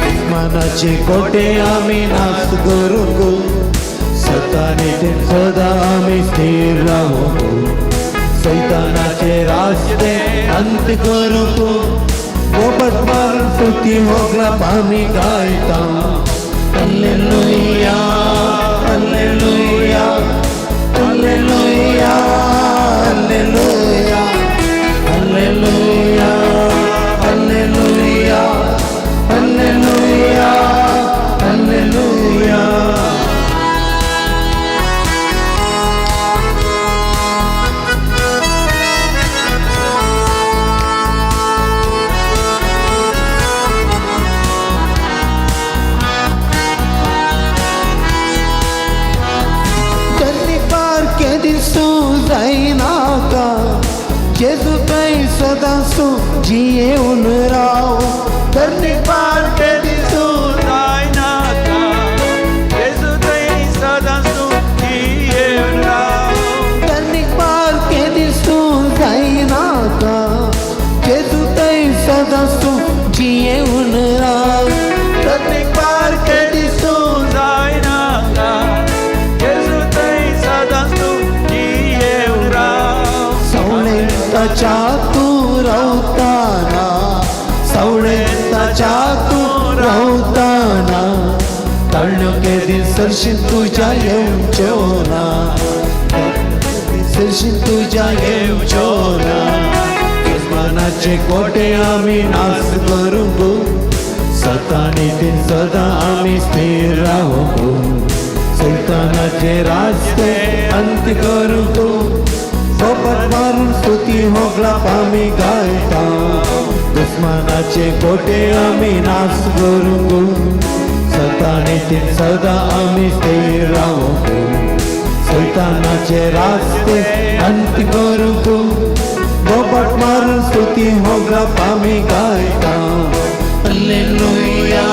दुश्मनाचे कोटे आम्ही नाश करू सतानेतील सदा आम्ही स्थिर राहू सैतानाचे रास्ते अंत करू बोबट मारून स्तुती होगला आम्ही गायता Alleluia, Alleluia, Alleluia, Alleluia, Alleluia, Alleluia, Alleluia, Alleluia. जेजू काही सदा सो जियेऊन राव धरणी पार के दिसून जायना का जेजू काही सदा सो जियेऊन राव धरणी पार के दिसून जायना का जेजू काही सदा सो जियेऊन राव धरणी पार के दिसून जायना का जेजू काही सदा सो जियेऊन राव सवळेंताच्या तू रावताना सवळेंताच्या तू रावताना ताळ्योके दिसरशील तुझ्या येवच्योना दिसरशील तुझ्या येवच्योना दुश्मनाचे कोटे आम्ही नाश करू सतानेतील सदा आम्ही स्थिर राहू सैतानाचे रास्ते अंत करू सोबत मारून स्तुती होगला आम्ही गायता दुश्मनाचे कोटे आम्ही नाश करू सतानेतील सदा आम्ही स्थिर राहू सैतानाचे रास्ते अंत करू सोबत मारून स्तुती होगला आम्ही गायता Alleluia,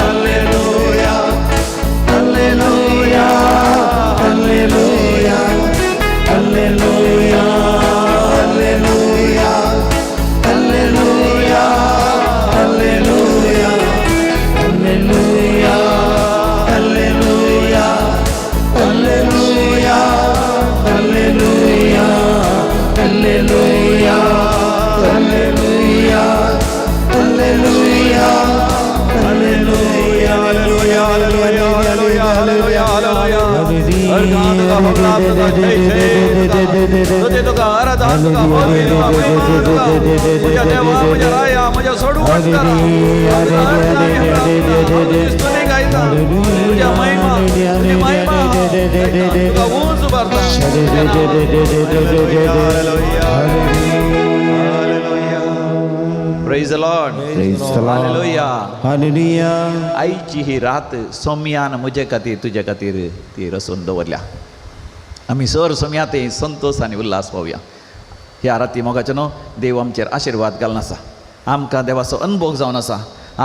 Alleluia, Alleluia, Alleluia. Alleluia, Alleluia, Alleluia, Alleluia, Alleluia, Alleluia, Alleluia, Alleluia, Alleluia, Alleluia, Praise the Lord. Praise the Lord. Hallelujah. Hallelujah. आईची ही रात सौम्यान मुझे खातीर तुझ्या खातीर ती रचून दवरल्या आम्ही सर सौम्यात संतोष आणि उल्हास पावया ह्या राती मोगाच्या न्हू देव आमचेर आशिर्वाद घालून आसा आमकां देवाचो अनुभव जावन आसा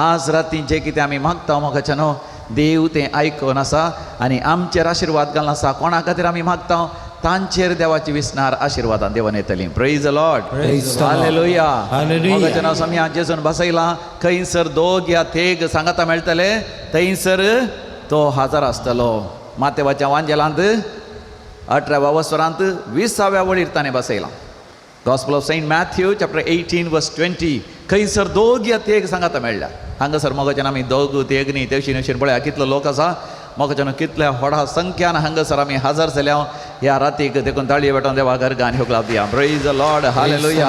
आज राती जें कितें आमी मागता मोगाच्या न्हू देव तें आयकून आसा आनी आमचेर आशिर्वाद घालून आसा कोणा खातीर आमी मागता तांचेर देवाची विस्नार आशिर्वादां देवान येतली प्रेज द लॉर्ड हालेलुया मोगाच्या नांव सौम्या जेजून बसयला खंयसर दोग या थेग सांगाता मेळटले थंयसर तो हजार आसतलो मातेवाच्या वांजेलांत 18व्या वस्वरांत 20व्या वळीर ताणें बसयला gospel of Saint Matthew chapter 18 verse 20 खंयसर दोग या थेग सांगाता मेळ्ळ्या हांगासर मोगाच्यान आमी दोग तेग न्ही तेवशीन अशें पळया कितलो लोक आसा मोगाच्यान कितल्या व्हडा संख्यान हांगासर आमी हजर जाल्या ह्या रातीक देखून ताळये वेटोन देवा घरगान ह्यो क्लाब दिया प्रेज द लॉर्ड हालेलुया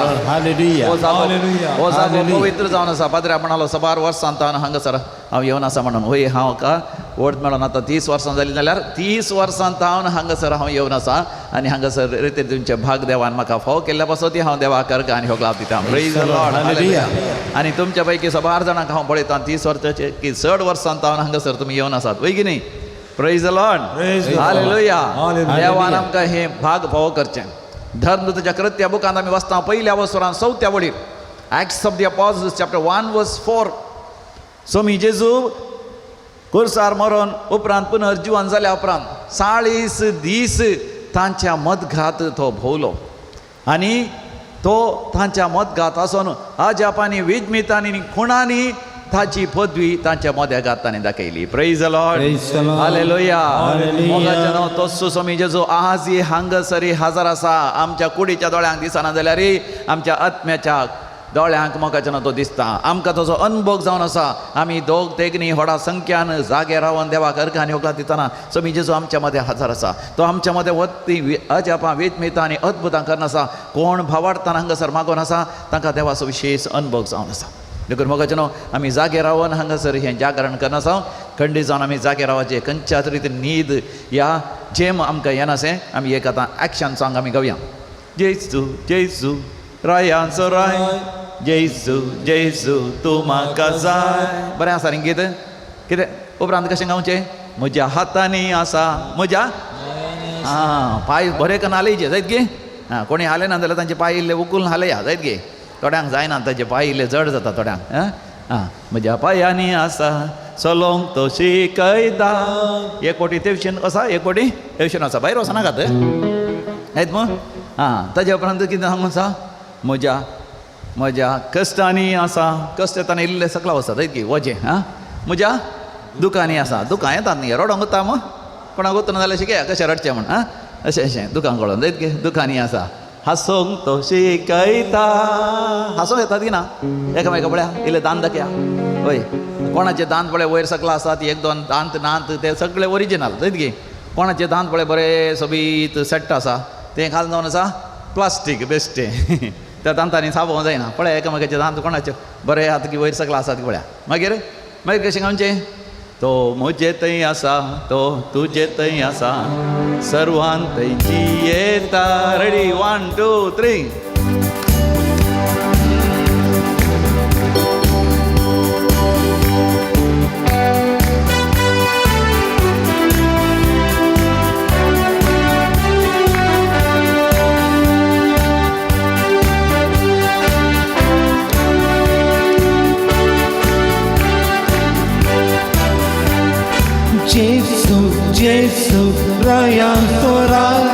हो जागो पवित्र जावन आसा पाद्र्या म्हणालो सबार वर्सांत हांगासर हांव येवन आसा म्हणून होय हांव का वोट मेळोन आतां 30 वर्सां जालीं जाल्यार 30 वर्सांत हांगासर हांव येवन आसा आनी हांगासर रितीर तुमचे भाग देवान म्हाका फाव केल्ल्या पासत ती हांव देवा घरगान ह्यो क्लाब दिता प्रेज द लॉर्ड हालेलुया आनी तुमच्या पैकी सबार जाणांक हांव पळयता 30 वर्साचे की 60 वर्सांत हांगासर तुमी येवन आसात वय की न्ही प्रेज द लॉर्ड हालेलुया देवान आमकां हे भाग फाव करचें धर्म तुज्या कृत्या बुकांत आमी वाचता पयल्या वस्वरान 4थ्या वळीर Acts of the Apostles chapter 1 verse 4 स्वामी जेजू कुर्सार मरोन उपरांत पुनर्जीवन जाल्या उपरांत 40 दीस तांच्या मदघात तो भोवलो आनी तो तांच्या मदघात आसून अजापांनी विजमितांनी खुणांनी ताची पदवी तांच्या मोद्यागात ताणें दाखयली. Praise the Lord, hallelujah. मोगाचें तस्सो स्वामी जेजू आज हांगासरी हजर आसा. आमच्या कुडीच्या दोळ्यांक दिसना जाल्यार आमच्या आत्म्याच्या दोळ्यांक मोगाचें तो दिसता. आमकां ताचो अनुभव जावन आसा. आमी दोग तेगनी व्हडा संख्यान जागे रावन देवाक अर्घांनी होगला दितना स्वामी जेजू आमच्या मदें हजर आसा. तो आमच्या मदें वत्ती अजापां वेदमितां आनी अद्भुतां करना आसा. कोण भावार्थान हांगासर मागोन आसा तांकां देवाचो विशेश अनुभव जावन आसा. देखून मोगाचें आमी जागे रावन हांगासर हें जागरण करना आसा. खंडी जावन आमी जागे रावचे. खंयच्या तरेन न्हीद या जेम आमकां येनाशें आमी एक आतां एक्शन सॉंग आमी गावया. जेजू जेजू रायांचो राय, जेजू जेजू तूं म्हाका जाय. बरें आसा रे गीत. कितें उपरांत कशें गावचें? म्हज्या हातांनी आसा म्हज्या पांय बरें करून हालयचे जायत गे. कोणी हाले ना जाल्यार तांचे पांय इल्ले उखलून हालया जायत गे. थोड्यांक जायना ताचे पांय इल्ले जड जाता थोड्यांक. म्हज्या पांयांनी आसा चलोंक तो शिकयता. एक कोटी तेवशेन आसा, एक कोटी तेवशेन आसा. भायर वचना नाकात आयत मग. ताजे उपरांत कितें सांगून आसा? म्हज्या कश्टांनी आसा. कश्ट येताना इल्ले सकला वचता जायत गे वजें. म्हज्या दुखांनी आसा. दुखां येतात न्ही रडोंक वता मग. कोणाक वतना जाल्यार शिकया कशें रडचें म्हण. अशें दुखां कळोन जायत गे. दुखांनी आसा. हांसोंक तो शिकयता. हांसोंक येतात की ना एकामेका पळया. इल्ले दांत दाखया. हय, कोणाचे दांत पळय वयर सकला आसात. एक दोन दांत नात ते सगळे ओरिजिनल जायत गे. कोणाचे दांत पळय बरे सोबीत सेट आसा तें घालून जावन आसा प्लास्टीक बेश्टें. त्या दांतांनी साबोवंक जायना. पळय एकामेकाचे दांत कोणाचे बरे आतां की वयर सकला आसात पळया. मागीर कशें गावचें? तो म्हजे थंय आसा, तो तुजे थंय आसा, सर्वांत थंयची येता. Ready 1 2 3. Gesù, Gesù, rayanto ray.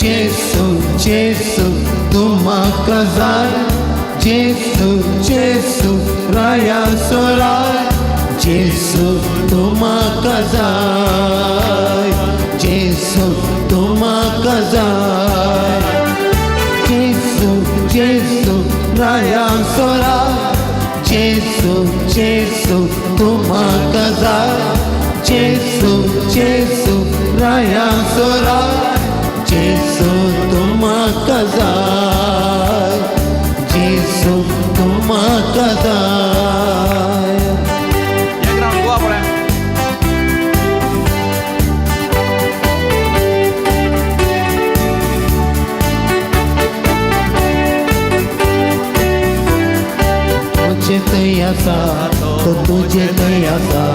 Gesù, Gesù, tu म्हाका जाय. Gesù, Gesù, rayanto ray. Gesù, tu म्हाका जाय. Gesù, tu म्हाका जाय. Gesù, Gesù, rayanto ray. Gesù, Gesù, tu म्हाका जाय. Gesù, Gesù, rayanto ray. Gesù, tu म्हाका जाय. Gesù, tu म्हाका जाय. एक राउंड गोवा पळय. तुझे थंय आसा, तो तुझे थंय आसा.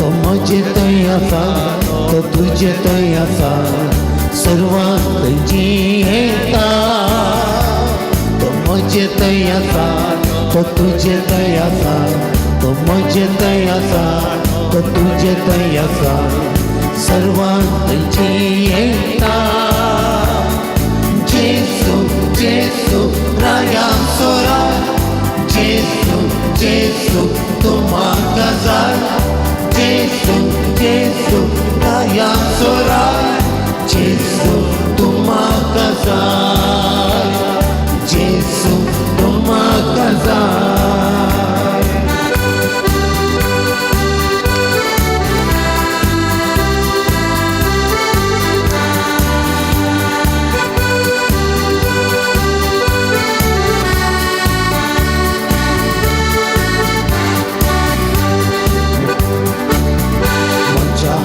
तो म्हजे थंय आसा, तो तुजे थंय आसा, सर्वांक थंयची येता. तो म्हजे थंय आसा, तो तुजे थंय आसा, तो म्हजे थंय आसा, तो तुजे थंय आसा, सर्वांक थंयची येता. जेजू, जेजू, रायांचो राय. Gesù, Gesù, tu म्हाका जाय. Gesù, Gesù, rayanto ray. Gesù, tu म्हाका जाय. Gesù, tu म्हाका जाय.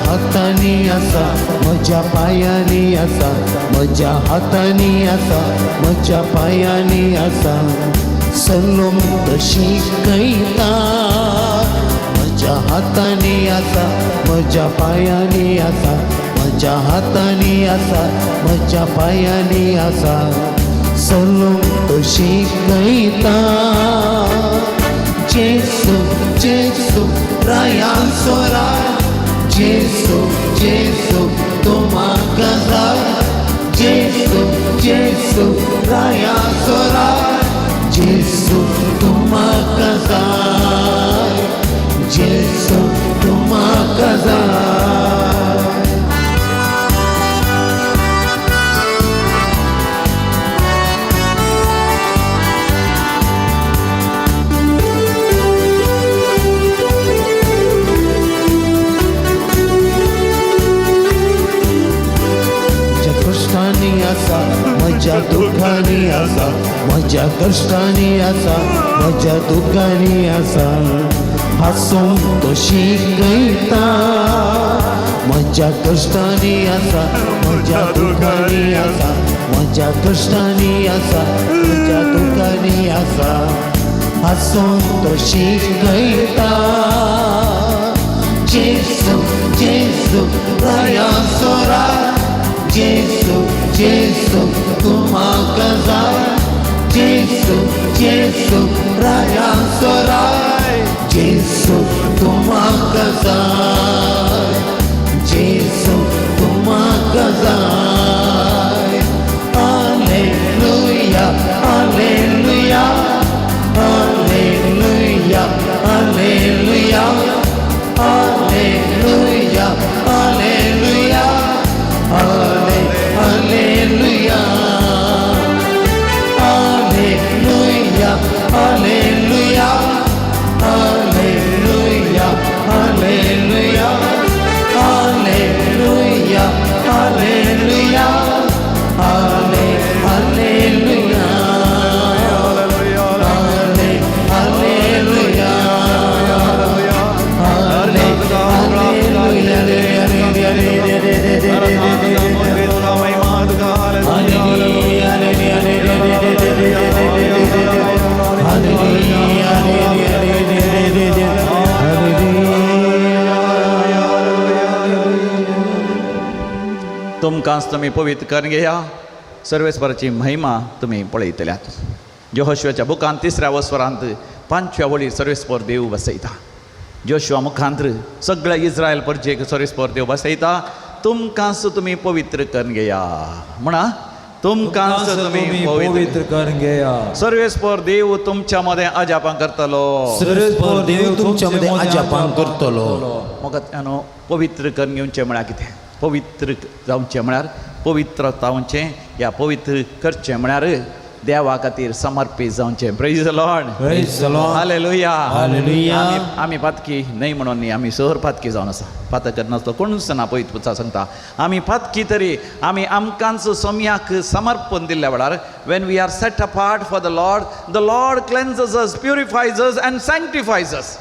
हातांनी आसा, म्हज्या पायांनी आसा. म्हज्या हातांनी आसा, म्हज्या पायांनी आसा, चलोंक तो शिकयता. म्हज्या हातांनी आसा, म्हज्या पायांनी आसा. म्हज्या हातांनी आसा, म्हज्या पायांनी आसा, चलोंक तो शिकयता. जेजू, जेजू, राया सोराय जेसू जेसू तुमका जाय जेसू जेसू राया सोराय जेसू तुमका जाय जेसू तुमका जाय कष्टानी आसा म्हज्या दुखानी आसा म्हज्या कष्टानी आसा म्हज्या दुखानी आसा हांसून तो शिकयता म्हज्या कष्टानी आसा म्हज्या दुखानी आसा म्हज्या कष्टानी आसा म्हज्या दुखानी आसा हांसून तो शिकयता जेसू जेसू राया सोराय जेसू जेसू तुमका जाय जेसू जेसू राया सोराय जेसू तुमका जाय जेसू तुमका जाय hallelujah hallelujah hallelujah hallelujah hallelujah hallelujah Hallelujah, Hallelujah, Hallelujah, Hallelujah, Hallelujah, Hallelujah, Hallelujah, Hallelujah, तुमकांच तुम्ही पवित्र करून घेया सर्वेस्वराची महिमा तुम्ही पळयतल्यात जोशुआच्या बुकांत 3ऱ्या वस्वरांत 5व्या वळीर सर्वेस्वर देव बसयता जोशुआ मुखांत्र सगळ्या इस्रायल परजेक सर्वेस्वर देव बसयता तुमकांच तुम्ही पवित्र करून घेया म्हणा तुमकांच तुम्ही पवित्र करून घेया सर्वेस्वर देव तुमच्या मध्ये अजापां करतलो सर्वेस्वर देव तुमच्या मध्ये अजापां करतलो म्हाका त्यानो पवित्र करून घेवचें म्हळ्यार कितें पवित्र जावचें म्हळ्यार पवित्र जावचें या पवित्र करचें म्हळ्यार देवा खातीर समर्पीत जावचें praise the Lord hallelujah hallelujah आमी पातकी न्हय म्हणून न्ही आमी सहर पातकी जावन आसा पातक करनासलो कोणूच ना पवित्र पुता सांगता आमी पातकी तरी आमी आमकांच सोम्याक समर्पण दिल्ल्या वेळार when we are set apart for the Lord cleanses us purifies us and sanctifies us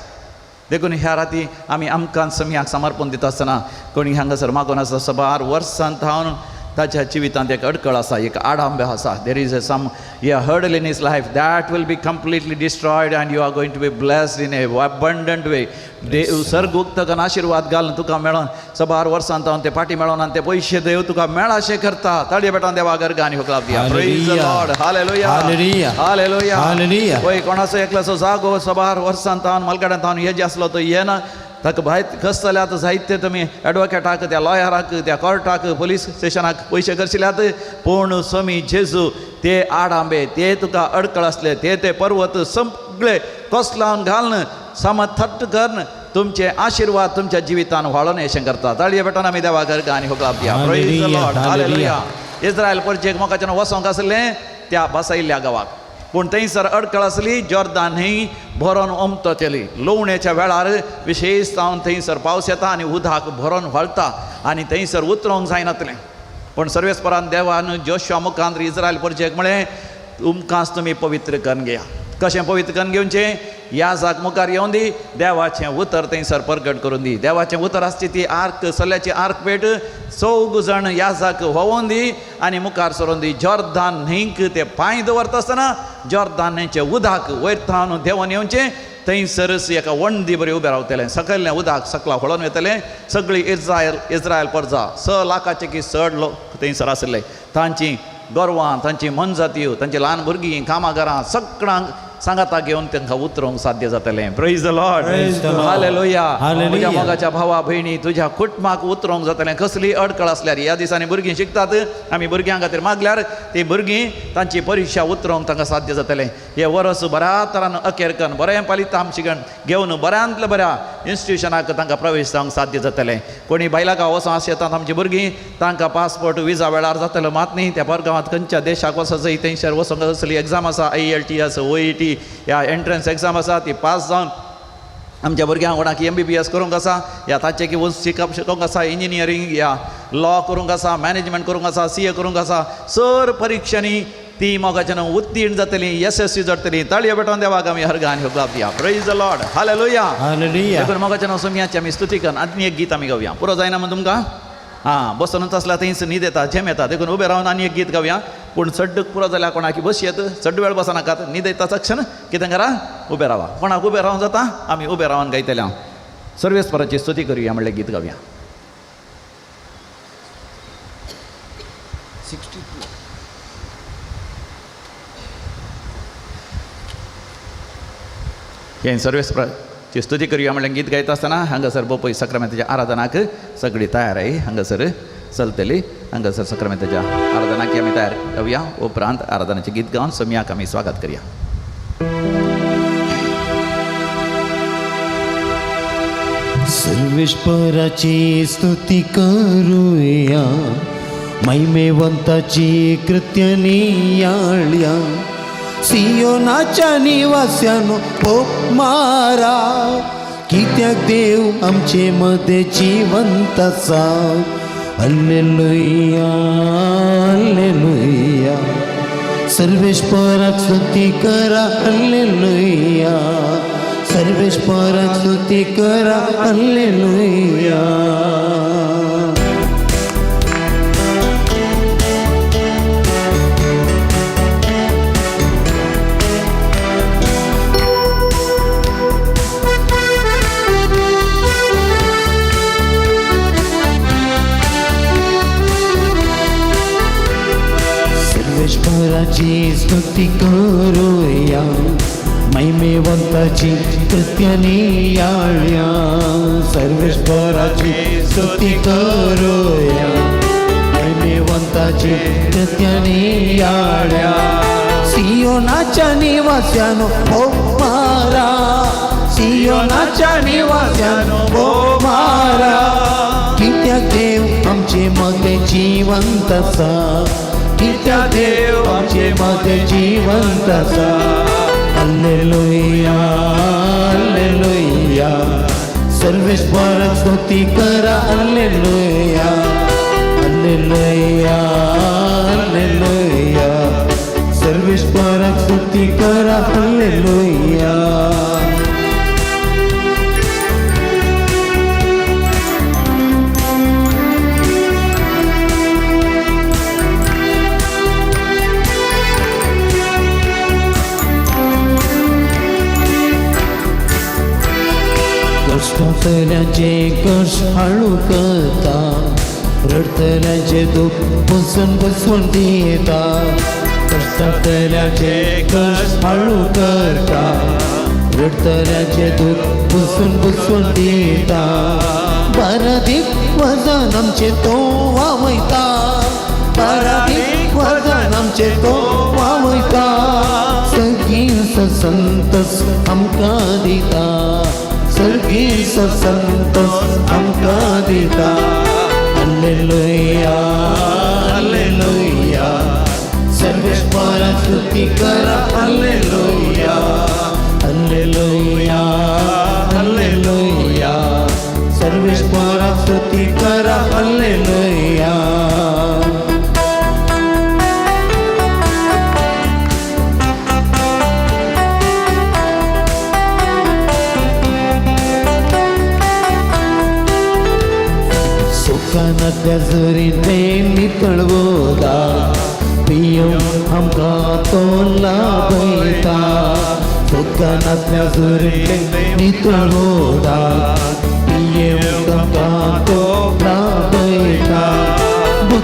देखून ह्या राती आमी आमकां सम्याक समर्पण दिता आसतना कोणी हांगासर मागून आसा सबार वर्सांत हांव ताच्या जिवितांत एक अडखळ आसा एक आडांबे आसा देर is some uh hurdle in his life that will be completely destroyed and you are going to be blessed in a abundant way देव सर्ग उक्तकन आशिर्वाद घालून तुका मेळोन सबार वर्सांत हांव ते पाटी मेळोन आनी ते पयशे देव तुका मेळाशे करता ताळये बेटान देवा गर्गानी होकलाप दिया praise the Lord hallelujah hallelujah hallelujah hallelujah पळय कोणाचो एकल्याचो जागो सबार वर्सांत हांव मलगड्यांत हांव हेजे आसलो तो येना ताका भायर कसतल्यात जायते तुमी एडवोकेटाक त्या लॉयराक त्या कोर्टाक पुलीस स्टेशनाक पयशे करशिल्ल्यात पूण स्वामी जेजू ते आडांबे ते तुका अडकळ आसले ते पर्वत सगळे कोसलावन घालन समथट्ट करन तुमचे आशिर्वाद तुमच्या जिवितान वाळोन येशें करता ताळये बेटान आमी देवा घर गाणी होकलाप दिया praise the Lord hallelujah Israel परजेक मोकाच्यान वसोंक आसलें त्या बसयल्ल्या गांवाक पूण थंयसर अडखळ आसली जॉर्दान न्हंय भरोन ओमतली लवणेच्या वेळार विशेश जावन थंयसर पावस येता आनी उदक भरोन व्हाळटा आनी थंयसर उतरोंक जायनातलें पूण सर्वेस्परान देवान जोशुआ मुखांत इस्रायल परजेक म्हळें तुमकांच तुमी पवित्र करून घेया कशें पवित्र करून घेवचें याजाक मुखार येवन दी देवाचें उतर थंयसर प्रगट करून दी देवाचें उतर आसची ती आर्क सल्ल्याची आर्क पेट 4 जाण याजाक व्होंवोन दी आनी मुखार सरोन दी जॉर्दान न्हंयक ते पांय दवरता आसतना जॉर्दान न्हंयचें उदक वयरतावन देंवन येवचें थंयसरच एका वंडी बरें उबें रावतलें सकयल्लें उदक सकला वळोन वयतलें सगळीं इस्रायल परजा 6 लाखाचे की चड लोक थंयसर आसले तांची गोरवां तांची मनजात्यो तांची ल्हान भुरगीं कामागारां सगळ्यांक सांगाता घेवन तांकां उतरोवंक साध्य जातलें. Praise the Lord. Praise the Lord. Hallelujah. Hallelujah. म्हज्या मोगाच्या भावा भयणी तुज्या कुटुंबाक उतरोवंक जातलें. कसली अडकळ आसल्यार ह्या दिसांनी भुरगीं शिकतात, आमी भुरग्यां खातीर मागल्यार ती भुरगीं तांची परीक्षा उतरोवंक तांकां साध्य जातलें. हे वर्स बऱ्या तरान अखेर करून बरें पालिता शिक्षण घेवन बऱ्यांतल्या बऱ्या इन्स्टिट्युशनाक तांकां प्रवेश जावंक साध्य जातलें. कोणी भायल्या गांव वचूं आस येतात आमची भुरगीं, तांकां पासपोर्ट विजा वेळार जातलो मात न्ही. त्या परगांवांत खंयच्या देशाक वचत थंयसर वचूंक असली एग्जाम आसा, IELTS OET ह्या एंट्रन्स एग्जाम आसा, ती पास जावन आमच्या भुरग्यांक कोणाक MBBS करूंक आसा, या ताचे की शिकोवंक आसा, इंजिनियरींग या लॉ करूंक आसा, मॅनेजमेंट करूंक आसा, CA करूंक आसा, सर परीक्षांनी ती मोगाच्यान उत्तीर्ण जातली, यशस्वी जातली. ताळयो पेटोवन देवाक आमी हरगान ह्यो दिया. Praise the Lord. Hallelujah. Hallelujah. देखून मोगाच्या सोम्याची आमी स्तुती करून आनी एक गीत आमी गावया. पुरो जायना म्हण तुमकां? हां, बसूनच आसल्यार थंयच न्हीद येता, झेम येता. देखून उबे रावन आनी एक गीत गावया. पूण चड्ड पुरो जाल्यार कोणाक बसयेत, चड्ड वेळ बसनाकात, न्हीद येता चक्षण कितें करा, उबे रावा. कोणाक उबे रावूंक जाता, आमी उबे रावन गायतले. हांव सर्वेस्पराची स्तुती करुया म्हणलें गीत गावया. हे सर्वेस्पराची स्तुती करुया म्हणलें गीत गायता आसतना हांगासर बोपय सक्रामेंताच्या आराधनाक सगळी तयारी हांगासर चलतली. हांगासर सक्रामेंताच्या आराधनाक आमी तयार जावया. उपरांत आराधनाचें गीत गावन सम्याक आमी स्वागत करया. सर्वेश्वराची स्तुती करूया, महिमेवंताची कृत्य नियाळ्या. सियोनाच्या निवास्यानो पोप मारा, कित्याक देव आमचे मध्ये जिवंत आसा. Hallelujah hallelujah. सर्वेश्वराक स्तुती करा. हल्लेलुया. सर्वेश्वराक स्तुती करा. हल्लेलुया. सर्वेश्वराची स्तुती करूया, महिमेवंताची कृत्य नियाळ्या. सर्वेश्वराची स्तुती करूया, महिमेवंताची कृत्य नियाळ्या. सियोनाच्या निवास्यानो पोप मारा, सियोनाच्या निवास्यानो पोप मारा. कित्याक देव आमचे मध्ये जिवंत आसा, कित्याक देव आमचे मध्ये जिवंत आसा. Hallelujah hallelujah. सर्वेश्वराक स्तुती करा. Hallelujah hallelujah hallelujah. सर्वेश्वराक स्तुती करा. हल्लेलुया. कष्टातल्याचे कष्ट हळू करता, रडतल्याचे दुःख पुसून पुसून देता. कष्टातल्याचे कष्ट हळू करता, रडतल्याचे दुःख पुसून पुसून देता. पराधीक वजन आमचे तो वावयता, पराधीक वजन आमचे तो वावयता. सगळी संतस आमकां दिता, सगळी संतस आमकां दिता. Hallelujah hallelujah. सर्वेश्वराक स्तुती करा. Hallelujah hallelujah hallelujah. सर्वेश्वराक स्तुती करा. हल्लेलुया. सुखानातल्या झरीने नितळवोदा, पियूंक आमकां तो लाभयता. सुखानातल्या झरीने नितळवोदा, पियूंक आमकां तो लाभयता.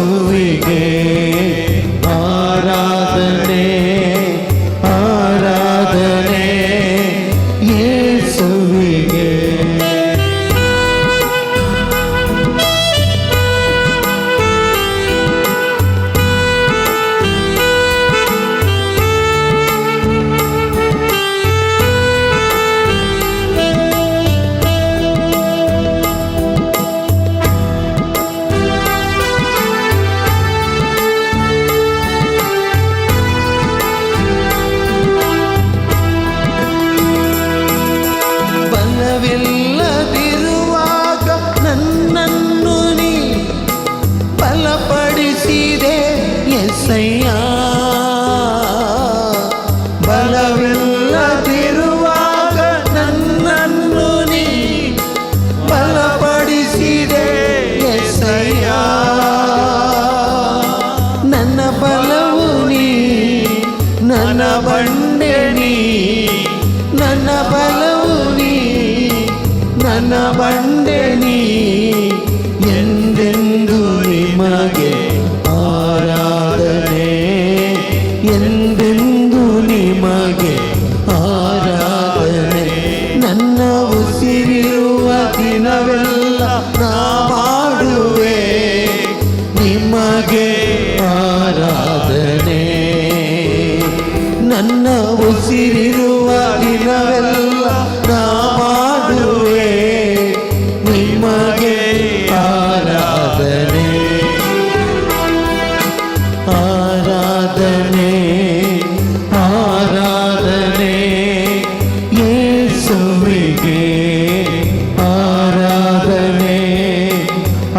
ಯೇಸುವಿಗೆ ಆರಾಧನೆ ಆರಾಧನೆ ಯೇಸುವಿಗೆ. ಬಲವಿಲ್ಲದಿರುವಾಗ ನನ್ನನ್ನು ನೀ ಬಲಪಡಿಸಿದೆ ಎಸಯ್ಯ. ಬಲವಿಲ್ಲದಿರುವಾಗ ನನ್ನನ್ನು ನೀ ಬಲಪಡಿಸಿದೆ ಎಸಯ್ಯ. ನನ್ನ ಬಲವು ನೀ ನನ್ನ ಬಂಡೆ ನೀ ನನ್ನ ಬಲವು ನೀ ನನ್ನ ಬಂಡೆ ನೀ ಎಂದೆಂದು ನಿಮಗೆ ಆರಾಧನೆ ಎಂದೆಂದು ನಿಮಗೆ ಆರಾಧನೆ. ನನ್ನ ಉಸಿರಿರುವ ದಿನವೆಲ್ಲ ನಾ ಮಾಡುವೆ ನಿಮಗೆ ಆರಾಧನೆ. ನನ್ನ ಉಸಿರಿರುವ ದಿನವೆಲ್ಲ ನಾ ಮಾಡುವೆ ನಿಮಗೆ ಆರಾಧನೆ ಆರಾಧನೆ ಆರಾಧನೆ ಯೇಸುವಿಗೆ ಆರಾಧನೆ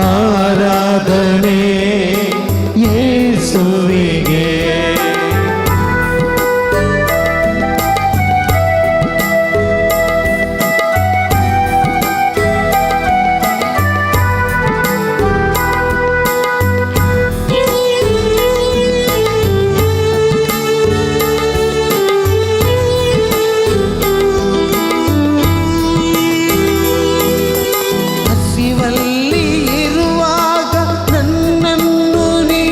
ಆರಾಧನೆ ಯೇಸುವಿಗೆ. ಹಸಿವಲ್ಲಿ ಇರುವಾಗ ನನ್ನನ್ನು ನೀ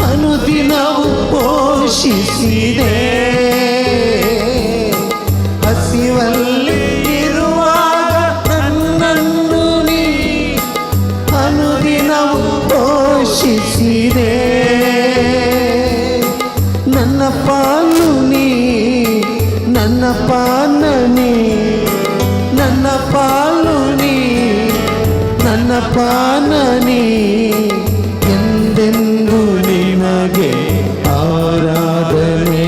ಅನುದಿನವೂ ಪೋಷಿಸಿದೆ. ಹಸಿವಲ್ಲಿ ಇರುವಾಗ ನನ್ನನ್ನು ನೀ ಅನುದಿನವೂ ಪೋಷಿಸಿದೆ. ನನ್ನ ಪಾಲು ನೀ ನನ್ನ ಪಾನ ನೀ ನನ್ನ ಪಾಲು ನೀ ನನ್ನ ಪಾನ ನೀ ಎಂದೆಂದು ನಿನಗೆ ಆರಾಧನೆ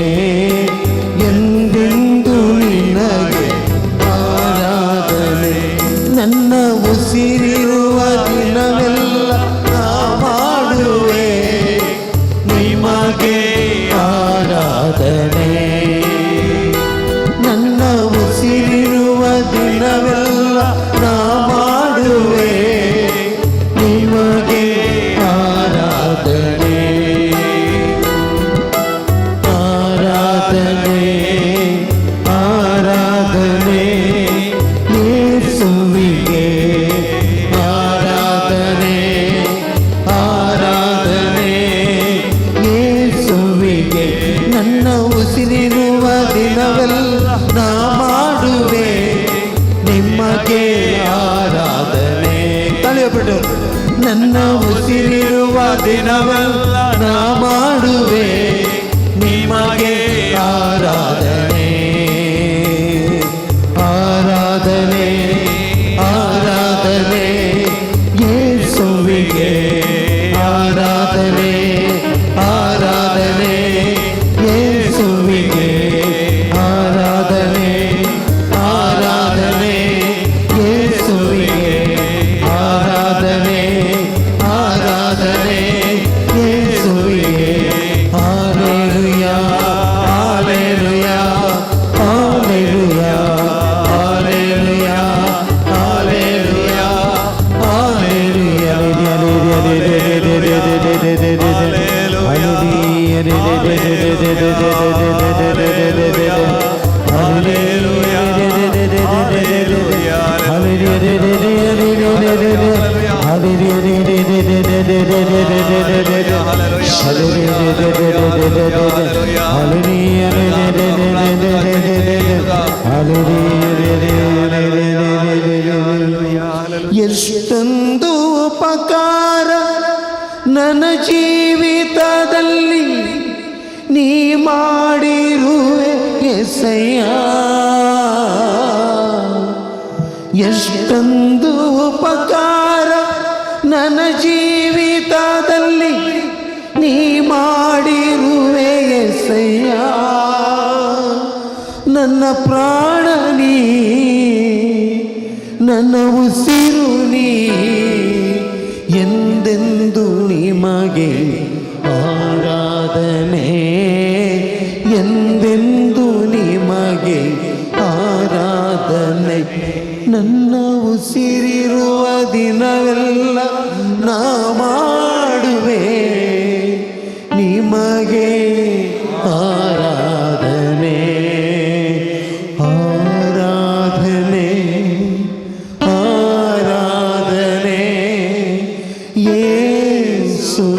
ಎಂದೆಂದು ನಿನಗೆ ಆರಾಧನೆ. ನನ್ನ ಉಸಿರಿರುವ ದಿನವೆಲ್ಲ ನಾ ಮಾಡುವೆ ನಿಮಗೆ ಆರಾಧನೆ. ನನ್ನ ಉಸಿರಿರುವ ದಿನವೆಲ್ಲ ನಾ ಮಾಡುವೆ ನಿಮಗೆ ಆರಾಧನೆ ಆರಾಧನೆ ಆರಾಧನೆ ಯೇಸುವಿಗೆ ಆರಾಧನೆ ಆರಾಧನೆ ಯೇಸುವಿಗೆ. ನನ್ನ ಉಸಿರಿರುವ ದಿನವೆಲ್ಲ ನಾ ಮಾಡುವೆ ನಿಮಗೆ ಆರಾಧನೆ. ತಲೆಯಬಿಟ್ಟು ನನ್ನ ಉಸಿರಿರುವ ದಿನವೆಲ್ಲ ನಾ ಮಾಡುವೆ ನಿಮಗೆ ಆರಾಧನೆ ಆರಾಧನೆ ಆರಾಧನೆ ಯೇಸುವಿಗೆ ಆರಾಧನೆ ಆರಾಧನೆ ಯೇಸುವಿಗೆ ಆರಾಧನೆ ಆರಾಧನೆ ಯೇಸುವಿಗೆ ಆರಾಧನೆ ಆರಾಧನೆ ಯೇಸುವಿಗೆ. Hallelujah hallelujah hallelujah hallelujah hallelujah hallelujah. ಎಷ್ಟೊಂದು ಉಪಕಾರ ನನ್ನ ಜೀವಿತದಲ್ಲಿ ನೀ ಮಾಡಿರುವೆ ಎಸಯ್ಯ. ಎಷ್ಟೊಂದು ಉಪಕಾರ ನನ್ನ ಜೀವಿತದಲ್ಲಿ ನೀ ಮಾಡಿರುವೆ ಎಸಯ್ಯ. ನನ್ನ ಪ್ರಾಣ ನೀ, ನನ್ನ ಉಸಿರು ನೀ, ಎಂದೆಂದು ನಿಮಗೆ ಆರಾಧನೆ, ಎಂದೆಂದು ನಿಮಗೆ ಆರಾಧನೆ. ನನ್ನ ಉಸಿರಿರುವ ದಿನವೆಲ್ಲ ನಾ ಮಾಡುವೆ ನಿಮಗೆ ಆರಾಧನೆ, ಆರಾಧನೆ, ಆರಾಧನೆ ಯೇಸುವಿಗೆ.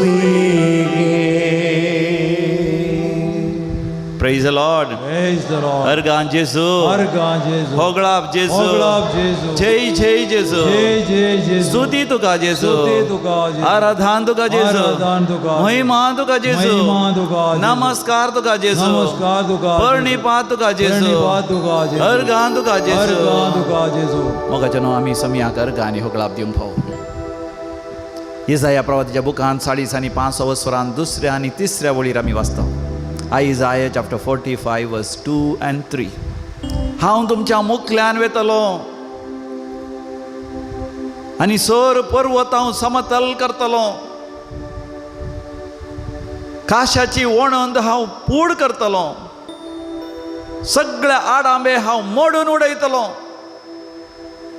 Praise the Lord. Praise the Lord. अर्गान जेसु, अर्गान जेसु, होगळाप जेसु, होगळाप जेसु, जय जय जेसु, जय जय जेसु, स्तुती तुका जेसु, स्तुती तुका जेसु, आराधन तुका जेसु, आराधन तुका, महिमा तुका जेसु, महिमा तुका जेसु, नमस्कार तुका जेसु, नमस्कार तुका, प्रणिपात तुका जेसु, प्रणिपात तुका जेसु, अर्गान तुका जेसु, अर्गान तुका जेसु. मोगाचनो आम्ही सम्याक अर्गानी होगळाप दिवंक फावो. इसाया प्रवादीच्या बुकान 5:5 वस्वरान दुसऱ्या आणि तिसऱ्या वळीर आमी वाचता. Isaiah chapter 45 verse 2 and 3. हांव तुमच्या मुखल्यान वेतलो आनी सर पर्वत हांव समतल करतलो, काशाची वणंद हांव पूड करतलो, सगळे आडांबे हांव मोडून उडयतलो.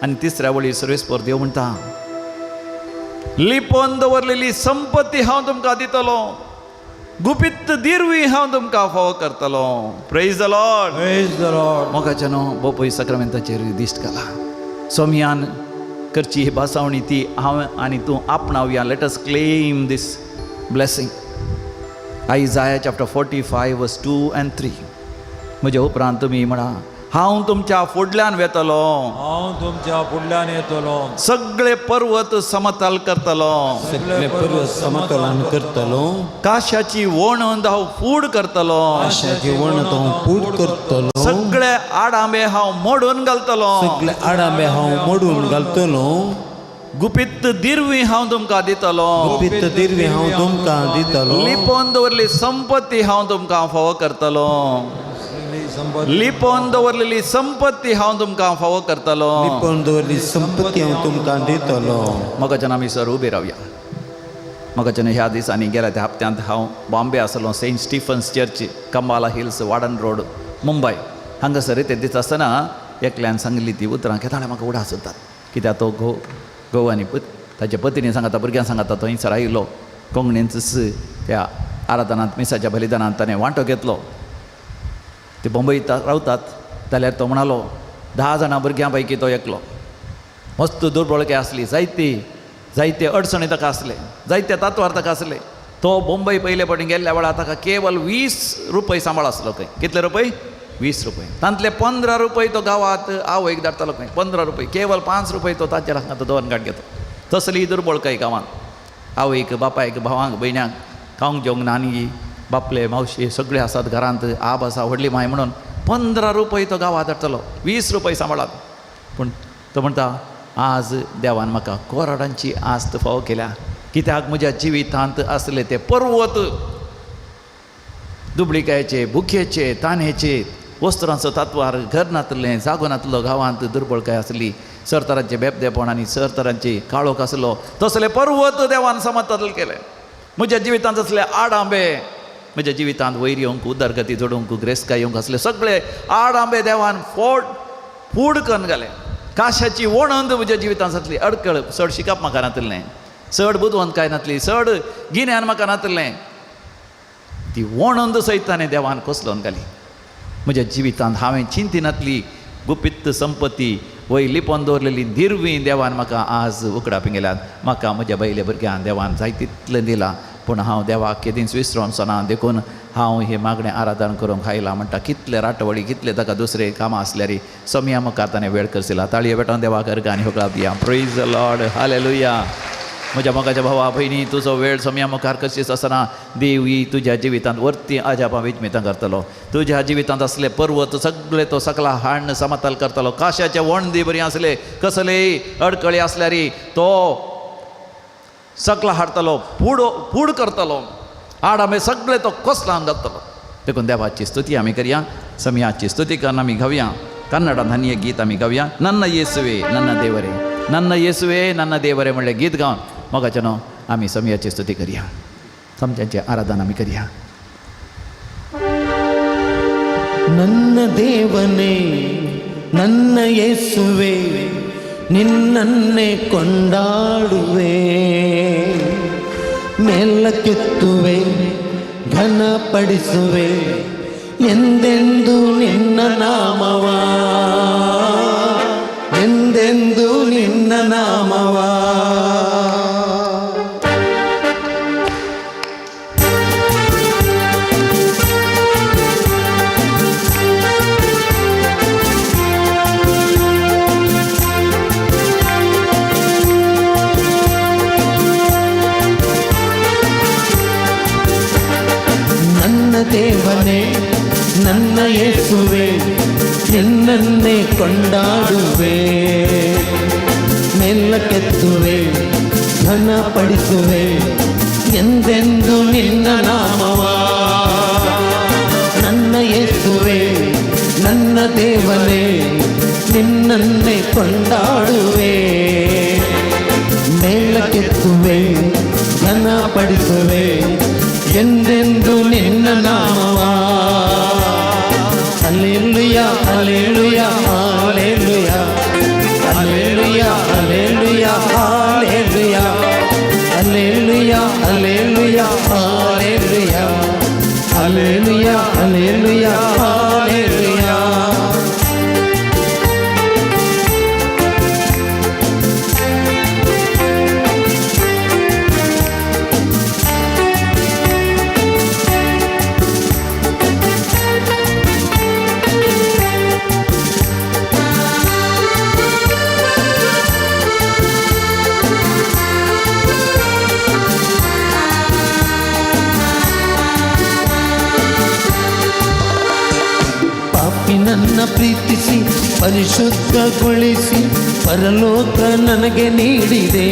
आनी तिसऱ्या वळीर सर्वेस्पर देव म्हणटा, लिपोवन दवरलेली संपत्ती हांव तुमकां दितलो, गुपित दिरवी हांव तुमकां फावो करतलो. Praise the Lord. Praise the Lord. मोगाचनो बोपय सक्रामेंताचेर दिश्ट घाला. सोमयान करची ही बासावणी ती हांव आनी तूं आपणावया. Let us claim this blessing. Isaiah chapter 45 verse 2 and 3. म्हज्या उपरांत तुमी म्हणा, हांव तुमच्या फुडल्यान वेतलो, हांव तुमच्या फुडल्यान येतलो, सगळे पर्वत समतल करतलो, सगळे पर्वत समतोलन करतलो, काशाची वणंद हांव फूड करतलो, आशाची वणत हांव पूड करतलो, सगळे आडांबे हांव मोडून घालतलो, सगळे आडांबे हांव मोडून घालतलो, गुपित दिरवी हांव तुमकां दितलो, गुपित दिरवी हांव तुमकां दितलो, लिपोवन दवरली संपत्ती हांव तुमकां फावो करतलो, लिपोवन दवरलेली संपत्ती हांव तुमकां फावो करतलो. लिपोवन दवरली संपत्ती हांव तुमकां दितलो. मोगाच्यान आमी सर उबे रावया. मोगाच्यान ह्या दिसांनी गेल्या त्या हप्त्यांत हांव बॉम्बे आसलो, Saint Stephen's church, Cumballa Hills, Warden Road, Mumbai हांगासर ते दीस आसतना एकल्यान सांगली ती उतरां केदाळे म्हाका उडास जातात. कित्याक तो घोव आनी ताच्या पत्नी सांगता, भुरग्यांक सांगता, तो थंयसर आयिल्लो कोंकणींत त्या आराधनांत मिसाच्या बलिदानांत ताणें वांटो घेतलो. ते बंबईत रावतात जाल्यार तो म्हणालो 10 जाणां भुरग्यां पैकी तो एकलो. मस्त दुर्बळके आसली, जायते अडचणी ताका आसले, जायते तातवार ताका आसले. तो बंबई पयले फावटी गेल्ल्या वेळार ताका केवल 20 रुपये सांबाळ आसलो खंय. कितले रुपये? 20 रुपये. तांतले 15 रुपये तो गांवांत आवयक धाडटालो खंय. 15 रुपये. केवल 5 रुपये तो ताचेर हांगा दोन गांठ घेतो. तसली दुर्बळकाय गांवांत. आवयक, बापायक, भावांक, भयण्याक खावंक जेवंक नानी, बापले, मावशे सगळे आसात घरांत, आब आसा, व्हडली माय म्हणून 15 रुपये तो गांवांत धाडटलो, 20 रुपये सांबाळात. पूण तो म्हणटा, आज देवान म्हाका कोराडांची आस्त फावो केल्या. कित्याक म्हज्या जिवितांत आसले ते पर्वत, दुबळिकायेचे, भुकेचे, तान्हेचे, वस्त्रांचो तातवार, घर नातलें, जागो नातलो, गांवांत दुर्बळकाय आसली, सरतरांचे बेबदेपण आनी सरतरांचे काळोख आसलो, तसले पर्वत देवान समतल केले. म्हज्या जिवितांत असले आडांबे, म्हज्या जिवितांत वयर येवंक, उदरगती जोडूंक, ग्रेस्काय येवंक असले सगळे आडांबे देवान फूड करून घाले. काशाची वणंद म्हज्या जिवितांत जातली. अडकळ, चड शिकप म्हाका नातलें, चड बुदवंत काय नातली, चड गिन्यान म्हाका नातलें. ती वणंद सयत ताणें देवान कसलोन घाली. म्हज्या जिवितांत हांवें चिंती नातली गुपित संपत्ती वयली पोंदोरलेली दिरवी देवान म्हाका आज उकडावपी गेल्यात. म्हाका म्हज्या बैले भुरग्यां देवान जाय तितलें दिलां, पूण हांव देवाक केदींच विसरोन सोना. देखून हांव हे मागणें आराधन करूंक आयलां. म्हणटा कितले राटवळी, कितले ताका दुसरे कामां आसल्यारी समया मुखार ताणें वेळ करसिला. ताळयो भेटोन देवाक अर्गां आनी होकळाव दिया. Praise the Lord, hallelujah. म्हज्या मोगाच्या भावा भयणी, तुजो वेळ समया मुखार कशीच आसना. देव ही तुज्या जिवितांत वर्ती आजापां विजमितां करतलो. तुज्या जिवितांत असले पर्वत सगळे तो सकला हाडन समतल करतलो. काश्याचे वणदी बरी आसले, कसलेय अडकळी आसल्यारी तो सकला हाडतलो, फूड करतलो. आडामे सगळे तो कसलान घालतलो. देखून देवाची स्तुती आमी करया. समयाची स्तुती करून आमी गावया. कन्नडांत आनी एक गीत आमी गावया. नन्न येसुवे नन्न देवरे, नन्न येसुवे नन्न देवरे म्हणलें गीत गावन मोगाच्यानो आमी समयाची स्तुती करया. समयांचें आराधन आमी करया. ನನ್ನ ದೇವನೇ ನನ್ನ ಯೇಸುವೆ ನಿನ್ನನ್ನೇ ಕೊಂಡಾಡುವೆ, ಮೇಲಕ್ಕೆತ್ತುವೆ ಘನಪಡಿಸುವೆ ಎಂದೆಂದು ನಿನ್ನ ನಾಮವ, ಎಂದೆಂದು ನಿನ್ನ ನಾಮವ. ದೇವನೇ ನನ್ನ ಯೇಸುವೆ ನಿನ್ನನ್ನೇ ಕೊಂಡಾಡುವೆ, ಮೇಲಕ್ಕೆತ್ತುವೆ ಘನಪಡಿಸುವೆ ಎಂದೆಂದು ನಿನ್ನ ನಾಮವ. ನನ್ನ ಯೇಸುವೆ ನನ್ನ ದೇವನೇ ನಿನ್ನನ್ನೇ ಕೊಂಡಾಡುವೆ, ಮೇಲಕ್ಕೆತ್ತುವೆ ಘನಪಡಿಸುವೆ ಎಂದೆಂದು ನಿನ್ನ ನಾಮವ. Hallelujah hallelujah hallelujah hallelujah hallelujah hallelujah hallelujah hallelujah hallelujah hallelujah hallelujah hallelujah. ನನ್ನ ಪ್ರೀತಿಸಿ ಪರಿಶುದ್ಧಗೊಳಿಸಿ ಪರಲೋಕ ನನಗೆ ನೀಡಿದೆ.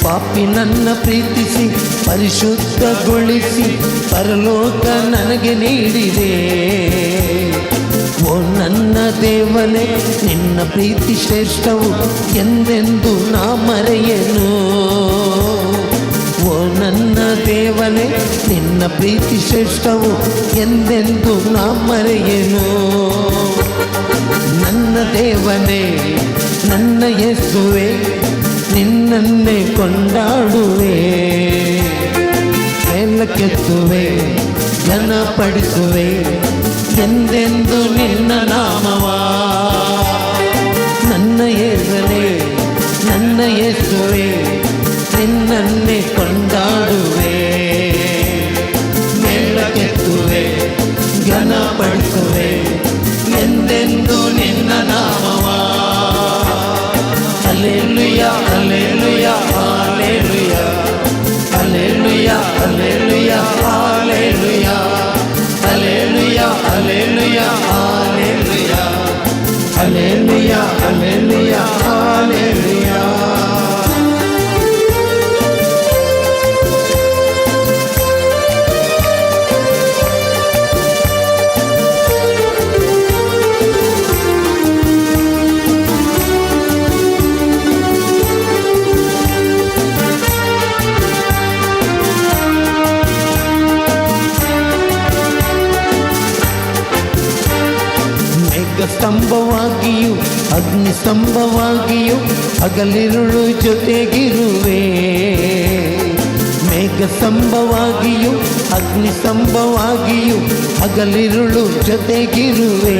ಪಾಪಿ ನನ್ನ ಪ್ರೀತಿಸಿ ಪರಿಶುದ್ಧಗೊಳಿಸಿ ಪರಲೋಕ ನನಗೆ ನೀಡಿದೆ. ಓ ನನ್ನ ದೇವನೇ ನಿನ್ನ ಪ್ರೀತಿ ಶ್ರೇಷ್ಠವು ಎಂದೆಂದು ನಾ ಮರೆಯೇನು. ಓ ನನ್ನ ದೇವನೇ ನಿನ್ನ ಪ್ರೀತಿ ಶ್ರೇಷ್ಠವು ಎಂದೆಂದು ನಾ ಮರೆಯೇನು. ನನ್ನ ದೇವನೇ ನನ್ನ ಯೇಸುವೆ ನಿನ್ನನ್ನೇ ಕೊಂಡಾಡುವೆ, ಮೇಲಕ್ಕೆತ್ತುವೆ ಘನಪಡಿಸುವೆ ಎಂದೆಂದು ನಿನ್ನ ನಾಮವ. ನನ್ನ ಯೇಸುವೆ ನನ್ನ ಯೇಸುವೆ ನಿನ್ನನ್ನೇ ಕೊಂಡಾಡುವೆ, ಮೇಲಕ್ಕೆತ್ತುವೆ ಘನಪಡಿಸುವೆ ಎಂದೆಂದು ನಿನ್ನ ನಾಮವ. Hallelujah hallelujah hallelujah hallelujah hallelujah hallelujah hallelujah hallelujah hallelujah hallelujah hallelujah hallelujah. ಸ್ತಂಭವಾಗಿಯೂ ಅಗ್ನಿ ಸ್ತಂಭವಾಗಿಯೂ ಹಗಲಿರುಳು ಜೊತೆಗಿರುವೆ. ಮೇಘ ಸ್ತಂಭವಾಗಿಯೂ ಅಗ್ನಿ ಸ್ತಂಭವಾಗಿಯೂ ಹಗಲಿರುಳು ಜೊತೆಗಿರುವೆ.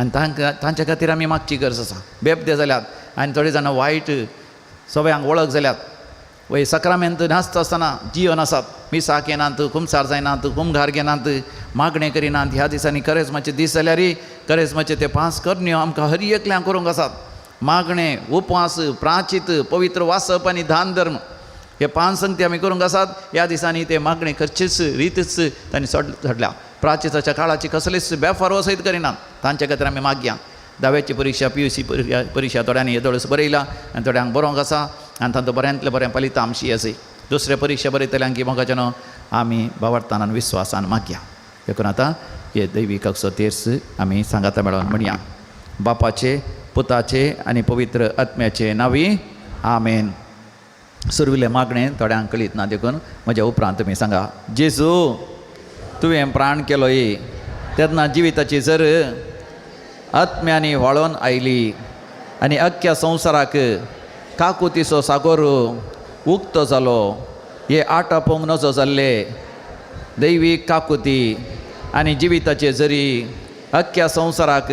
आनी तांच्या खातीर आमी मागची गरज आसा. बेबदे जाल्यात आनी थोडे जाणां वायट सगळ्यांक वळख जाल्यात. वय सक्रामेंत नासता आसतना जिवन आसात, मिसाक येनात, कुमसार जायनात, कुमघार घेनात, मागणें करिनात. ह्या दिसांनी खरेंच मातशे दीस जाल्यारय खरेंच मातशे ते 5 करण्यो आमकां हर एकल्यांक करूंक आसात. मागणें, उपवास, प्राचित, पवित्र वासप आनी दान धर्म हे 5 संगती आमी करूंक आसात. ह्या दिसांनी ते मागणें करचेच रीतच तांणी सोडल्या. प्राचिताच्या काळाची कसलीच बेफारवा सयत करिनात. तांचे खातीर आमी मागया. 10वी परीक्षा PUC परीक्षा थोड्यांनी येदोळस बरयला आनी थोड्यांक बरोवंक आसा आनी तांचो बऱ्यांतलें बरें फलितां आमची आसा. दुसरे परीक्षा बरयतल्यांक की मोगाच्यान आमी बावरतान आनी विस्वासान मागया. देखून आतां हे दैवीक तेर्स आमी सांगाता मेळोन म्हणया. बापाचे, पुताचे आनी पवित्र आत्म्याचे नांवी आमेन. सुरविल्लें मागणें थोड्यांक कळीत ना, देखून म्हज्या उपरांत तुमी सांगा. जेजू, तुवें प्राण केलोय तेन्ना जिविताची जर आत्म्यांनी व्हाळोन आयली आनी अख्ख्या संवसाराक काकुतीचो सागोर उक्तो जालो. हे आटापोवंक नजो जाल्ले दैवीक काकुती आनी जिविताचे जरी अख्ख्या संवसाराक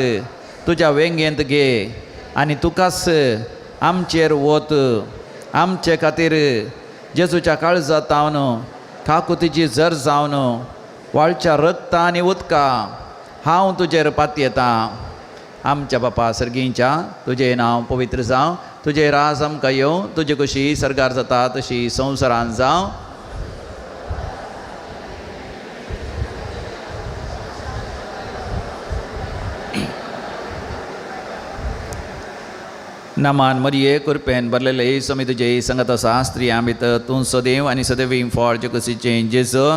तुज्या वेंगेंत घे आनी तुकाच आमचेर वत. आमचे खातीर जेजूच्या काळजांत तावन काकुतीची जर जावन वाळच्या रक्ता आनी उदकां हांव तुजेर पातयेतां. आमच्या बापा सर्गींच्या तुजें नांव पवित्र जावं. तुजें राज आमकां येवं. तुजे कशी सरकार जाता तशी संवसारांत जावं. नामान मरिये कृपेन भरलेले समी तुजे संगत आसा. स्त्रियां भितर तूं सदैव आनी सदैव फळ जगसीचें जेजू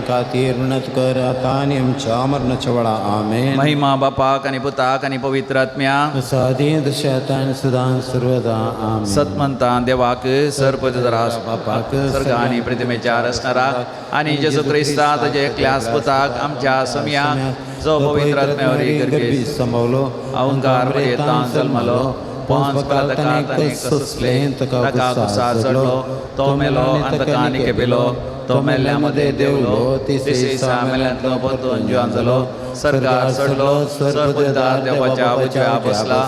खातीर उन्नत कर आता आनी आमच्या मरणाच्या वेळा आमेन. महिमा बापाक आनी पुताक आनी पवित्र आत्म्याक सादी दशातान सदां सर्वदा आमेन. सतमंता देवाक सर्पदरास बापाक सर्ग आनी प्रतिमेच्या रचणाराक आनी जेजू क्रिस्ता तुजे एकल्यास पुताक आमच्या समयाक जो पवित्र आत्म्यावर गर्भी संभवलो अहंकार येतां जल्मलो. पोंच पालकांत आनी कसलें ताका कुसार चडलो. तो मेलो आनी ताका आनी केपेलो. तो मेल्ल्या मदें देवलो. तिसऱ्या मेल्यांतलो परतून जिवान जालो. सर्गार चडलो. सर्वदार देवाच्या उजव्या बसला.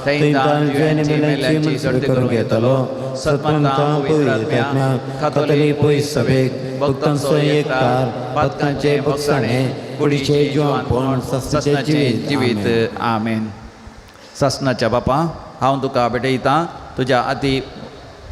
थंय मेल्यांची सर्ती करून घेतलो. सतमंता पवित्र आत्म्या कातोलीक पयस सभेक भक्तांचो एककार पातकांचे भक्षणे कुडीचे जिवानपण सस्नाचे जिवीत आमेन. सासणाच्या बापा हांव तुका भेटयतां तुज्या अति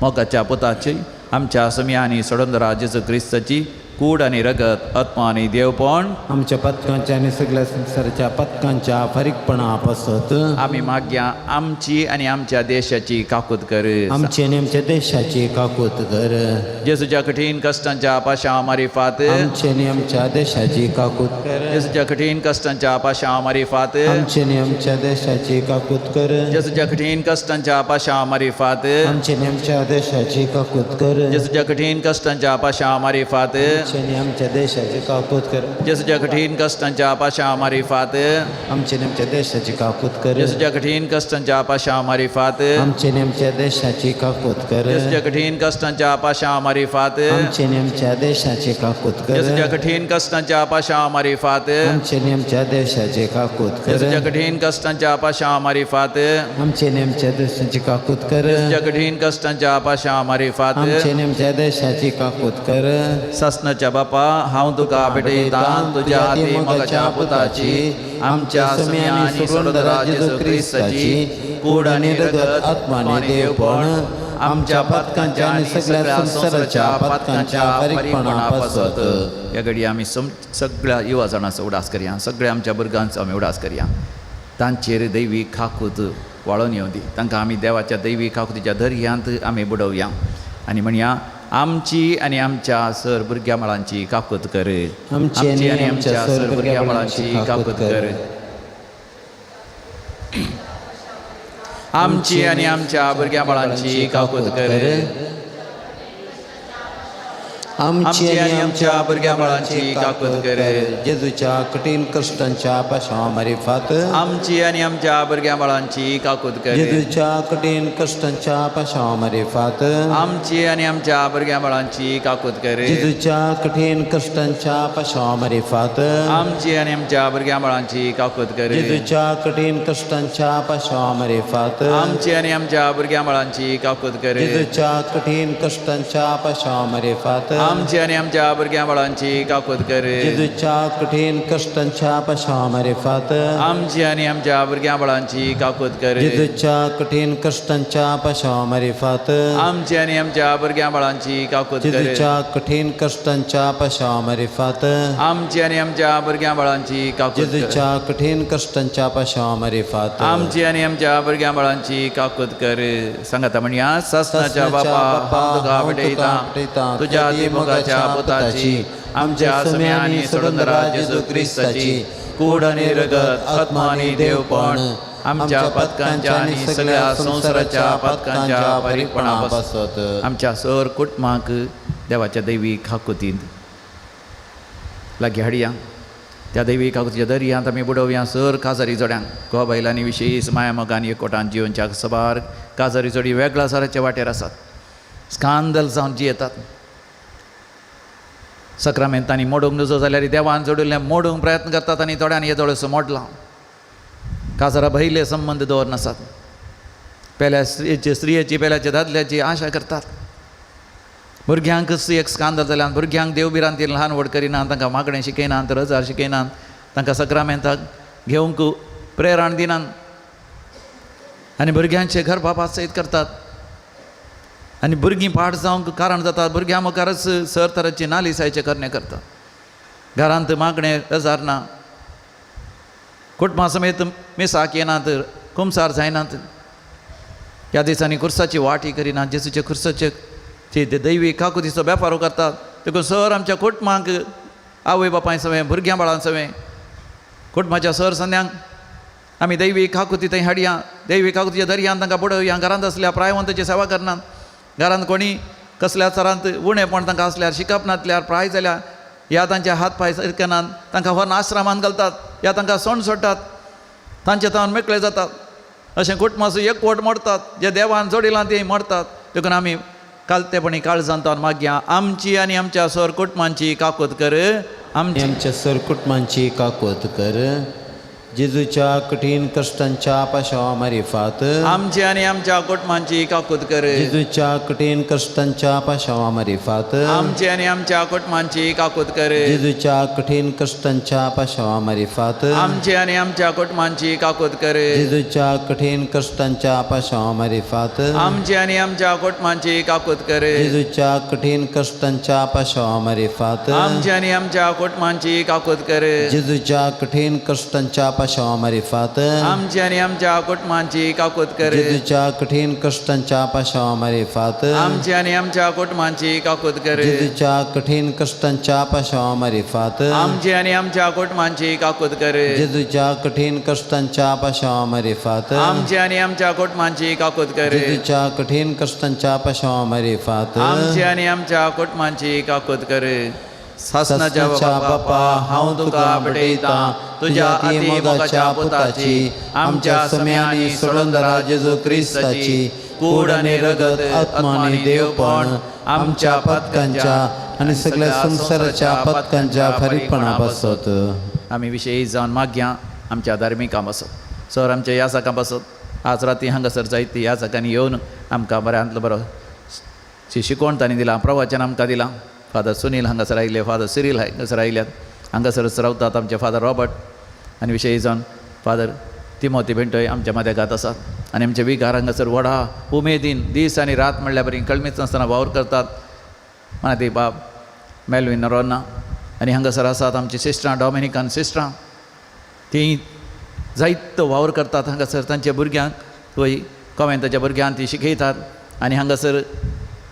मोगाच्या पुताची आमच्या समियांनी सोडून जेजू क्रिस्ताची कूड आनी रगत आत्मा आनी देवपण आमच्या पथकांच्या आनी सगळ्या संवसाराच्या पथकांच्या फारीकपणा पासत आमी मागया. आमची आनी आमच्या देशाची काकूत कर. आमची आनी आमच्या देशाची काकूत कर. जेजूच्या कठीण कश्टांच्या पाशां मारिफात आमची आनी आमच्या देशाची काकूत कर. जेजूच्या कठीण कश्टांच्या पाशां मारिफात आमची आनी आमच्या देशाची काकूत कर. जेजूच्या कठीण कश्टांच्या पाशां मारिफात आमची आनी आमच्या देशाची काकूत कर. जेजूच्या कठीण कश्टांच्या पाशां मारिफात आमची आमच्या देशाची काकूत कर. जेजूच्या कठीण कश्टांच्या पाशां मारिफात आमची आमच्या देशाची काकूत कर. जेजूच्या कठीण कश्टांच्या पाशां मारिफात आमची आमच्या देशाची काकूत कर. जेजूच्या कठीण कश्टांच्या पाशां मारिफात आमची आमच्या देशाची काकूत कर. जेजूच्या कठीण कश्टांच्या पाशां मारिफात आमची आमच्या देशाची काकूत कर. जेजूच्या कठीण कश्टांच्या पाशां मारिफात आमची आमच्या देशाची काकूत कर. जेजूच्या कठीण कश्टांच्या पाशां मारिफात आमची आमच्या देशाची काकूत कर. सासणाच्या बापा हांव तुका भेटयतां तुज्या अति मोगाच्या पुताची आमच्या समियांनी सोडून जेजू क्रिस्ताची कूड आनी रगत आत्मा आनी देवपण आमच्या पथकांच्या आनी सगळ्या संवसाराच्या पथकांच्या फारीकपणा पासत. ह्या घडी आमी सगळ्या युवा जाणांचो उडास करया. सगळ्या आमच्या भुरग्यांचो आमी उडास करया. तांचेर दैवीक काकूत वाळोवन येवं दी. तांकां आमी देवाच्या दैवीक काकुतीच्या दर्यांत आमी बुडोवया आनी म्हणया आमची आनी आमच्या सर भुरग्या मळांची काकूत कर. आमची आनी आमच्या सर भुरग्या मळांची काकूत कर. आमची आनी आमच्या भुरग्या मळांची काकूत कर. आमची आणि आमच्या भुरग्या बाळांची काकूत कर. जेजूच्या कठीण कष्टांच्या पाशामारिफात आमची आणि आमच्या भुरग्या बाळांची काकूत कर. जेजूच्या कठीण कष्टांच्या पाशामारिफात आमची आणि आमच्या भुरग्या बाळांची काकूत कर. जेजूच्या कठीण कष्टांच्या पाशामारिफात आमची आणि आमच्या भुरग्या बाळांची काकूत कर. जेजूच्या कठीण कष्टांच्या पाशामारिफात आमची आणि आमच्या भुरग्या बाळांची काकूत कर. जेजूच्या कठीण कष्टांच्या पाशामारिफात आमची आणि आमच्या भुरग्या बाळांची काकूत कर. जेजूच्या कठीण कष्टांच्या पाशामारिफात आमची आणि आमच्या भुरग्या बाळांची काकूत कर. जेजूच्या कठीण कष्टांच्या पाशामारिफात आमची आणि आमच्या भुरग्या बाळांची काकूत कर. जेजूच्या कठीण कष्टांच्या पाशामारिफात आमची आणि आमच्या भुरग्या बाळांची काकूत कर. जेजूच्या कठीण कष्टांच्या पाशामारिफात आमची आणि आमच्या भुरग्या बाळांची काकूत कर. सांगाता म्हणया ससनाच्या बापा हांव तुका आवडयता तुझ्या दिमुगाच्या पुताची आमच्या सम्यानी सोडूनरा जेजू क्रिस्ताची कूड आणि रगत आत्मा आणि देवपण आमच्या पथकांच्या आणि सगळ्या संसाराच्या पथकांच्या परिपणापासत आमच्या सर कुटुंबाक देवाच्या दैवीक हाकुतींत लागी हाडया. त्या दैवीक हाकुतीच्या दर्यांत आमी बुडोवया सर काजारी जोड्यांक घो बैलांनी विशेष माया मोगान एकवटान जिवनच्या सबार काजारी जोडी वेगळ्या साराच्या वाटेर आसात. स्कांदल जावन जियेतात. सक्रामेंतांनी मोडूंक नजो जाल्यार देवान जोडिल्लें मोडूंक प्रयत्न करतात आनी थोड्यांनी हे दोळसो मोडला. काजारा भयले संबंध दवरनासात. पेल्या स्त्रियेची पेल्याच्या दादल्याची आशा करतात. भुरग्यांक एक स्कांदल जाल्यार भुरग्यांक देवबिरान ती ल्हान व्हड करिनात, तांकां मागणें शिकयनात, रजार शिकयनात, तांकां सक्रामेंताक घेवंक प्रेरण दिनात आनी भुरग्यांचे घर बापात सयत करतात आनी भुरगीं पाड जावंक कारण जातात. भुरग्यां मुखारच सर तरेची नालिसायचे करणे करतात. घरांत मागणें रजार ना, कुटुंबा समेत मिसाक येनात, कुमसार जायनात. ह्या दिसांनी खुर्साची वाटी करिनात. जेजूचे खुर्साचे ते दैवी काकुतीचो बेपारो करतात. देखून सर आमच्या कुटुंबाक आवय बापाय सवें भुरग्यां बाळां सवें कुटुंबाच्या सर संद्यांक आमी दैवी काकुती थंय हाडया. दैवी काकुतीच्या दर्यांत तांकां बुडोवया. घरांत असल्या प्रायवंताची सेवा करनात. घरांत कोणी कसल्या तरांत उणेपण तांकां असल्यार शिकप नासल्यार प्राय जाल्यार या तांचे हात पांय सारकेनात तांकां व्हरून आश्रमांत घालतात, या तांकां सोण सोडटात, तांचे तावन मेकळे जातात. अशें कुटुंबाचो एकवट मोडतात. जे देवान जोडिलां तीं मोडतात. देखून आमी कालतेपणी काळजांतान मागया आमची आनी आमच्या सर कुटुंबांची काकूत कर. आमच्या सर कुटुंबांची काकूत कर. जेजूच्या कठीण कष्टांच्या पाशामारिफात आमची आनी आमच्या कुटुंबांची काकूत कर. जेजूच्या कठीण कष्टांच्या पाशामारिफात आमची आनी आमच्या कुटुंबांची काकूत कर. जेजूच्या कठीण कष्टांच्या पाशामारिफात आमची आनी आमच्या कुटुंबांची काकूत कर. जेजूच्या कठीण कष्टांच्या पाशामारिफात आमची आनी आमच्या कुटुंबांची काकूत कर. जेजूच्या कठीण कष्टांच्या पाशामारिफात आमची आनी आमच्या कुटुंबांची काकूत कर. जेजूच्या कठीण कष्टांच्या पाशामारिफात आमची आनी आमच्या कुटुंबांची काकूत कर. जेजूच्या कठीण कष्टांच्या पाशामारिफात आमची आनी आमच्या कुटुंबांची काकूत कर. जेजूच्या कठीण कष्टांच्या पाशामारिफात आमची आनी आमच्या कुटुंबांची काकूत कर. जेजूच्या कठीण कष्टांच्या पाशामारिफात आमची आनी आमच्या कुटुंबांची काकूत कर. जेजूच्या कठीण कष्टांच्या पाशामारिफात आमची आनी आमच्या कुटुंबांची काकूत कर. सासनाच्या बापा हांव तुका आवडयता तुझ्या अतिमोगाच्या पुताची आमच्या सम्यानी सोडूनरा जेजू क्रिस्ताची कूड आनी रगत आत्मा आनी देवपण आमच्या पथकांच्या आणि सगळ्या संसाराच्या पथकांच्या फरीकपणा बसत. आमी विशेष जावन मागया आमच्या धार्मिकां बसत. सर आमच्या याजकां बसत. आज राती हांगासर जायती याजकांनी येवन आमकां बऱ्यांतलो बरो शिकोवण तांणी दिलां, प्रवचन आमकां दिलां. फादर सुनील हांगासर आयिल्ले, फादर सिरील हांगासर आयल्यात, हांगासरच रावतात आमचे फादर रॉबर्ट आनी विशेश जावन फादर तिमोती भेंटय आमच्या मदेगात आसात. आनी आमचे विकार हांगासर व्हडा उमेदीन दीस आनी रात म्हणल्यार बरी कळमीच नासतना वावर करतात. म्हणा ती बाब मेल्वीन नरोना आनी हांगासर आसात आमची सिस्टरां डॉमिनिकान सिस्टरां, तीं जायतो वावर करतात हांगासर. तांच्या भुरग्यांक थंय कॉमेंताच्या भुरग्यांक ती शिकयतात आनी हांगासर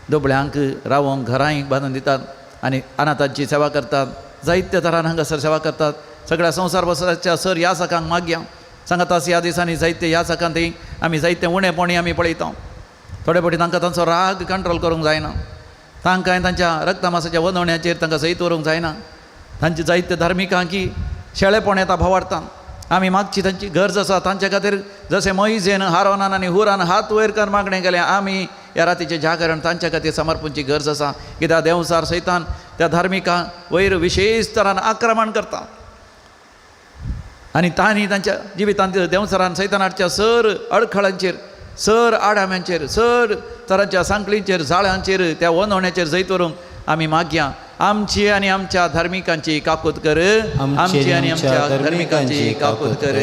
दोबळ्यांक रावोंक घरांय बांदून दितात आनी अनाथांची सेवा करतात. जायत्या तरान हांगासर सेवा करतात. सगळ्या संवसार बसराच्या सर ह्या सकांक मागया सांगात ह्या दिसांनी जायते ह्या सकांत आमी जायते उणेपणी आमी पळयता. थोडे फावटी तांकां तांचो राग कंट्रोल करूंक जायना. तांकां तांच्या रक्तमासाच्या वंदवण्याचेर तांकां सयत व्हरूंक जायना. तांचे जायते धार्मिकांकी शेळेपण येता भावार्थान. आमी मागची तांची गरज आसा. तांचे खातीर जशें मोइजेन हारोनान आनी हुरान हात वयर कर मागणें केलें, आमी ह्या रातीचे जागरण तांचे खातीर समर्पणची गरज आसा. कित्याक देंवचार सैतान त्या धार्मिकां वयर विशेश तरान आक्रमण करता आनी तांणी तांच्या जिवितांत देंवचारान सैतानाच्या सर अडखळांचेर, सर आडाम्यांचेर, सर तरांच्या सांकळींचेर, जाळ्यांचेर, त्या वंदवण्याचेर जैत व्हरूंक आमी मागया. आमची आनी आमच्या धार्मिकांची काकूत कर. आमची आनी आमच्या धार्मिकांची काकूत कर.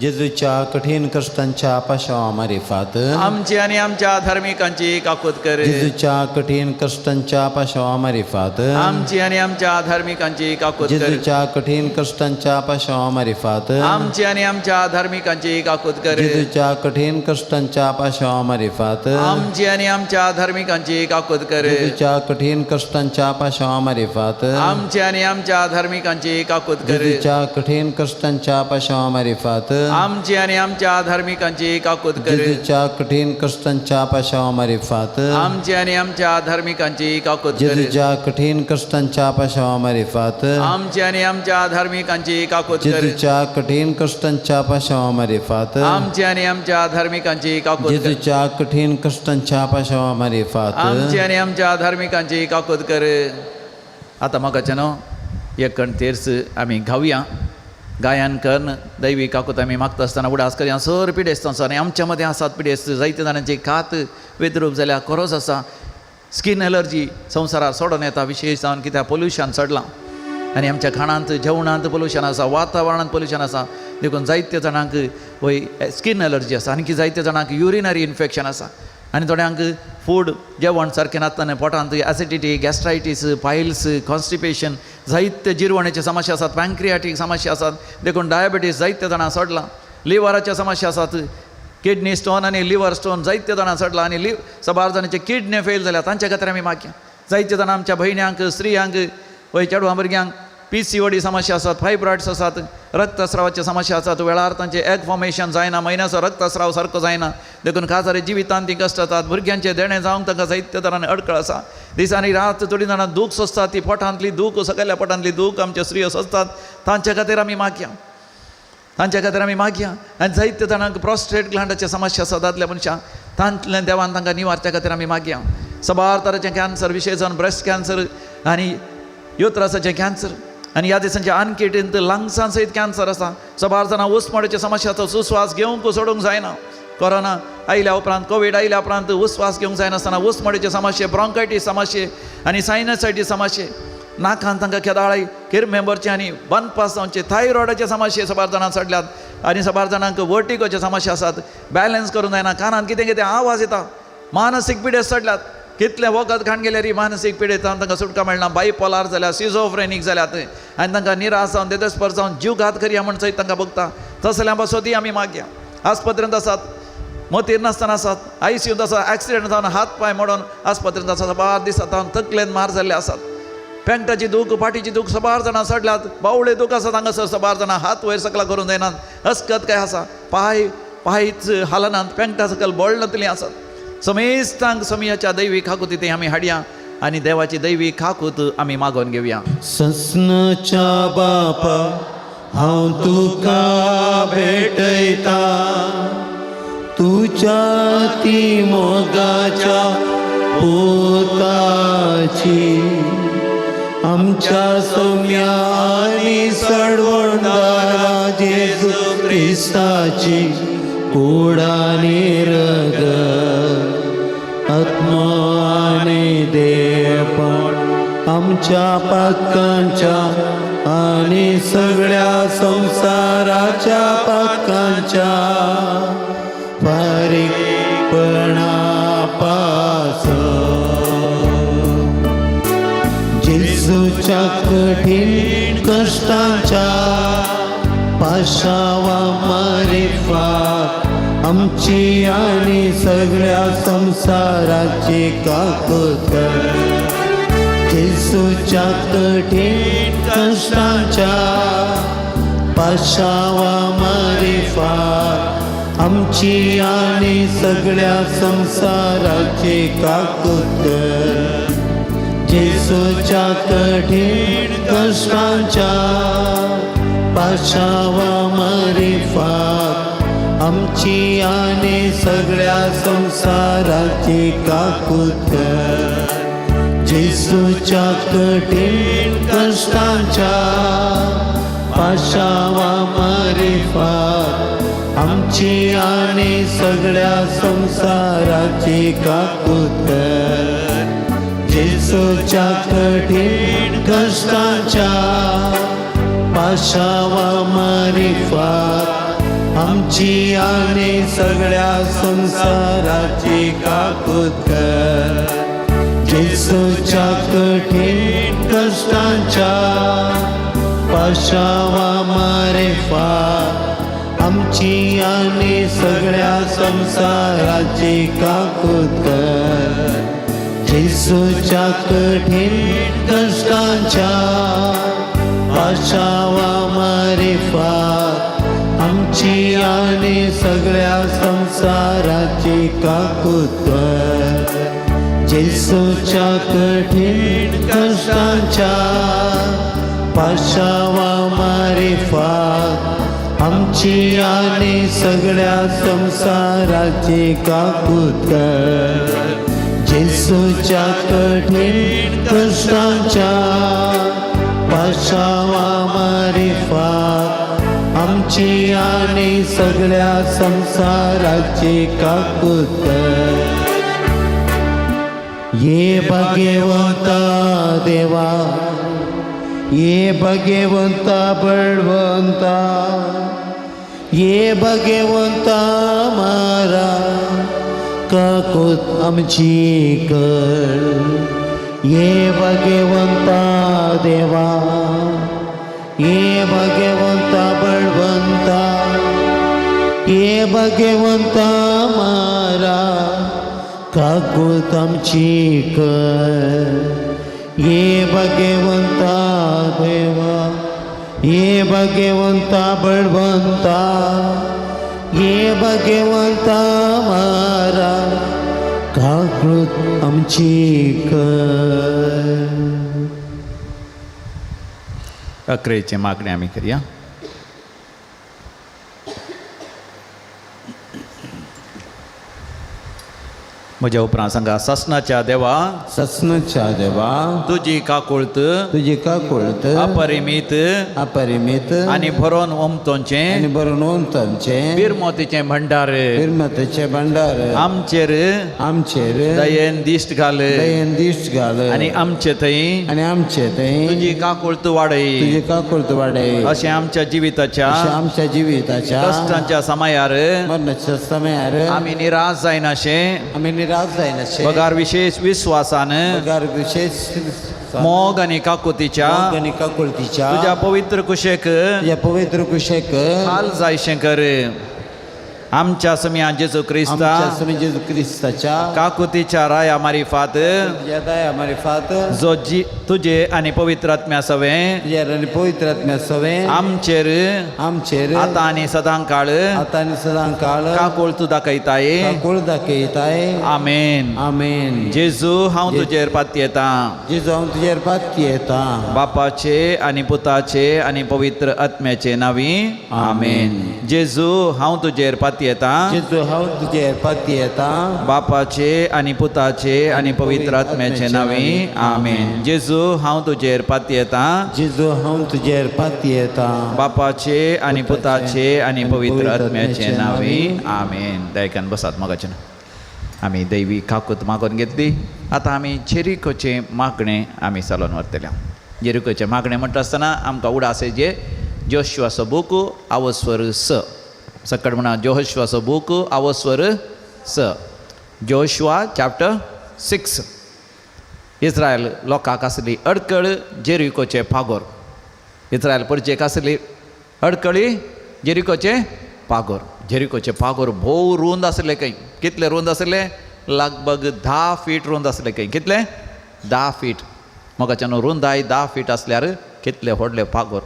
जेजूच्या कठीण कष्टांच्या पाशवामारिफात आमची आनी आमच्या धार्मिकांची काकूत कर. जेजूच्या कठीण कष्टांच्या पाशवामारिफात आमची आनी आमच्या धार्मिकांची काकूत कर. जेजूच्या कठीण कष्टांच्या पाशवामारिफात आमची आनी आमच्या धार्मिकांची काकूत कर. जेजूच्या कठीण कष्टांच्या पाशवामारिफात आमची आनी आमच्या धार्मिकांची काकूत कर. जेजूच्या कठीण कष्टांच्या पाशवामारिफात आमची आनी आमच्या धार्मिकांची काकूत कर. जेजूच्या कठीण कष्टांच्या पाशवामारिफात आमची आनी आमच्या धार्मिकांची काकूत कर. जेजूच्या कठीण कष्टांच्या पाशवामारिफात आमची आनी आमच्या धार्मिकांची काकूत कर. जेजूच्या कठीण कष्टांच्या पाशवामारिफात आमची आनी आमच्या धार्मिकांची काकूत कर. जेजूच्या कठीण कष्टांच्या पाशवामारिफात आमची आनी आमच्या धार्मिकांची काकूत कर. जेजूच्या कठीण कष्टांच्या पाशवामारिफात आमची आनी आमच्या धार्मिकांची काकूत कर. आतां म्हाका न्हू एक कण तेर्स आमी गावया. गायन कर्ण दैवी काकूत आमी मागता आसतना उडास करया. सर पिडेस्त आसा आनी आमच्या मदें आसात पिडेस्त. जायते जाणांची कात वेदरूप जाल्यार खरोच आसा. स्कीन एलर्जी संवसारार सोडून येता, विशेश जावन कित्याक पोल्युशन चडलां आनी आमच्या खाणांत जेवणांत पोल्युशन आसा, वातावरणांत पोल्युशन आसा. देखून जायते जाणांक वय स्कीन एलर्जी आसा. आनी जायते जाणांक युरिनरी इन्फेक्शन आसा. आनी थोड्यांक फूड जेवण सारकें नासतना पोटांत एसिडिटी, गॅस्ट्रायटीस, पायल्स, कॉन्स्टिपेशन, जायते जिरवणेचे समस्या आसात, पॅन्क्रियाटीक समस्या आसात. देखून डायबिटीस जायते जाणां सोडलां. लिव्हराचे समस्या आसात, किडनी स्टोन आनी लिव्हर स्टोन जायते जाणां सोडला. आनी सबार जाणांचे किडनी फेल जाल्या, तांच्या खातीर आमी मागया. जायते जाणां आमच्या भयण्यांक, स्त्रियांक, वय चेडवां भुरग्यांक PCOD समस्या आसात, फायब्रॉइड्स आसात, रक्तस्रावाचे समस्या आसात. वेळार तांचे एग फॉर्मेशन जायना, म्हयन्याचो रक्तस्राव सारको जायना. देखून खासारे जिवितांत ती कश्ट जातात. भुरग्यांचे देणे जावंक तांकां जायते तरांनी अडखळ आसा. दिसांनी रात थोडी जाणां दूख सोंसतात. ती पोटांतली दूख, सकयल्या पोटांतली दूख आमच्या स्त्रियो सोंसतात. तांच्या खातीर आमी मागया. तांच्या खातीर आमी मागया. आनी जायते जाणांक प्रोस्टेट ग्लँडाचे समस्या आसा दादल्या मनशांक. तांतल्यान देवान तांकां निवारच्या खातीर आमी मागया. सबार तरांचें कॅन्सर, विशेश जावन ब्रेस्ट कॅन्सर आनी युट्रसाचें कॅन्सर. आनी ह्या दिसांच्या अनकिटींत लंग्सां सयत कॅन्सर आसा. सबार जाणां उस्माडाचे समस्याचो सुस्वास घेवंक सोडूंक जायना. कोरोना आयल्या उपरांत, कोवीड आयल्या उपरांत उस्वास घेवंक जायनासतना उस्माडाचे समस्ये, ब्रॉन्कायटीस समस्ये आनी सायनसायटीस समस्ये, नाकांत तांकां केदाळी, किरमेंबरचे आनी बनपास जावचे, थायरॉयडाचे समस्ये सबार जाणां चडल्यात. आनी सबार जाणांक वर्टिगोचे समस्या आसात. बॅलन्स करूंक जायना, कानांत कितें कितें आवाज येता. मानसीक पिडे चडल्यात. कितले वखद खाण गेल्यार ही मानसीक पिडेतान तांकां सुटका मेळना. बायपोलार जाल्यार, सिझोफ्रेनीक जाल्यात आनी तांकां निराश जावन, देदस्पर जावन जीव घात करया म्हण सयत तांकां बगता. तसल्या पासोती आमी मागया. आस्पत्रेंत आसात, मतीर नासतना आसात, ICUंत आसात, एक्सिडेंट जावन हात पांय मोडोन आस्पत्रेंत आसात. बार दिसा तावन तकलेन मार जाल्ले आसात. पेंगटाची दूख, पाठीची दूख सबार जाणां चडल्यात. बावळे दूख आसा हांगासर. सबार जाणां हात वयर सकला करूंक जायनात. हस्कत काय आसा, पांयच हालनात, पेंगटा सकयल बोळनतलीं आसात. समेस्तांक समियाच्या दैवी काकूत इथे आमी हाडया आनी देवाची दैवी काकूत आमी मागोवन घेवया. ससनाच्या बापा हांव तुका भेटयता, तुच्या ती मोगाच्या पोताची, आमच्या सौम्या आनी सडवणदारा जेजू क्रिस्ताची कुडानी रगत, आत्मा आनी देवपण आमच्या पातकांच्या आनी सगळ्या संसाराच्या पातकांच्या बारीकपणा पासून जेजूच्या कठीण कष्टांच्या पाशावा मारिफात आमची आनी सगळ्या संसाराची काकूत कर. जेजूच्या कठीण कष्टांच्या पाशावा मारिफात आमची आनी सगळ्या संसाराची काकूत कर. जेसूच्या कठीण कष्टांच्या पाशावामरी फाक आमची आणि सगळ्या संसाराची काकूत कर. जेसूच्या कठीण कष्टांच्या पाशावामरी फाक आमची आणि सगळ्या संसाराची काकूत कर. जेसूच्या कठीण कष्टांच्या पाशावामरी फाक आमची आणि सगळ्या संसाराची काकूत कर. जेसूच्या कठीण कष्टांच्या पाशावामरी फाक आमची आणि सगळ्या संसाराची काकूत कर. जेसूच्या कठीण कष्टांच्या पाशावामरी फाक आमची आणि सगळ्या संसाराची काकूत कर. जेसूच्या कठीण कष्टांच्या पाशावामरी फाक आमची आणि सगळ्या संसाराची काकूत कर. जेसूच्या कठीण कष्टांच्या पाशावामरी फाक आमची आणि सगळ्या संसाराची काकूत कर. ये भगवंता देवा, ये भगवंता बळवंता, ये भगवंता मारा काकूत आमची कर. ये भगवंता देवा, ये भगवंता बळवंता, ये भगवंता मारा काकूत आमची कर. ये भगवंता देवा, ये भगवंता बळवंता, ये भगवंता मारा काकूत आमची कर. अकरेचे मागणे आम्ही करूया. म्हज्या उपरांत सांगा. ससनाच्या देवा, ससनच्या देवा, तुजी काकुळत तुझी काकुळत अपरिमित अपरिमित आणि भरोन ओमतोंचे आणि बरोवन तांचे बिरमोतीचे भंडार निर्मतेचे भंडार आमचेर आमचेर दयेन दिश्ट घाल दयेन दिश्ट घाल आणि आमचे थंय आणि आमचे थंय तुजी काकुळत वाडय. तुझी काकुळत वाडय. अशें आमच्या जिविताच्या अशें आमच्या जिविताच्या कश्टांच्या समयार मरणाच्या समयार आमी निराश जायनाशें आमी निराश जायनाशे पगार विशेष विश्वासान पगार विशेष मोग आणि काकुतीच्या आणि काकुळतीच्या तुझ्या पवित्र कुशेक तुझ्या पवित्र कुशेक हाल जायशें कर. आमच्या समिया जेजू क्रिस्ता आमच्या स्वामी जेजू क्रिस्ताच्या काकुतीच्या राया मारिफात तुझ्या दया मारिफात जो तुझे आणि पवित्र आत्म्या सवे तुझ्या आणि पवित्र आत्म्या सवे आमचेर आमचेर आता आणि सदां काळ आता आणि सदां काळ काकुळ तू दाखयताय. काकुळ दाखयताय. आमेन. आमेन. जेजू हांव तुजेर पाती येता. जेजू हांव तुजेर पाती येता. बापाचे आणि पुताचे आणि पवित्र आत्म्याचे नावी. आमेन. जेजू हांव तुजेर पाती येता. जेजू हांव तुजेर पाती येता. बापाचे आणि पुताचे आणि पवित्र आत्म्याचे नावी. आमेन. जेजू हांव तुजेर पाती येता. जेजू हांव तुजेर पाती येता. बापाचे आणि पुताचे आणि पवित्र आत्म्याचे नावी. आमेन. दयकान बसात मगाच्यान आमी दैवी काकूत मागून घेतली. आतां आमी जेरिकोचे मागणे आमी चालून व्हरतले. जेरिकोचे मागणे म्हणटा आसतना आमकां उडासेचे जोशुआचो बूक आवस्वर स. सकट म्हणा जोशुआचो बूक आवस्वर स. Joshua chapter 6. इस्रायल लोकांक आसली अडकळ जेरिकोचे फागोर. इस्रायल परचेक आसली अडकळी जेरिकोचे फागोर. जेरिकोचे फागोर भोव रुंद आसले खंय. कितले रुंद आसले? लगभग 10 फीट रुंद आसले खंय. कितले? 10 फीट. मोगाच्यान रुंदाय 10 फीट आसल्यार कितले व्हडले फागोर.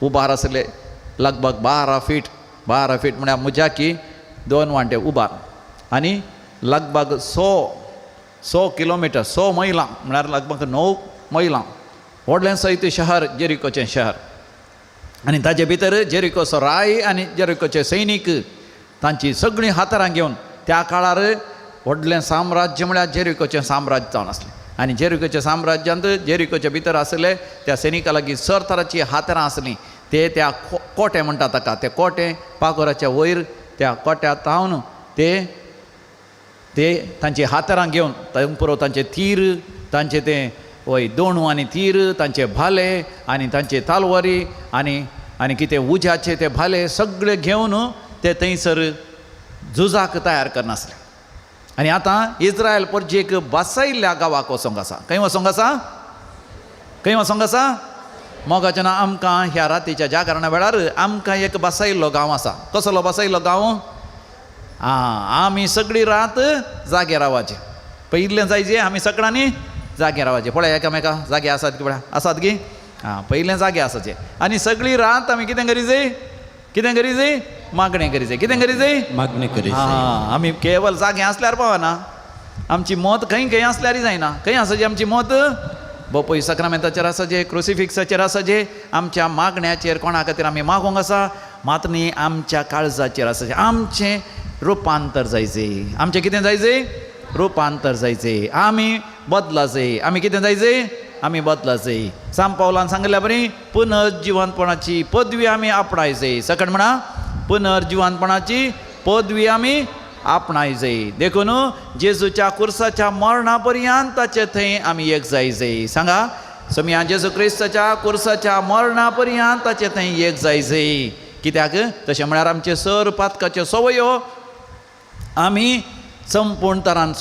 उबार आसले लगभग 12 फीट. 12 फीट म्हळ्यार मुजाकी 2 वांटे उबार. आनी लगभग 100 100 किलोमीटर 100 मैलां म्हळ्यार लगभग 9 मैलां व्हडलें सैत शहर जेरिकोचें शहर आनी ताचे भितर जेरिकोचो राय आनी जेरिकोचे सैनीक तांची सगळीं हातारां घेवन त्या काळार व्हडलें साम्राज्य म्हळ्यार जेरिकोचें साम्राज्य जावन आसलें आनी जेरिकोच्या साम्राज्यांत जेरिकोच्या भितर आसले त्या सैनिका लागीं सर तरांचीं हातरां आसलीं ते त्या कोटे म्हणटा ताका ते कोटे पागोराच्या वयर त्या कोट्या तावन ते तांची हातरां घेवन तांकां पुरो तांचे तीर तांचे ते वय दोणू आनी तीर तांचे भाले आनी तांचे तालवारी आनी कितें उज्याचे ते भाले सगळे घेवन ते थंयसर झुजाक तयार करनासले आनी आतां इस्रायल परजेक बसयल्ल्या गांवाक वचोंक आसा खंय वचोंक आसा खंय वचोंक आसा मोगाच्या आमकां ह्या रातीच्या जागरणा वेळार आमकां एक बसयल्लो गांव आसा कसलो बसयल्लो गांव आमी सगळी रात जागे रावचे पयलें जायचे आमी सकाळांनी जागे रावचे पळय एकामेका जागे आसात की पळय आसात की पयलें जागे आसाचे आनी सगळी रात आमी कितें करीचे मागणें करीचे कितें करीचे मागणी करी आमी केवळ जागे आसल्यार पावना आमची मत खंय आसल्यार जायना खंय आसाची आमची मत बोपय सक्रामेंताचेर आसाचे क्रुसिफिक्साचेर आसाचे आमच्या मागण्याचेर कोणा खातीर आमी मागोंक आसा मात न्ही आमच्या काळजाचेर आसाचे आमचें रुपांतर जायचें आमचें कितें जायचें रुपांतर जायचें आमी बदलाचें आमी कितें जायचें आमी बदलाचें सांत पावलान सांगल्या बरी पुनर्जिवंतपणाची पदवी आमी आपणायचें सकट म्हणा पुनर्जिवंतपणाची पदवी आमी आपणायचें देखून जेजूच्या कुर्साच्या मरणा पर्यंत ताचे थंय आमी एक जायचें सांगा समिया जेजू क्रिस्ताच्या कुर्साच्या मरणा पर्यंत ताचे थंय एक जायचें कित्याक तशें म्हळ्यार आमचे सर पातकाच्यो सवयो आमी संपूर्ण तरान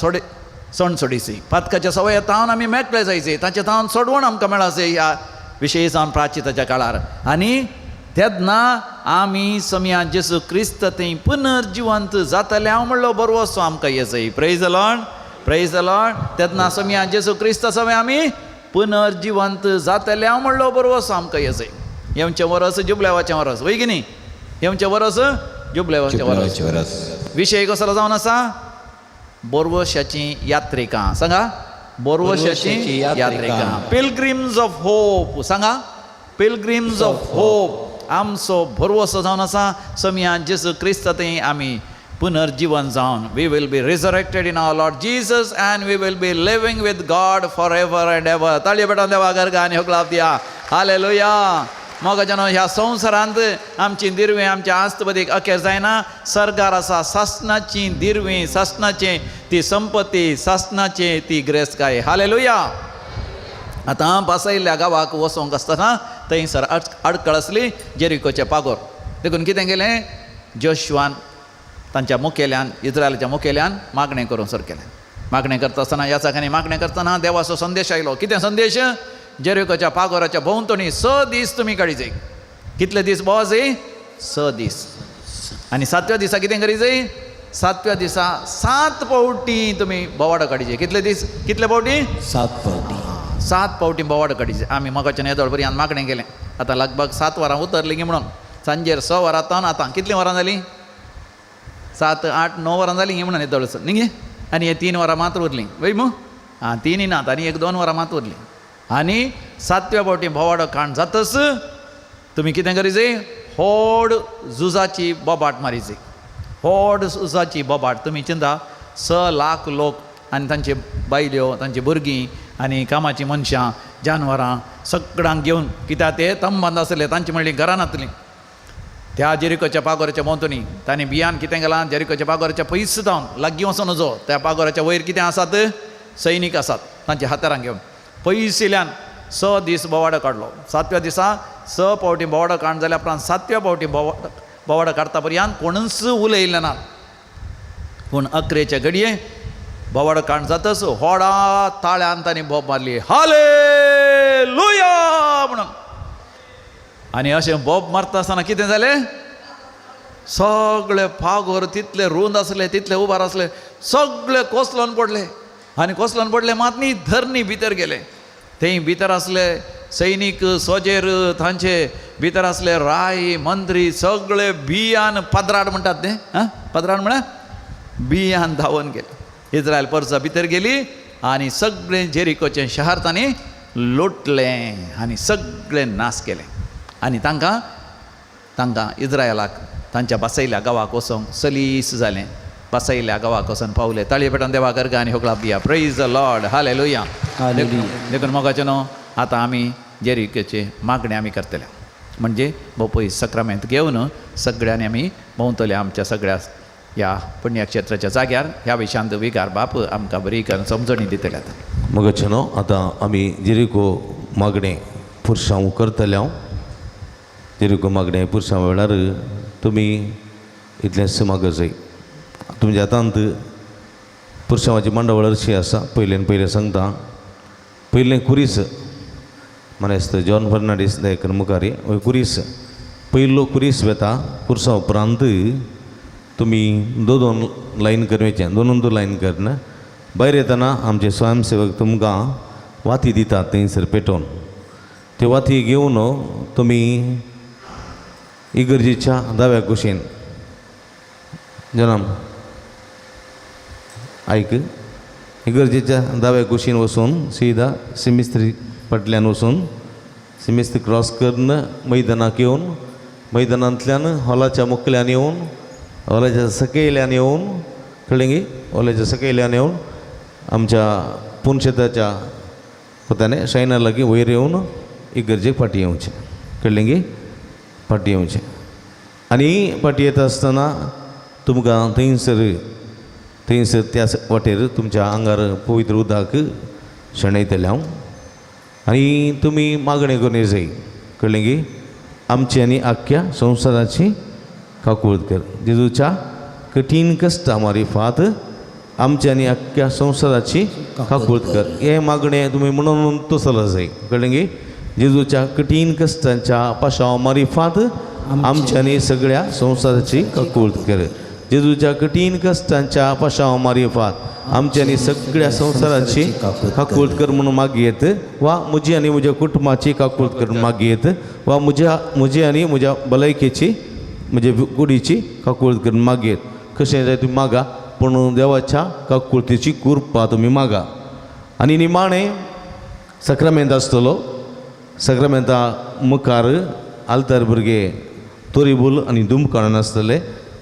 सण सोडिची पातकाच्या सवय तावन आमी मेकळे जायचे ताचे तावन सोडवण आमकां मेळाचे ह्या विशयी जावन प्राचिताच्या काळार आनी तेन्ना आमी समिया जेजू क्रिस्त थंय पुनर्जिवंत जातले हांव म्हणलो बरो असो आमकां येचय प्रेज द लॉर्ड तेन्ना समिया जेजू क्रिस्त सवय आमी पुनर्जिवंत जातले हांव म्हणलो बरो असो आमकां येचय येवचें वरस जुबलेवाचें वरस वय की न्ही येवचें वरस जुबलेवाचें वरस विशय कसलो जावन आसा बोरवश्याची यात्रिकां सांगा बोरवश्याची यात्रिकां पिलग्रिम्स ऑफ होप सांगा पिलग्रिम्स ऑफ होप आमचो बोरवसो जावन आसा समिया जेजू क्रिस्त थंय आमी पुनर्जीवन जावन we will be resurrected in our Lord Jesus and we will be living with God for ever and ever ताळयो पेटोवन देवा गर्गान ह्यो क्लाप दिया हालेलुया मोगाच्यानो ह्या संवसारांत आमची दिरवी आमच्या आस्तबदीक अखेर जायना सरकार आसा सासणाची दिरवी सासणाचे ती संपत्ती सासणाचे ती ग्रेस्तकाय हालेलुया आतां बसयल्ल्या गांवाक वचोंक आसतना थंयसर आडखळ आसली जेरिकोचे पागोर देखून कितें केलें जोशुआन तांच्या मुखेल्यान इस्रायलाच्या मुखेल्यान मागणें करून सर केलें मागणें करता आसतना ह्या जाग्यांनी मागणें करतना देवाचो संदेश आयलो कितें संदेश जेरिकोच्या पागोराच्या भोंवतणी 6 दीस तुमी काडीचे कितले दीस भोंवचे 6 दीस आनी 7व्या दिसा कितें करीचे 7व्या दिसा 7 पावटी तुमी बोवाडो काडीचे कितले दीस कितले पावटी 7 पावटी बोवाडो काडीचे आमी मोगाच्या येदोळ पर्यंत मागणें केलें आतां लगभग 7 वरां उतरलीं गी म्हणून सांजेर 6 वरां तावन आतां कितलीं वरां जालीं 7, 8, 9 वरां जालीं गी म्हणून येदोळ न्ही आनी हे 3 वरां मात उरलीं वय मू 3 नात आनी 1-2 वरां मात उरलीं आनी 7व्या फावटी बोवाडो काण जातच तुमी कितें करीचे व्हड झुजाची बोबाट मारीचे व्हड झुजाची बोबाट तुमी चिंता 6 लाख लोक आनी तांचे बायल्यो तांची भुरगीं आनी कामाची मनशां जानवरां सगळ्यांक घेवन कित्याक ते तंबांद आसले तांची म्हणली घरान आसलीं त्या जेरिकोच्या पागोराच्या भोंवतणी तांणी बियान कितें केलां जेरिकोच्या पागोराच्या पयस जावन लागीं वचून नजो त्या पागोराच्या वयर कितें आसात सैनीक आसात तांच्या हातारां घेवन पयस येयल्यान 6 दीस बोवाडो काडलो 7व्या दिसा 6 पावटी बोवाडो काण जाल्या उपरांत 7व्या पावटी बोवाडो काडटा पर्यंत कोणूच उलयले ना पूण 11चे घडये बोवाडो काण जातच व्हडा ताळ्यान तांणी बोब मारली हालेलुया म्हणून आनी अशें बोब मारता आसतना कितें जालें सगळे पागोर तितले रुंद आसले तितले उबार आसले सगळे कोसलोन पडले आनी कोसलोन पडले मात न्ही धरणी भितर गेले थंय भितर आसले सैनीक सोजेर तांचे भितर आसले राय मंत्री सगळे बियान पदराड म्हणटात ते पदराड म्हळ्यार बियान धांवन गेले इस्रायल परजा भितर गेली आनी सगळें जेरिकोचें शहर तांणी लोटलें आनी सगळें नाश केलें आनी तांकां इस्रायलाक तांच्या बसयल्या गांवाक वचोंक सलीस जालें बसयल्या गांवाक वचोन पावले ताळये पेटोवन देवा करगा आनी होगला बिया प्रेज द लॉर्ड हालेलुया देखून मोगाचें न्हू आतां आमी जेरिकोचे मागणें आमी करतले म्हणजे पळय सक्रामेंत घेवन सगळ्यांनी आमी भोंवतले आमच्या सगळ्या ह्या पुण्यक्षेत्राच्या जाग्यार ह्या विशांत विगार बाप आमकां बरी करून समजणी दितले आतां मगचनो आतां आमी जेरिको मागणें पुरसांव करतले हांव जेरिको मागणें पुरसांव वेळार तुमी इतलेंच माग जाय तुमच्या हातांत पुरसांवाची मांडावळ अशी आसा पयलें सांगता पयलें कुरीस मनेस्त जॉन फर्नांडीस दयकर मुखारी कुरीस पयलो कुरीस वेता पुरसां उपरांत तुमी दोन लायन करचें दोन लायन करना भायर येतना आमचे स्वयंसेवक तुमकां वाती दितात थंयसर पेटोवन त्यो वाती घेवन तुमी इगर्जेच्या दाव्या कुशीन जनाम ऐक इगर्जेच्या दाव्या कुशीन वचून सीदा सिमिस्त्री फाटल्यान वचून सिमिस्त्री क्रॉस करून मैदानाक येवन मैदानांतल्यान हॉलाच्या मुखल्यान येवन हॉलाच्या सकयल्यान येवन कळ्ळें गे हॉलाच्या सकयल्यान येवन आमच्या पुणशेताच्या कोताने शायना लागीं वयर येवन इगर्जेक फाटी येवचें कळ्ळें गे फाटी येवचें आनी फाटी येता आसतना तुमकां थंयसर त्या वाटेर तुमच्या आंगार पवित्र उदक शेणयतलें हांव आनी तुमी मागणें करूं जाय कळ्ळें गे आमची आनी आख्ख्या संवसाराची काकूळट कर जेजूच्या कठीण कश्टा मारिफात आमची आनी आख्ख्या संवसाराची काकूळट कर हें मागणें तुमी म्हणून तसलो जाय कळ्ळें गे जेजूच्या कठीण कश्टांच्या पाशाव मारिफात आमच्या आनी सगळ्या संवसाराची काकूळट कर जेजूच्या कठीण कश्टांच्या पाशाव मारिफात आमच्या आनी सगळ्या संवसाराची काकूळट कर म्हणून मागयेत वा म्हजी आनी म्हज्या कुटुंबाची काकूळट कर मागयेत वा म्हजी आनी म्हज्या भलायकेची म्हणजे कुडीची काकूळट करून मागयेत कशें जाय तुमी मागा पूण देवाच्या काकूळटीची कृपा तुमी मागा आनी निमाणें सक्रामेंत आसतलो सक्रामेंता मुखार आल्तार भुरगे तोरीबूल आनी दुमकाणन आसतले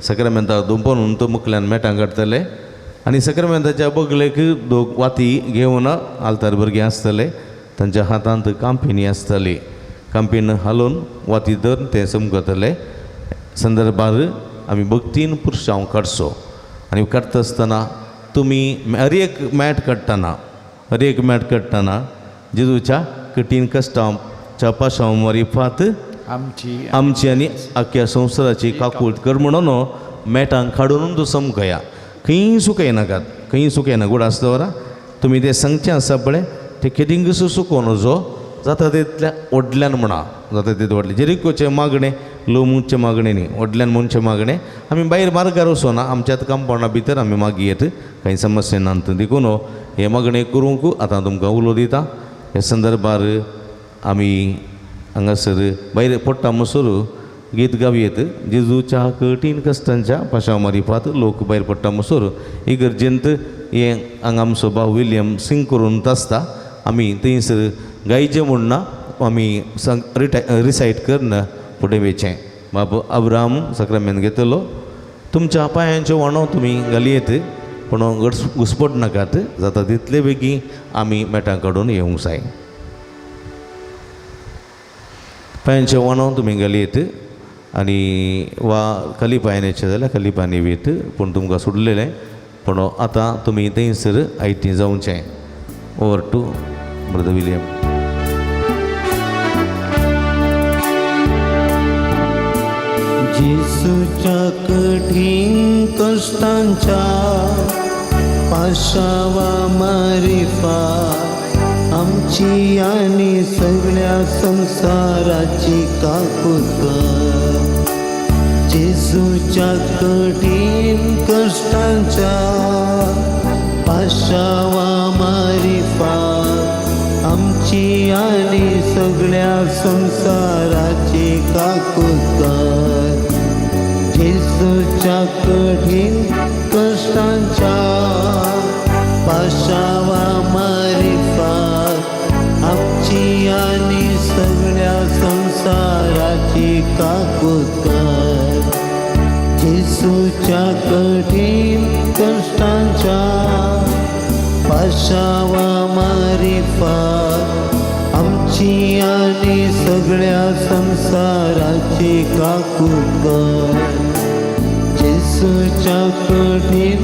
सक्रामेंता दुंपोवन तो मुखल्यान मेटां काडटले आनी सक्रामेंताच्या बगलेक वाती घेवन आल्तार भुरगे आसतले तांच्या हातांत कांपिनी आसतली कांपीन हालोवन वाती धरून ते समकतले संदर्भार आमी भक्तीन पुरसांव काडचो आनी काडटा आसतना तुमी हर एक मॅट काडटना जेजूच्या कठीण कश्टांच्या पाशाव मारिफात आमची आनी आख्ख्या संवसाराची काकूळट कर म्हणून मॅटांक काडून तूं समकया खंय सुकयनाकात गोड आसता वरा तुमी तें सांगचें आसा पळय तें केदिंगसो सुकोवन नजो जाता तितल्या व्हडल्यान म्हणा जाता तितलें व्हडलें जेरिकोचें मागणें लो मुंचे मागणें न्ही व्हडल्यान मुंचे मागणें आमी भायर मार्गार वचोना आमच्याच कंपाउंडा भितर आमी मागयेत कांय समस्या नात देखून हे मागणें करूंक आतां तुमकां उलो दिता हे संदर्भार आमी हांगासर भायर पडटा म्हणसर गीत गावयेत जेजूच्या कठीण कश्टांच्या पाशाव मारिफात लोक भायर पडटा म्हणसर इगर्जेंत हे हांगा आमचो भाव विलियम सिंग करून आसता आमी थंयसर गायचें म्हणना आमी रिसायट करना फुडें वेचें बाब अब्राहम सक्रामेंत घेतलो तुमच्या पांयांचें वाणो तुमी घालयेत पूण घुस्पट नाकात जाता तितले बेगीन आमी मेटां काडून येवंक जाय पांयांचें वाणो तुमी घालयेत आनी वा खाली पांयाचें जाल्यार खाली पांय न्हिवेत पूण तुमकां सोडलेलें पूण आतां तुमी थंयसर आयटी जावचें ओवर टू ब्रदर विलियम जेसूच्या कठीण कष्टांच्या पाशावा मारिफात आमची आनी सगळ्या संसाराची काकूळट कर जेसूच्या कठीण कष्टांच्या पाशावा मारिफात आमची आनी सगळ्या संसाराची काकूळट कर जेसूच्या कठीण कष्टांच्या पाशावा येसूच्या कठीण कष्टांच्या पाशावा मारिफात आमची आणि सगळ्या संसाराची काकूत कर. येसूच्या कठीण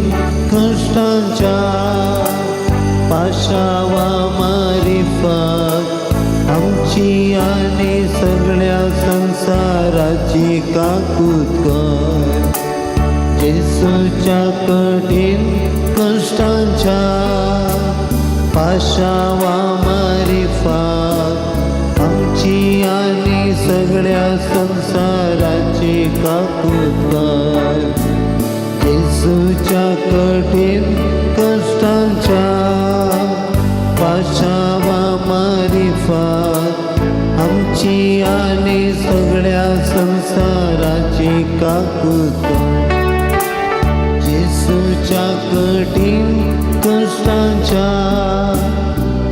कष्टांच्या पाशावा मारिफात आमची आणि सगळ्या संसाराची काकूत कर. येसूच्या कठीण कष्टांच्या पाशावा मारिफात आमची आणि सगळ्या संसाराची काकूत कर. येसूच्या कठीण कष्टांच्या पाशावा मारिफात आमची आणि सगळ्या संसाराची काकूत कर. येसूच्या कठीण कष्टांच्या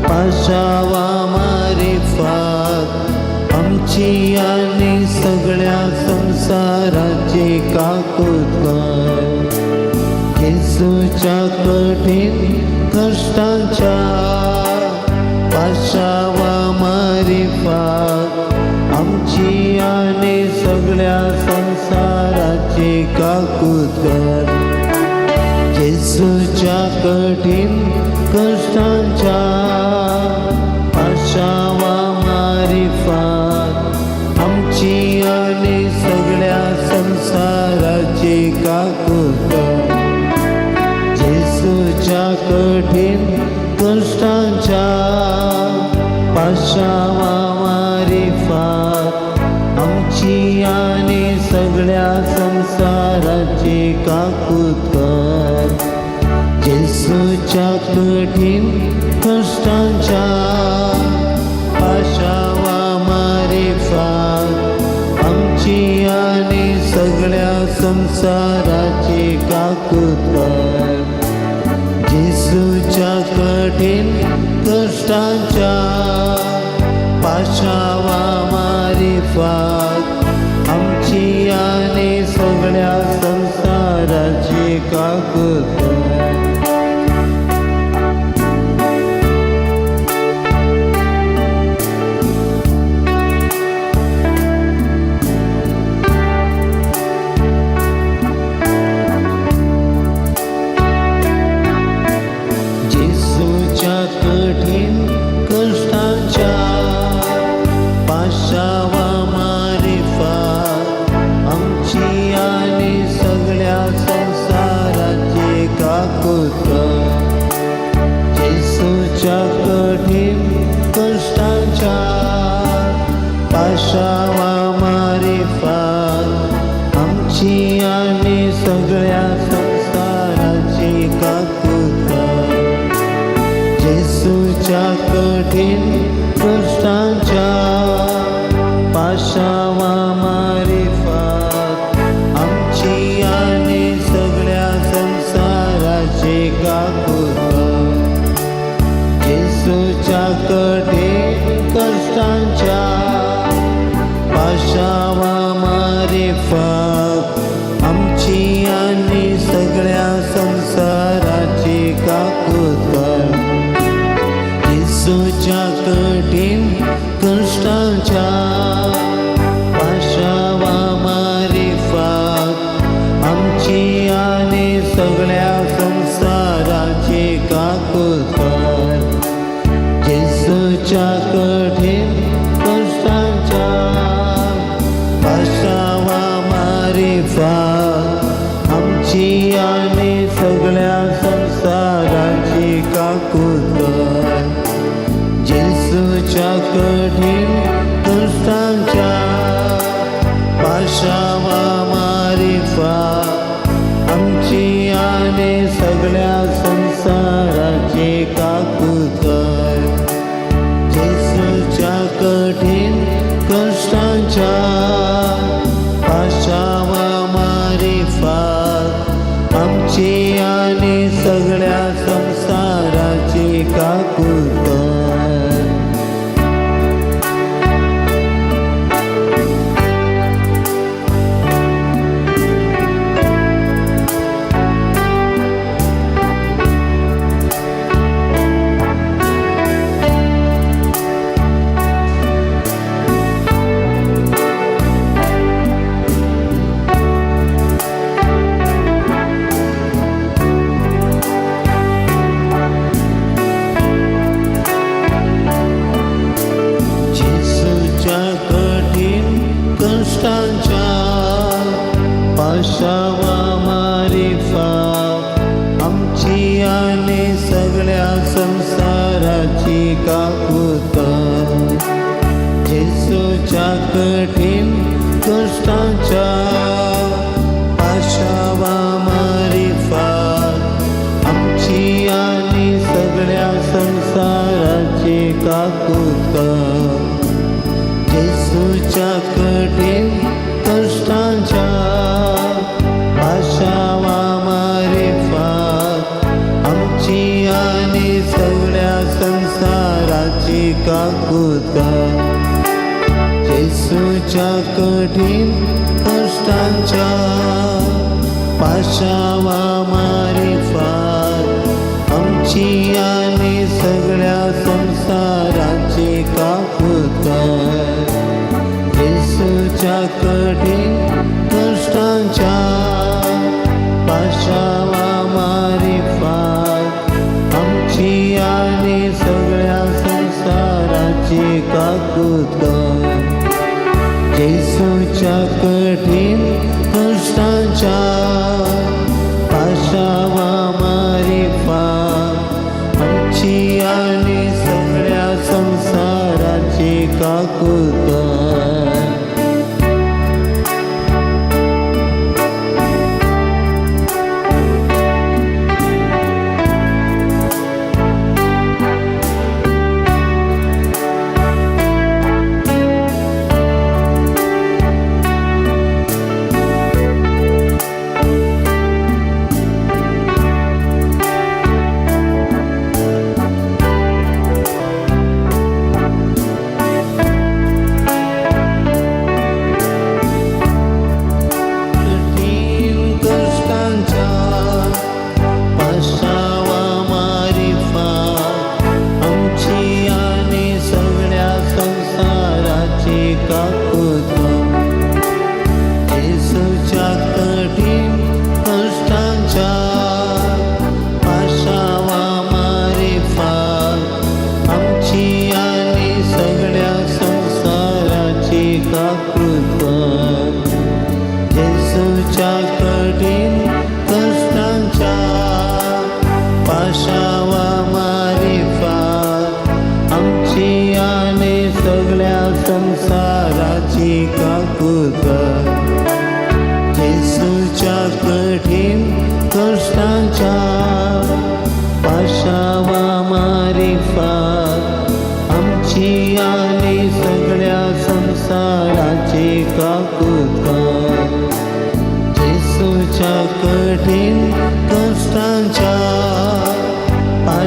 पाशावा मारिफात आमची आणि सगळ्या संसाराची काकूत कर. येसूच्या कठीण कष्टांच्या पाशावा मारिफात आमची आणि सगळ्या संसाराची काकूत कर. येसूच्या कठीण कष्टांच्या पाशावा मारिफात आमची आणि सगळ्या संसाराची काकूत कर. येसूच्या कठीण कष्टांच्या पाशावा मारिफात आमची आणि सगळ्या संसाराची काकूत कर. येसूच्या कठीण कष्टांच्या पाशावा मारिफात आमची आणि सगळ्या संसाराची काकूत कर. येसूच्या कठीण कष्टांच्या पाशावा मारिफात आमची आणि सगळ्या संसाराची काकूत कर. येसूच्या कठीण कष्टांच्या पाशावा मारिफात आमची आणि सगळ्या संसाराची काकूत कर. येसूच्या कठीण कष्टांच्या पाशावा मारिफात आमची आणि सगळ्या संसाराची काकूत कर. येसूच्या कठीण कष्टांच्या पाशावा मारिफात आमची आणि सगळ्या संसाराची काकूत कर. येसूच्या कठीण कष्टांच्या पाशावा मारिफात आमची आणि सगळ्या संसाराची काकूत कर. येसूच्या कठीण कष्टांच्या पाशावा मारिफात आमची आणि सगळ्या संसाराची काकूत कर. येसूच्या कठीण कष्टांच्या पाशावा मारिफात आमची आणि सगळ्या संसाराची काकूत कर. येसूच्या कठीण कष्टांच्या पाशावा मारिफात आमची आणि सगळ्या संसाराची काकूत कर. येसूच्या कठीण कष्टांच्या पाशावा मारिफात आमची आणि सगळ्या संसाराची काकूत कर. सगळ्या संसाराची काकूत येसूच्या कठीण कष्टांच्या पाशावा मारिफात आमची आणि सगळ्या संसाराची काकूत येसूच्या कठीण कष्टांच्या पाशावा मारिफात आमची आणि सगळ्या संसाराची काकूत येसूच्या कठीण कष्टांच्या पाशावा मारिफात आमची आणि सगळ्या संसाराची काकूत येसूच्या कठीण कष्टांच्या पाशावा मारिफात आमची आणि सगळ्या संसाराची काकूत येसूच्या कठीण कष्टांच्या पाशावा मारिफात आमची आणि सगळ्या संसाराची काकूत येसूच्या कठीण कष्टांच्या पाशावा मारिफात आमची आणि सगळ्या संसाराची काकूत येसूच्या कठीण कष्टांच्या पाशावा मारिफात आमची आणि सगळ्या संसाराची काकूत येसूच्या कठीण कष्टांच्या पाशावा मारिफात आमची आणि सगळ्या संसाराची काकूत येसूच्या कठीण कष्टांच्या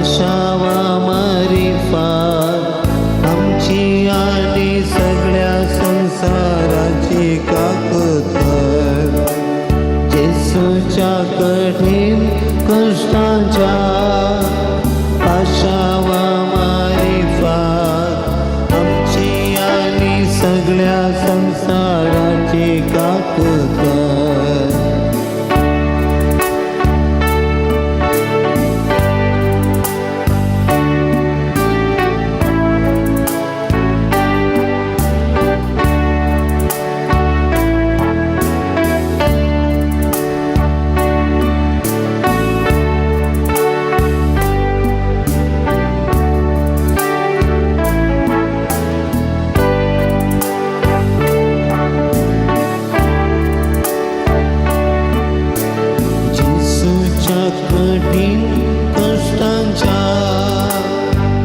पाशावा मारिफात आमची आणि सगळ्या संसाराची काकूत कठीण कष्टांच्या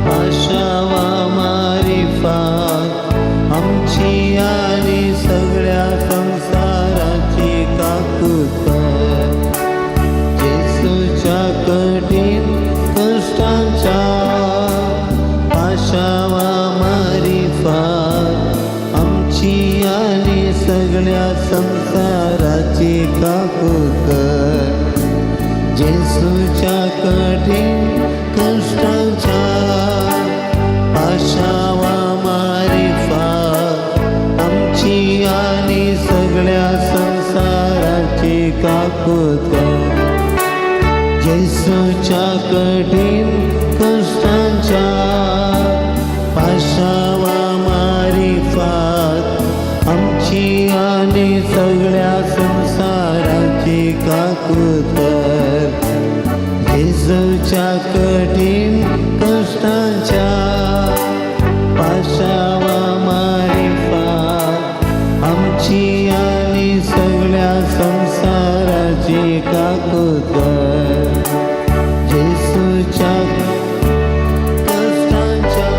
पाशावा मारिफात आमची आणि सगळ्या संसाराची काकूत येसूच्या कठीण कष्टांच्या पाशावा मारिफात आमची आणि सगळ्या संसाराची काकूत येसूच्या कठीण कष्टांच्या पाशावा मारिफात आमची आणि सगळ्या संसाराची काकूत येसूच्या कठीण कष्टांच्या पाशावा मारिफात आमची आणि सगळ्या संसाराची काकूत येसूच्या कठीण कठीण कष्टांच्या पाशावा मारिफात आमची आणि सगळ्या संसाराची काकूत येसूच्या कष्टांच्या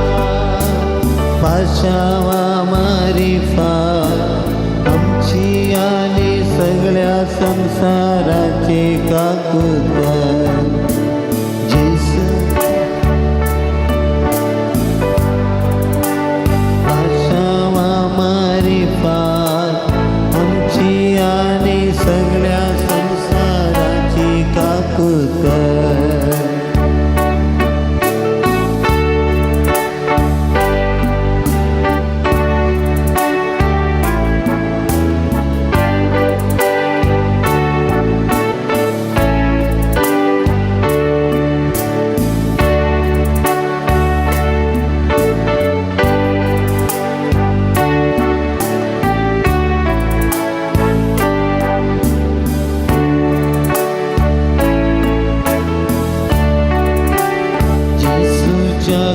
पाशावा मारिफात आमची आणि सगळ्या संसाराची काकूत सगळ्या संसाराची काकूत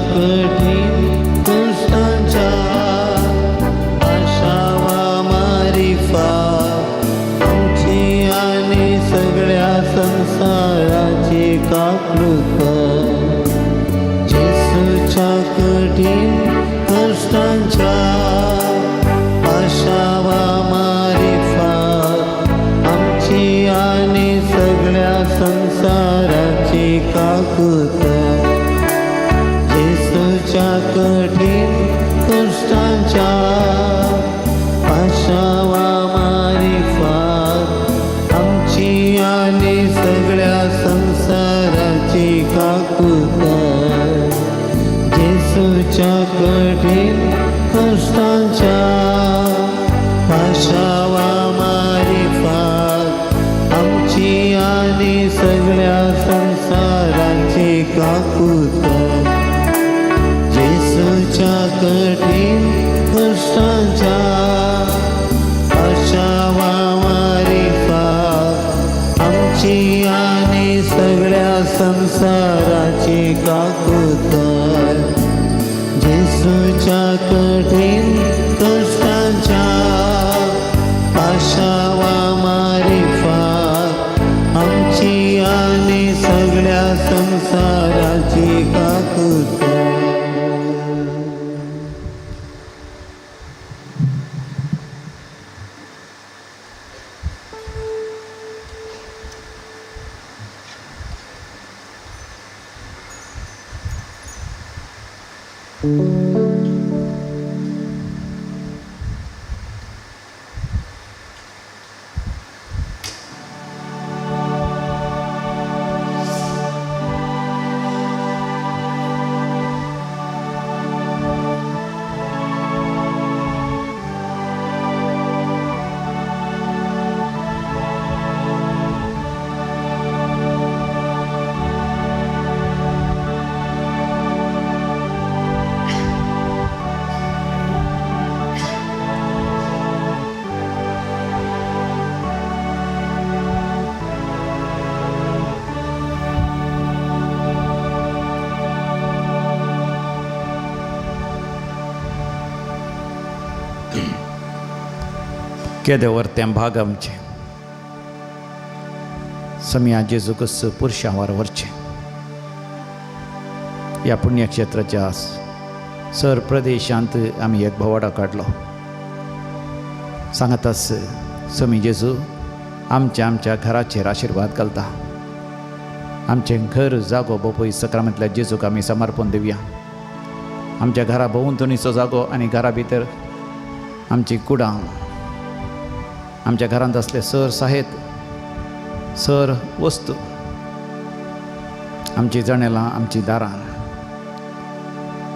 कठीण कष्टांच्या आशावा मारिफात आमची आणि सगळ्या संसाराची काकूत येसूच्या कठीण कष्टांच्या आशावा मारिफात आमची आणि सगळ्या संसाराची काकूत येसूच्या कठीण कष्टांच्या पाशावा मारिफात आमची आणि सगळ्या संसाराची काकूत येसूच्या कठीण कष्टांच्या पाशावा मारिफात आमची आणि सगळ्या संसाराची काकूत येसूच्या कठीण कष्टांच्या आशावा मारिफात आमची आणि सगळ्या संसाराची काकूत येसूच्या कठीण कष्टांच्या आशावा मारिफात आमची आणि सगळ्या संसाराची काकूत केदेवरत्यां भाग आमचे समिया जेजुकस पुरुषांवर वरचे या पुण्यक्षेत्राच्या सर प्रदेशांत आम्ही एक भवाडा काढलो सांगताच समी जेजू आमच्या घराचेर आशीर्वाद घालता आमचे घर जागो बोपय सक्रामेंतल्या जेजूक आमी समर्पण दिवया आमच्या घरा भोंवतणीचो जागो आनी घरा भितर आमची कुडां आमच्या घरांत असले सर साहेत सर वस्तू आमची जणेलां आमची दारां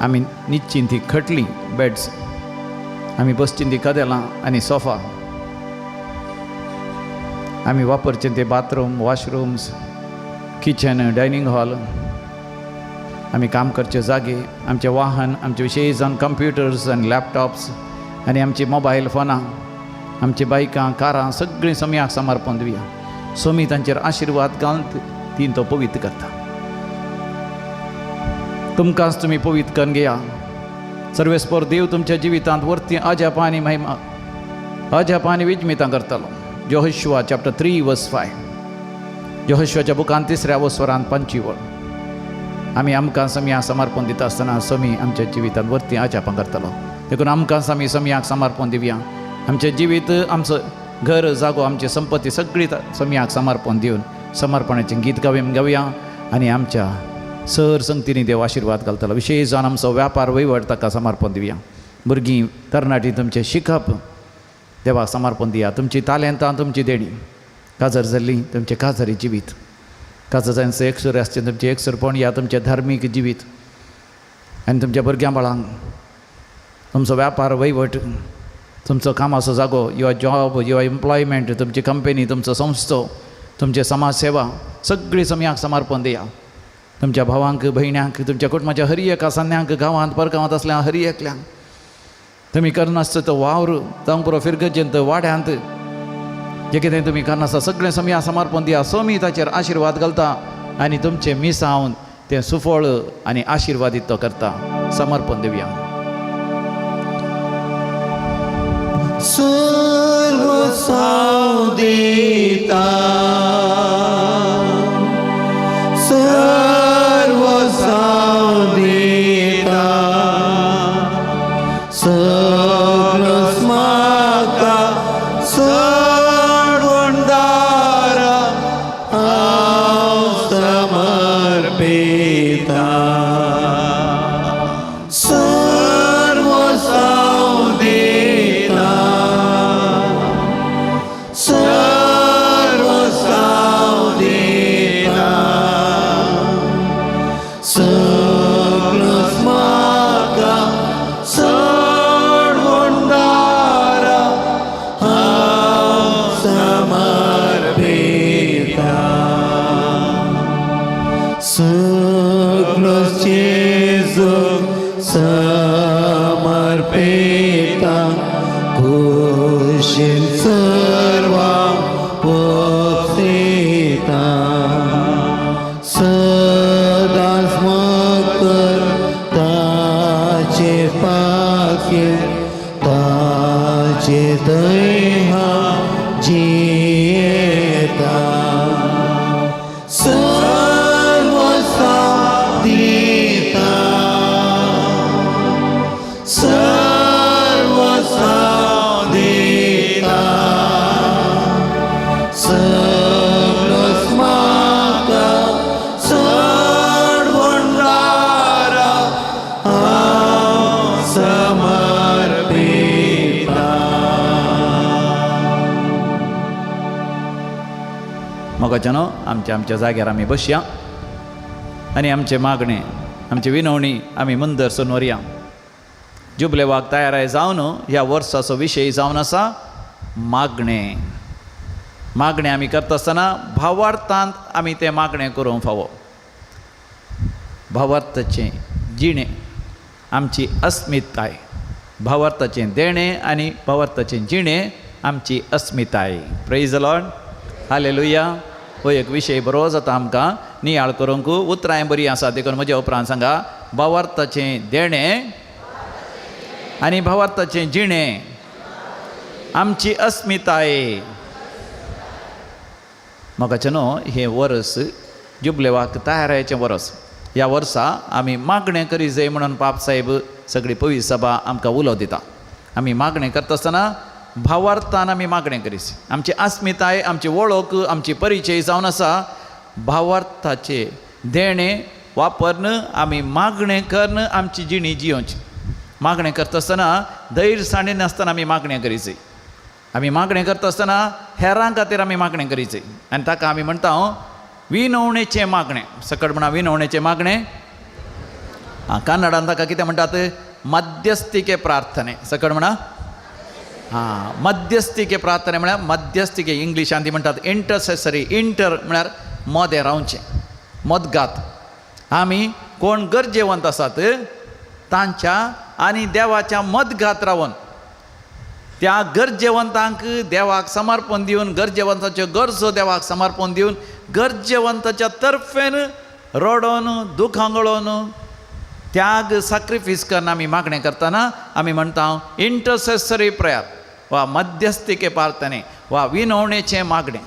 आमी न्हिदचीं ती खटलीं बेड्स आमी बसचीं ती कदेलां आनी सोफा आमी वापरचें ते bathroom washrooms kitchen dining hall आमी काम करचे जागे आमचे वाहन आमचे विशेष जावन कंप्युटर्स आनी लॅपटॉप्स आनी आमची मोबायल फोनां आमची बायकां कारां सगळीं समियाक समर्पण दिवया सोमी तांचेर आशिर्वाद घालून तीन तो पवित्र करता तुमकांच तुम्ही पवित्र करून घेया. सर्वेस्पर देव तुमच्या जिवितांत वरती अजाप आनी महिमा अजाप आनी विजमितां करतलो. यहोशुआ चॅप्टर 3 वर्स 5. यहोशुआच्या बुकांत 3ऱ्या वस्वरांत 25 आमी आमकां समयाक समर्पण दिता आसतना समी आमच्या जिवितांत वरती अजापां करतलो. देखून आमकां आमी समयाक समर्पण दिवया. आमचें जिवीत, आमचो घर, जागो, आमची संपत्ती सगळी समयाक समर्पण दिवन समर्पणाचें गीत गावया आनी आमच्या सर संगतींनी देव आशिर्वाद घालतलो. विशेश जावन आमचो व्यापार वैवड ताका समर्पण दिवया. भुरगीं तरणाटीं तुमचें शिकप देवाक समर्पण दिया. तुमची तालेंतां, तुमची देणी काजर जाल्ली, तुमचें काजरी जिवीत, काजरांचें एकसर आसचें तुमचें एकसरपण या तुमचें धार्मीक जिवीत आनी तुमच्या भुरग्यां बाळांक तुमचो व्यापार वैवट, तुमचो कामाचो जागो, युअर जॉब, युअर एम्प्लॉयमेंट, तुमची कंपनी, तुमचो संस्थो, तुमचे समाज सेवा सगळी समयाक समर्पण दिया. तुमच्या भावांक, भयण्यांक, तुमच्या कुटुंबाच्या हर एका सान्यांक, गांवांत परगांवांत असल्या हर एकल्यांक तुमी करनासता तो वावर जावं पुरो फिरगजेंत वाड्यांत जे कितें तुमी करनासता सगळें समयाक समर्पण दिया. सोमी ताचेर आशिर्वाद घालता आनी तुमचें मिसावन तें सुफळ आनी आशिर्वादीत तो करता. समर्पण दिवया. सर्व सावदिता सर्व सावदिता सगळं स्माका सर्वंदार हांव समर्पिता. सर्व सावदिता सर्व सावदिता सगळं स्माका सर्वंदार हांव समर्पिता. सगळं जग समर्पिता खुशीन सर्वांक पक्षिता. सदांच मकर ताचे पाकीर ताचे दया जियेता. सर्व सादिता सर्व सादिता सगळं स्माका सर्वंदार हांव समर्पिता. मोगाच्यानो आमच्या जाग्यार आमी बसया आनी आमचे मागणे, आमची विनवणी आमी मंदर सोनवरया. जुबलेवाक तयाराय जावन ह्या वर्साचो विशय जावन आसा मागणे. मागणे आमी करता आसतना भावार्थांत आमी तें मागणें करूंक फावो. भावार्थाचें जिणें, आमची अस्मिताय, भावार्थाचें देणें आनी भावार्थाचें जिणें आमची अस्मिताय. Praise the Lord. हालेलुया. हो एक विशय बरो जाता आमकां नियाळ करूंक. उतरांय बरी आसा, देखून म्हज्या उपरांत सांगा. भावार्थाचें देणें आनी भावार्थाचें जिणें आमची अस्मिताय. म्हाका न्हू हें वर्स जुबलेवाक तयारायेचें वर्स. ह्या वर्सा आमी मागणें करी जाय म्हणून पाप साहेब सगळी पवित्र सभा आमकां उलो दिता. आमी मागणें करता आसतना भावार्थान आमी मागणें करीस. आमची अस्मिताय, आमची वळख, आमची परिचय जावन आसा भावार्थाचे देणें वापरन आमी मागणें करन आमची जिणी जियोवची. मागणें करता आसतना धैर्यसाणी नासतना आमी मागणें करीचें. आमी मागणें करता आसतना हेरां खातीर आमी मागणें करीचें आनी ताका आमी म्हणटा विनवणेचें मागणें. सकट म्हणा विनवणेचें मागणें. कन्नडांत ताका कितें म्हणटात? मध्यस्तिके प्रार्थने. सकट म्हणा मध्यस्तिके प्रार्थने म्हळ्यार मध्यस्तिके इंग्लिशांत ती म्हणटात इंटरसेसरी. इंटर म्हळ्यार मदें रावचें, मदगात. आमी कोण गरजेवंत आसात तांच्या आनी देवाच्या मदगात रावन त्या गरजेवंतांक देवाक समर्पण दिवन, गरजेवंताच्यो गरजो देवाक समर्पण दिवन, गरजेवंताच्या तर्फेन रडोन दुखांगळोन त्याग सॅक्रिफीस करना आम्ही मागणे करताना आम्ही म्हणता इंटरसेसरी प्रेयर वा मध्यस्थिके प्रार्थने वा विनवणेचे मागणे.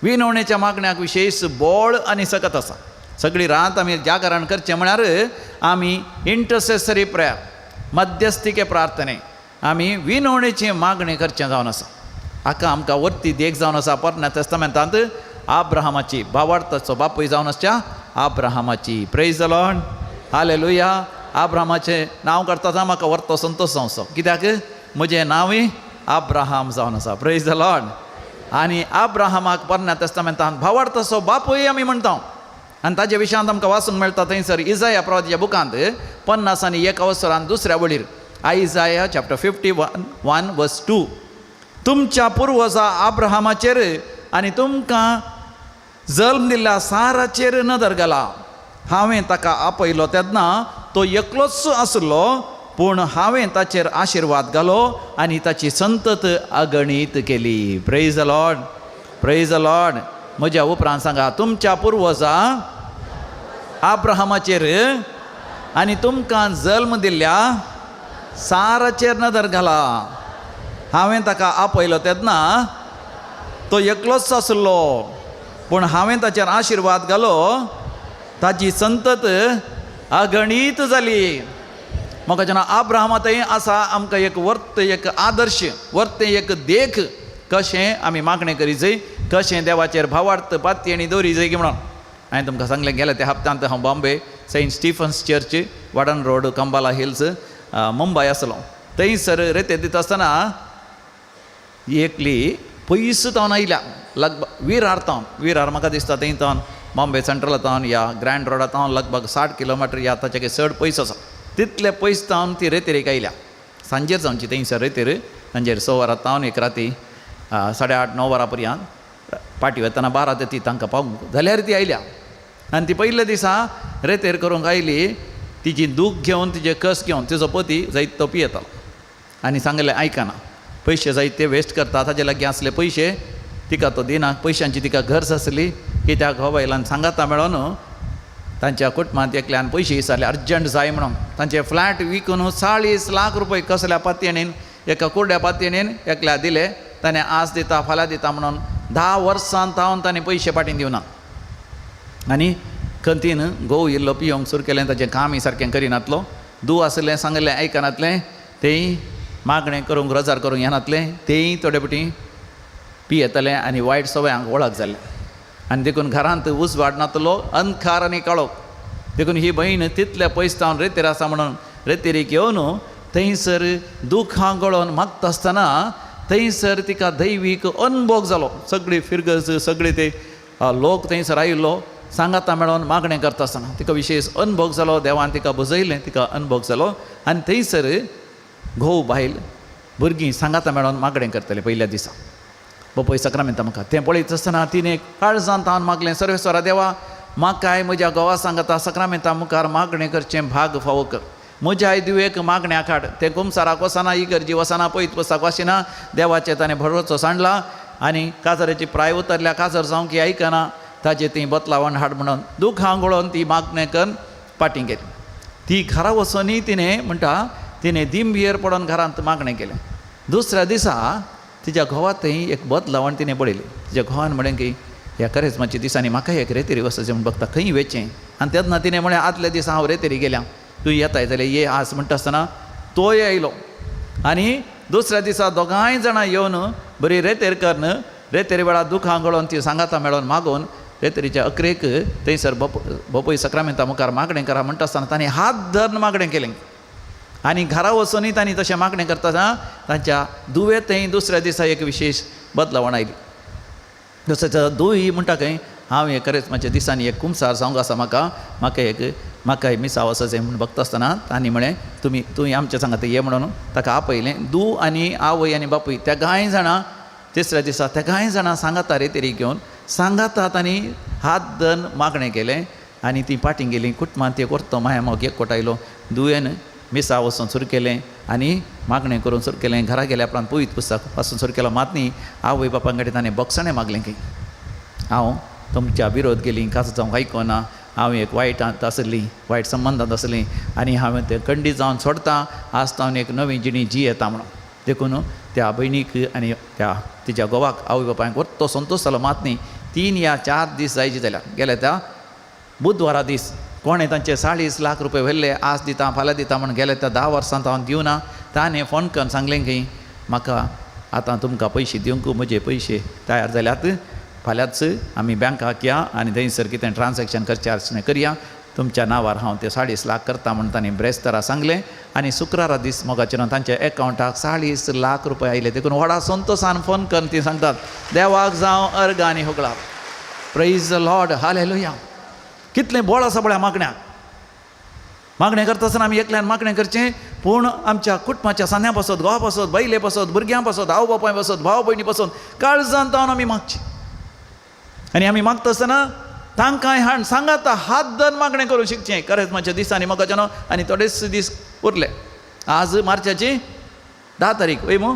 विनवणेच्या मागण्याक विशेष बोळ आणि सकत आसा. सगळी रात आमी जागरण करचें म्हळ्यार आमी इंटरसेसरी प्रेयर मध्यस्थिके प्रार्थने आमी विनवणेची मागणी करचें जावन आसा. हाका आमकां वरती देख जावन आसा पोरण्या तेस्तामेंतांत आब्राहामाची भावार्थाचो बापूय जावन आसच्या आब्राहामाची. Praise the Lord, hallelujah. आब्राहामाचें नांव करता म्हाका व्हरतो संतोश जावचो, कित्याक म्हजें नांवूय आब्राहाम जावन आसा. Praise the Lord. आनी आब्राहामाक पोरण्या तेस्तामेंतांत भावार्थाचो बापूय आमी म्हणटा. आनी ताजे विशयांत आमकां वाचूंक मेळटा थंयसर इजाया प्रवादीच्या बुकांत 51 दुसऱ्या वळीर आयजाया चॅप्टर 51:1-2 तुमच्या पुर्वजा आब्राहामाचेर आनी तुमकां जल्म दिल्ल्या साराचेर नदर घाला. हांवें ताका आपयलो तेन्ना तो एकलोच आसलो, पूण हांवें ताचेर आशिर्वाद घालो आनी ताची संतत अगणीत केली. Praise the Lord, praise the Lord. म्हज्या उपरांत सांगा, तुमच्या पुर्वजा आब्राहामाचेर आनी तुमकां जल्म दिल्ल्या साराचेर नदर घाला. हांवें ताका आपयलो तेन्ना तो एकलोच आसलो, पूण हांवें ताचेर आशिर्वाद घालो, ताची संतत अगणीत जाली. म्हाका जेन्ना आब्राहामांतय आसा आमकां एक वर्त, एक आदर्श, वर्त एक देख कशें आमी मागणें करी जाय, कशें देवाचेर भावार्थ पातयेणी दवरी जाय म्हणून. हांवें तुमकां सांगलें गेल्या त्या हप्त्यांत हांव Bombay Saint Stephen's church Warden Road Cumballa Hills Mumbai आसलो. थंयसर रेते दिता आसतना एकली पयस तावन आयल्या लगभग विरार म्हाका दिसता थंय तावन बॉम्बे सेंट्रल तावन या ग्रँड रोडा तावन लगभग 60 किलोमीटर या ताचे चड पयस आसा. तितले पयस तावन ती रेतेरेक आयल्या. सांजेर जावची थंयसर रेतेर सांजेर 6 वरां तावन एक राती 8:30-9 वरां पर्यंत पाटी वतना 12 ते ती तांकां पावूंक जाल्यार ती आयल्या. आनी ती पयल्या दिसा रेतेर करूंक आयली. तिची दूख घेवन तिचे कस घेवन तिचो पती जायत तो पियेतालो आनी सांगलें आयकना, पयशे जायत ते वेस्ट करता, ताजे लागीं असले पयशे तिका तो दिना. पयशांची तिका गरज आसली, कित्याक हो बायलान सांगाता मेळोन तांच्या कुटुंबांत एकल्यान पयशे विचारले अर्जंट जाय म्हणून. तांचे फ्लॅट विकून 40 लाख रुपये कसल्या पातयेणीन, एका कुरड्या पातयेणीन एकल्या दिले. ताणें आज दिता फाल्यां दिता म्हणून 10 वर्सां तावन ताणें पयशे पाटीन दिवना. आनी खंतीन घोव इल्लो पियोंक सुरू केलें. ताचें कामय सारकें करिनातलो. धूव आसलें सांगलें आयकनातलें. तेंय मागणें करूंक रजार करूंक येनातलें. तेंय थोडे फावटी पियेतलें आनी वायट सवयांक वळख जालें. आनी देखून घरांत उजवाड नातलो, अंधकार आनी काळोख. देखून ही बहीण तितले पयस तावन रेतेर आसा म्हणून रेतेरीक येवन थंयसर दुखां गळोवन मागता आसतना थंयसर तिका दैवीक अनुभव जालो. सगळी फिरगज, सगळे ते लोक थंयसर आयिल्लो सांगाता मेळोन मागणें करता आसतना तिका विशेश अनुभव जालो. देवान तिका बुजयलें, तिका अनुभव जालो. आनी थंयसर घोव बायल भुरगीं सांगाता मेळोन मागणें करतले पयल्या दिसा. बापूय सक्रामेंता म्हाका तें पळयत आसतना तिणें काळजांत तावन मागलें, सर्वेस्वरा देवा, म्हाकाय म्हज्या घोवा सांगता सक्रामेंता मुखार मागणें करचें भाग फावो कर. म्हज्याय दिवेक मागण्या काड. तें कुमसाराक वचना, इगर्जी वचना, पयत पुस्तक वाचिना. देवाचें ताणें भरवचो सांडला आनी काजराची प्राय उतरल्या. काजर जावं की आयकना, ताजें ती बदलावण हाड म्हणून दुखां गळोवन ती मागणें करून पाटी गेली. ती घरा वचोनय तिणें म्हणटा तिणें दिमबियेर पडोन घरांत मागणें केलें. दुसऱ्या दिसा तिच्या घोवातय एक बदलावण तिणें पळयली. तिच्या घोवान म्हळें की ह्या करेजमाच्या दिसांनी म्हाका एक रेतेरी वचचें म्हण बघता खंय वेचें. आनी तेन्ना तिणें म्हळें आदल्या दिसा हांव रेतेरी गेल्या, तूं येताय जाल्यार ये आज म्हणटा आसतना तोय आयलो. आनी दुसऱ्या दिसा दोगांय जाणां येवन बरी रेतेर करन रेतेरी वेळार दुखां गळोवन ती सांगाता मेळोन मागोवन रेतेरीच्या अकरेक थंयसर बापूय सक्रामेंता मुखार मागणें करा म्हणटा आसतना ताणें हात धरून मागणें केलें. आनी घरा वचूनय तांणी तशें मागणें करता तांच्या दुवेतय दुसऱ्या दिसा एक विशेश बदलावण आयली. दुसऱ्या धूय म्हणटा खंय हांव हे करेजमाच्या दिसांनी एक कुमसार जावंक आसा, म्हाकाय मिसाव वचचें म्हूण बघता आसतना तांणी म्हळें तुवें आमच्या सांगात ये म्हणून ताका आपयलें. धूव आनी आवय आनी बापूय त्या गाय जाणां तिसऱ्या दिसा त्या गाय जाणां सांगाता रेतेरी घेवन सांगाता तांणी हात धरून मागणें केलें. आनी ती पाटी गेली. कुटुंबांत एक व्हरतो माया मोग एकवट आयलो. धुवेन मिसा वचून सुरू केलें आनी मागणें करून सुरू केलें. घरा गेल्या उपरांत पयत पुस्तक पासून सुरू केलो. मात न्ही आवय बापां कडेन ताणें बक्षणें मागलें की हांव तुमच्या विरोध केली, काजो जावंक आयकना, हांव एक वायटांत आसली वायट संबंदांत आसली आनी हांवें तें खंडीत जावन सोडता आसता एक नवी जिणी जी येता म्हणून देखून त्या भयणीक आनी त्या तिच्या घोवाक आवय बापायक वरतो संतोश जालो मात न्ही 3 या 4 दीस जायचे जाल्यार गेल्या त्या बुधवारा दीस कोणें तांचे 40 लाख रुपया व्हेल्ले आज दिता फाल्यां दिता म्हण गेले त्या 10 वर्सांत हांव दिवना ताणें फोन करून सांगलें की म्हाका आतां तुमकां पयशे दिवंक म्हजे पयशे तयार जाल्यात फाल्यांच आमी बँकाक या आनी थंयसर कितें ट्रान्जॅक्शन करचें आसचें करया तुमच्या नांवार हांव ते 40 लाख करता म्हण तांणी ब्रेस्तारा सांगलें आनी शुक्रारा दीस मोगाचेर तांच्या एकावंटाक 40 लाख रुपया आयले देखून व्हडा संतोशान फोन करून ती सांगतात देवाक जावं अर्ग आनी होगळा प्रेज द लॉर्ड हालेलुया कितलें बळ आसा पळय मागण्याक मागणें करता आसतना आमी एकल्यान मागणें करचें पूण आमच्या कुटुंबाच्या सान्या पासत घोवा पासत बायले पासत भुरग्यां पासत आवय बापाय पासत भाव भयणी पासून काळजांत तावन आमी मागचें आनी आमी मागता आसतना तांकांय हाड सांगात हात धरून मागणें करूंक शिकचें करेजमाच्या दिसांनी मोगाचें आनी थोडेच दीस उरले आज मार्चाची 10 तारीख वय मो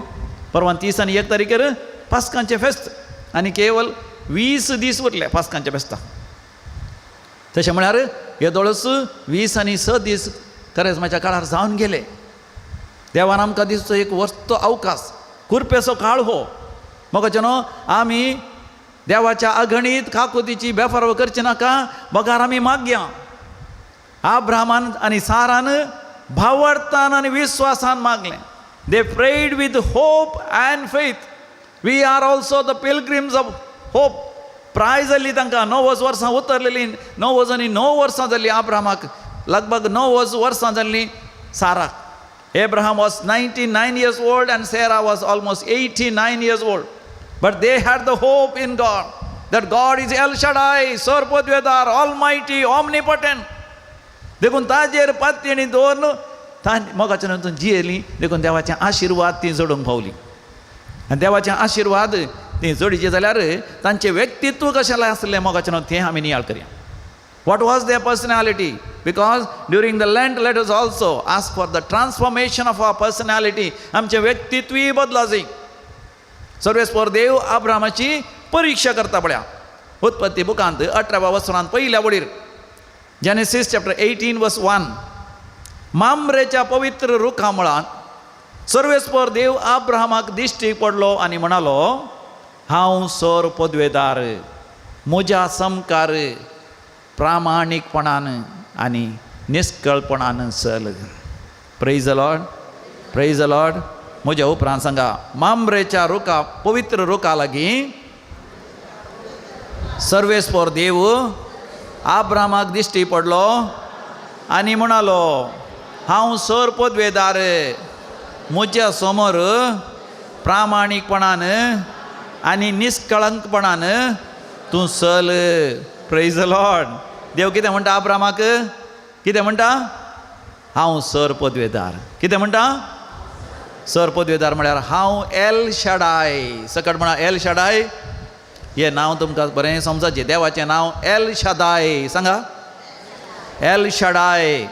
परवां 30 आनी 1 तारीखेर पास्कांचें फेस्त आनी केवल 20 दीस उरले पास्कांच्या फेस्ताक तशें म्हळ्यार हे दोळस 20 आनी 6 दीस करेजमाच्या काळार जावन गेले देवान आमकां दिसचो एक वर्तो अवकाश कुरपेचो काळ हो मोगाचें आमी देवाच्या अगणीत काकुतीची बेफारव करची नाका बगार आमी मागया अब्राहमान आनी सारान भावार्थान आनी विश्वासान मागलें they prayed with hope and faith we are also the pilgrims of hope प्राय जाल्ली तांकां 9 वर्सां उतरलेलीं 9 आनी 9 वर्सां जाल्लीं अब्राहमाक लगभग 9 वर्सां जाल्लीं साराक Abraham was 99 years old and Sarah was almost 89 years old. But they had the hope in God, that God is El Shaddai, Sarpodvedar, Almighty, Omnipotent. देखून ताजेर पातयेणी दवरन मोगाच्या नंतर जियेली देखून देवाचें आशिर्वाद ती जोडूंक पावली आनी देवाचें आशिर्वाद ती जोडिचें जाल्यार तांचें व्यक्तित्व कशें आसलें मोगाचें तें आमी नियाळ करया What was their personality? Because during the Lent, let us also ask for the transformation of our personality. आमचें व्यक्तित्वय बदला जाय सर्वेस्पर देव अब्रामाची परीक्षा करता पळया उत्पत्ती बुकांत 18व्या वसनांत पयल्या वडीर जेनेसीस चॅप्टर 18 verse 1 मामरेच्या पवित्र रुखा मुळांत सर्वेस्पर देव अब्राहमाक दिश्टी पडलो आनी म्हणालो हांव सर पदवेदार म्हज्या समकार प्रामाणीकपणान आनी निश्कळपणान चल praise the Lord praise the Lord म्हज्या उपरांत सांगा मामरेच्या रुखा पवित्र रुखा लागीं सर्वेस्पर देव अब्राहमाक दिश्टी पडलो आनी म्हणालो हांव सर पदवेदार म्हज्या समोर प्रामाणीकपणान आनी निश्कळंकपणान तूं चल प्रेज द लॉर्ड देव कितें म्हणटा अब्राहमाक कितें म्हणटा हांव सर पदवेदार कितें म्हणटा सर पदवेदार म्हळ्यार हांव एल शाडाय सकट म्हणा एल शाडाय हें नांव तुमकां बरें समजाचें देवाचें नांव एल शादाय सांगा एल शाडाय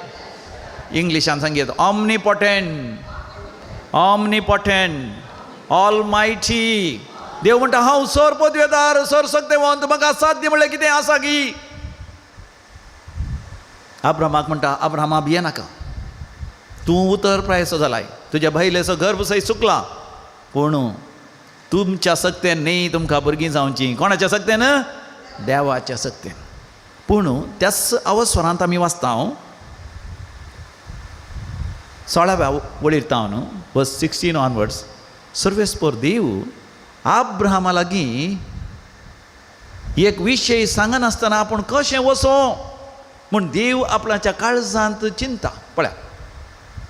इंग्लिशान सांगीत ऑमनीपोटेंट ऑमनीपोटेंट ऑलमायटी देव म्हणटा हांव सर पदवेदार सर सत्यवंत म्हाका साध्य म्हणल्यार कितें आसा की अब्राहमाक म्हणटा अब्राहमा भिये नाका तूं उतर प्रायसो जालाय तुज्या बायलेचो गर्भ सयत चुकला पूण तुमच्या सक्तेन न्ही तुमकां भुरगीं जावचीं कोणाच्या सक्तेन देवाच्या सक्तेन पूण त्याच अवस्वरांत आमी वाचता 16व्या वळीर तावन वर्स 16 ऑनवर्ड्स सर्वेस्पर देव अब्राहमा लागीं एक विशय सांगनासतना आपूण कशें वचो म्हूण देव आपणाच्या काळजांत चिंता पळया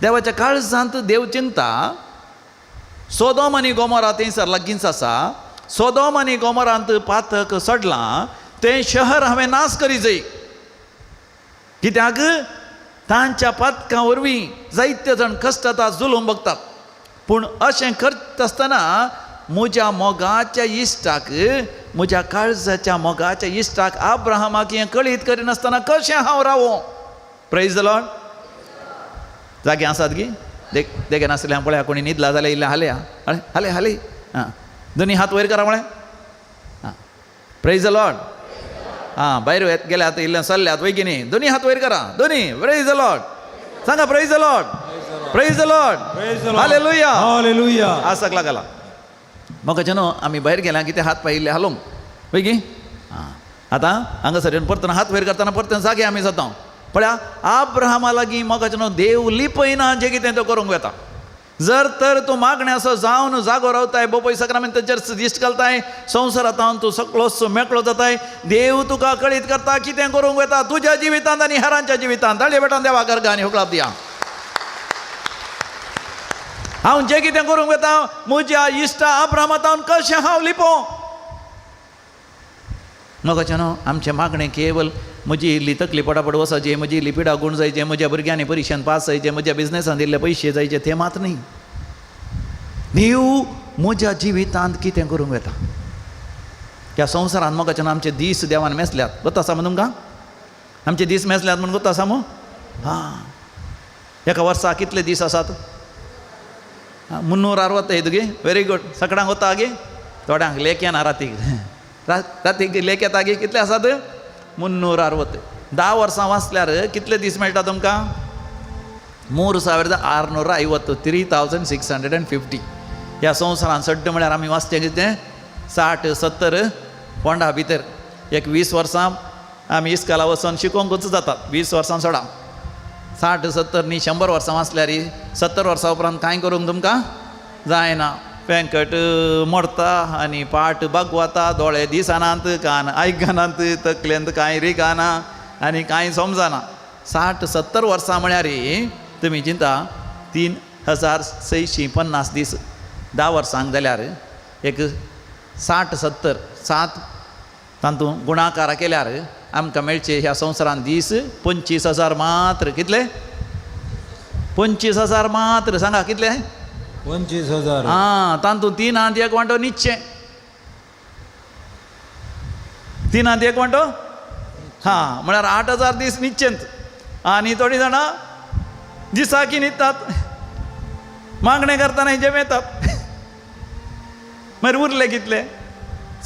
देवाच्या काळजांत देव चिंता सोदोम आनी गोमोरा थंयसर लागींच आसा सोदोम आनी गोमोरांत पातक सडलां तें शहर हांवें नाश करी जाय कित्याक तांच्या पातकां वरवीं जायते जाण कश्टाता जुलूम भोगतात पूण अशें करता आसतना म्हज्या मोगाच्या इश्टाक म्हज्या काळजाच्या मोगाच्या इश्टाक अब्राहमाक हें कळीत करिनासतना कशें हांव रावो प्रेज द लॉर्ड जागे आसात गी देगे नासले पळया कोणी न्हिदला जाल्यार इल्लें हाले हाले हाले हां दोनी हात वयर करा म्हळें हां प्रेज द लॉर्ड हां भायर गेल्यात इल्ल्यान चल्ल्यात वैगिनी दोन्ही हात वयर करा दोन्ही प्रेज द लॉर्ड सांगा praise the Lord praise the Lord hallelujah hallelujah आसाक लागला म्हाका न्हू आमी भायर गेल्या कितें हात पाय इल्ले हालोंक वैगी हां आतां हांगासर परतून हात वयर करतना परतून जागे आमी जाता पळया आब्राहामा लागीं म्हाका न्हू देव लिपयना जें कितें तो करूंक येता जर तर तूं मागण्याचो जावन जागो रावताय बोपय सक्रामेंताचेर दिश्ट घालताय संवसारांत तूं सगळो मेकळो जाताय देव तुका कळीत करता कितें करूंक येता तुज्या जिवितांत आनी हेरांच्या जिवितांत ताळये बेटान देवा गर्गा आनी होकळाप दिया हांव जें कितें करूंक येता म्हज्या इश्टा आब्राहामांत हांव कशें हांव लिपो म्हाका न्हू आमचें मागणें केवल म्हजी इल्ली तकली पडापड वसाची म्हजी इल्ली पिडा गूण जायचे म्हज्या भुरग्यांनी परिक्षेन पास जायचे म्हज्या बिझनेसांत इल्ले पयशे जायचे ते मात न्ही देव म्हज्या जिवितांत कितें करूंक येता ह्या संवसारांत म्हाका न्हू आमचे दीस देवान मेसल्यात गोत आसा म्हणून तुमकां आमचे दीस मेसल्यात म्हणून गोत आसा मू हां एका वर्सा कितले दीस आसात 365 गे व्हेरी गुड सकाळांक वता गे थोड्यांक लेक येना रातीक लेक येता गे कितले आसात 360 10 वर्सां वाचल्यार कितले दीस मेळटा तुमकां 3650 3650 ह्या संवसारांत सड्ड म्हळ्यार आमी वाचचे कितें 60-70 पोंडा भितर एक 20 वर्सां आमी इस्काला वचोन शिकोवंकूच जातात 20 वर्सां सोडा 60-70 न्ही 100 वर्सां वाचल्यार 70 वर्सां उपरांत कांय करूंक तुमकां जायना पेंकट मरता आनी पाट बागवाता दोळे दिसनात कान आयकनात तकलेंत कांय रिगाना आनी कांय समजना 60-70 वर्सां म्हळ्यार तुमी चिंता 3650 दीस 10 वर्सांक जाल्यार एक 60-70 7 तातूंत गुणाकार केल्यार आमकां मेळचे ह्या संवसारांत दीस 25,000 मात्र कितले 25,000 मात्र सांगा कितले 25,000 हां तातूंत 3 हात 1 वांटो न्हिदचे 3 हात 1 वांटो हां म्हळ्यार 8,000 दीस न्हिदचेंत आनी थोडीं जाणां दिसाकी न्हिदतात मागणें करतना हेजे मेतात मागीर उरले कितले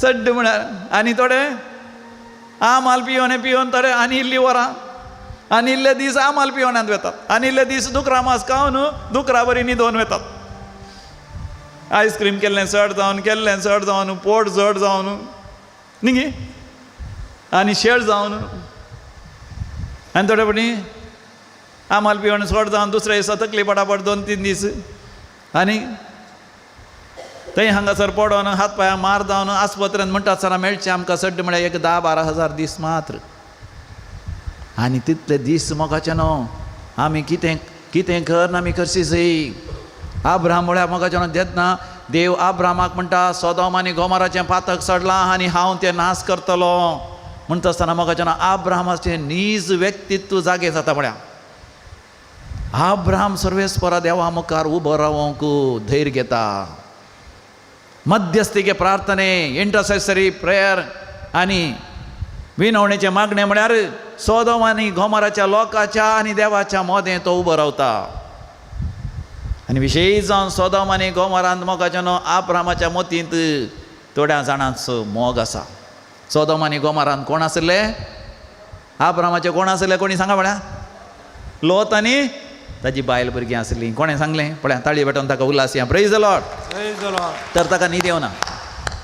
सड्ड म्हळ्यार आनी थोडे आमाल पियोन थोडे आनी इल्लीं वरां आनी इल्ले दीस आमाल पियोनांत वेतात आनी इल्ले दीस दुकरां मास खावन दुकरां बरीं न्हिदोवन वेतात आयस्क्रीम केल्लें चड जावन पोट जड जावन न्ही आनी शेळ जावन आनी थोडे फावटी आमाल पियोन चड जावन दुसऱ्या दिसा तकली पडापड 2-3 दीस आनी थंय हांगासर पडोन हात पांयां मार जावन आस्पत्र्यांत म्हणटा आसतना मेळचे आमकां सड्ड म्हळ्यार एक 10-12 हजार दीस मात्र आनी तितले दीस मोगाचे न्हू आमी कितें कर आमी करची जायी आब्राम म्हळ्यार मोगाचे न्हू देतना देव आब्रामाक म्हणटा सोदोम आनी गोमोराचें पातक सडलां आनी हांव तें नाश करतलो म्हणटा आसतना मोगाचे न्हू आब्रामाचें नीज व्यक्तित्व जागे जाता म्हळ्यार आब्राम सर्वेस्परा देवा मुखार उबो रावंक धैर्य घेता मध्यस्थीके प्रार्थने इंटरसेसरी प्रेयर आनी विनवणेचे मागणे म्हळ्यार सोदोम आनी गोमोराच्या लोकाच्या आनी देवाच्या मोदें तो उबो रावता आनी विशेश जावन सोदोम आनी गोमोरांत मोगाचे न्हू आब्रामाच्या मोतींत थोड्या जाणांचो मोग आसा सोदोम आनी गोमोरांत कोण आसले आब्रामाचे कोण आसले कोणी सांगा म्हळ्यार लोत आनी ताजी बायल भुरगीं आसलीं कोणें सांगलें पळया ताळये भेटोन ताका उल्हास या प्रेज द लॉर्ड तर ताका न्हीद येवना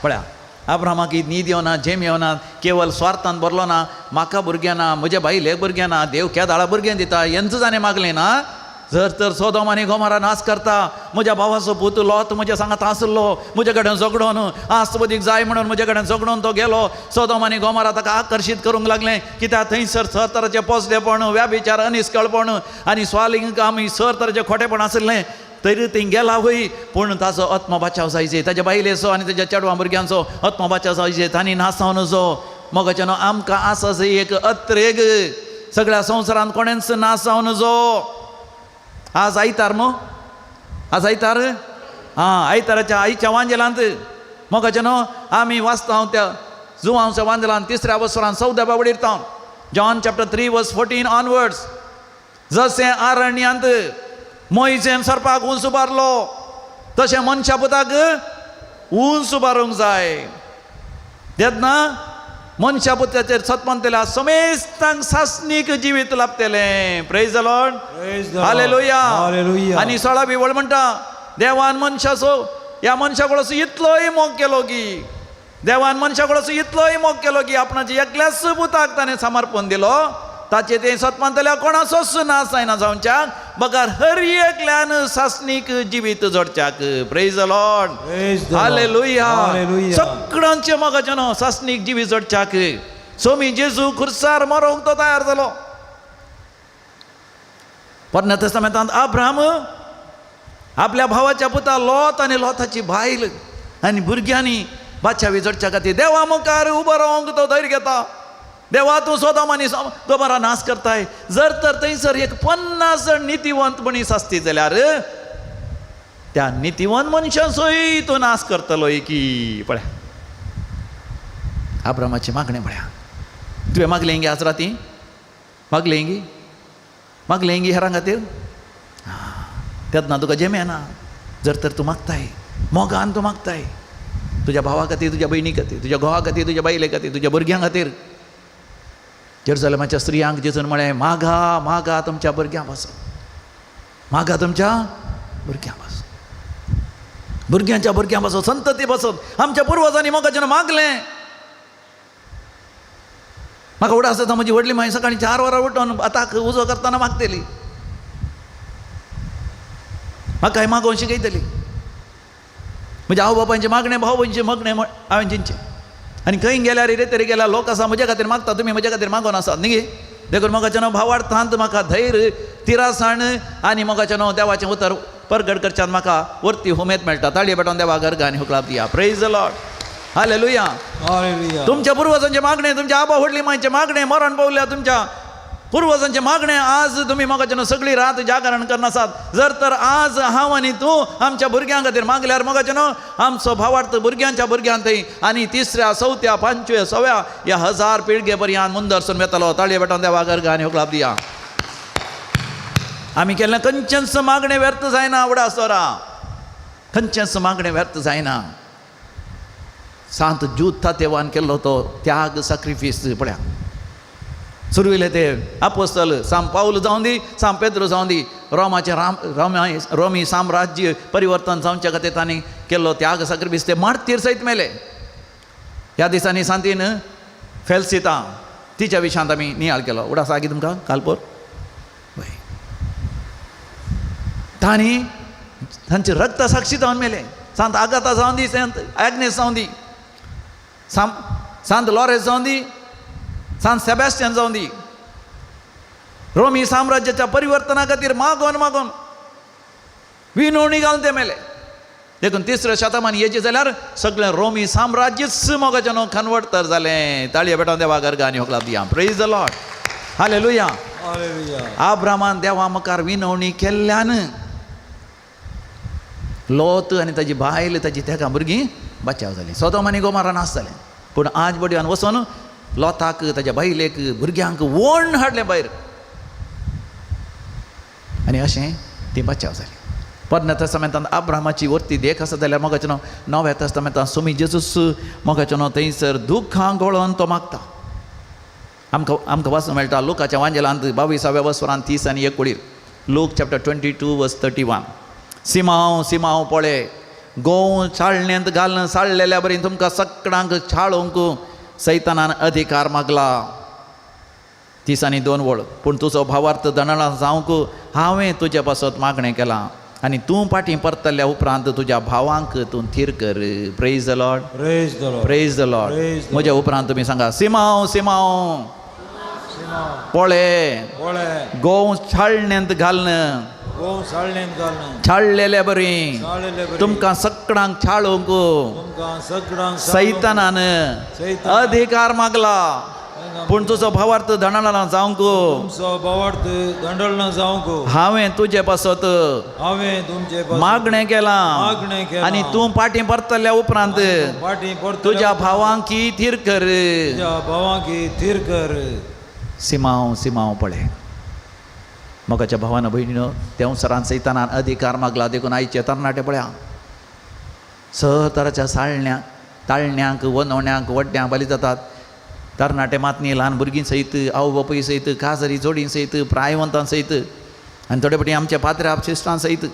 पळया आब्रामाक न्हीद येवना जेम येवना केवल स्वार्थान भरलो ना म्हाका भुरग्यां ना म्हज्या बायलेक भुरग्यां ना देव केदाळा भुरग्यां दिता हेंच जाणें मागलें ना जर तर सोदोम आनी गोमोरा नाश करता म्हज्या भावाचो पूत लोत म्हज्या सांगात आसलो म्हजे कडेन झगडोन आस्तपदीक जाय म्हणून म्हजे कडेन झगडोन तो गेलो सोदोम आनी गोमोरा ताका आकर्शीत करूंक लागलें कित्याक थंयसर सर तरेचें पोसडेपण व्याभिचार अनिश्कळपण आनी स्वालिंग आमी सर तरेचें खोटेपण आसलें तरी थंय गेला वय पूण ताचो आत्मा बचाव जायचे ताच्या बायलेचो आनी ताच्या चेडवां भुरग्यांचो आत्मा बचाव जायचे तांणी नासावन जो मोगाचे न्हू आमकां आसा जंय एक अत्रेग सगळ्या संवसारांत कोणेंच नासावन जो आज आयतार न्हू आज आयतार हां आयताराच्या आईच्या वांजेलांत मोगाचे न्हू आमी वाचता त्या जुवांच्या वांजेलांत 3ऱ्या वर्सांत 14 बावडीरता जॉन चॅप्टर 3 वर्स 14 ऑनवर्ड्स जशें आरण्यांत मोयजेन सर्पाक उंच उबारलो तशें मनशा पुताक उंच उबारूंक जाय तेन्ना मनशा पुत्राचेर सतमंतल्या समेस्तांक सासनीक जिवीत लाभतेले praise the Lord hallelujah hallelujah. आनी 16वी वळ म्हणटा देवान मनशाचो ह्या मनशा कडसो इतलोय मोग केलो की देवान मनशा कडसो इतलोय मोग केलो की आपणाच्या एकल्याच पुताक ताणें समर्पण दिलो ताचे ते सतमंतल्या कोणाचोच नाश जायना जावच्याक बगार हर एकल्यान सासनीक जिवीत जोडच्याक प्रेज द लॉर्ड हालेलुया सगळ्यांचे मोगाचे न्हू सासनीक जिवीत जोडच्याक सोमी जेजू खुर्सार मरोंक तो तयार जालो पोरण्या तेस्तामेंतांत अब्राहम आपल्या भावाच्या पुता लोत आनी लोताची बायल आनी भुरग्यांनी बादशावी जोडच्या खातीर देवा मुखार उबो रावंक तो धैर्य घेता देवा तूं सोदोम आनी गोमोरा नाश करताय जर तर थंयसर एक 50 जण नितीवंत मनीस आसती जाल्यार त्या नितीवंत मनशांचोय तो नाश करतलो की पळया अब्रामाची मागणी पळया तुवें मागलें आज राती मागलें हेरां खातीर तेन्ना तुका जेमेना जर तर तूं मागताय मोगान तूं मागताय तुज्या भावा खातीर तुज्या भयणी खातीर तुज्या घोवा खातीर तुज्या बायले खातीर तुज्या भुरग्यां खातीर जेरुसलेमाच्या स्त्रियांक जेजून म्हळें मागा मागा तुमच्या भुरग्यां पासून मागा तुमच्या भुरग्यां पासून भुरग्यांच्या भुरग्यां पासून संतती पासून आमच्या पुर्वजांनी मोगाचें मागलें म्हाका उडास येता म्हजी व्हडली माय सकाळीं 4 वरां उठून आतां उजो करतना मागतली म्हाका हें मागोवंक शिकयतली म्हणजे आवय बापायचे मागणे भाव भयणीचे मागणे हांवें चिंतचे आनी खंय गेल्यार रे तरी गेल्यार लोक आसा म्हजे खातीर मागता तुमी म्हजे खातीर मागोन आसात न्ही देखून मोगाचें नांव भावार्थांत म्हाका धैर्य तिरासाण आनी मोगाचें नांव देवाचें उतर परगट करच्यान म्हाका वर्ती उमेद मेळटा ताळये पेटोवन देवा घरगा आनी हुकलाप दिया praise the Lord hallelujah hallelujah. तुमच्या पुर्वजांचे मागणे तुमच्या आबा व्हडली मायचे मागणे मरण पावल्या तुमच्या पुर्वजांचे मागणे आज तुम्ही मोगाचें सगळी रात जागरण करनासात जर तर आज हांव आनी तूं आमच्या भुरग्यां खातीर मागल्यार मोगाचें न्हू आमचो भावार्थ भुरग्यांच्या भुरग्यांतय आनी 3ऱ्या 4थ्या 5व्या 6व्या ह्या 1000 पिळगे पर्यंत मुंदरसून येतलो ताळये पेटोवन देवा घरगा आनी हुकलाप दिया आमी केल्लें खंयचेंच मागणें व्यर्थ जायना आवडा सोरा खंयचेंच मागणें व्यर्थ जायना सांत जूद तातेवान केल्लो तो त्याग सॅक्रिफीस पळया सुरविले ते आपोस्तल साम पाऊल जावं दी साम पेद्रो जावं दी रोमी साम्राज्य परिवर्तन जावच्या खातीर तांणी केल्लो त्याग सॅक्रिफीस ते मार्तीर सयत मेले ह्या दिसांनी सांतीन फेलसिता तिच्या विशयांत आमी नियाळ केलो उडास आगी तुमकां कालपोर तांणी तांचे रक्त साक्षी जावन मेले सांत आगाता जावं दी संत ॲग्नेस जावं दी सांत लॉरेस जावं दी सांत सेबॅस्टियन जावं दी रोमी साम्राज्याच्या परिवर्तना खातीर मागोन मागोन विनवणी घालून ते मेले देखून 3ऱ्या शतमान येचे जाल्यार सगळें रोमी साम्राज्यच मोगाचें न्हू कन्वर्ट तर जालें ताळये पेटोवन देवा घरगा आनी हुकलाप दिया प्रेज द लॉर्ड हालेलुया अब्रामान देवा मुखार विनवणी केल्ल्यान लोत आनी ताजी बायल ताजी तेका भुरगीं बचाव जालीं सोदोम आनी गोमोरा नाश जालें पूण आज बडयान वचून लोताक ताच्या बायलेक भुरग्यांक वण हाडलें भायर आनी अशें ती बचाव जाली पोरण्या तेस्तामेंतांत अब्रामाची वर्ती देख आसा जाल्यार मोगाचें नांव नव्या तेस्तामेंतांत स्वामी जेजूस मोगाचें नांव थंयसर दुखांक गळोवन तो मागता आमकां वाचूंक मेळटा लुकाच्या वांजेलांत 22व्या वस्वरांत 30 आनी 1 लूक चॅप्टर 22 वर्स 31 सिमांव पळय गोव चाळण्यांत घालून साळलेल्या बरी तुमकां सगळ्यांक छाळोवंक सैतानान अधिकार मागला 30 आनी 2 वळ पूण तुजो भावार्थ दंडला जावंक हांवें तुजे पासत मागणें केलां आनी तूं फाटीं परतल्या उपरांत तुज्या भावांक तूं थीर कर praise the Lord praise the Lord म्हज्या उपरांत तुमी सांगा सिमांव पळय गोव छाळण्यांत घालून छाळलेले बरी तुमकां सगळ्यांक छाळोवंक सैतानान अधिकार मागला पूण तुजो भावार्थ दंडला जावंक हांवें तुजे पासत मागणें केलां आनी तूं फाटीं परतल्या उपरांत तुज्या भावांक थीर कर सिमांव पळय मोगाच्या भावान भयणीनो तेवसरान सैतानान अधिकार मागला देखून आयचे तरणाटे पळया तराच्या ताळण्यांक वनवण्यांक वड्ड्यांक बली जातात तरणाटे मातनी ल्हान भुरगीं सयत आवय बापूय सयत काजरी जोडीं सयत प्रायवंतां सयत आनी थोडे फावटी आमच्या पाद्र्या शिश्टां सयत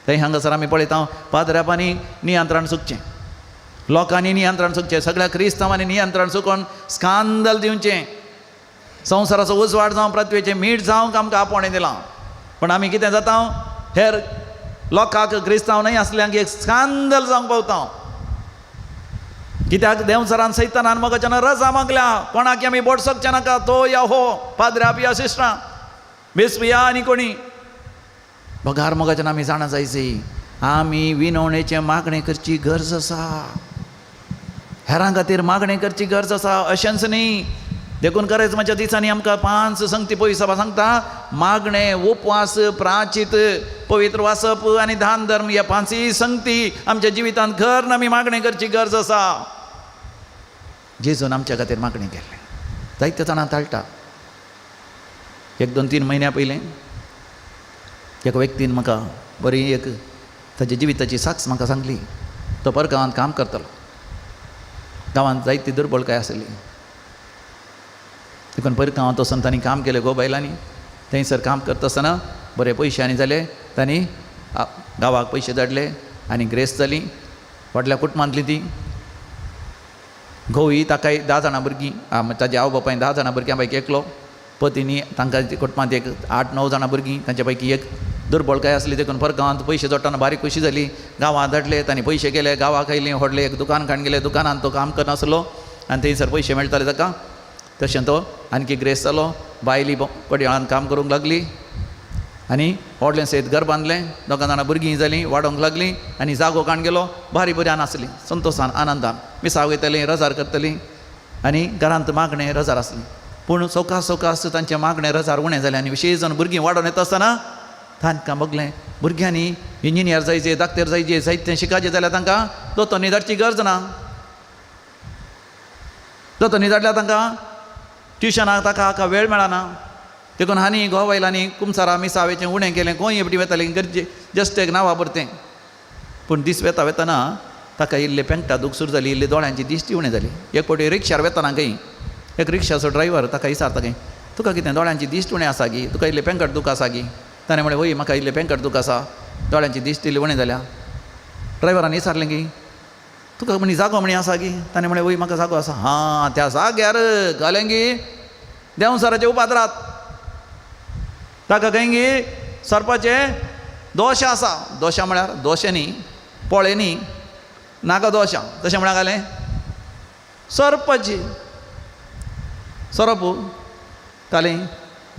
थंय हांगासर आमी पळयता पाद्र्यापांनी नियंत्रण सुकचें, लोकांनी नियंत्रण सुकचें, सगळ्या क्रिस्तांवांनी नियंत्रण सुकोवन स्कांदल दिवचें, संवसाराचो उजवाड जावं पृथ्वीचें मीठ जावंक आमकां आपोवणें दिलां. पण आमी कितें जाता हेर लोकांक क्रिस्तांव न्हय आसल्यांक एक स्कांदल जावंक पावता. कित्याक देंवसरान सैतानान मोगाच्यान रजा मागल्या कोणाक आमी बोट सकचे नाका, तो या हो पाद्र्या या सिस्टां बेसपिया आनी कोणी पगार मोगाच्यान आमी जाणा जायची. आमी विनवणेचें मागणें करची गरज आसा, हेरां खातीर मागणें करची गरज आसा, अशेंच न्ही. देखून करेजमाच्या दिसांनी आमकां 5 संगती पळय सभा सांगता मागणें, उपवास, प्राचित, पवित्र वाचप आनी दान धर्म ह्या 5 संगती आमच्या जिवितांत खर आमी मागणें करची गरज आसा. जेजून आमच्या खातीर मागणें केल्लें जायते जाणां टाळटा. 1-2-3 म्हयन्या पयलें एका व्यक्तीन म्हाका बरी एक ताच्या जिविताची साक्ष म्हाका सांगली. तो परगांवांत काम करतालो, गांवांत जायती दुर्बळकाय आसली. देखून परगांवांत वचून तांणी काम केलें गोबायलांनी. थंयसर काम करता आसतना बरे पयशांनी जाले, तांणी गांवाक पयशे धाडले आनी ग्रेस्त जाली. व्हडल्या कुटुंबांतली ती घोव ही ताकाय 10 जाणां भुरगीं, ताज्या आवय बापायन 10 जाणां भुरग्यां पैकी एकलो, पतीनी तांकां कुटुंबांत एक 8-9 जाणां भुरगीं, तांच्या पैकी एक दुर्बळकाय आसली. देखून परगांवांत पयशे जोडटाना बारीक खुशी जाली. गांवांत धाडले, तांणी पयशे केले, गांवाक आयलीं, व्हडलें एक दुकान काडून गेले. दुकानांत तो काम करनासलो आनी थंयसर पयशे मेळटाले ताका. तशें तो आनकी ग्रेस जालो. बायली पडयाळान काम करूंक लागली आनी व्हडलें सयत घर बांदलें. 2 जाणां भुरगीं जालीं, वाडोंक लागलीं आनी जागो काडून गेलो. बारी बऱ्यान आसली, संतोशान, आनंदान मिसाव घेतलीं, रजार करतलीं आनी घरांत मागणें रजार आसलीं. पूण सोकास तांचें मागणें रजार उणें जालें आनी विशेश भुरगीं वाडोन येता आसतना तांकां बगलें भुरग्यांनी इंजिनियर जायचे, दाक्तर जायचे, जायतें शिकायचें जाल्यार तांकां दोतोरनी धाडची गरज ना. दोतोरनी धाडल्यार तांकां ट्युशनाक ताका हाका वेळ मेळना. देखून हांणी घोवायलांनी कुमसारा मिसावेचें उणें केलें. खंय हेपटी वेतालीं गरजे जस्ट एक नांवां परतें. पूण दीस वेतना ताका इल्लें पेंगटा दूख सुरू जाली, इल्ली दोळ्यांची दिश्टी उणें जाली. एक फावटी रिक्षार वेतना खंय एक रिक्षाचो ड्रायव्हर ताका विचारता खंय तुका कितें दोळ्यांची दिश्ट उणें आसा गी, तुका इल्लें पेंगट दूख आसा गी. ताणें म्हळें वय म्हाका इल्लें पेंगट दूख आसा, दोळ्यांची दिश्ट इल्ली उणें जाल्या. ड्रायव्हरान विचारलें की तुका म्हणी जागो म्हणी आसा गी. ताणें म्हळें वय म्हाका जागो आसा. हां त्या जाग्यार घालें गी देंवसराच्या उपाद्रांत ताका खंय गी सरपाचें दोशा आसा. दोशा म्हळ्यार दोशे न्ही, पोळे न्ही, नाका दोशा. तशें म्हळ्यार घालें सरपाची सरप घालें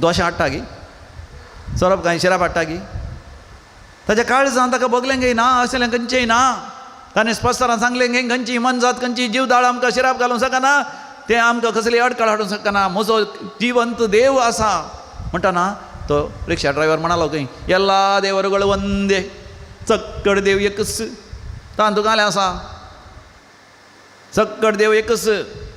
दोशा हाडटा गी, सरप कांय शिराप हाडटा गी. ताच्या काळजांत ताका बगलें गे ना असलें खंयचेंय ना. ताणें स्पश्टारान सांगलें गे खंयची मनजात खंयची जीवदाळ आमकां शिराप घालूंक शकना, तें आमकां कसली अडखळ हाडूंक शकना. म्हजो जिवंत देव आसा म्हणटाना तो रिक्षा ड्रायव्हर म्हणालो खंय एल्ला देवरुगळ वंदे, चक्कड देव एकच, तांतू घालें आसा, चक्कड देव एकच.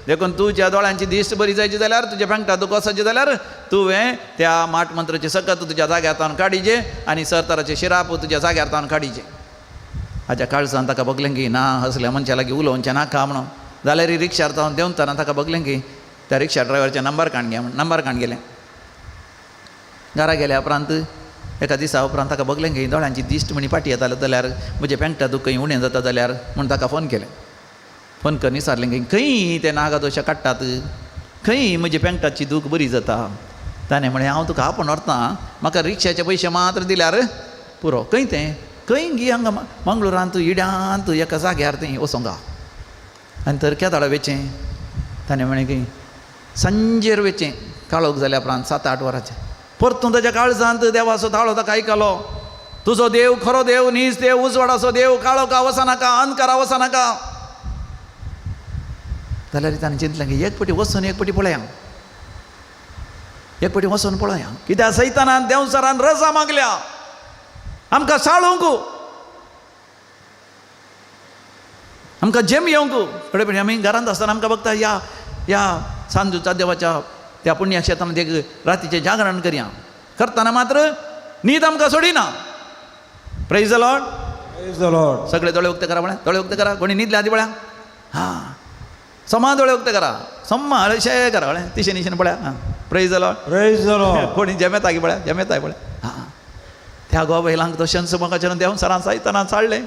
देखून तुज्या दोळ्यांची दिश्ट बरी जायची जाल्यार, तुज्या पेंगटा दुख वचचे जाल्यार तुवें त्या माट मंत्राचे सकत तुज्या जाग्यार तावन काडीचे आनी सरताराचे शिराप तुज्या जाग्यार तावन काडीचे. हाच्या काळजांत ताका बगलें की ना असल्या मनशा लागीं उलोवचें नाका म्हणून. जाल्यार रिक्षार तावन देंवतना ताका बगलें की त्या रिक्षा ड्रायव्हरचे नंबर काडून घे म्हण नंबर काडून गेलें. घरा गेल्या उपरांत एका दिसा उपरांत ताका बगलें की दोळ्यांची दिश्ट म्हणी फाटी येताले जाल्यार म्हजें पेंगटा दूख खंय उणें जाता जाल्यार म्हूण ताका फोन केलें. फोन करून विचारलें की खंय ते नागादोशा काडटात, खंय म्हजे पेंगटाची दूख बरी जाता. ताणें म्हळें हांव तुका आपोवन व्हरता, म्हाका रिक्षाचे पयशे मात्र दिल्यार पुरो. खंय तें खंय गी हांगा मंगळुरांत इड्यांत एका जाग्यार तें वचोंक हा. आनी तर केदाळा वेचें. ताणें म्हळें की सांजेर वेचें काळोख जाल्या उपरांत 7-8 वरांचें. परतून ताच्या काळजांत देवाचो ताळो ताका आयकलो. तुजो देव खरो देव, नीज देव, उजवाडाचो देव, काळोखा वचनाका, अंधकारा वचनाका. जाल्यार ताणें चिंतलें की एक फावटी वचून एक फावटी पळया, एक फावटी वचून पळया. कित्याक सैतानान देंवसरान रजा मागल्या आमकां साळूंक, आमकां जेम येवंक. थोडे फावटी आमी घरांत आसतना आमकां बघता या सांजूच्या देवाच्या त्या पुण्यक्षेत्रांत एक रातीचें जागरण करया. करतना मात्र न्हीद आमकां सोडिना. Praise the Lord. Praise the Lord. सगळे दोळे उक्ते करा म्हळ्यार, दोळे उक्ते करा. कोणी न्हिदल्या आदी म्हळ्यार हां समाधोळे होते करा सम्मा हळशे करा हळे तिशे निशेन पळ्या हां प्रेज जालो प्रेज द लॉर्ड. कोणी जमेत आगी पळ्या जमेत आहे पळ्या हां त्या गो बैलांक तो शंस मगाच्यान देवन सरान सायताना चाडले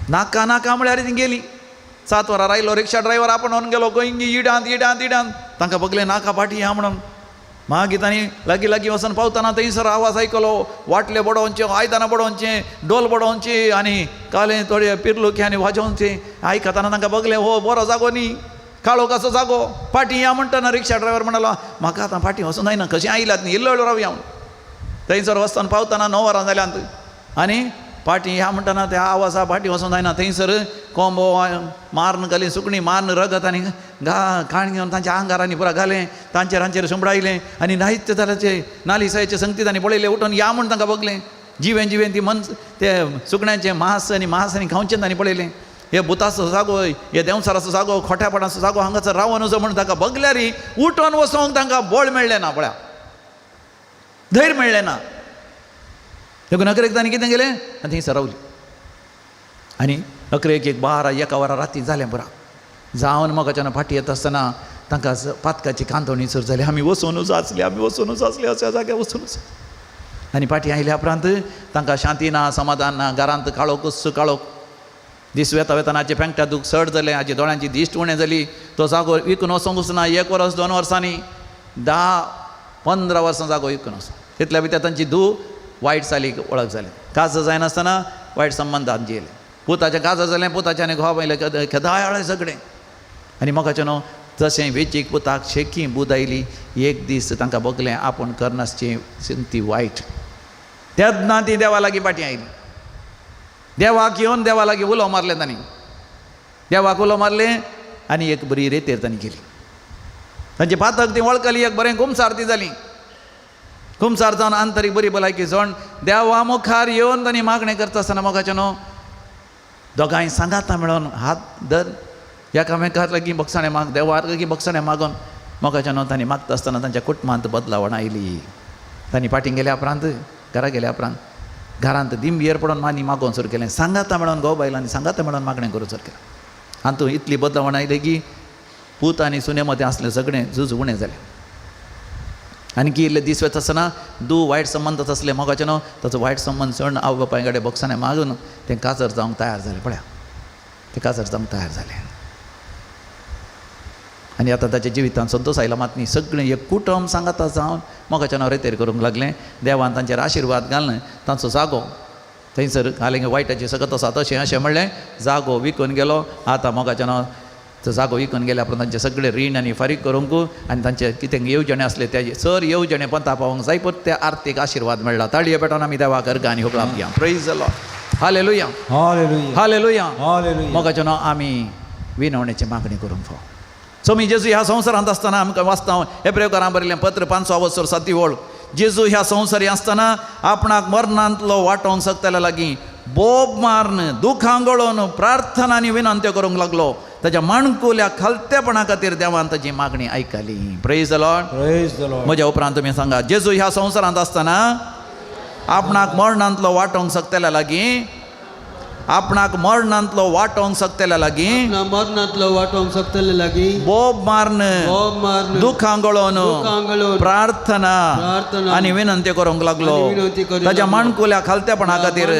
नाका नाका म्हळ्यार ती गेली 7 वरां रायलो रिक्षा ड्रायव्हर आपण व्हरून गेलो गोंयगी इडांत इडांत इडांत तांकां बगलें नाका फाटी या म्हणून मागीर तांणी लागीं लागीं वचून पावतना थंयसर आवाज आयकलो वाटले बडोवचे आयदनां बडोवचे डोल बडोवचे आनी काले थोडे पिरलुके आनी वाजोवचे आयकताना तांकां बगलें हो बरो जागो न्ही काळो कसो जागो फाटी या म्हणटना रिक्षा ड्रायव्हर म्हणलो म्हाका आतां फाटी वचूं जायना कशें आयलात न्ही इल्लो रावया हांव थंयसर वचतना पावतना 9 वरां जाल्यांत आनी फाटी ह्या म्हणटना त्या आवाजा फाटी वचूं जायना थंयसर कोंबो मारन घाली सुकणी मारन रगत आनी खाण घेवन तांच्या आंगारांनी पुरा घालें तांचेर सुंबडायलें आनी नाहित्य तराचे नालिसायचे संगती तांणी पळयले उठून या म्हण तांकां बगलें जिवें ती मन ते सुकण्यांचें मांस आनी खावचें तांणी पळयलें हे भुताचो जागो हे देंवसाराचो जागो खोट्यापणाचो जागो हांगासर रावन वचो म्हण तांकां बगल्यार उठोन वचोंक तांकां बळ मेळ्ळें ना पळया धैर्य मेळ्ळें ना देखून अकरेक तांणी कितें केलें आनी थंयसर रावलीं आनी अकरेक 12-1 वरां राती जालें पुरा जावन मोगाच्यान फाटी येता आसतना तांकां पातकाची कांतवणी सुरू जाली आमी वचूनच आसले अशा जाग्यार वचूनच आनी फाटी आयल्या उपरांत तांकां शांती ना समाधान ना घरांत काळोख दीस वेतानाचे पेंगट्या दूख चड जालें हाजी दोळ्यांची दिश्ट उणें जाली तो जागो विकून वचोंक वचना 1 वर्स 2 वर्सांनी 10-15 वर्सां जागो विकून वचों तितल्या भितर तांची धूव वायट जाली वळख जालें काज जायनासतना वायट संबंधांत येयले पुताचें काज जालें पुताच्यान घोव आयलें केदाय सगळें आनी मोगाचें न्हू जशें वेचीक पुताक शेकी बूद आयली एक दीस तांकां बगलें आपूण करनासची संगती वायट तेन्ना ती देवा लागीं फाटीं आयली देवाक येवन देवा लागीं उलो मारलें तांणी देवाक उलो मारलें आनी एक बरी रेतेर तांणी गेली तांची पातक ती वळखली एक बरें घुमसार ती जाली घुमसार जावन आंतरीक बरी भलायकी जोण देवा मुखार येवन तांणी मागणें करता आसतना मोगाचें न्हू दोगांय सांगाता मेळोन हात धर एकामेकाक लागीं बक्षाणें माग देवाक लागीं बक्षाणें मागोन मोगाचें न्हू तांणी मागता आसतना तांच्या कुटुंबांत बदलावण आयली तांणी फाटीं गेल्या उपरांत घरा गेल्या उपरांत घरांत दिंबयेर पडोन मानी मागोवन सुरू केलें सांगाता मेळोन घोव बायलांनी सांगाता मेळोन मागणें करूं सुरू केलें हातूंत इतली बदलावण आयली की पूत आनी सुने मदें आसलें सगळें झूज उणें जालें आणखी इल्ले दीस वता आसतना वायट संबंद आसले मोगाचें न्हू ताचो वायट संबंद चड आवय बापाय कडेन बक्षाणें मागून तें काजर जावंक तयार जालें पळया तें काजर जावंक तयार जालें आनी आतां ताच्या जिवितांत संतोश आयला मात न्ही सगळें एक कुटुंब सांगाता जावन मोगाचें नांव रेतेर करूंक लागलें देवान तांचेर आशिर्वाद घालून तांचो जागो थंयसर घालें वायटाचें सगळं आसा तशें अशें म्हणलें जागो विकून गेलो आतां मोगाचें नांव तो जागो विकून गेल्या उपरांत तांचे सगळे रीण आनी फारीक करूंक आनी तांचे कितें येवजणे आसले ते सर येवजणे पंथा पावोंक जाय पत ते आर्थीक आशिर्वाद मेळ्ळा ताळये पेटोवन आमी देवाक अर्गांनी होगळाप घेया praise the Lord hallelujah hallelujah hallelujah hallelujah मोगाचें नांव आमी विनवणेची मागणी करूंक फाव स्वामी जेजू ह्या संवसारांत आसतना आमकां वाचता हेब्रेकारां बरयलें पत्र 5 वचर 7 वळ जेजू ह्या संवसारी आसतना आपणाक मरणांतलो वाटोवंक सकतल्या लागीं बोब मारन दुखां गळोवन प्रार्थना आनी विनंत्यो करूंक लागलो ताच्या माणकुल्या खालतेपणा खातीर देवान ताची मागणी आयकली praise the Lord praise the Lord म्हज्या उपरांत तुमी सांगा जेजू ह्या संवसारांत आसतना आपणाक मरणांतलो वाटोवंक सकतल्या लागीं आपणाक मरणांतलो वाटोवंक सकतल्या लागीं मरणांतलो वाटोवंक सकतले लागीं बोब मारन दुखां गळोवन प्रार्थना आनी विनंती करूंक लागलो ताच्या माणकुल्या खालतेपणा खातीर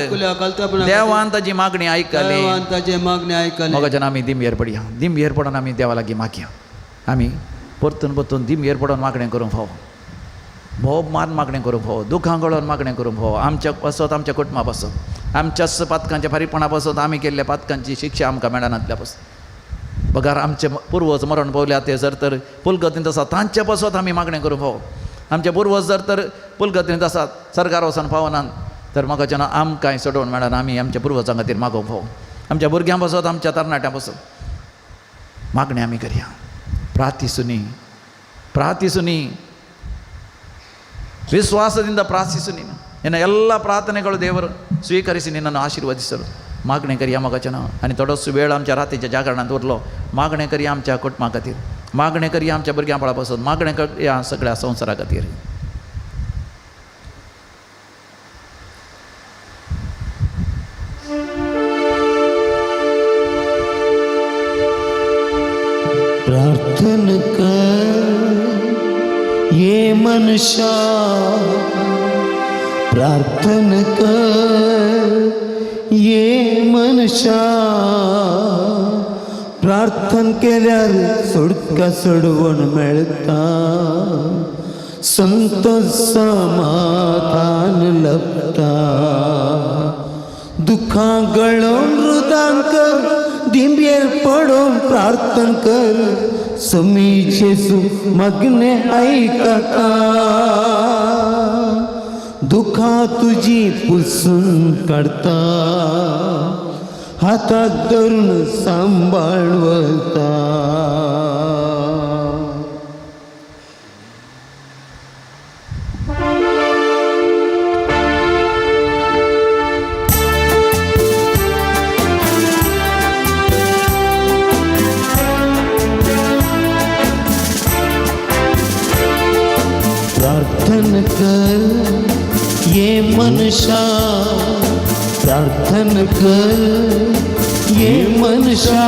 देवान ताची मागणी आयकली मोगाच्यान आमी दिंबयेर पडया दिंबयेर पडोन आमी देवा लागीं मागया आमी परतून परतून दिंबयेर पडोन मागणें करूंक फाव भोब मारून मागणें करूंक फाव दुखां गळोवन मागणें करूंक फाव आमच्या पासत आमच्या कुटुंबा पासत आमच्याच पातकांच्या फारीकपणा पासत आमी केल्ल्या पातकांची शिक्षा आमकां मेळनातल्या पासत बगार आमचे पुर्वज मरण पावल्या ते जर तर पुलगतींत आसात तांचे पासत आमी मागणें करूंक फाव आमचे पुर्वज जर तर पुलगतींत आसात सरकार वचोन पावनात तर मोगाचें नांव आमकांय सोडोवन मेळना आमी आमच्या पुर्वजां खातीर मागोवंक फाव आमच्या भुरग्यां पासत आमच्या तरणाट्यां पासत मागणें आमी करया ಪ್ರಾರ್ಥಿಸುನಿ ವಿಶ್ವಾಸದಿಂದ ಪ್ರಾರ್ಥಿಸು ನೀನು ನಿನ್ನ ಎಲ್ಲ ಪ್ರಾರ್ಥನೆಗಳು ದೇವರು ಸ್ವೀಕರಿಸಿ ನಿನ್ನನ್ನು ಆಶೀರ್ವದಿಸಲು मागणें करया मोगाचें नांव आनी थोडोसो वेळ आमच्या रातीच्या जागरणांत उरलो मागणें करया आमच्या कुटुंबा खातीर मागणें करया आमच्या भुरग्यां पासून मागणें करया सगळ्या संवसारा खातीर प्रार्थन कर ये मनशा प्रार्थन कर ये मनशा प्रार्थन केल्यार सुटका सोडवून मेळता संतोष समाधान लभता दुखां गळोवन रुदान कर दिंबेर पडोवन प्रार्थन कर समी जेसू मग्ने ऐकता दुखां तुजी पुसून काडता हाताक धरून सांबाळवता प्रार्थन कर ये मनशा प्रार्थन कर ये मनशा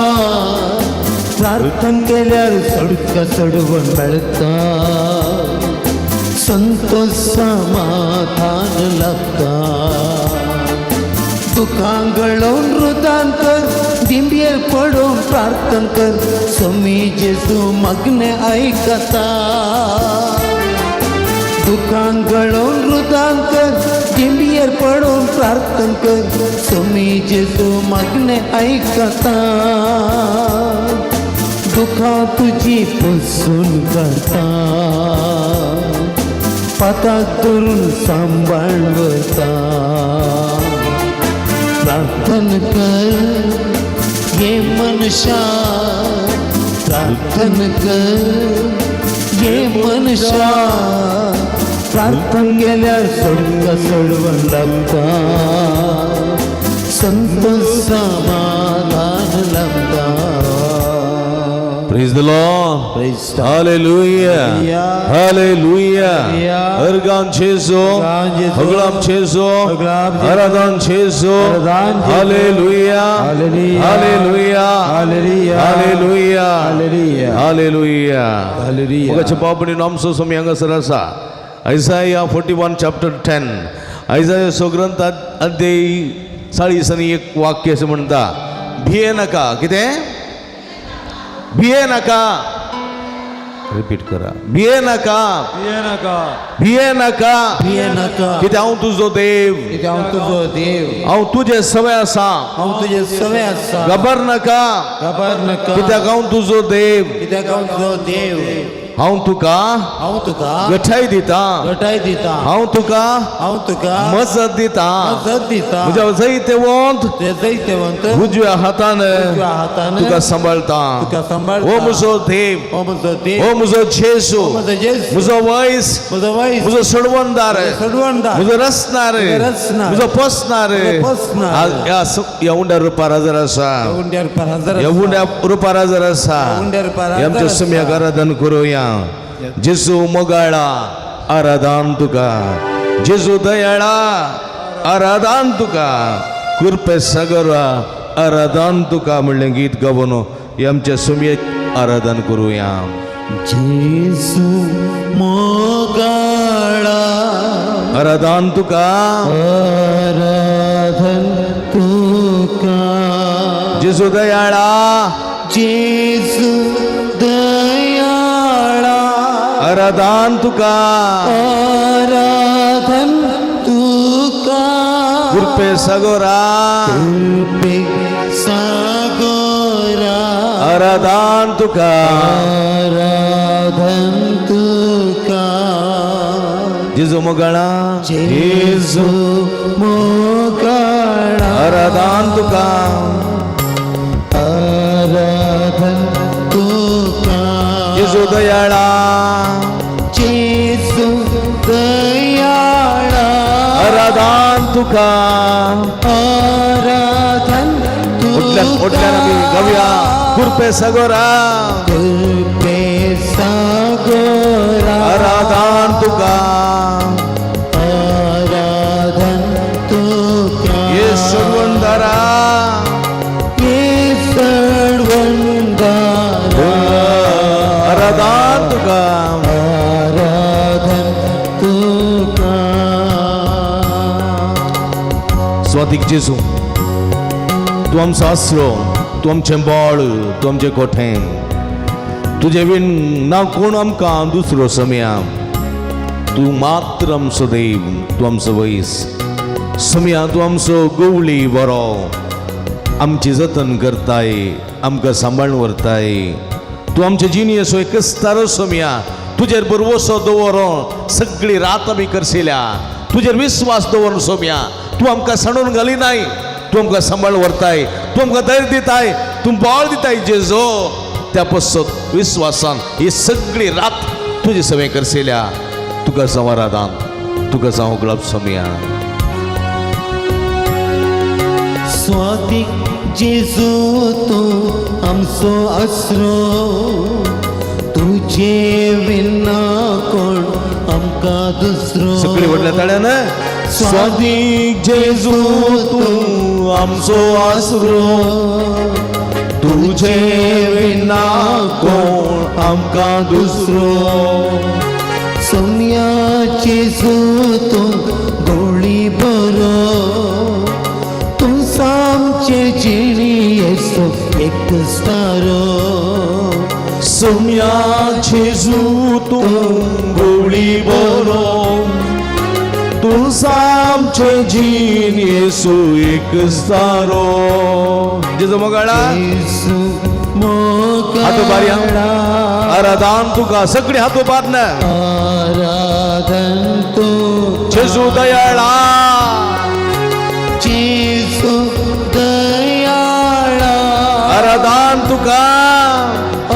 प्रार्थन केल्यार सुटका सोडवून मेळता संतोष समाधान लभता दुखां गळोवन रुदान कर दिंबेर पडोवन प्रार्थन कर समी जेसू मग्ने ऐकता दुखां गळोवन रुदान कर दिंबेर पडोवन प्रार्थन कर समी जेसू मग्ने ऐकता दुखां तुजी पुसून काडता पाताक धरून सांबाळवता प्रार्थन कर ये मनशा प्रार्थन कर ये मनशा प्रार्थन केल्यार सुटका सोडवून लभता संतोष समाधान लभता Praise the Lord. Praise the Hallelujah. Hallelujah. अर्गान छेसो अगलाम छेसो आराधन छेसो Hallelujah. Hallelujah. Hallelujah. Hallelujah. ఒక చెప్పబడిన అంశం సమయంగా సరస ఐసాయా 41 chapter 10 ఐసాయా ग्रंथ अध्याय 40 आणि एक वाक्य असं म्हणता भिये नका किती भिये नका रिपीट करा भिये नका भिये नका किती हांव तुझो देव हांव तुझे सवय आसा घबर नका कित्याक हांव तुझो देव हांव तुका गठाय दिता हांव तुका मजत दिता म्हज्या जैतेवंत उजव्या हातान तुका सांबाळता ओ म्हजो देव ओ म्हजो जेसू म्हजो वैस म्हजो सोडवणदार म्हजो रचणार म्हजो पोसणार ह्या उंड्या रुपार हजर आसा ह्या उंड्या रुपार हजर आसा आमच्या सम्याक आराधन करूया जेसू मोगाळा आराधन तुका जेसू दयाळा आराधन तुका कृपे सागरा आराधन तुका म्हणलें गीत गावन आमच्या सम्याक आराधन करूया जेसू मोगाळा आराधन तुका आराधन तुका जेसू दयाळा जेसू दयाळा आराधन तुका आराधन तुका कृपे सागरा कृपे सागरा आराधन तुका आराधन तुका जेसू मोगाळा जेसू मोगाळा आराधन तुका आराधन तुका जेसू दयाळा जेसू दयाळा आराधन तुका आराधन ओटल्यान आमी गावया कृपे सागरा कृपे सागरा आराधन तुका आराधन तुका येशू वंदरा येशू वंदरा स्वातीक जेजू तूं आमचो आसरो, तूं आमचें बळ, तूं आमचें कोठें. तुजे विण ना कोण आमकां दुसरो समया. तूं मात्र आमचो देव, तूं आमचो वैस. समया तूं आमचो गवळी बरो, आमची जतन करताय, आमकां सांबाळून व्हरताय. तूं आमचे जिणेचो एकच तारो समया. तुजेर बरवसो दवरून सगळी रात आमी करशिल्या. तुजेर विस्वास दवरून सोम्या. तूं आमकां सांडून घालिनाय, तूं आमकां सांबाळून व्हरताय, तूं आमकां धैर्य दिताय, तूं बळ दिताय जेजो. त्या पसत विस्वासान ही सगळी रात तुजी सवय करशिल्या. तुका संवारादान, तुका जावं गळप सोम्या. स्वातीक जेजू तूं आमचो आसरो, तुजे विना कोण आमकां दुसरो. सगळी व्हडल्या ताळ्यान स्वातीक जेजू तूं आमचो आसरो, तुजे विना कोण आमकां दुसरो. सोम्या जेजू तूं गवळी बरो, तूं सामचे जिणेचो एकच तारो. सोम्या जेजू तूं गवळी बरो, तूं सामचे जिणेचो एकच तारो. जेजू मोगाळा येसू हातो बारया. मोगाळा आराधन तुका सगळी हातो बारना. आराधन तूं जेजू दयाळा, जेजू दयाळा. आराधन तुका,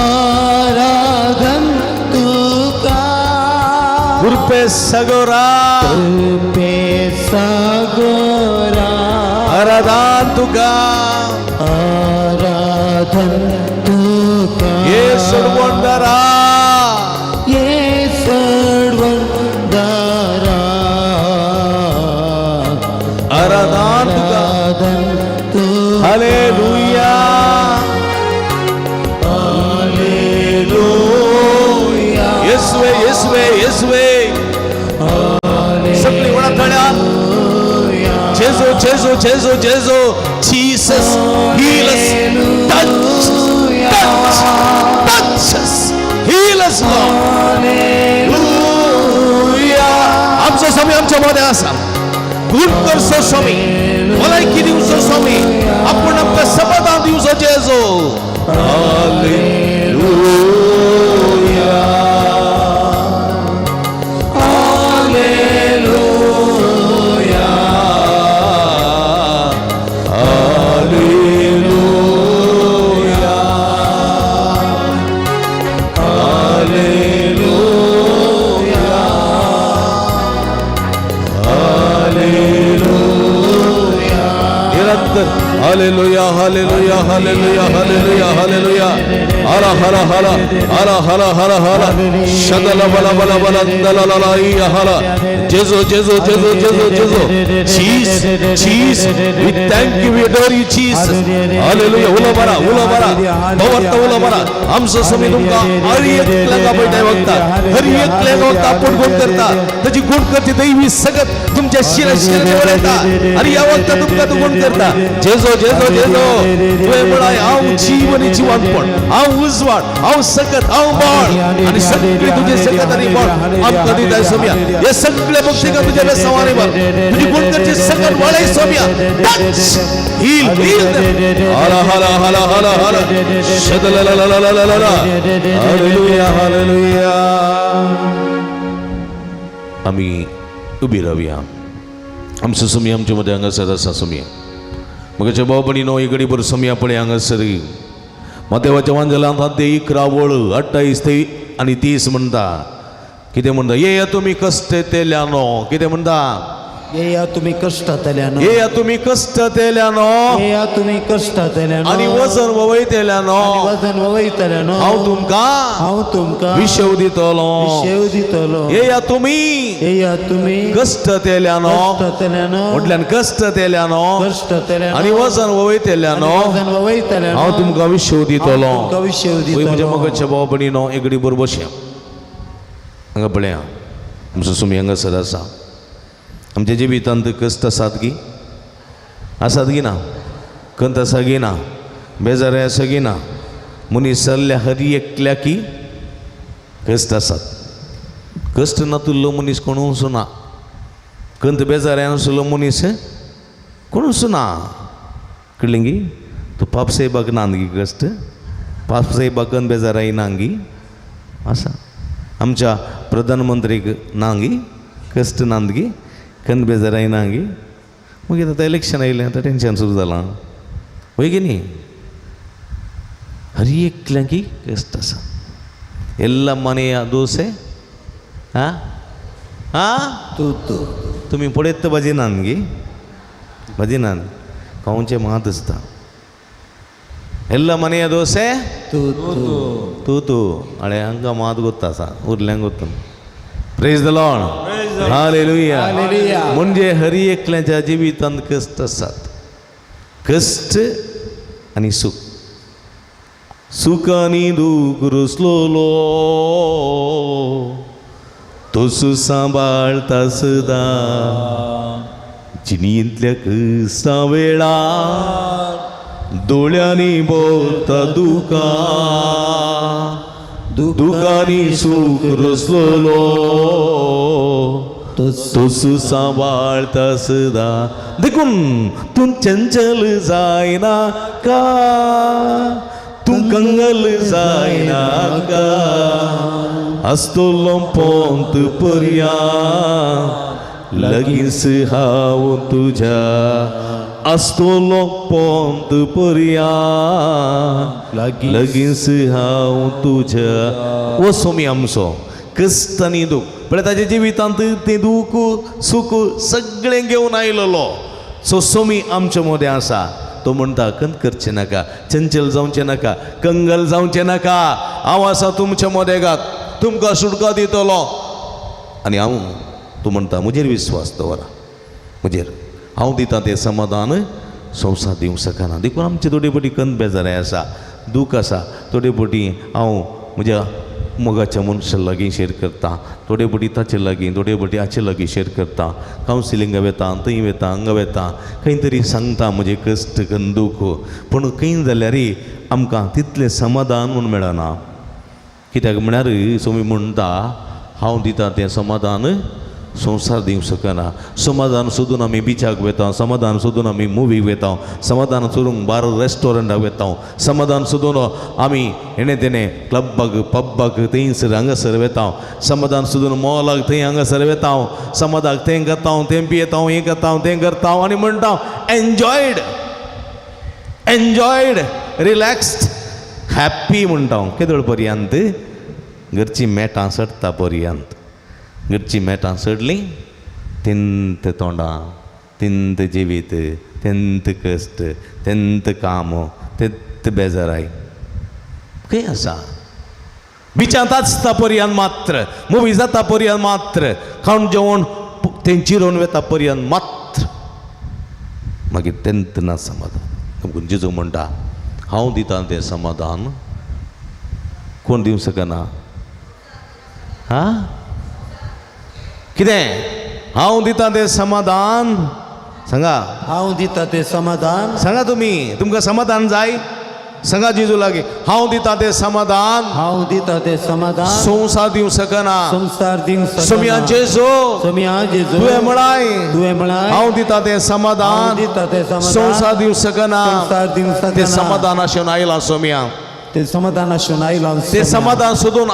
आराधन तुका. कृपे सगोरा, कृपे सागोरा. आराधन तुका. आराधन तुका. ये सर्वंडरा, ये सर्वंदरा. आराधन तुका. आराधन तुका. Hallelujah, hallelujah. येसुवे येसुवे येसुवे. सगळी वळा थळ्या. जेजू जेजू जेजू जेजू. Jesus heal us, touch, touch, touch us, heal us Lord. Hallelujah. आमचो स्वामी आमच्या मध्ये आसा. गुण करसो स्वामी, भलायकी दिवचो स्वामी, आपूण आमकां समाधान दिवचो जेजू. Hallelujah, hallelujah, hallelujah, hallelujah, hallelujah. निरंतर hallelujah hallelujah hallelujah hallelujah hallelujah. हरा हरा हरा हरा हरा हरा हरा. शदला बला बला बला दला हरा. जेजू जेजू जेजू जेजू जेजू. चीज चीज. We thank you, we adore you Jesus. Hallelujah. उला बरा भवत्ता उला बरा. आमचो स्वामी तुमकां हर एकल्याक पळयताय वखता, हर एकल्याक वखता आपूण गुण करता. ताची गुण करची दैवी सगत तुमच्या शिराशिराचे वळयता आनी ह्या वखता तुमकां तूं गुण करता. Jeju Jeju Jeju. तुवें म्हळाय हांव जीवनी जिवंतपण, हांव उजवाड, हांव सकत, हांव बळ आनी सगळी तुजे सकत आनी बळ आमकां दिताय सोम्या. हे सगळे भक्तीका तुजे रसावानी भर. तुजी गुण करची सकत वळय सोम्या. Touch heal heal. हला हला हला हला हला. शदलललललललला. Hallelujah hallelujah. आमी उबी रावया. आमचो सोम्या आमचे मदें हांगासर आसा सोम्या. म्हज्या भाव भयणीनो ही घडी भर सोम्या पळय हांगासर. देवाच्या वांजलांत आद्य 11 वळ 28 आनी 30 म्हणटा. कितें म्हणटा? ये तुमी कश्ट तेल्यानो. कितें म्हणटा? येया तुम्ही कष्टातल्यानो. ये तुमी कश्ट तेल्यानो येया तुम्ही कष्टातल्यानो. आनी वजन ववयतेल्यानो. वजन ववयतल्यानो. हांव तुमकां विशेव दितलो. विशेव दितलो. येया तुमी येया तुम्ही कश्ट तेल्यानो. कष्टातल्यानो. म्हटल्यान कश्ट तेल्यानो कष्टातल्यानो. आनी वजन ववयतेल्यानो. वजन ववयतल्यानो. हांव तुमकां विशेव दितलो. तुमकां विशेव म्हज्या दितलो. मगाच्या भाव भयणीनो एक घडी बरोबर बसया. हांगा पळया आमचो सुमी हांगासर आसा. आमच्या जिवितांत कश्ट आसात की आसात गिना कंत आसा गिना बेजारे आसा गिना मनीस जाल्ल्या हरी एकल्या की कश्ट आसात कश्ट नातुल्लो मनीस कोण सुना कंत बेजाऱ्यान आसलो मनीस कोण सुना कळ्ळें गी तूं पाप साहेबाक नांदगी कश्ट पाप साहेबाक कंत बेजाराय नांगी आसा आमच्या प्रधानमंत्रीक नांगी कश्ट नांदगी कंत बेजाराय नांगी मागीर आतां इलेक्शन आयलें आतां टेंशन सुरू जालां वय गे न्ही हरी एकल्याकी कश्ट आसा ಎಲ್ಲ ಮನೆಯ ದೋಸೆ तुम्ही पुढे तर भजी नानगी भजी नान काऊंचे मात असता ಎಲ್ಲ ಮನೆಯ ದೋಸೆ ತೂತು ಅಳೆ ಹಂಗ ಮಾತು ಗೊತ್ತಾಸ ಉರ್ಲ್ಯಾಂಗ ಗೊತ್ತ प्रेज द लॉर्ड हालेलुया म्हणजे हरी एकल्याच्या जिवितांत कष्ट असतात कष्ट आणि सुख सुख आणि दुःख रुसलो तोसू सांभाळता सदा जिनीतल्या कष्टा वेळा दोळ्यांनी बोलता दुखानी सुख रुसलो तोसू सांभाळता सदा देखून तू चंचल जायना का तू कंगल जायना का असतो पोंत पर्या लगीस हाव तुझ्या असतो पोंत पर्या लगीस हाव तुझ्या वो सोमी आमचो कष्ट आनी दूख पण ताच्या जिवितांत ते दूख सुख सगळें घेवन आयलोलो सो सोमी आमच्या मदें आसा तो म्हणटा कंत करचे नाका चंचल जावचे नाका कंगल जावचे नाका हांव आसा तुमच्या मदेगात तुमकां सुटका दितलो आनी हांव तूं म्हणटा म्हजेर विश्वास दवरा म्हजेर हांव दिता तें समाधान संवसार दिवंक शकना देखून आमचे थोडे फावटी कंत बेजारे आसा दूख आसा थोडे फावटी हांव म्हज्या मोगाच्या मनशा लागीं शेअर करता थोडे फावटी ताचे लागीं थोडे फावटी हाचे लागीं शेअर करता कावन्सिलिंगा वेता थंय वेता हांगा वेता खंय तरी सांगता म्हजे कश्ट कन्न दूख पूण खंय जाल्यार आमकां तितलें समाधान म्हूण मेळना कित्याक म्हळ्यार सोमी म्हणटा हांव दिता तें समाधान संवसार दिवंक शकना समाधान सोदून आमी बिचाक वेता समाधान सोदून आमी मुवीक वेता समाधान सोदून बार रेस्टॉरंटाक वेता समाधान सोदून आमी हेणे तेणे क्लबाक पब्बाक थंयसर हांगासर वेता समाधान सोदून मॉलाक थंय हांगासर वेता समाधाक तें करता तें पियेता हें करता तें करता आनी म्हणटा एन्जॉयड रिलॅक्स्ड हॅप्पी म्हणटा केदोळ पर्यंत घरची मेटां सडटा पर्यंत घरची मेटां सडलीं तिंत तोंडां तिंत जिवीत तिंत कश्ट तिंत काम तिंत बेजाराय खंय आसा बिचांत आसता पर्यंत मात्र मुवी जाता पर्यंत मात्र खावन जेवण तें चिरोवन वेता पर्यंत मात्र मागीर तेंत ना समाधान जेजू म्हणटा हांव दिता तें समाधान कोण दिवंक शकना कितें हांव दिता तें समाधान सांगा हांव दिता तें समाधान सांगा तुमकां समाधान जाय सांगा जेजू लागीं हांव दिता तें समाधान हांव दिता तें समाधान संवसार दिवंक शकना संसार दिवंक सोम्या जेजू तुवें म्हणाय हांव दिता तें समाधान दिता तें समाधान संवसार दिवंक शकना संसार दिवंक शकना तें समाधान आशेवन आयलां सोम्या तें समाधान आशेवन आयलां तें समाधान सोदून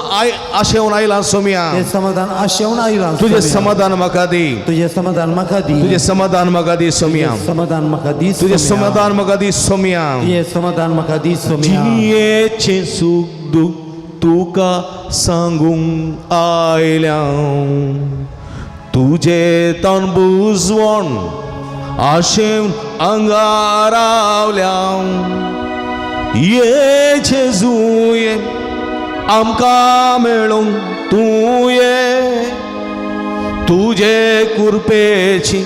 आशेवन आयलां सोम्या तें समाधान आशेवन आयलां तुजें समाधान म्हाका दी तुजें समाधान म्हाका दी तुजें समाधान म्हाका दी सोम्या समाधान म्हाका दी तुजें समाधान म्हाका दी सोम्या तुजें समाधान म्हाका दी सोम्या जिणेचें सुख दूख तुका सांगूंक आयल्या तुजें तन बुजवण आशेवन आंगारावल्या ये जेजू ये आमकां मेळूंक तूं ये तुजे कुरपेची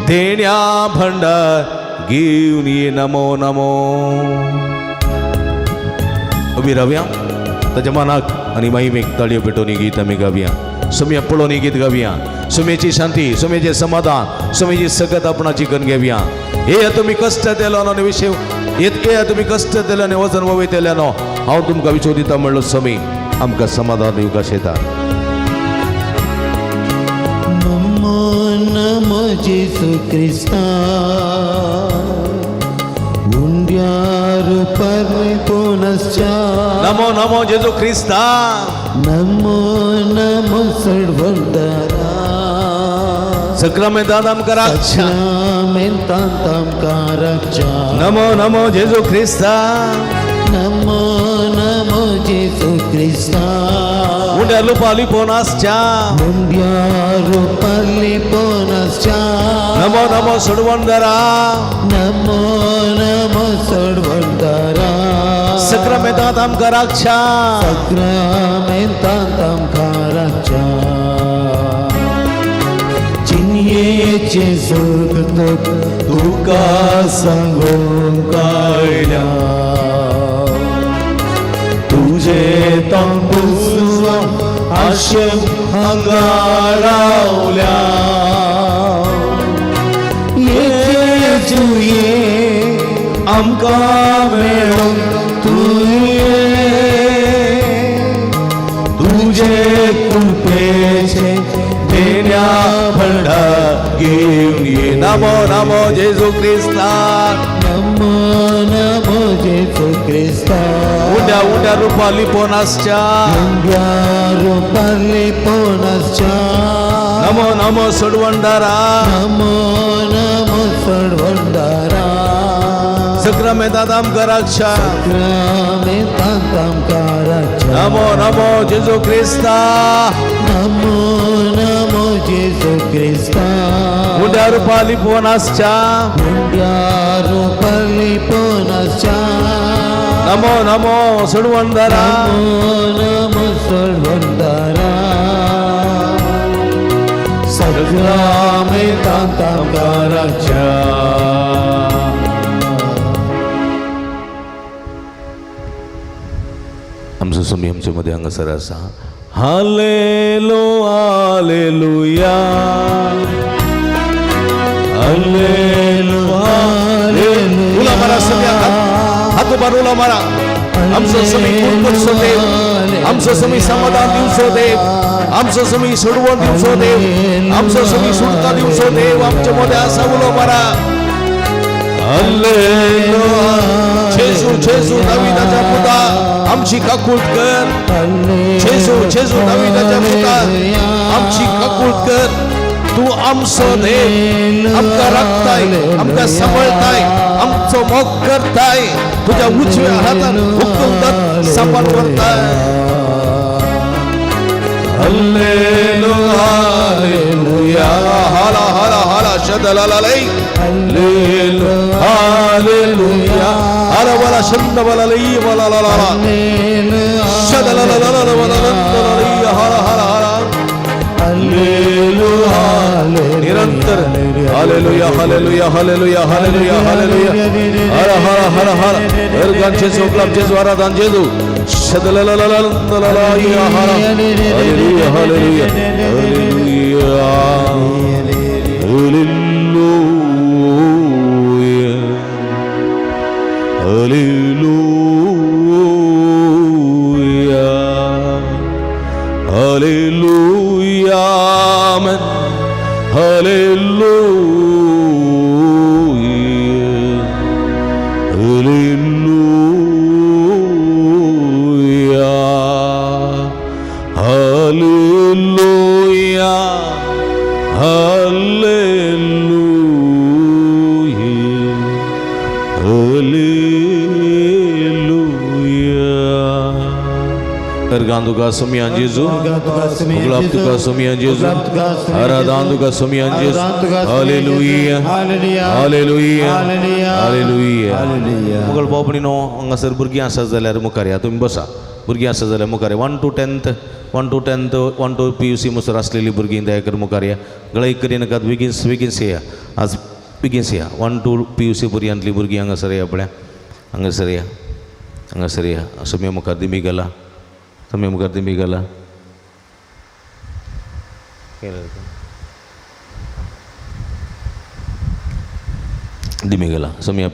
देण्या भंडार घेवन ये नमो नमो आमी रावया ताच्या मनाक आनी मागीर ताळयो पेटोवनी गीत आमी गावया सोम्या पळोवनी गीत गावया सोम्याची शांती सोम्याचें समाधान सोम्याची सगत आपणाची करून घेवया हे तुम्ही कष्ट दिलो न्हू विषय इतके तुम्ही कष्ट दिले आनी वचन वयतले न्हू हांव तुमकां विचार दिता म्हणलो स्वामी आमकां समाधान दिवंक शेता नमो नमो जेसू क्रिस्ता उंड्यार परिपूर्णश्चा नमो नमो जेजू ख्रिस्ता नमो नमो सर्वोद्धारा सक्रमेंतांत आमकां रक्षा सक्रमेंतांत रक्षा नमो नमो जेजू ख्रिस्ता नमो नमो जेसू क्रिस्ता उंड्या लुपाली पोनासच्या उंड्यार परिपूर्णश्चा नमो नमो सुडवंदरा नमो नमो सर्वोद्धारा सक्रमेंतांत आमकां रक्षा सक्रमेंतांत रक्षा चिन्येचे सुख तुका सांगूंक कळ्ळ्या तुझे तंबूसो आशे हांगा रावल्या येजुये आमकां मेळून तुझे कृपेचे देण्या भंडार घेऊन ये नमो नमो जेजू ख्रिस्ता नमो नमो जेजू ख्रिस्ता उंड्या उंड्या रुपाली पोनासच्या उंड्या रुपाली पोनासच्या नमो नमो सोडवंदारा नमो नमो सोडवंदारा सक्रमेंतांत आमकां रक्षा सक्रमेंतांत आमकां रक्षा नमो नमो जेजू ख्रिस्ता नमो नमो जेजू ख्रिस्ता उंड्या रुपाली पोनासच्या उंड्या रुपाली पोनासच्या नमो नमो सोडवंदारा नमो नमो सोडवंदारा सक्रमेंतांत आमकां रक्षा आमचो स्वामी आमचे मध्ये हांगासर आसा हालेलो हालेलुया हालेलो हालेलुया उला मारा सगळ्या हात मार उला मारा आमचो स्वामी कुटकुटचो देव आमचो स्वामी समाधान दिवचो देव आमचो स्वामी सोडवण दिवचो देव आमचो स्वामी सुटका दिवचो देव आमचे मध्ये आसा उलो मारा हालेलुया जेजू जेजू दाविदाचा पुता आमची काकूट कर जेजू जेजू दाविदाचा पुता आमची काकूट कर तू आमचो देव आमकां राखताय आमकां सांभाळताय आमचो मोग करताय तुझ्या उजव्या हातान हुकूम सांबाळ करताय हालेलुया हालेलुया हाला हाला हाला शदलालाई hallelujah hallelujah hala wala shanda wala li wala la la la shada la la la la wala la la hala hala hala hallelujah nirantar hallelujah hallelujah hallelujah hallelujah hallelujah hala hala hala hala ergan jesu klap jesu aradan jesu shada la la la la la la ya hala hallelujah hallelujah hallelujah hallelujah Hallelujah, Hallelujah, Amen, Hallelujah, Hallelujah, Hallelujah, Hallelujah, Hallelujah. Erganduka Sumian Jesu, Uglaptuka Sumian Jesu, Aradanduka Sumian Jesu, Hallelujah, Hallelujah, Hallelujah. Mugal Popni no, Angasar Burgi answers the letter Mukaria, Tumbosa, Burgi answers the Mukaria, 1 to 10th, 1 to 10th, 1 to PUC Musarasli Burgi in the Ekar Mukaria, Galaikarinakat begins here, as begins here, 1 to PUC Burian Liburgi Angasaria, Angasaria, Angasaria, Sumia Mukadimi Gala. Sampai muka timbi gala. दिमी गेला समया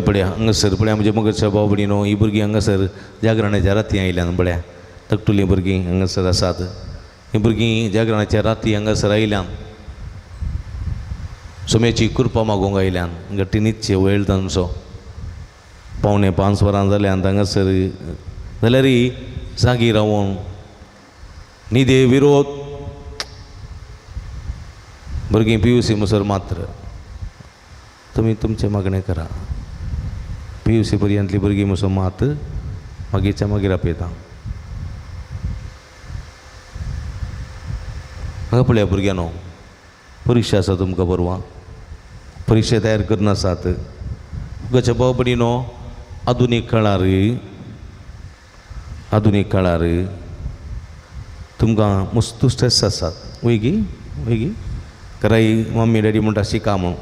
पड्या हांगासर पळया म्हणजे मगरच्या बावबडी न्हू ही भुरगीं हांगासर जागरणाच्या राती आयल्यान पळया तकटुली भुरगीं हांगासर आसात ही भुरगीं जागरणाच्या राती हांगासर आयल्यान सोम्याची कृपा मागोवंक आयल्यान गट्टी न्हिदचे वेळ तांचो 4:45 वरां जाल्यान हांगासर जाल्यार जागी रावून न्हिदे विरोध भुरगीं PUC म्हणसर मात्र तुमी तुमचें मागणें करा PUC पर्यंतली भुरगीं म्हणसर मात मागीरच्या मागीर आपयता हांगा पळया भुरग्यांनो परीक्षा आसा तुमकां परवां परीक्षा तयार करनासात तुमच्या बावबडी न्हू आधुनीक काळार तुमकां मस्त स्ट्रेस आसात वयगी घराई मम्मी डॅडी म्हणटा शिका म्हूण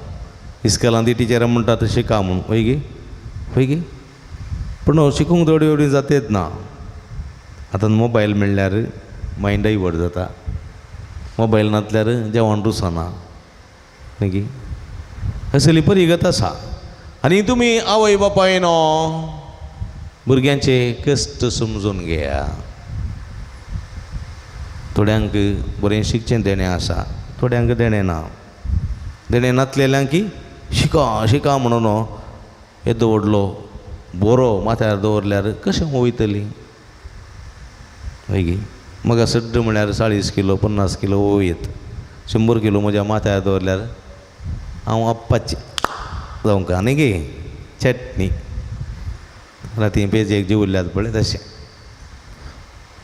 इस्कॉलांत टिचरां म्हणटा तर शिका म्हूण वयगी पूण शिकूंक थोडी एवढी जातेत ना आतां मोबायल म्हणल्यार मायंड डायवर्ट जाता मोबायल नासल्यार जेवण रुसना न्ही की असली परिगत आसा आनी तुमी आवय बापाय न्हू भुरग्यांचे कश्ट समजून घेया थोड्यांक बरें शिक्षण देणें आसा थोड्यांक देणें ना देणें नासलेल्यांक शिका म्हणून येदो व्हडलो बरो माथ्यार दवरल्यार कशें वयतली वयगी म्हाका सड्ड म्हळ्यार 40 किलो 50 किलो वयत 100 किलो म्हज्या माथ्यार दवरल्यार हांव आप्पाचें जावंक न्ही गे चटणी राती पेजेक जेवल्ल्यात पळय तशें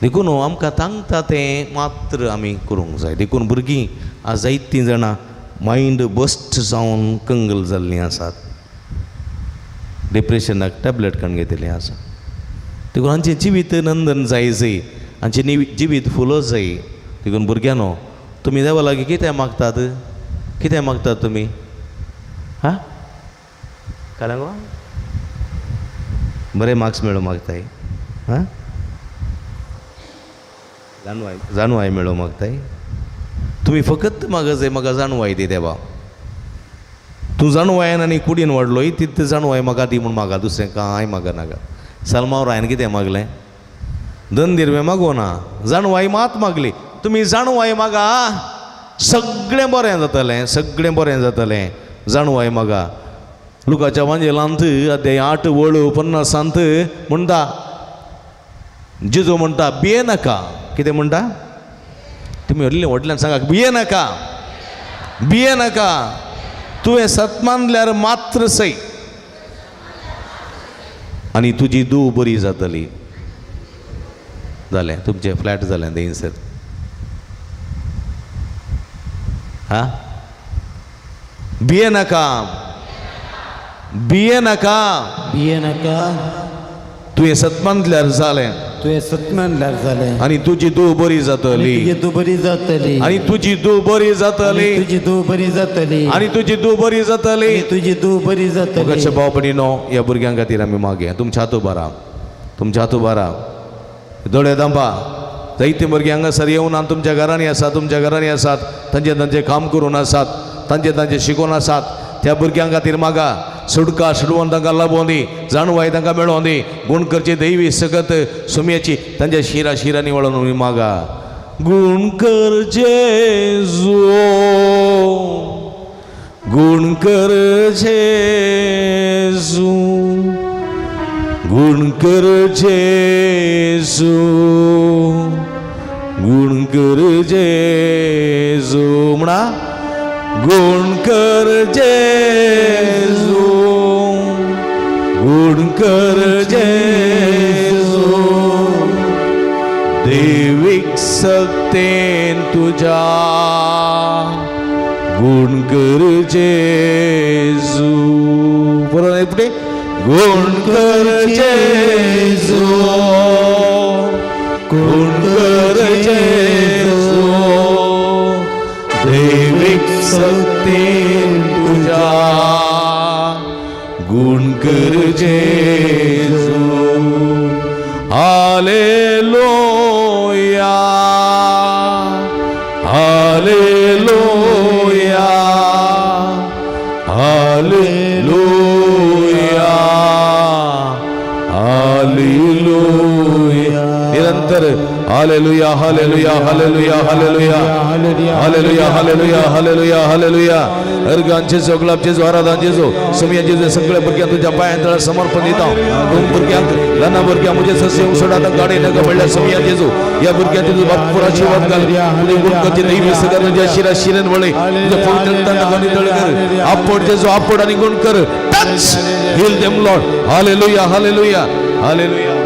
देखून आमकां सांगता तें मात्र आमी करूंक जाय देखून भुरगीं आज जायतीं जाणां मायंड बस्ट जावन कंगल जाल्लीं आसात डिप्रेशनाक टॅबलेट काडून घेतिल्लीं आसा देखून हांचें जिवीत नंदन जायचें हांचें जिवीत फुलोवंक जाय देखून भुरग्यांनो तुमी देवा लागीं कितें मागतात तुमी हां कळ्ळें गो बरे मार्क्स मेळो मागताय हां जाणवाय मेळो मागताय तुमी फकत मागत जाय म्हाका जाणवाय दी देवा तूं जाणवायन आनी कुडीन वाडलोय तितलें जाणवाय म्हाका दी म्हूण मागा दुसरें कांय मागा नाका सलमाव रायन कितें मागलें धन दिरवें मागो ना जाणवाय मात मागली तुमी जाणवाय मागा सगळें बरें जातलें जाणवाय मागा लुकाच्या वांजेलांत अध्याय 8:50 म्हणटा जेजू म्हणटा भिये नाका कितें म्हणटा तुमी व्हडल्यान सांगा भिये नाका तुवें सत मानल्यार मात्र सै आनी तुजी धूव बरी जातली जालें तुमचें फ्लॅट जालें थंयसर हां भिये नाका तुवें सत मानल्यार जालें आनी तुजी धूव बरी जातली आनी तुजी धूव बरी जातली कशें भावपणी न्हू ह्या भुरग्यां खातीर आमी मागया तुमच्या हातू बारा दोळे दांबा जायतीं भुरगीं हांगासर येवन आनी तुमच्या घरांनी आसात तांचें काम करून आसात तांचें शिकून आसात त्या भुरग्यां खातीर मागा सुडका सुडवून तांकां लाभोवन दी जाणवाय तांकां मेळोवन दी गूण करची दैवी सकत सुमयेची तांच्या शिरांनी वळोवन मागा गूण कर जेजू गूण कर जेजू गूण कर जेजू गूण कर जेजू म्हणा गुण कर जेजू गुण कर जेजू देवीक सत्तेन तुझ्या गुण कर जेजू बरोबर पुढे गुण कर जेजू गुण कर जेजू देवीक सत्तेन तुझ्या गुण कर जेजू हालेलुया हालेलुया तर hallelujah hallelujah hallelujah hallelujah hallelujah hallelujah hallelujah hallelujah अर्गांचे सगळांचे आराधांचे जो समयाचे सगळे भुरग्यां तुझ्या पांयां समर्पण दिता दोन भुरग्यांक ल्हान भुरग्यां म्हणजे सस्य उसडात गाडे नका म्हणल्या समयाचे जो या भुरग्याचे जो भरपूर आशीर्वाद घाल तुझे गुणकाचे दैवी सगळ्यांच्या शिरा शिरेन वळे तुझ्या पवित्रता नितळ कर आपडचे जो आपड आणि गुण कर touch heal them Lord hallelujah hallelujah hallelujah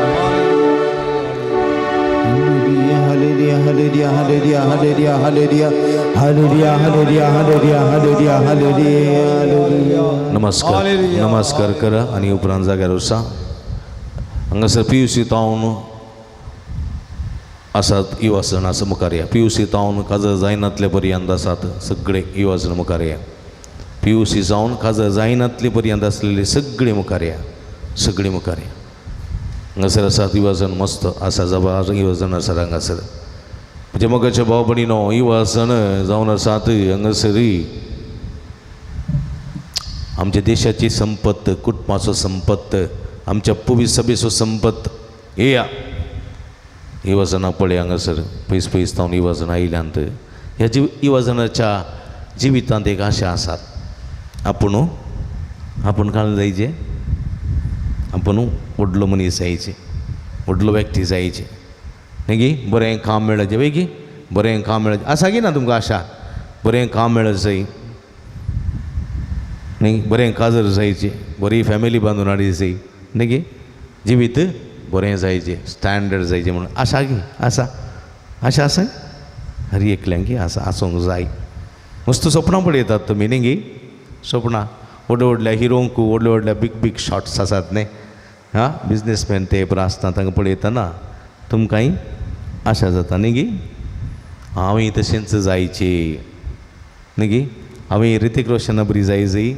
Hallelujah, hallelujah, hallelujah, hallelujah, hallelujah, hallelujah, hallelujah, hallelujah, hallelujah, hallelujah, hallelujah. नमस्कार नमस्कार करा आणि उपरांत जाग्यार उरसा हांगासर PUC टावन आसात युवासन आसा मुखार या PUC टावन काजर जायनातले पर्यंत आसात सगळे युवासन मुखार या PUC जावन काजर जायनातले पर्यंत आसलेले सगळे मुखार या सगळे मुखार या हांगासर आसात युवासन मस्त आसा जबा युवासन आसात हांगासर म्हणजे मगाच्या भाव भयणीनो युवासन जावन आसात हांगासर आमच्या देशाची संपत कुटुंबाचो संपत आमच्या पुवी सभेचो संपत येया युवाजनां पळय हांगासर पयस पयस जावन युवाजनां आयल्यांत ह्या युवाजनाच्या जिवितांत एक आशा आसात आपूण काल जायचे आपूण व्हडलो मनीस जायचे व्हडलो व्यक्ती जायचे न्ही गी बरें काम मेळचें वय गी बरें काम मेळचें आसा गी ना तुमकां आशा बरें काम मेळच जाय न्ही बरें काजर जायचें बरी फॅमिली बांदून हाडी जाय न्ही गे जिवीत बरें जायचें स्टँडर्ड जायचें म्हणून आशा गी आसा आशा आसा हरी एकल्यांकी आसा आसूंक जाय मस्त सपनां पळयतात तुमी न्ही गी सपनां व्हडल्या व्हडल्या हिरोंकू व्हडल्या व्हडल्या बीग बीग शॉट्स आसात न्ही हां बिजनेसमॅन ते बरो आसता तांकां पळयतना तुमकांय आशा जाता न्ही गी हांवें तशेंच जायचें न्ही गी हांवें ऋतिक रोशना बरी जाय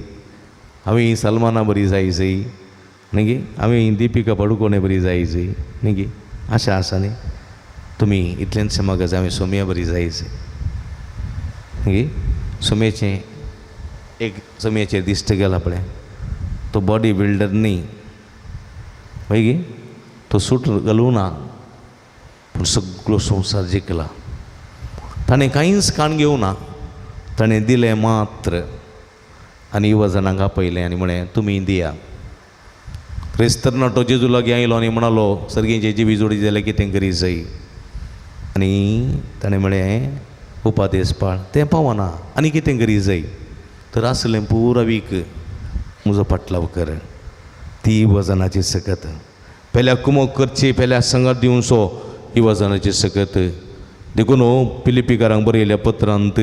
हांवें सलमाना बरी जाय न्ही गे हांवें दिपिका पाडुकोणे बरी जाय न्ही गे आशा आसा न्ही तुमी इतलेंच म्हाका जाय हांवें सोम्या बरी जाय न्ही गे सोम्याचें एक सोम्याचेर दिश्ट गेला पळय तो बॉडी बिल्डर न्ही वय गे तो सूट घालूं ना पूण सगळो संवसार जिखला ताणें कांयच काण घेवं ना ताणें दिलें मात्र आनी युवजनांक आपयलें आनी म्हळें तुमी दिया क्रिस्तर नटो जेजू लागीं आयलो आनी म्हणालो सर्गेचे जिवी जोडी जाल्यार कितें करी जाय आनी ताणें म्हळें उपादेश पाळ तें पावना आनी कितें करी जाय तर आसलें पुरा वीक म्हजो पाटलाव कर ती युवजनाची सकत पेल्याक कुमोक करची पेल्याक संगत दिवचो युवजनाची सकत देखून पिलिपिकारांक बरयल्या पत्रांत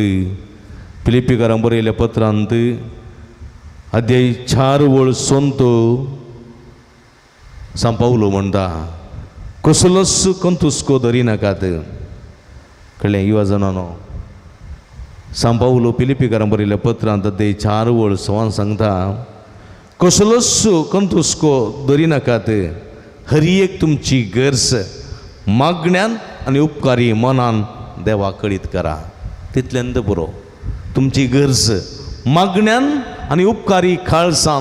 अध्याय 4 वळ सोंतो सांपावलो म्हणटा कसलोच कंतुस्को धरी नाकात कळ्ळें युवजनानो सांपावलो पिलिपिकारांक बरयल्या पत्रांत अध्याय 4 वळ 6 सांगता कसलोच कंतुस्को धरी नाकात हरी एक तुमची गरज मागण्यान आनी उपकारी मनान देवाक कळीत करा तितल्यांत बरो तुमची गरज मागण्यान आनी उपकारी खाळसां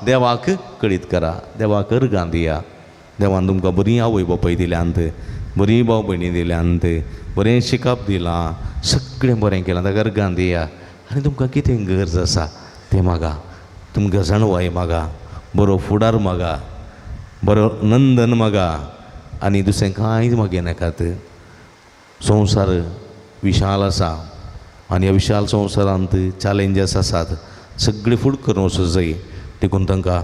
देवाक कळीत करा देवाक अर्गां दिया देवान तुमकां बरी आवय बापाय दिल्यांत बरी भाव भयणी दिल्यांत बरें शिकप दिलां सगळें बरें केलां ताका अर्गां दिया आनी तुमकां कितें गरज आसा तें मागा तुमकां जाणवाय मागा बरो फुडार मागा बरो नंदन मागा आनी दुसरें कांयच मागे नाकात संवसार विशाल आसा आनी ह्या विशाल संवसारांत चॅलेंजीस आसात सगळें फूड करूं वचूं जाय देखून तांकां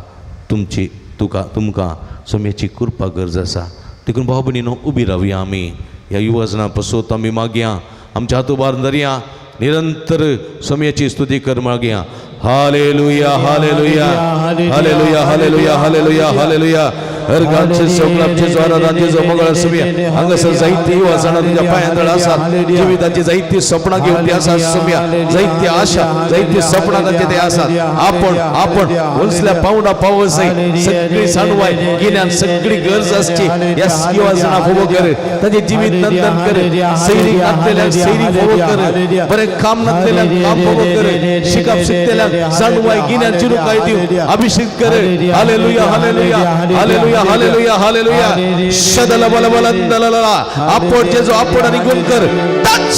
तुमकां सोम्याची कृपा गरज आसा देखून भाव भयणीनो उबी रावया आमी ह्या युवजनां पसोत आमी मागया आमच्या हात उबारून धरया निरंतर सोम्याची स्तुती कर मागया hallelujah hallelujah hallelujah hallelujah hallelujah hallelujah अर्गांचे सगळ्यांचे जोरादांचे जो मंगळ सोम्या हांगासर जायती युवजनां तुज्या पांयां आसात जिविताची जायती सपनां घेवन ती आसात सोम्या जायती आशा जायती सपनां तांचे ते आसात आपण उंचल्या पावंडा पावस जाय सगळी साणवाय गिन्यान सगळी गरज आसची ह्या युवजनांक फोगो कर ताचे जिवीत नंदन कर सैरीक नासलेल्यांक सैरीक फोगो कर बरें काम नासलेल्यांक काम फोगो कर शिकप शिकलेल्यांक साणवाय गिन्यान चिरूकाय दिवं अभिषेक कर hallelujah hallelujah hallelujah hallelujah hallelujah hallelujah शदला बला बला आपण जेजू आपण आणि गुण कर touch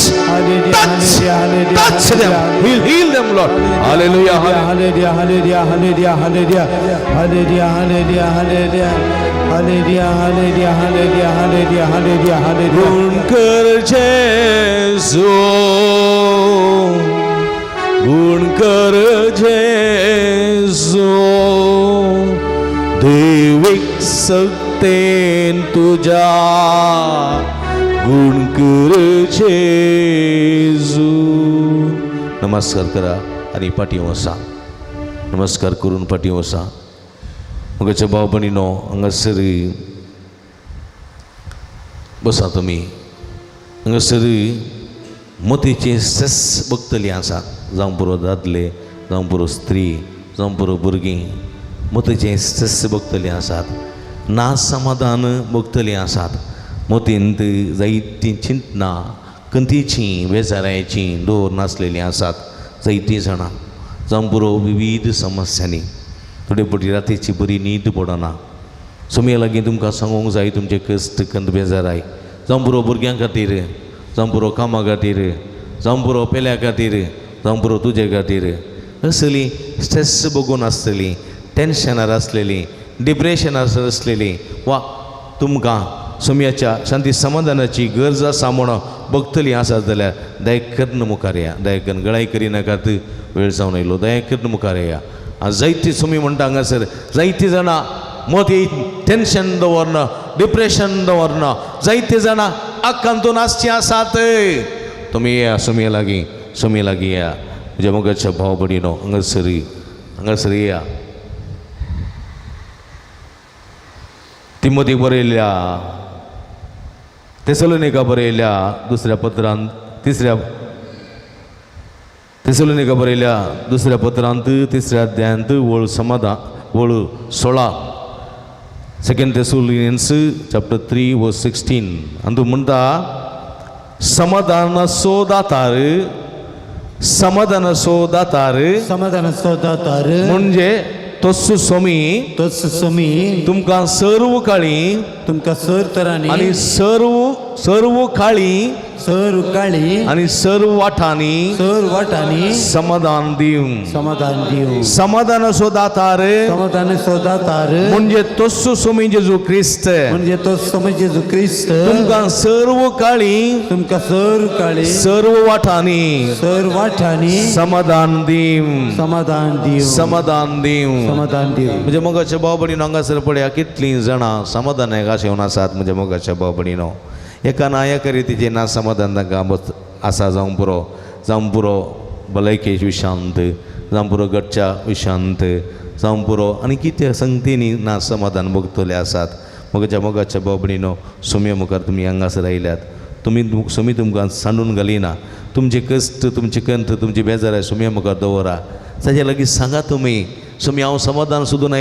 touch touch them heal them Lord hallelujah Hallelujah, hallelujah, hallelujah, hallelujah, hallelujah, hallelujah, hallelujah, hallelujah, hallelujah, hallelujah, hallelujah, hallelujah, hallelujah. गुण कर जेजू गुण कर जेजू दैविक सत्तेन तुझा गुण कर जेजू नमस्कार करा आणि पाठी वसा नमस्कार करून पाठी वसा मगाच्या भाव बहिणीनो हांगासरी बसा तुम्ही हांगासरी मतीचे सेस भक्तली आसात जावं पुरो दादले जावं पुरो स्त्री जावं पुरो भुरगीं मतीचे सेस भक्तली आसात ना समाधान भक्तली आसात मतींत जायतीं चिंतना कंतीचीं बेजारायचीं दोर नासलेलीं आसात जायतीं जाणां जावं पुरो विविध समस्यांनी थोडे फावटी रातीची बरी न्हीद पडना सुमये लागीं तुमकां सांगूंक जाय तुमचे कश्ट कंत बेजाराय जावं पुरो भुरग्यां खातीर जावं पुरो कामा खातीर जावं पुरो पेल्या खातीर जावं पुरो तुजे खातीर असली स्ट्रेस बघून आसतली टेन्शनार आसलेली डिप्रेशनार आसलेली वा तुमकां सुमयाच्या शांती समाधानाची गरज आसा म्हणून भक्तली आसात जाल्यार दयेकन मुखार या दयेकन गळाय करिनाकात वेळ जावन आयलो दयेकन मुखार या जायती सुमी म्हणटा हांगासर जायतीं जाणां मोदी टेन्शन दवरना डिप्रेशन दवरना जायतीं जाणां आकांतून आसचीं आसात तुमी या सुमये लागीं या म्हज्या मोगाच्या भाव भयणीनो हांगासर या तिमोथी बरयल्या तेसलोनिका बरयल्या दुसऱ्या पत्रांत तेसलोनिका बरयल्या दुसऱ्या पत्रांत तिसऱ्या अध्यायांत वळू 16 2 Thessalonians chapter 3 verse 16 अंदू म्हणटा समाधान सोदातार म्हणजे तोच सोमी तुमकां सर्व काळी तुमकां सर तरांनी आणि सर्व काळी आणि सर्व वाटांनी समाधान दिवं समाधान सोदातार म्हणजे तोच सोमी जेजू ख्रिस्त तुमकां सर्व काळी सर्व वाटांनी समाधान दिवं म्हणजे मोगाच्या भाव भयणीनो हांगासर पळया कितलीं जाणां समाधानाक आशेवन आसात म्हणजे मोगाच्या भाव भयणीनो एका ना एका रितीचें ना समाधान तांकां आसा जावं पुरो भलायके विशांत जावं पुरो घरच्या विशांत जावं पुरो आनी कितें संगतींनी ना समाधान भोगतले आसात मोगाच्या भाव भयणीनो सुमये मुखार तुमी हांगासर आयल्यात सुमी तुमकां सांडून घालिना तुमचे कश्ट तुमचे कंत तुमची बेजाराय सुमये मुखार दवरा ताजे लागीं सांगा तुमी सुमी हांव समाधान सोदून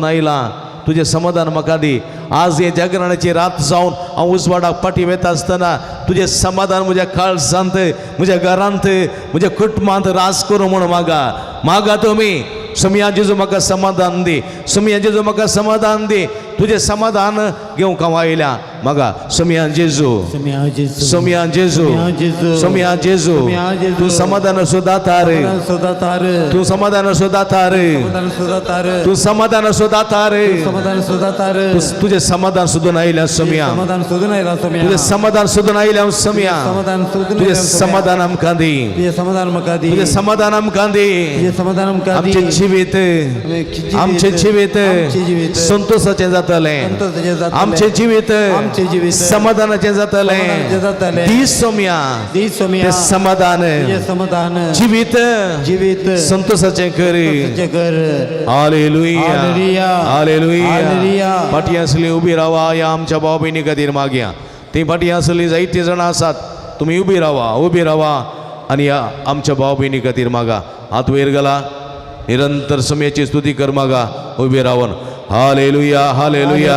आयलां तुजें समाधान म्हाका दी आज हे जागरणाची रात जावन हांव उजवाडाक पाटी वयता आसतना तुजें समाधान म्हज्या काळजांत म्हज्या घरांत म्हज्या कुटुंबांत रास करूं म्हूण मागा तुमी सुमया जेजू म्हाका समाधान दी तुजें समाधान घेवंक हांव आयल्या मागा सुमया जेजू तूं समाधान सोदातार तुजें समाधान सोदून आयल्या सुमया तुजें समाधान सोदून आयल्या सुमया तुजें समाधान आमकां दी तुजें समाधान आमकां दी आमचें जिवीत संतोषाचें जातलें आमचें जिवीत समाधानाचें जातलें दी सोमया तें समाधान जिवीत संतोषाचें कर हालेलुया फाटी आसली उबी रावा या आमच्या भाव भयणी खातीर मागया ती फाटी आसली जायतीं जाणां आसात तुमी उबी रावा आनी आमच्या भाव भयणी खातीर मागा हात वयर घाला निरंतर सुमयेची स्तुती कर मागा उबी रावन hallelujah hallelujah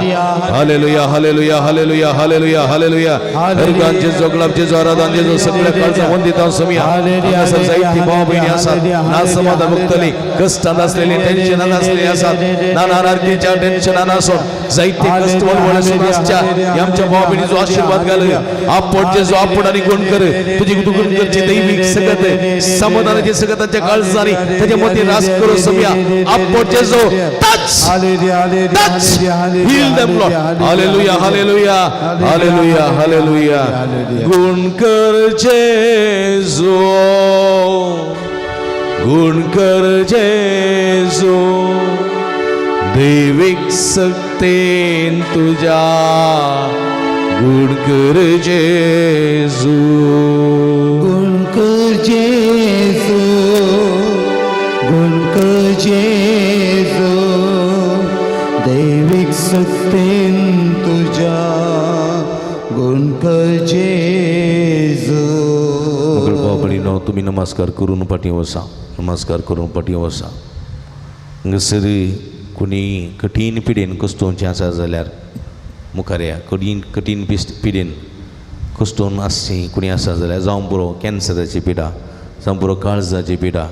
hallelujah hallelujah hallelujah hallelujah hallelujah हरकांचे जोगलाबचे जोरादांचे जो सगळ्या काळचा वंदिता समया हांगासर जायती भाव भयणी आसात ना समाधान मुक्तली कष्टांत असलेली टेन्शनांत असलेली आसात ना नाराजगीच्या टेन्शनांत आसून जायती कष्ट वळवळ सुरू आसच्या आमच्या भाव भयणीचो आशीर्वाद घाल आपणचे जो आपण आणि गुण कर तुझी गुण करची दैविक सगत समाधानाची सगत तांच्या काळजांनी ताच्या मती रास करू समया आपणचे जो touch touch, heal them, Lord. Hallelujah, hallelujah, hallelujah, hallelujah. गुण कर जेजो, गुण कर जेजो, दैविक शक्तीन तुझ्या गुण कर जेजो, गुण कर जेजू, गुण कर जेजू, दैविक शक्तीन तुझ्या गुण कर जेजू. बाबडीनो तुम्ही नमस्कार करून पाठी वसा, नमस्कार करून पाठी वसा. हांगासर कोणी कठीण पिडेन कस्तोवचें आसा जाल्यार मुखार या. कठीण पिडेन कस्तोवन आसची कोणी आसा जाल्यार जावं पुरो कॅन्सराची पिडा, जावं पुरो काळजाची पिडा,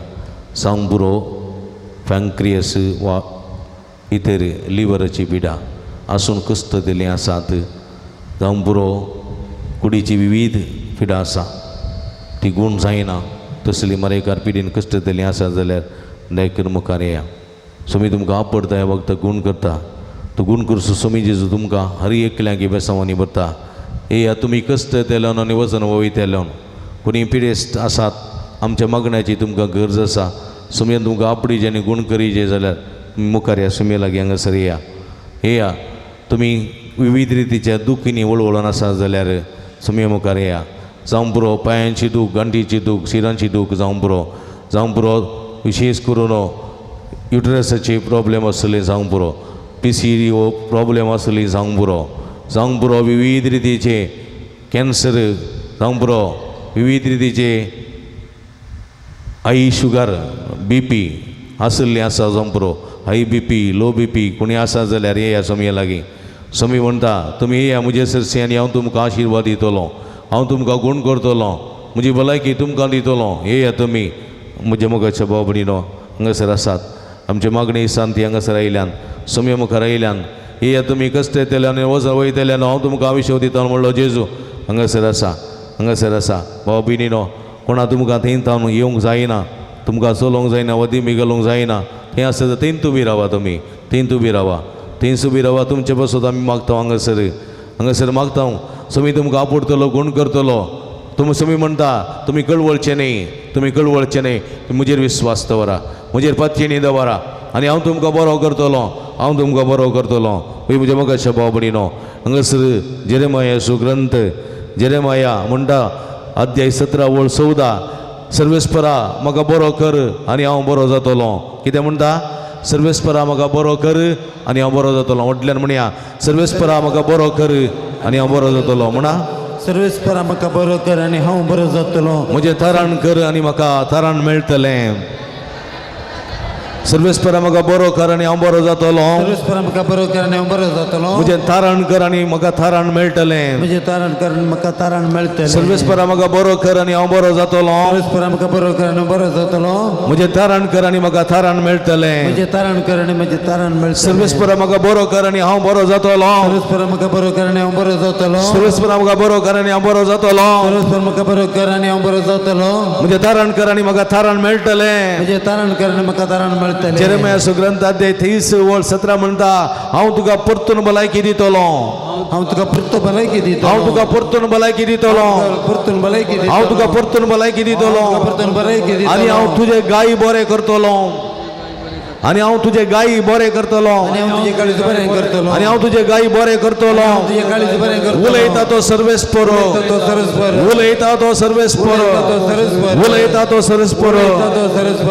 जावं पुरो पॅंक्रियस वा इतर लिव्हराची पिडा आसून कस्त दिली आसात, जावं पुरो कुडीची विविध पिडा आसा ती गुण जायना तसली मरेकार पिडीन कश्ट दिली आसा जाल्यार दयकर मुखार येया. सोमी तुमकां आपडता ह्या वखदाक गुण करता, तो गुण करचो सोमी जेजू तुमकां हर एकल्याक बेसांवांनी भरता. येया तुमी कश्ट तेल्यान आनी वचन वयतेल्यान कोणी पिडेस्त आसात आमच्या मागण्याची तुमकां गरज आसा सोम्यान तुमकां आपडीचे आनी गुण करीचे जाल्यार मुखार या सोम्या लागीं हांगासर येया. तुमी विविध रितीच्या दुखींनी वळवळून आसा जाल्यार सोम्या मुखार येया. जावं पुरो पांयांची दूख, गांठीची दूख, शिरांची दूख जावं पुरो विशेश करून युटरसाचे प्रॉब्लेम आसले जावं पुरो PCO प्रॉब्लेम आसली जावं पुरो विविध रितीचे कॅन्सर जावं पुरो विविध रितीचे हाय शुगर BP आसली आसा जावं पुरो हाय BP लो BP कोणी आसा जाल्यार येया सोम्या लागीं. सोमी म्हणटा तुमी येया म्हजे सरसी आनी हांव तुमकां आशिर्वाद दितलो, हांव तुमकां गुण करतलो, म्हजी भलायकी तुमकां दितलो. येया तुमी म्हज्या मोगाच्या भाव भयणीनो हांगासर आसात आमचे मागणी शांती हांगासर आयल्यान सोम्या मुखार आयल्यान येया तुमी कश्ट येतल्यान वचन वयतल्यान हांव तुमकां आयुश्य दितलो म्हणलो जेजू हांगासर आसा. भाव भयणीनो कोणा तुमकां थंय थावन येवंक जायना, तुमकां चलोवंक जायना, वदी बी घालूंक जायना, थंय आसता जाल्यार थंयच उबी रावा, तुमी थंयच उबी रावा. तुमचे पासून आमी मागता हांगासर मागता सोमी तुमकां आपडटलो, गुण करतलो. तुमी सोमी म्हणटा तुमी कळवळचे न्ही, म्हजेर विस्वास दवरा, म्हजेर पातयेनी दवरा आनी हांव तुमकां बरो करतलो. पळय म्हज्या मोगाच्या भाव भयणीनो हांगासर जेरेमाया सुग्रंथ जेरेमाया म्हणटा अध्याय 17 वळ 14 सर्वेस्परा म्हाका बरो कर आनी हांव बरो जातलो. कितें म्हणटा? सर्वेस्परा म्हाका बरो कर आनी हांव बरो जातलो. म्हटल्यार म्हणया सर्वेस्परा म्हाका बरो कर आनी हांव बरो जातलो. म्हणा सर्वेस्परा म्हाका बरो कर आनी हांव बरो जातलो. म्हजें थाराण कर आनी म्हाका थाराण मेळटलें. सर्वेस्परा म्हाका बरो कर आनी हांव बरो जातलो. सर्वेस्परा म्हाका बरो कर आनी हांव बरो जातलो. म्हजें थाराण कर आनी म्हाका थाराण मेळटलें. म्हजें थाराण कर आनी म्हाका थाराण मेळटलें. सर्वेस्परा म्हाका बरो कर आनी हांव बरो जातलो. सर्वेस्परा म्हाका बरो कर आनी बरो जातलो. म्हजें थाराण कर आनी म्हाका थाराण मेळटलें. म्हजें थाराण कर आनी म्हजें थाराण मेळटलें. सर्वेस्परा म्हाका बरो कर आनी हांव बरो जातलो. सर्वेस्परा म्हाका बरो कर आनी हांव बरो जातलो. सर्वेस्परा म्हाका बरो कर आनी हांव बरो जातलो. सर्वेस्परा म्हाका बरो कर आनी हांव बरो जातलो. म्हजें थाराण कर आनी म्हाका थाराण मेळटलें. म्हजें थाराण कर आनी म्हाका थाराण मेळटलें. जेरेमाया सुग्रंथ अध्याय 30 वळ 17 म्हणटा हांव तुका परतून भलायकी दितलो. हांव तुका परतो भलायकी दितलो. हांव तुका परतून भलायकी दितलो. परतून भलायकी दितलो. हांव तुका परतून भलायकी दितलो. परतून भलायकी दितलो. आनी हांव तुजे गायी बरें करतलो. आनी हांव तुजे गायी बरें करतलो. आनी हांव तुजे काळीज बरें करतलो. आनी हांव तुजे गायी बरें करतलो. तुजे काळीज बरें करतलो. उलयता तो सर्वेस्परो. तो सरस्पर. उलयता तो सर्वेस्परो. उलयता तो सर्वेस्परो.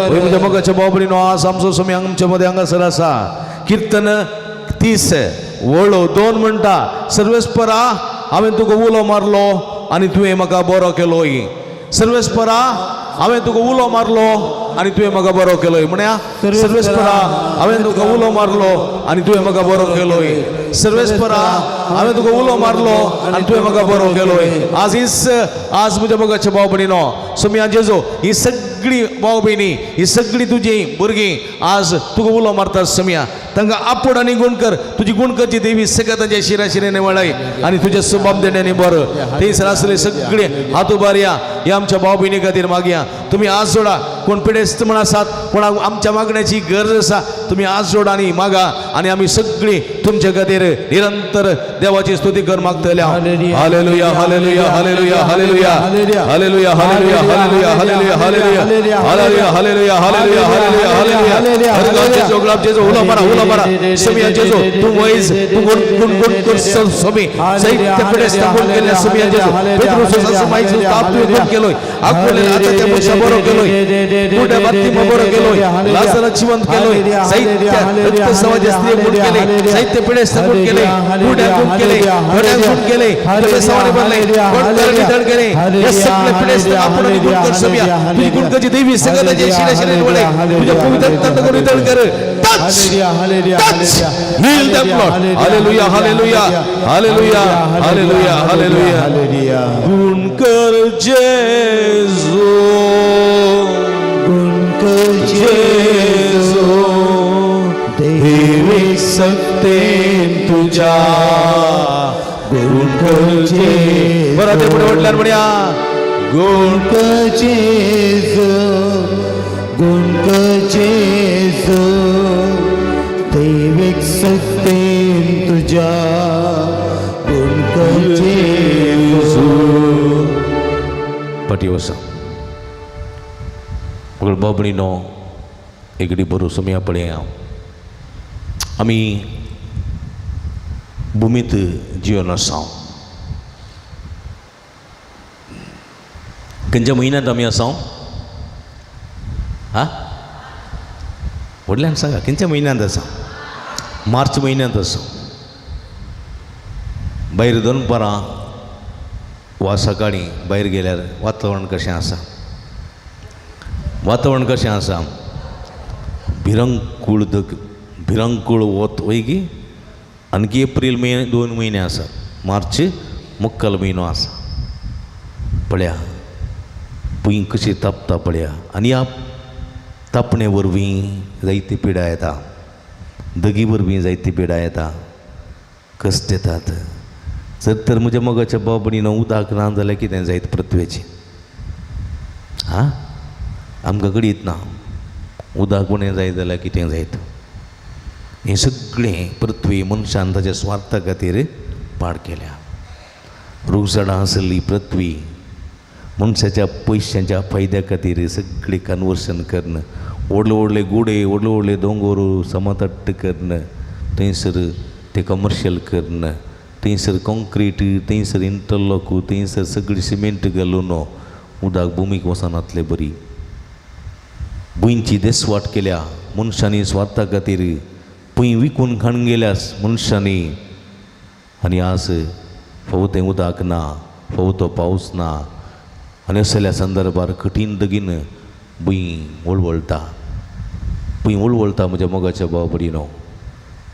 म्हज्या मोगाच्या भाव भयणीनो आज आमचो सोमी आमच्या मदें हांगासर आसा. कीर्तन 30 वळ 2 म्हणटा सर्वेस्परा हांवें तुका उलो मारलो आनी तुवें म्हाका बरो केलो. सर्वेस्परा हांवें तुका उलो मारलो आणि तुवें म्हाका बरो केलोय म्हण्या सर्वेस्परा हांवें तुका उलो मारलो आनी तुवें म्हाका बरो केलोय सर्वेस्परा हांवें तुका उलो मारलो आनी तुवें म्हाका बरो केलोय आज म्हज्या मोगाच्या भाव भयणीनो सोम्या जेजो ही सगळी भाव भयणी ही सगळी तुजी भुरगीं आज तुका उलो मारतात सोम्या तांकां आपड आनी गुण कर तुजी गुण करची देवी सगळ्या तांच्या शिराशिरेने वळय आनी तुज्या सुबाब देण्याने बरं थंयसर आसले सगळे हात उबारया हे आमच्या भाव भयणी खातीर मागया तुम्ही आज जोडा कोण पिडेस्त म्हण आसात कोणाक आमच्या मागण्याची गरज आसा तुम्ही आज जोडा आनी मागा आनी आमी सगळीं तुमच्या खातीर निरंतर देवाची स्तुती कर मागतल्या hallelujah hallelujah hallelujah hallelujah hallelujah hallelujah hallelujah hallelujah hallelujah hallelujah hallelujah hallelujah hallelujah हरगावचे जोगलाबचे जो उला मारा समियाचे जो तू वैज तू गुण कर समी साहित्य पिडेस्त गुण केल्या समियाचे जो पेट्रोस समाईच ताप तू गुण केलोय आकोले आता त्या पक्षा बरो केलोय कुठे बाती बरो केलोय लाजर जिवंत केलोय साहित्य रक्त समाज स्त्री गुण केले साहित्य पिडेस्त गुण केले कुठे गुण केले घड्या गुण केले ते सवारी बनले कोण वितरण केले हे सगळे पिडेस्त आपण गुण कर समिया तुझी गुण कधी देवी सगळ्या जे शिरे वळे तुझे पवित्र तंड करून वितरण कर touch heal them Lord hallelujah hallelujah hallelujah hallelujah hallelujah गुण कर जेजू गुण कर जेजू देवी सत्तेन तुझ्या गुण कर जेजू बरं ते पुढे म्हटल्यावर म्हणूया गुण कर जेजू गुण कर जेजू दैविक सत्तेन तुझ्या गुण कर जेजू पाटी वसा मग बाबणीनो एकडी बरो समया पडे आमी भुमीत जीवन आसा खंयच्या म्हयन्यांत आमी आसा हा व्हडल्यान सांगा खंयच्या म्हयन्यांत आसा मार्च म्हयन्यांत आसा भायर दनपारां वा सकाळीं भायर गेल्यार वातावरण कशें आसा वातावरण कशें आसा भिरंकूळ वत वयगी आणखी एप्रील मे 2 म्हयने आसात मार्च मुक्काल म्हयनो आसा पळया भुंय कशी तापता पळया आनी ह्या तापणे वरवीं जायती पिडा येता दगी वरवीं जायती पिडा येता कश्ट येतात जर तर म्हज्या मोगाच्या बाबडीन उदक ना जाल्यार कितें जायत पृथ्वेची हां आमकां घडीत ना उदक उणें जायत जाल्यार कितें जायत हें सगळें पृथ्वी मनशान ताच्या स्वार्था खातीर पाड केल्या रूखझाडां आसली पृथ्वी मनशाच्या पयशांच्या फायद्या खातीर सगळी कन्वर्शन करणं व्हडले व्हडले गुडे व्हडले व्हडले दोंगर समतट्ट करणं थंयसर ते कमर्शियल करणं थंयसर कॉन्क्रीट थंयसर इंटरलॉक थंयसर सगळी सिमेंट घालून उदक भुमीक वचनातले बरी भुंयची देसवाट केल्या मनशांनी स्वार्था खातीर भुंय विकून खाण गेल्यास मनशांनी आनी आज फावो तें उदक ना फावो तो पावस ना आनी असल्या संदर्भार कठीण दगीन भुंय वळवळटा म्हज्या मोगाच्या बाबडीनो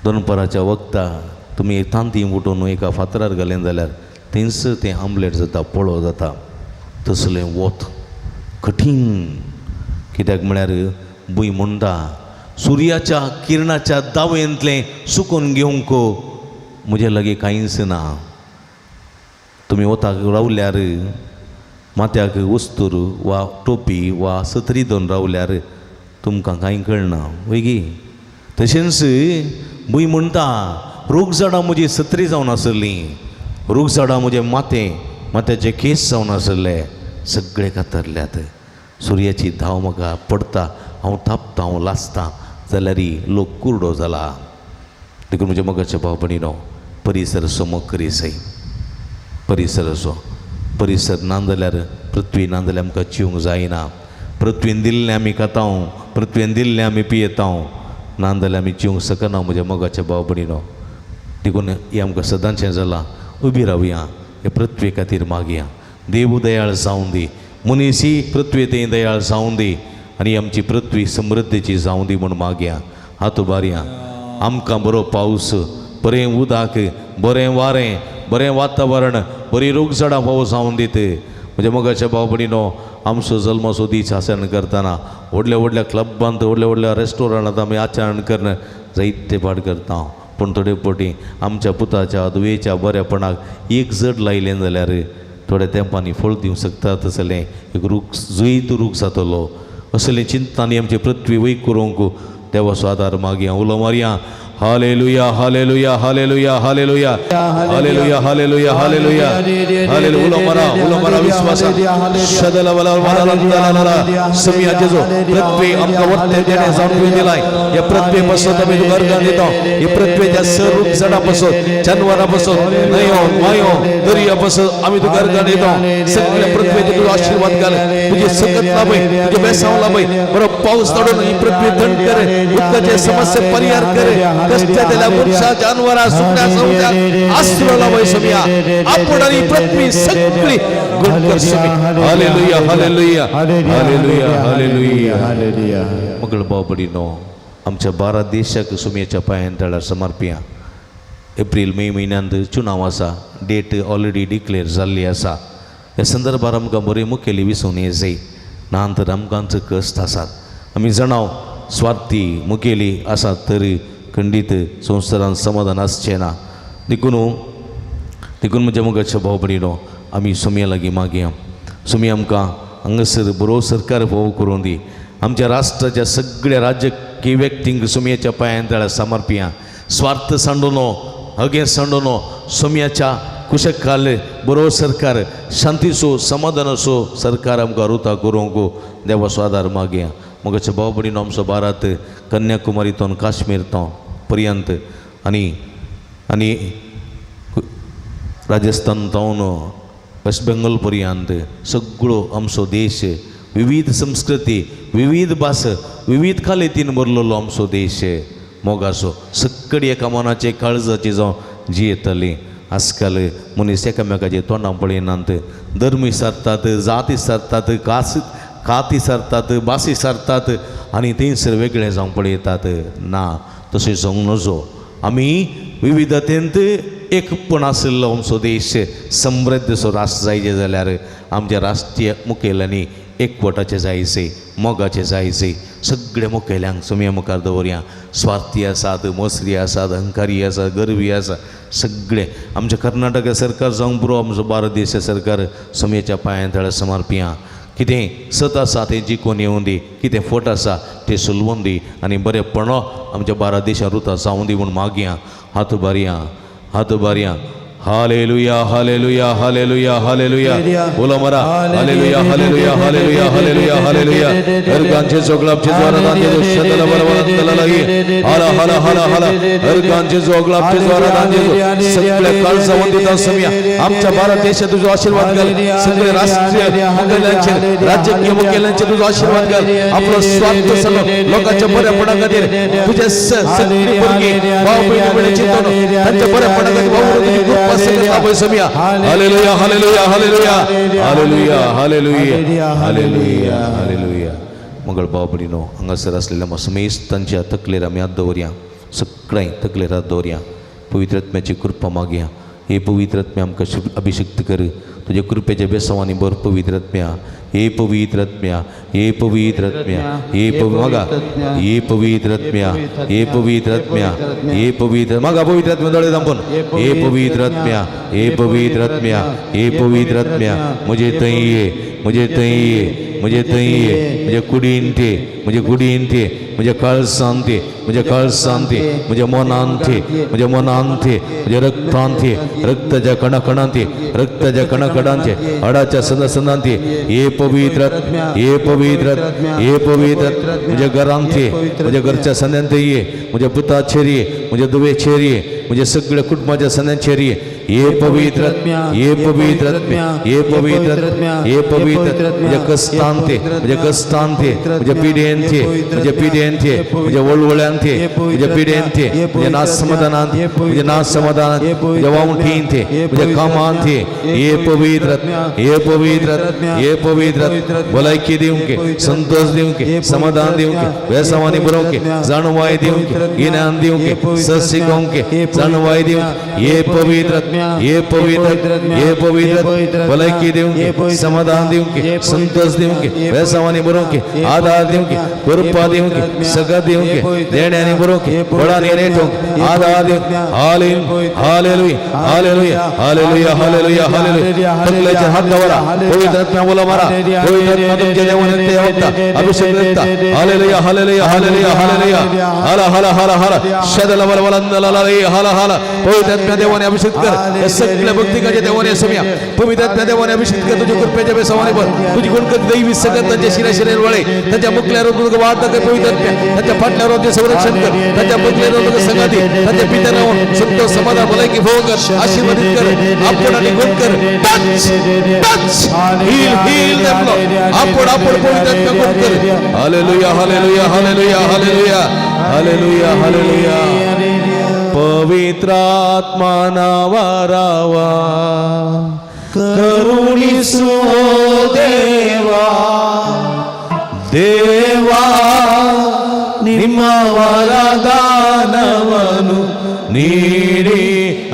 दनपाराच्या वखदां तुमी तांती उठून एका फातरार घालें जाल्यार थंयसर तें आमलेट जाता पळो जाता तसलें वत कठीण कित्याक म्हळ्यार भुंय म्हणटा सुर्याच्या किरणाच्या दावेंतलें सुकून घेवंक म्हजे लागीं कांयच ना तुमी वताक रावल्यार माथ्याक वस्तूर वा टोपी वा सत्री दोन रावल्यार तुमकां कांय कळना वयगी तशेंच भुंय म्हणटा रूखझाडां म्हजी सत्री जावन आसलीं रूखझाडां म्हजे माथ्याचे केस जावन आसले सगळे कातरल्यात सुर्याची धाव म्हाका पडटा हांव तापता हांव लासतां जाल्यार लोक कुरडो जाला देखून म्हज्या मोगाच्या भाव भयणीनो परिसर समोग करी सई परिसर ना जाल्यार पृथ्वी ना जाल्यार आमकां जिवंक जायना पृथ्वीन दिल्लें आमी खातांव पृथ्वीन दिल्लें आमी पियेतांव ना जाल्यार आमी जिवंक शकना म्हज्या मोगाच्या भाव भयणीनो देखून हें आमकां सदांचें जालां उबी रावया हे पृथ्वे खातीर मागया देव दयाळ जावं दी मनीस ही पृथ्वी तें दयाळ जावं दी आनी आमची पृथ्वी समृद्धीची जावं दी म्हूण मागया. हात उबारया. आमकां बरो पावस, बरें उदक, बरें वारें, बरें वातावरण, बरी रोगझाडां पावस जावं दीत. म्हणजे मोगाच्या भाव भयणीनो, आमचो जल्माचो दीस आचरण करतना व्हडल्या व्हडल्या क्लबांत, व्हडल्या व्हडल्या रेस्टॉरंटांत आमी आचरण करन जायते पाड करता. पूण थोडे फावटी आमच्या पुताच्या दुयेच्या बरेपणाक एक जड लायलें जाल्यार थोड्या तेंपांनी फळ दिवंक शकतात. तसलें एक रूख जुयत रूख जातलो. असले चिंतांनी आमची पृथ्वी वैक करूंक देवाचो आदार मागया. उलो मारया. Hallelujah hallelujah hallelujah hallelujah hallelujah hallelujah hallelujah hallelujah. उलो मारा विश्वासा शदला वला वला समियाचे जो पृथ्वी आमकां वरते देणे जाणून दिलाय. या पृथ्वी पासून आमी तुका अर्गां दिता. या पृथ्वीच्या सर्व झाडां पासून, जनावरां पासून, न्हंयो मायो दर्या पासून आमी तुका अर्गां दिता. सगळ्या पृथ्वीचे तुजो आशीर्वाद घाल. तुजी सकत लाभय, तुजे बेसांव लाभय. बरो पावस धाडून ही पृथ्वी थंड कर. उदकाचे समस्या परिहार कर. कष्टातल्या मनशा, जानवरां, सुकण्या सौद्याक आसरो लाभय सोमिया. आपण आणि पृथ्वी सगळी गुण कर सोमी. Hallelujah hallelujah hallelujah hallelujah hallelujah. मगळ भाव भयणीनो, आमच्या भारत देशाक सोमयाच्या पांयां तळार समर्पया. एप्रील मे म्हयन्यांत चुनाव आसा. डेट ऑलरेडी डिक्लेअर जाल्ली आसा. ह्या संदर्भात आमकां बरी मुखेली विसवणी जाय. नांतर आमकां कश्ट आसात. आमी जाणाव स्वार्थी मुखेली आसात तर खंडीत संवसारांत समाधान आसचें ना. देखून म्हज्या मोगाच्या भाव भयणीनो, आमी सोमया लागीं मागया. सोमी आमकां हांगासर बरो सरकार फावो करूं दी. आमच्या राष्ट्राच्या सगळ्या राजकीय व्यक्तींक सोमयाच्या पांयां तळार समर्पया. स्वार्थ सांडूनो, हगे सांडूनो सोमयाच्या कुशक खाल बरो सरकार, शांतीचो समाधानाचो सरकार आमकां रुता करूंक देवाचो आदार मागया. मोगाच्या भाव भयणीनो, आमचो भारत कन्याकुमारीतून काश्मीर पर्यंत आनी राजस्थान तावन वेस्ट बेंगॉल पर्यंत सगळो आमचो देश विविध संस्कृती, विविध भास, विविध खालेतीन भरलेलो आमचो देश मोगाचो. सगळी एका मनाचे काळजाची जावं जियेतली. आजकाल मनीस एकामेकाचे तोंडां पळयनात. धर्मी सारतात, जाती सारतात, खाती सारतात, भासी सारतात आनी थंयसर वेगळें जावं पळयतात. ना, तशें जावंक नजो. आमी विविधतेंत एकपण आशिल्लो आमचो देश समृद्धसो राष्ट्र जायचे जाल्यार आमच्या राष्ट्रीय मुखेल्यांनी एकवटाचे जायचे, मोगाचे जायचे. सगळ्या मुखेल्यांक सोमया मुखार दवरया. स्वार्थी आसात, मोसरी आसात, अहंकारी आसात, गरवी आसा, सगळे आमच्या कर्नाटक सरकार जावंक पुरो आमचो भारत देश सरकार सोमयाच्या पांयां तळार समर्पया. कितें सत आसा तें जिखून येवं दी. कितें फट आसा तें सुलवून दी. आनी बरेपणो आमच्या भारत देशांत रुता जावं दी म्हूण मागया. हात उबारया, हात उबारया. Hallelujah hallelujah hallelujah hallelujah. बोला मरा. Hallelujah hallelujah hallelujah hallelujah hallelujah. अर्गांचे जोगलापचे द्वारादांचे जो शतल बलवंतला लागी. हाला हाला हाला हाला. अर्गांचे जोगलापचे द्वारादांचे जो सगळे काळजा वंदिता सोमया. आमच्या भारत देशात तुझो आशीर्वाद घाल. सगळे राष्ट्रीय मुखेल्यांचे, राजकीय मुखेल्यांचे तुझो आशीर्वाद घाल. आपलो स्वार्थ सगळो लोकांच्या बरेपणा खातीर तुझे सगळी भुरगीं भाव भयणी चिंतून तांच्या बरेपणा खातीर भाव Somaiya. Hallelujah hallelujah hallelujah hallelujah hallelujah hallelujah hallelujah. मंगळ भाव भयणीनो, हांगासर आसलेल्या समेस्त तांच्या तकलेर आमी हात दवरया. सगळ्यांक तकलेर हात दवरया. पवित्र आत्म्याची कृपा मागया. हे पवित्र आत्म्या आमकां अभिषिक्त कर. तुझ्या कृपेच्या बेसांवांनी भर पवित्र आत्म्या. हे पवित्र आत्म्या, हे पवित्र आत्म्या, हे मागा. हे पवित्र आत्म्या, हे पवित्र आत्म्या, हे पवित्र मागा. पवित्र आत्म्या दोळे दांपून. हे पवित्र आत्म्या, हे पवित्र आत्म्या, हे पवित्र आत्म्या. म्हजे थंय ये, म्हजे थंय ये, म्हजे थंय ये. म्हज्या कुडीन ते, म्हज्या कुडीन ते, म्हज्या काळजांत ते, म्हज्या काळजांत ते, म्हज्या मनांत ते, म्हज्या मनांत ते, म्हज्या रक्तांत ते, रक्ताच्या कणाकणांत ते, रक्ताच्या कणाकणांत ते, हाडाच्या सदासनांत ते. हे पवित्र, हे पवित्र, हे पवित्र. म्हज्या घरांत ते, म्हज्या घरच्या सन्यांत ये, म्हज्या पुताचेर ये, म्हज्या दुवे चेरये म्हज्या सगळ्या कुटुंबाच्या सगळ्या चेरये हे पवित्र हे पवित्र हे पवित्र हे पवित्र म्हज्या कस्तांत म्हज्या कस्तांत म्हज्या पिड्येंत म्हज्या पिड्येंत म्हज्या वळवळ्यांत म्हज्या पिड्येंत म्हज्या नाच समाधानांत म्हज्या नाच समाधानांत म्हज्या वावठींत म्हज्या कामांत हे पवित्र हे पवित्र हे पवित्र भलायकी दिवंक संतोष दिवंक समाधान दिवंक वेसावानी बरोवंक जाणवाय दिवंक गिन्यान दिवंक सस शिकोवंक जाणवाय दिवंक हे पवित्र हे पवित्र हे पवित्र भलायकी दिवंक समाधान दिवंक संतोष दिवंक वेसावानी बरोवंक आधार दिवंक कृपा दिवंक सगळं दिवंक देण्याने बरोवंक बळाने नेटोवंक आधार दिवंक hallelujah hallelujah hallelujah hallelujah hallelujah तकलेचे हात दवरा पवित्र आत्म्या बोला मारा पवित्र आत्मा तुमच्या देवाने ते होता अभिषेक देता हालेलुया हालेलुया हालेलुया हालेलुया हाला हाला हाला हाला शदला बल बलंदला हाला हाला पवित्र आत्म्या देवाने अभिषेक कर सगळ्या भक्तिकाच्या देवाने समया पवित्र आत्म्या देवाने अभिषेक कर तुझ्या कृपेच्या बेसावाने बर तुझी गुणकर दैवी सगळं त्यांच्या शिरा वळे त्याच्या मुखल्यावर तुझं वाहत कर पवित्र आत्म्या त्याच्या पाटल्यावर तुझे संरक्षण कर त्याच्या मुखल्यावर तुझं संगाती त्याच्या पित्यानं सुख समाधान भलायकी भोग कर आशीर्वादित कर आपण आणि गुण कर टच टच हील हील आपण पवित्र आत्म्या गुण कर hallelujah hallelujah hallelujah hallelujah hallelujah hallelujah पवित्र आत्मा नावारावा करुणिसु देवा देवा ನಿಮ್ಮ ವರದಾನವನ್ನು ನೀಡಿ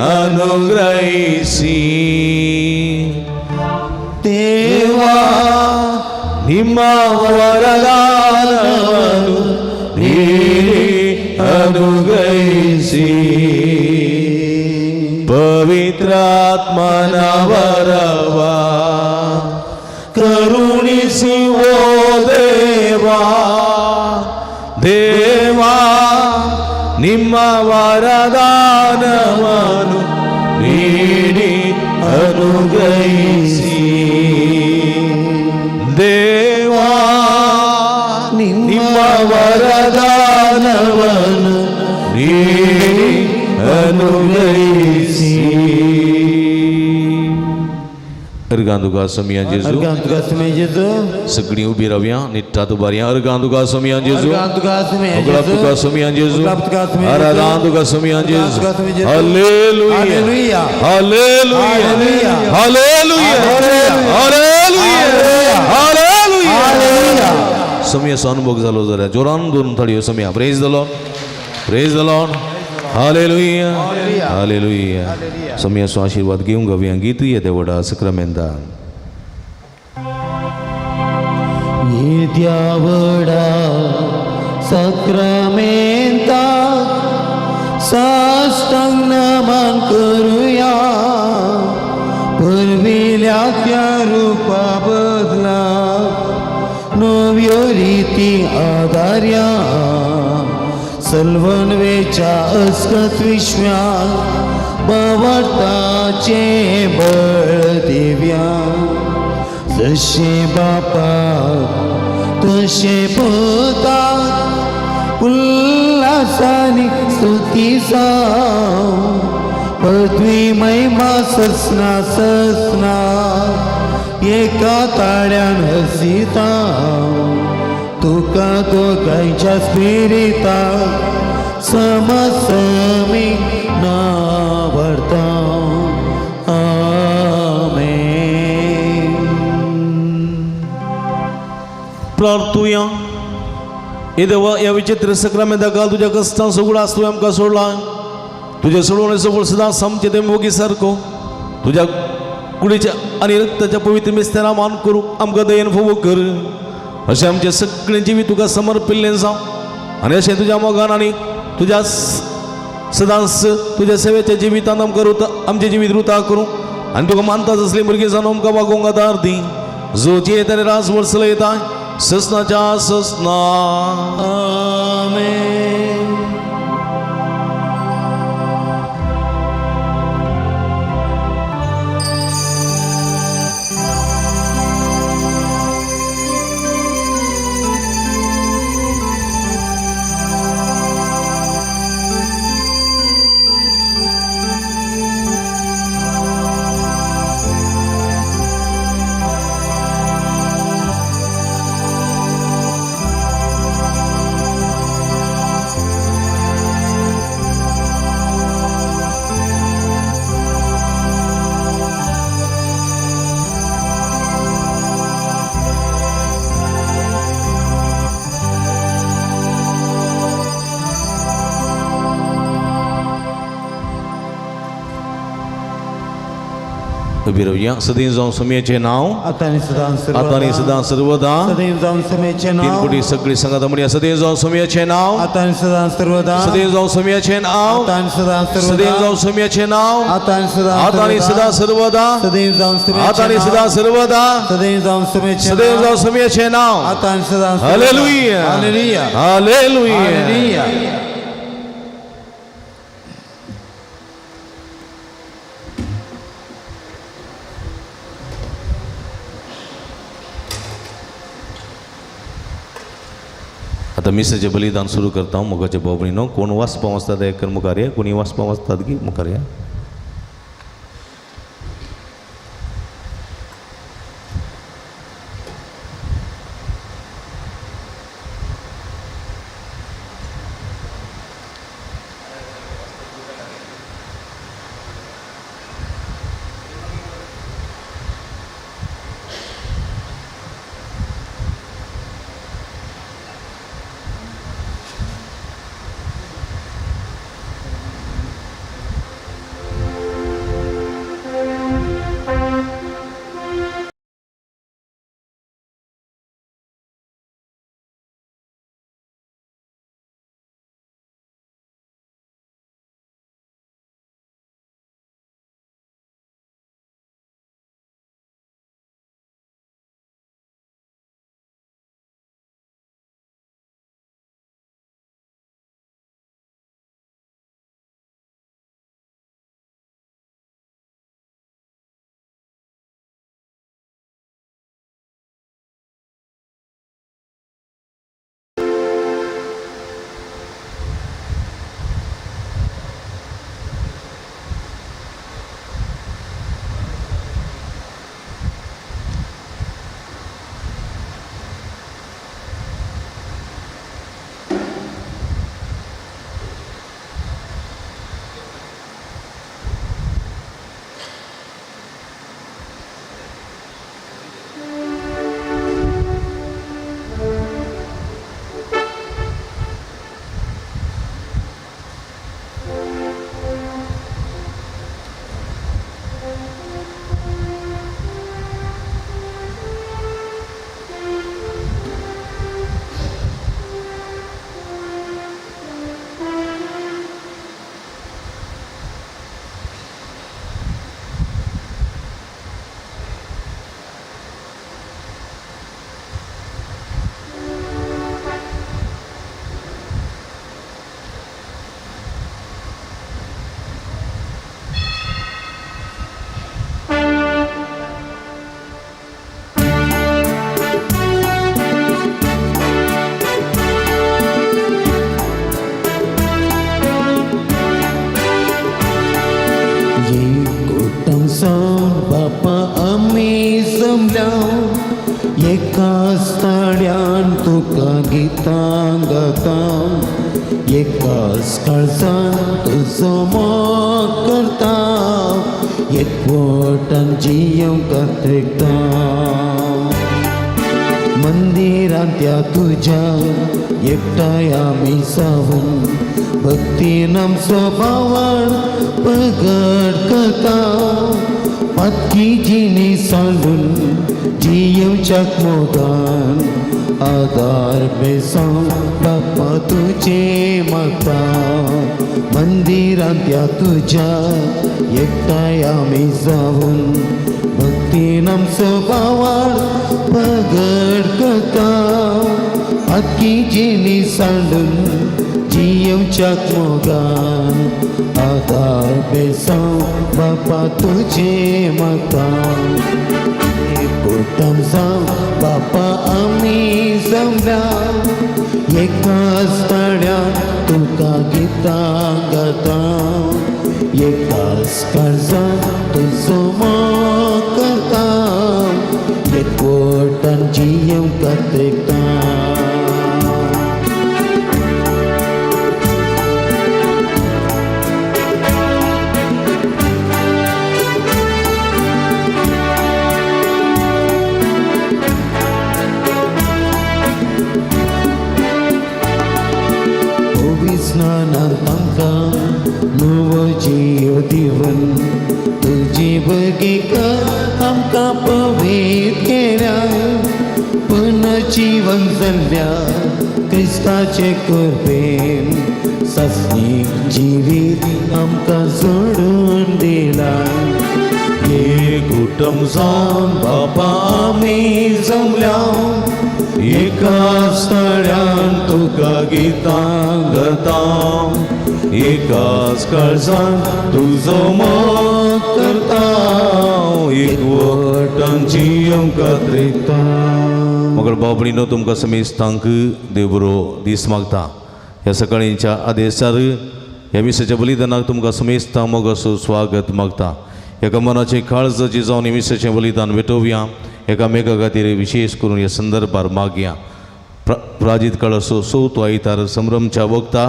ಅನುಗ್ರಹಿಸಿ ದೇವಾ ನಿಮ್ಮ ವರದಾನವನ್ನು ನೀಡಿ ಅನುಗ್ರಹಿಸಿ ಪವಿತ್ರಾತ್ಮನ ವರವ ಕರುಣಿಸಿ ಓ ದೇವಾ ದೇವಾ ನಿಮ್ಮ ವರದಾನವನ್ನು ನೀಡಿ ಅನುಗ್ರಹಿಸಿ ದೇವಾ ನಿಮ್ಮ ವರದಾನವನ್ನು ನೀಡಿ ಅನುಗ್ರಹಿಸಿ अर्गांदुका समया जेजू अर्गांतुका समय जेजू सगळी उभी राहूया निट्टात उभारया अर्गांदुका समया जेजू अर्गांतुका समय उगलापतुका समया जेजू उगलापतुका समय आराधनांतुका समया जेजू आराधनांतुका समय जेजू hallelujah hallelujah hallelujah hallelujah hallelujah hallelujah समयाचो अनुभव जालो जाल्यार जोरान दोन थाळयो समया praise the Lord hallelujah hallelujah समयाचो आशीर्वाद घेवंक गावया गीत येते वडा सक्रामेंता येद्यावडा सक्रामेंता साष्टांग नमन करूया परविल्या त्या रूपा बदला नव्यो रीती आधार्या सल्वनवेच्या अस्कत विश्व्या बावटाचे बळ देव्या जशे बापा तशे पोता उल्हासानी स्तुतीसा पृथ्वी महिमा ससना ससना एका ताळ्यान हसिता तुका दोगांच्या स्पिरिता समसमी नावरता आमेन. प्रार्थुया हे देवा या विचित्र सक्रामेंता काल तुझ्या कष्टां सगळं असतो आमकां सोडला तुझ्या सोडवणे सगळं सदा सामचे ते मोगी सारको तुझ्या कुडीच्या आणि रक्ताच्या पवित्र मिस्त्याला मान करू आमकां दयेन फोव कर अशें आमचे सगळें जिवी तुका समर्पिल्लें जावं आनी अशें तुज्या मोगान आनी तुज्या सदांच तुज्या सेवेच्या जिवितांत आमकां आमचें जिवीत रुता करूं आनी तुका मानतात असली भुरगीं जावन आमकां वागोवंक आदार दी जो येता आनी रास वर्सलो येता ससनाच्या ससना आमेन. उभी राहूया. सदैव जाऊन समयाचे नाव आता आणि सदा आता सदा सर्वदा. सदैव जाऊन समयाचे तीन नाव कोटी सगळी संगत म्हणूया. सदैव जाऊन समयाचे नाव आता आणि सदा सर्वदा सदैव जाऊन समयाचे नाव आता आणि सदा सदैव सर्वदा जाऊन समयाचे नाव आता आणि सदा आता आणि सदा सर्वदा. सदैव जाऊन आता आणि समयाचे सदा नाव सर्वदा. सदैव जाऊन समयाचे सदैव जाऊन समयाचे नाव. आता आणि सदा हालेलुया हालेलुया हालेलुया. हालेलुया. आता मिसेचे बलिदान सुरू करता हूँ. मुखाचे बाबरीनो कोण वाचपा वाचतात एकर मुखार या, कोणी वाचपा वाचतात की मुखार या. बापा आम्ही जमल्या एकाच ताड्यान तुका गितां गाता एकाच काळजान तुजो मोग करता एकवटान जियोंक त्रेकता मंदिरांत त्या तुझ्या एकठांय आमी सावून भक्तीन आमचो भावाड प्रगट करता मातकी जिणी सांडून जियोवच्याक मोगान आदार बेसांव बापा तुजे मागता मंदिरांत त्या तुझ्या एकठांय आमी जावून भक्तीन आमचो भावाड प्रगट करता मातकी जिणी सांडून जियोवच्याक मोगान आदार बेसांव बापा तुजे मागता एकवटान जावं बापा आमी जमल्या एकाच ताड्यान तुका गितां गाता एकाच काळजान तुजो मोग करता एकवटान जियोवंक त्रेकता स्नानांत आमकां नवो जीव दिवन तुजी बगेका आमकां पवित्र केल्या पुनर्जीवन जाल्ल्या क्रिस्ताचे कृपेन सस्नीक जिवीत आमकां सोडून दिला एक कुटुंब जावन बापा आमी जमल्या एका स्थळ्यान तुका गितां गाता एकाच काळजान तुजो मोग करता एकवटांची आमकां त्रेता. मगर बाबडीनो तुमकां समेस्तांक देव बरो दीस मागता. ह्या सकाळींच्या आदेशार ह्या मिसाच्या बलिदानाक तुमकां समेस्तांक मोगाचो स्वागत मागता. एका मनाची काळज जिजावन मिसाचें बलिदान भेटोवया. एकामेका खातीर विशेष करून ह्या संदर्भार मागया. प्राजीत काळ असो चवथो आयतार संभ्रमच्या वखता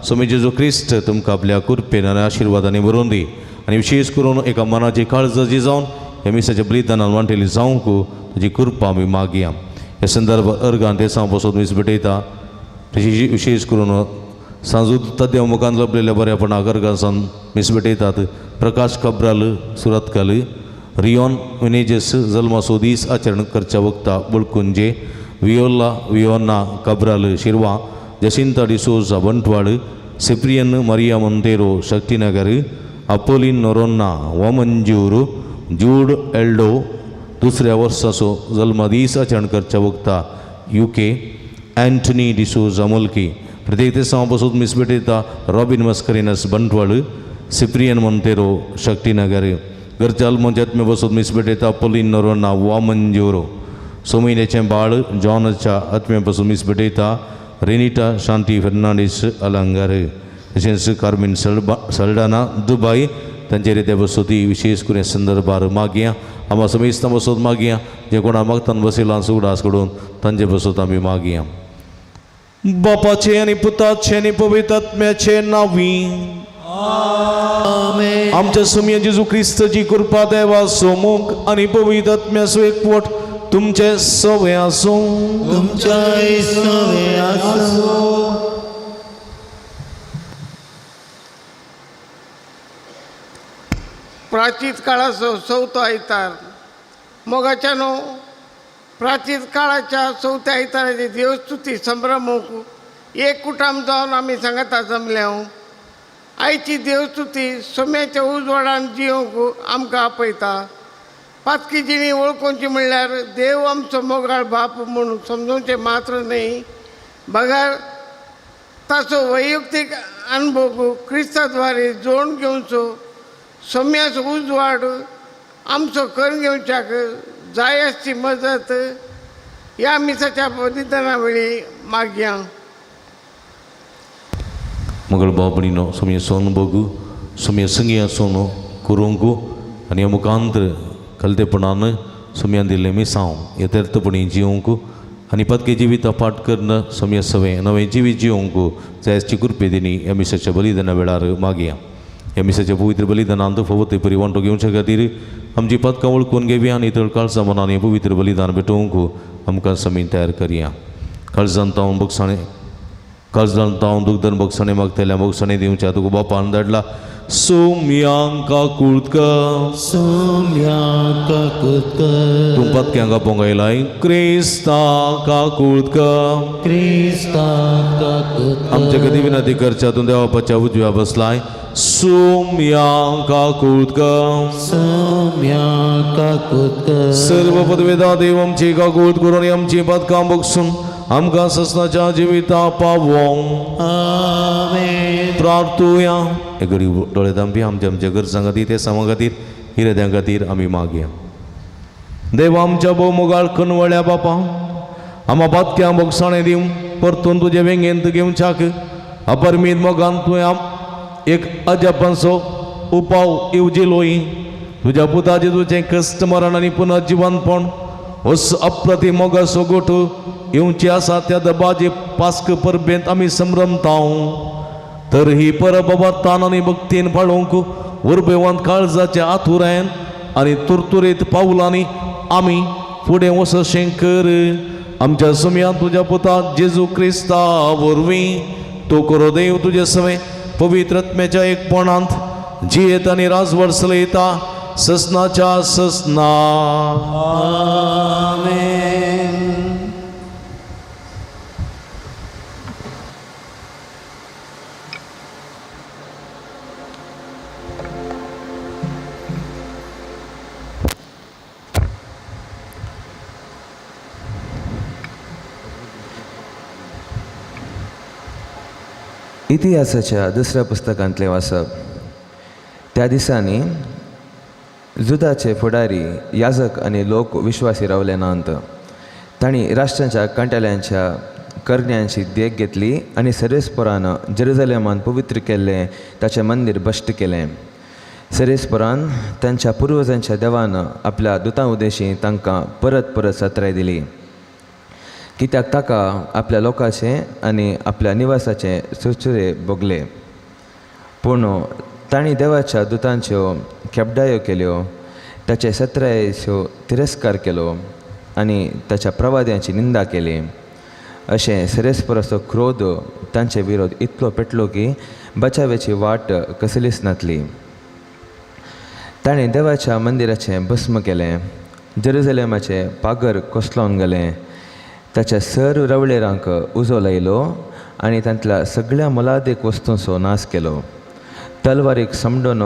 स्वामी जेजू क्रिस्त तुमकां आपल्या कृपेन आनी आशिर्वादांनी भरून दी आनी विशेष करून एका मनाची काळज जिजावन ह्या मिसाच्या बलिदानान वांटेली जावंक तुजी कृपा आमी मागया. ह्या संदर्भात अर्गान देसां पासून मीस भेटयता. विशेष करून सांजूद तद्या मुखान लभलेल्या बऱ्यापणाक अर्गासान मीस भेटयतात. प्रकाश कब्राल सुरतकाल रियोन विनेजस जल्माचो दीस आचरण करच्या वखता बुळकुंजे वियोना कब्राल शिरवा जसिंता डिसोजा बंटवाड सिप्रियन मरिया मोंतेरो शक्तिनगर अपोलिन नोरोन्ना वमंजूर जूड एल्डो दुसऱ्या वर्साचो जल्मदीस आचरण करच्या वखता UK एंटनी डिसोजा मुल्की. प्रत्येक दिसा पासून मीस भेटयता. रॉबिन मस्करिनस बंटवाड सिप्रियन मोंतेरो शक्तिनगर गरजाल मंजात्मे बसून मीस भेटयता. अपोलिन नोरोन्ना वामंजूरो सोमिनेचें बाळ जॉनच्या आत्मे पासून मीस भेटयता. रेनिटा शांती फेर्नांडीस अलंगार तशेंच कार्मिन सल्डाना दुबाय तांचे रित्या बसोती विशेष करून संदर्भार मागया. आम्हा समेस्तां बसोत मागया. जे कोणा मागतान बसयलां सुगडास कडून तांचे बसोत आमी मागया. बापाचे आनी पुताचे आनी पवित्र आत्म्याचे नांवी आमच्या सुम्य जेजू क्रिस्ताची कृपा देवाचो मोग आनी पवित्र आत्म्याचो एकवट तुमचे सवे आसूं. तुमच्या सवे आसूं. प्राचीन काळाचो चवथो आयतार मोगाच्या न्हू प्राचीन काळाच्या चवथ्या आयताराची देवस्तुती संभ्रमूक एक कुटुंब जावन आमी सांगाता जमल्या. आयची देवस्तुती सोम्याच्या उजवाडान जियोंक आमकां आपयता. पातकी जिणी वळखुची म्हणल्यार देव आमचो मोगाळ बाप म्हणून समजूंचे मात्र न्ही बगार ताचो वैयक्तीक अनुभव क्रिस्ताद्वारे जोडून घेवचो सोम्याचो उजवाड आमचो करून घेवच्याक जाय आसची मजत ह्या मिसाच्या बलिदाना वेळी मागया. मगळ बाबडीनो सोम्य सोन बगू सोम्य संगिया सोनो कुरूंकू आनी मुखांतर कलतेपणान सोम्यान दिल्लें मिसांव यथार्थपणी जिवंक आनी पदके जिवीत पाठ करून सोम्य सवे नवें जिवीत जिवंक जायची कृपे दिनी ह्या मिसाच्या बलिदाना वेळार मागया. ह्या मिसाच्या पवित्र बलिदानांत फवते परी वांटो घेवच्या खातीर आमची पदकां वळखून घेवया आनी तर काळजा मनान हें पवित्र बलिदान भेटोवंक आमकां समी तयार करया. काळजांत तावन बगसाणे काळजांत तावन दुखदन बगसाणे मागतल्या बगसाणे दिवच्या तुका बापान धाडला. सोम्यांका कुळका सोम्यांका कुळका तूं पदक्यांका पोंगयलाय. क्रिस्तांका कुळका क्रिस्तांका कुळका आमच्या कधी विनंती करच्या तूं देवापाच्या उजव्या बसलाय. सोम्यांका कुळका सोम्यांका कुळका सर्व पदवेदा देव आमची काकूत करून आमची पदकां बगसून आमकां ससनाच्या जिविता पावों. आमेन. प्रार्थुया. हे गरीब डोळे तांपी आमच्या आमच्या गरजां खातीर ते सामा खातीर हिरद्यां खातीर आमी मागया. देव आमच्या भोव मोगाळ कनवळ्या बापा आम्हा पदक्यां बगसाणें दिवं परतून तुजे वेंगेंत घेवच्याक अपरमीत मोगान तुवें एक अजपांचो उपाव येवजिलोय. तुज्या पुता जेजूचें कश्ट मरण आनी पुनर्जिवनपण वस अप्रतिम मोगाचो गोठ येवची आसा त्या दबाजे पास्क परबेंत आमी संभ्रमता. तर ही परबतान आनी भक्तीन पाळोवंक उर्बेवंत काळजाच्या आथुरायन आनी तुरतुरीत पावलांनी आमी फुडें वचशें कर. आमच्या सुम्या तुज्या पुता जेजू क्रिस्ता वरवीं तू करो देव तुझे सवय पवित्र आत्म्याच्या एकपणांत जियेत आणि राजवर चलयता ससनाच्या ससना. इतिहासाच्या दुसऱ्या पुस्तकांतले वाचप. त्या दिसांनी जुदाचे फुडारी याजक आनी लोक विश्वासी रावले नांत. तांणी राष्ट्रांच्या कांटेल्यांच्या करण्यांची देख घेतली आनी सेरेस्पोरान जेरुसलेमान पवित्र केल्लें ताचें मंदीर भश्ट केलें. सेरेस्पोरान तांच्या पुर्वजांच्या देवान आपल्या दुतां उदेशी तांकां परत परत सत्राय दिली, कित्याक ताका आपल्या लोकांचे आनी आपल्या निवासाचे सुचुरे भोगले. पूण तांणी देवाच्या दुतांच्यो केबडायो केल्यो, ताचे सत्रायेचो तिरस्कार केलो आनी ताच्या प्रवाद्यांची निंदा केली. अशें सेरेस्पोराचो क्रोध तांचे विरोध इतलो पेटलो की बचावेची वाट कसलीच नासली. ताणें देवाच्या मंदिराचें भस्म केलें, जेरुसलेमाचें पागर कोसलोवन गेलें, ताच्या सर्व रवळेरांक उजो लायलो आनी तांतल्या सगळ्या मोलादीक वस्तूंचो नाश केलो. तलवारीक समडून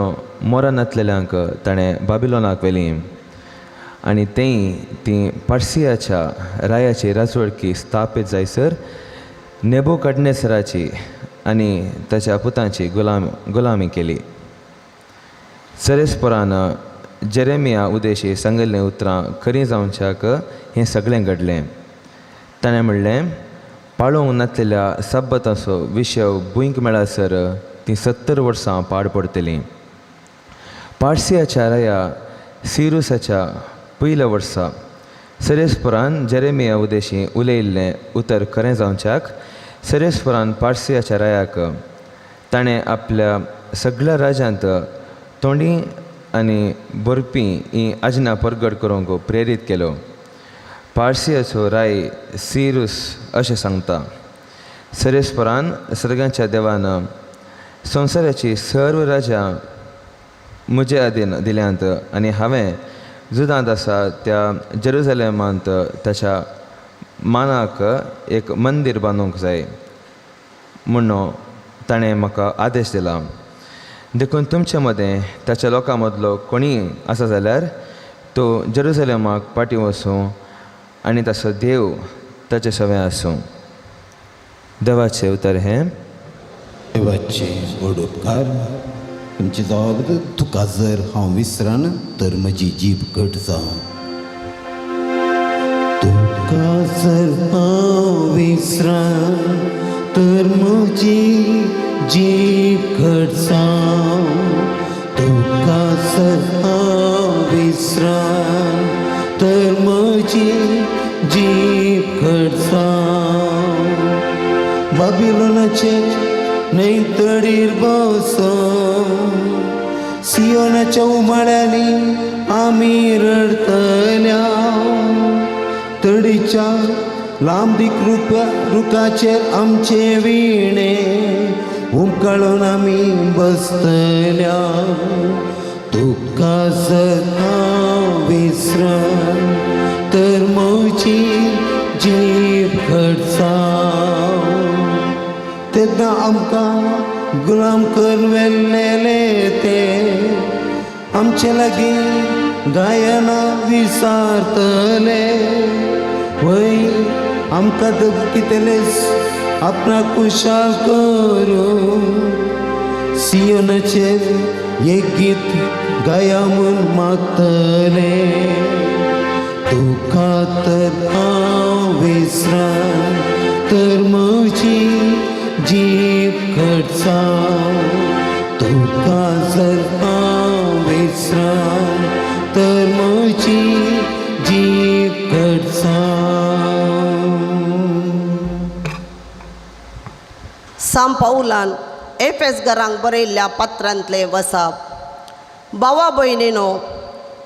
मोरान नातलेल्यांक ताणें बाबिलोनाक व्हेलीं आनी ती पार्सियाच्या रायाची राजवडकी स्थापीत जायसर नेबुकदनेसराची आनी ताच्या पुतांची गुलामी केली. सेरेस्पोरान जेरेमिया उदेशी सांगिल्लीं उतरां खरीं जावच्याक हें सगळें घडलें. ताणें म्हणलें, पाळोवंक नासलेल्या सब्बतांचो विशय भुंयक मेळासर ती 70 वर्सां पाड पडटलीं. पार्सियाच्या राया सिरुसाच्या पयल्या वर्सा सेरेस्पोरान जेरेमिया उदेशी उलयिल्लें उतर खरें जावच्याक सेरेस्पोरान पार्सियाच्या रायाक ताणें आपल्या सगळ्या राज्यांत तोंडी आनी बरपी ही आज्ञा परगट करूंक प्रेरीत केलो. पार्सियाचो राय सिरूस अशें सांगता, सेरेस्पोरान सर्गांच्या देवान संवसाराची सर्व राजा म्हजे आदीन दिल्यांत आनी हांवें जुदांत आसा त्या जेरुसलेमांत ताच्या मानाक एक मंदीर बांदूंक जाय म्हणून ताणें म्हाका आदेश दिला. देखून तुमचे मदें ताच्या लोकां मदलो कोणीय आसा जाल्यार तो जेरुसलेमाक पाटी वचूं आनी ताचो देव ताचे सवय आसूं. देवाचें उतर हें, देवाचे व्हड उपकार तुमचे जावं. तुका जर हांव विसरन तर म्हजी जीब घट जावं. तुका जर हांव विसरन तर म्हजी जीब घट जावं. तुका जर हांव विसरन तर म्हजी जीब घट जावं. बाबिलोनाचे नैतडीर बसून सियोनाच्या उमाळ्यांनी आमी रडतल्या. तडीच्या लांबीक रुखाचेर आमचे विणे उमकाळून आमी बसतल्या. तुका जर हांव विसरन तर म्हजी जीब घट जावं. तेन्ना आमकां गुलाम करून व्हेल्लेले ते आमचे लागीं गायनां विसारतले. वय आमकां कितेलेच आपणाक खुशाल करूं. सियोनाचेर एक गीत गाया म्हूण मागतले. तुका तर हांव विसरन तर म्हजी जीब घट जावं. तुका जर हांव विसरन तर म्हजी जीब घट जावं. सांत पौलान एफेसकारांक बरयल्ल्या पत्रांतले वचप. भावा भयणीनो,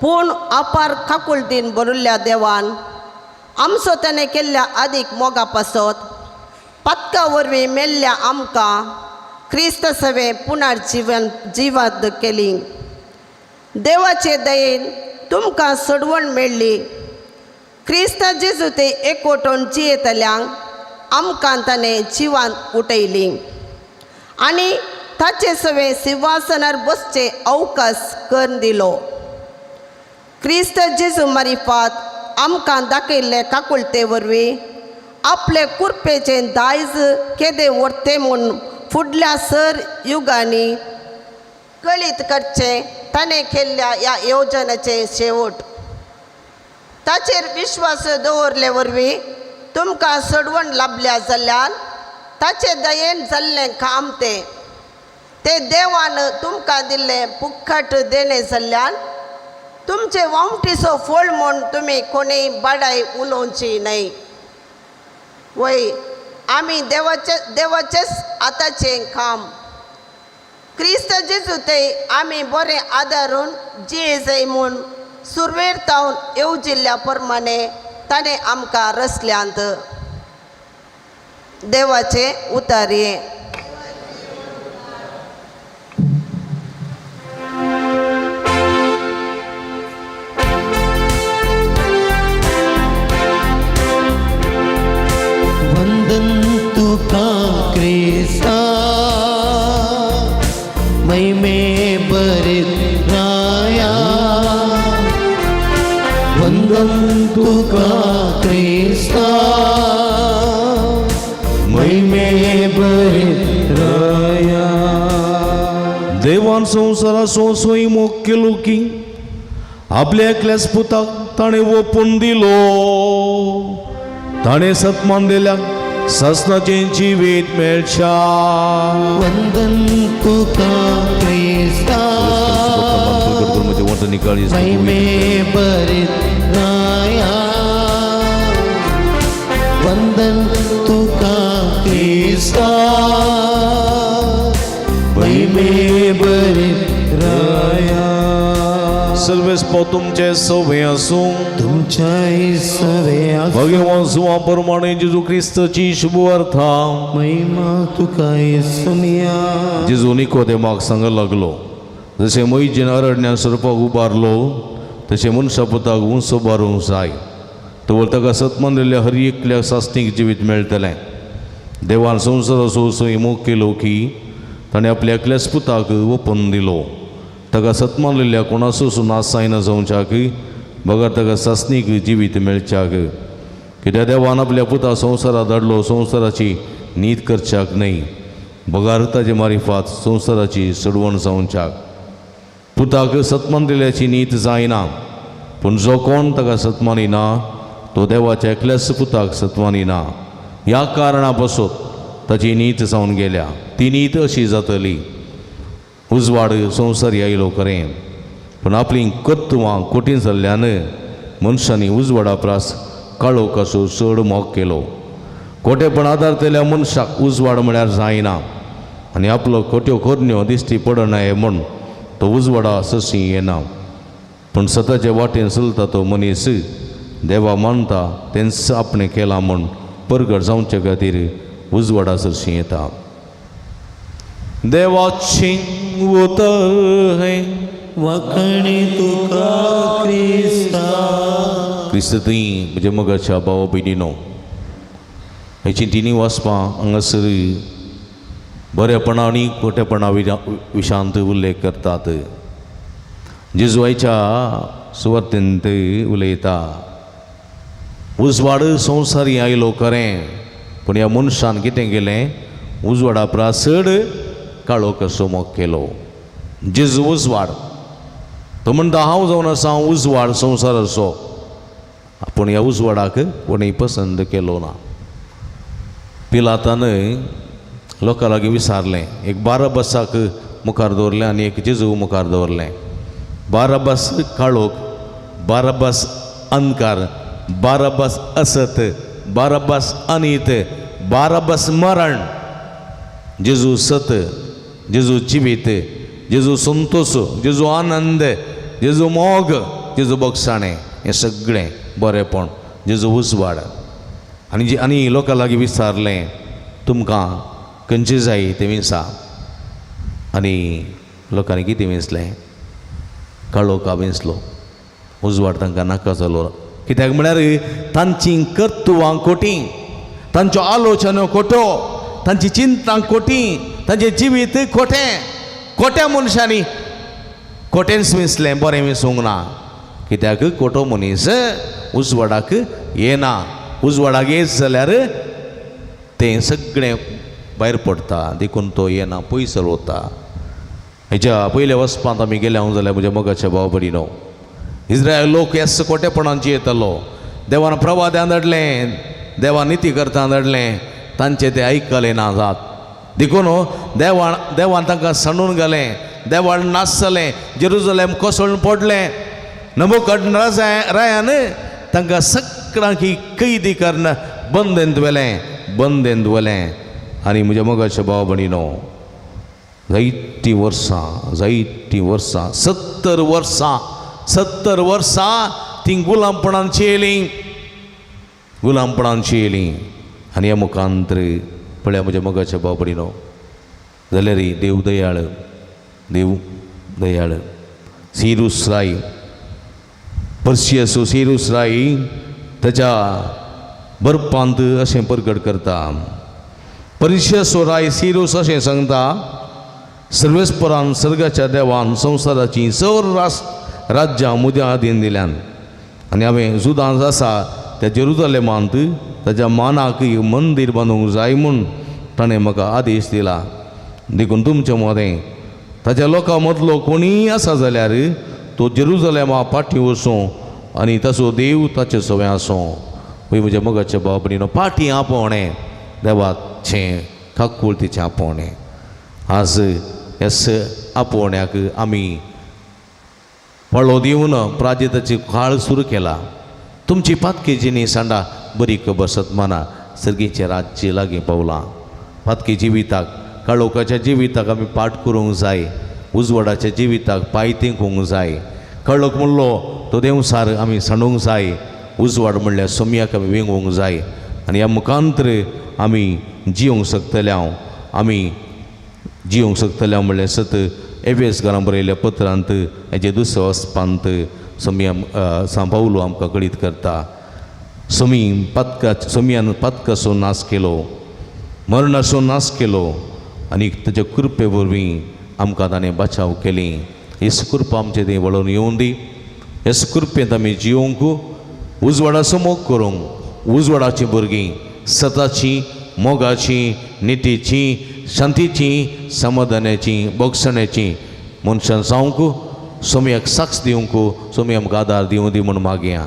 पूण अपार काकुळटीन बरयल्ल्या देवान आमचो ताणें केल्ल्या अदीक मोगा पासत पत्का वरवीं मेल्ल्या आमकां क्रिस्त सवे पुनर्जीवन जिवंत केली. देवाचे दयेन तुमकां सोडवण मेळ्ळी. क्रिस्त जेजू ते एकवटून जियेतल्यांक आमकां ताणें जिवांत उठयली आनी ताचे सवे सिंहासनार बसचे अवकाश करून दिलो. क्रिस्त जेजू मारिफात आमकां दाखयल्ले काकुळते वरवीं आपले कुरपेचें दायज केदें व्हरते म्हूण फुडल्या सर युगांनी कळीत करचें ताणें केल्ल्या ह्या येवजणेचे शेवट. ताचेर विश्वास दवरले वरवीं तुमकां सोडवण लाभल्या जाल्यार ताचे दयेन जाल्लें काम ते देवान तुमकां दिल्लें फुकट देणें जाल्यार तुमचे वामटीचो फळ म्हूण तुमी कोणेय बाडाय उलोवची न्हय. वय आमी देवाचेच आतांचें काम. क्रिस्त जेजू ते आमी बरें आदारून जिये जाय म्हूण सुरवेर तावन येवजिल्ल्या प्रमाणे ताणें आमकां रचल्यांत. देवाचे उतार्ये. तुका क्रिस्ता महिमे बरीत राया. वंदन तुका क्रिस्ता महिमे बरीत राया. देवान संवसारा सोय मोग केलो की आपल्या एकल्याच पुताक ताणें ओपून दिलो. ताणें सत्मान दिल्या ससनाचें जिवीत मेळच्या. वंदन तुका क्रिस्ता महिमे बरीत राया. वंदन तुका क्रिस्ता महिमे बरीत राया. सर्वेस तुमचे सवे आसूं तुमच्या सवे भगवान सुवा प्रमाणे जेजू क्रिस्ताची शुभ अर्था महिमा तुका सुनिया. जेजू निकोदेमाक सांग लागलो जशें मैजीन अरण्यान सरपाक उबारलो तशें मनशा पुताक उंच उबारूंक जाय तर ताका सत्मान दिल्ल्या हर एकल्या सासणीक जिवीत मेळटलें. देवान संवसाराचो सोय मोग केलो की ताणें आपल्या एकल्याच पुताक ओपून दिलो. ताका सत्मान दिल्ल्या कोणासून नास जायना जावच्याक बगर ताका सासणीक जिवीत मेळच्याक. कित्याक देवान आपल्या पुता संवसारांत धाडलो संवसाराची नीत करच्याक न्हय बगार ताचे मारिफात संवसाराची सोडवण जावच्याक. पुताक सत्मान दिल्ल्याची नीत जायना पूण जो कोण ताका सत्मानिना तो देवाच्या एकल्याच पुताक सत्मानिना. ह्या कारणा पासून ताची नीत जावन गेल्या. ती नीत अशी जातली उजवाड संवसार आयलो खरें पूण आपली कर्तुवां कोठीण जाल्ल्यान मनशांनी उजवाडा प्रास काळो कसो चड मोग केलो. खोटेपण आदारतल्या मनशाक उजवाड म्हळ्यार जायना आनी आपलो खोट्यो खोरण्यो दिश्टी पडनाये म्हूण तो उजवाडा सशी येना. पूण सताचे वाटेन चलता तो मनीस देवा मानता तेंच आपणें केलां म्हूण परगट जावचे खातीर उजवाडा सरशी येता. देवाची उतर है वखणी तुका क्रिस्ता. क्रिस्त तुई म्हजे मोगाच्या भावा भयणीनो हेची तिनी वाचपां हांगासर बरेपणा आनी खोटेपणा विशांत उल्लेख करतात. जेजुआच्या सुवातेंत उलयता उजवाड संवसारी आयलो खरें पूण ह्या मनशान कितें केलें उजवाडा प्रासड काळो कसो मोग केलो. जेजू उजवाड तो म्हणटा हांव जावन आसा उजवाड संवसाराचो पूण ह्या उजवाडाक कोणेय पसंत केलो ना. पिलातान लोकां लागीं विचारलें एक बारब्बासाक मुखार दवरलें आनी एक जेजू मुखार दवरलें. बारब्बास काळोख बारब्बास अंधकार बारब्बास असत बारब्बास अनित बारब्बास मरण. जेजू सत जेजू जिवीत जेजू संतोष जेजू आनंद जेजू मोग जेजू बक्षाणें हें सगळें बरेंपण जेजू उजवाड. आनी लोकां लागीं विचारलें तुमकां खंयची जाय तें विंसा. आनी लोकांनी कितें विंसलें? काळोखा विंसलो, उजवाड तांकां नाका जालो. कित्याक म्हळ्यार तांची कर्तुवां खोटी, तांच्यो आलोचनो खोट्यो, तांची चिंता खोटी, तांचें जिवीत खोटें. खोट्या मनशांनी खोटेंच विंसलें, बरें विंसूंक ना. कित्याक खोटो मनीस उजवाडाक येना. उजवाडाक येत जाल्यार तें सगळें भायर पडटा, देखून तो येना, पयस वता. हेच्या पयल्या वचपांत आमी गेले हांव जाल्यार म्हज्या मोगाच्या भाव भयणीनो, इस्रायल लोक ह्याच खोटेपणांची येतलो. देवान प्रवाद्यान धाडलें, देवान निती करता धाडलें, तांचें तें आयकलें ना जात. देखून देवान तांकां सांडून घालें, देवान नासलें, जेरुजलेम कोसळून पडलें. नबुकदनेस्सरान तांकां सगळ्यांक कैदी करून बंदेंत व्हेलें. आनी म्हज्या मोगाच्या भाव भयणीनो, जायतीं वर्सां 70 वर्सां ती गुलामपणांची येयलीं. आनी ह्या मुखांतर पळया म्हज्या मोगाच्या भाव भयणीनो, जाल्यार देव दयाळ. सिरूस राय, पर्शियसो सिरूस राय ताच्या बरपांत अशें प्रकट करता. पर्शियसो राय सिरूस अशें सांगता, सर्वेस्परान सर्गाच्या देवान संवसाराची सगळीं राज्यां म्हज्या हातीन दिल्यान. आनी हांवें जुदांत आसा त्या जेरुजलेमांत ताच्या मानाक मंदीर बांदूंक जाय म्हूण ताणें म्हाका आदेश दिला. देखून तुमचें मोदें ताच्या लोकां मदलो कोणीय आसा जाल्यार तो जेरुजलेमा पाठी वचूं आनी ताचो देव ताचे सवें आसूं. वय म्हज्या मोगाच्या भाव भयणीनो, पाठी आपोवणें देवाचें, काकुळतीचें आपोवणें. आज ह्या आपोवण्याक आमी पळो दिवन प्राजताची काळ सुरू केला. तुमची पातकी जिणी सांडा बरी खबर सतमाना सर्गीचें राज्य लागीं पावलां. पातकी जिविताक, काळोखाच्या जिविताक आमी पाठ करूंक जाय, उजवाडाच्या जिविताक पांय तेंकूंक जाय. काळोख म्हणलो तो देवसार आमी सांडूंक जाय, उजवाड म्हणल्यार सोम्याक आमी विंगूंक जाय. आनी ह्या मुखांतर आमी जिवंक शकतल्या म्हणल्यार सत एफएस घरां बरयल्या पत्रांत हेजे दुसऱ्या वचपांत सान पावलो आमकां कळीत करता. सोम्यान पातकाचो नाश केलो, मरणाचो नाश केलो, आनी ताच्या कृपे वरवीं आमकां ताणें बचाव केली. हेच कृपा आमचें थंय वळोवन येवं दी. हेच कृपेंत आमी जिवंक, उजवाडाचो मोग करूंक, उजवाडाची भुरगीं सताची, मोगाची, नितीची, शांतीची, समाधानाची, बोगसण्याची मनशां जावंक, सोम्याक साक्ष दिवंक, सोमी आमकां आदार दिवं दी म्हूण मागया.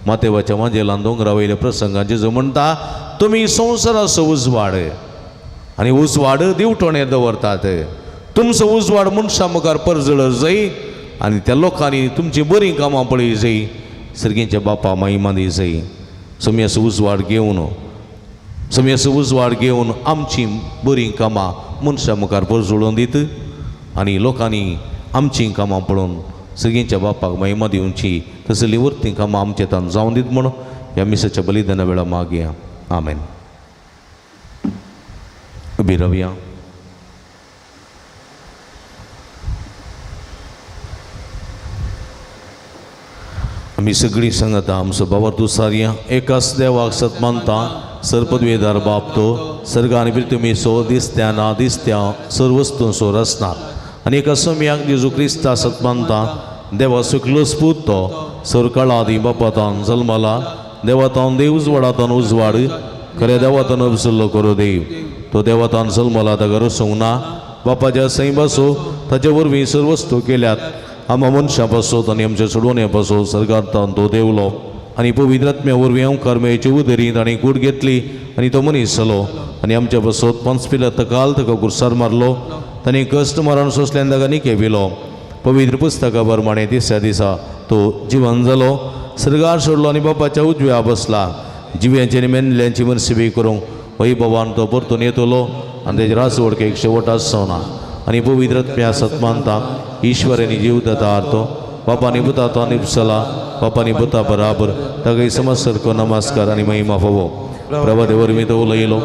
मातेवाच्या मांजेलान दोंगरा वयल्या प्रसंगांत जेजू म्हणटा, तुमी संवसाराचो उजवाड, आनी उजवाड दिवटोणें दवरतात. तुमचो उजवाड मनशां मुखार परजळ जाय आनी त्या लोकांनी तुमची बरीं कामां पळय जाय, सर्गीच्या बापा महिमा दी जाय. सोम्याचो उजवाड घेवन आमची बरीं कामां मनशां मुखार परजुळोवन दीत आनी लोकांनी आमचीं कामां पळोवन सर्गीच्या बापाक महिमा दिवची. तसलीं वर्तीं कामां आमचे तान जावन दीत म्हूण ह्या मिसाच्या बलिदाना वेळा मागया. आमेन. उबी रावया. आमी सगळीं सांगता, आमचो भावार्थू सारया एकाच देवाक सत मानता, सरपदवेदार बाप तो, सर्ग आनी पृथ्वी सो, दिसत्या ना दिसत्या सर्व वस्तू सो रचना, आनी एका सोम्याक जेजू क्रिस्ता सत मानता, देवा सुखलो स्पूत तो, सरकाळादी बापातान जल्माला, देवातान देव उजवाडातान उजवाड, खऱ्या देवातान अबसल्लो करो देव. तो देवातान जल्माला ताका रसूंक ना, बापाच्या सई बसो ताचे वरवीं सर्व वस्तू केल्यात. आमच्या मनशां पासत आनी आमच्या सोडवण्या पासत सर्गांतान तो देवलो, आनी पवित्र आत्म्या वरवीं ओंकार मेळचे उदरी ताणें कूड घेतली आनी तो मनीस जालो. आनी आमच्या पासत पंच पिलात तकाल ताका कुर्सार मारलो, ताणें कश्ट मरण सोंसल्यान ताका निकेविलो. पवित्र पुस्तका प्रमाणें तिसऱ्या दिसा तो जिवन जालो, सर्गार सोडलो आनी बापाच्या उजव्या बसला. जिव्यांची आनी मेल्ल्यांची मनसिबी करूंक वैभवान तो परतून येतलो आनी तेजे राजवडकेक शेवट आसचो आनी पवित्र आत्म्या सतमानता ईश्वरानी जीव दता आरतो, बापानी बुता तो निपसला, बापानी बुता बराबर ताका समस्त सरको नमस्कार आनी महिमा फावो. प्रभा देवर मी तो उलयलो,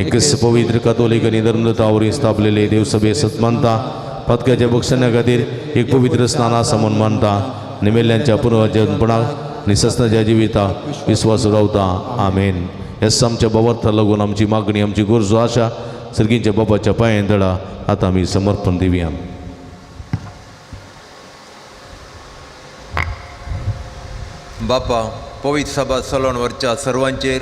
एकच पवित्र कॅथोलिक आणि धर्मतावरील स्थापलेले देवसभे सत्मानता पदकाच्या बक्षण्या खातीर एक पवित्र स्नाना म्हणून मानता निमेल्यांच्या पुनर्जन्मपणा आणि सस्नाच्या जिविता विश्वास रावता आमेन. हेच आमच्या बाबार्था लागून आमची मागणी आमची गरजो आशा सर्गींच्या बाबाच्या पांयां दळा आता आमी समर्पण दिवया. बापा पवित्र सभा चलोवन व्हरच्या सर्वांचेर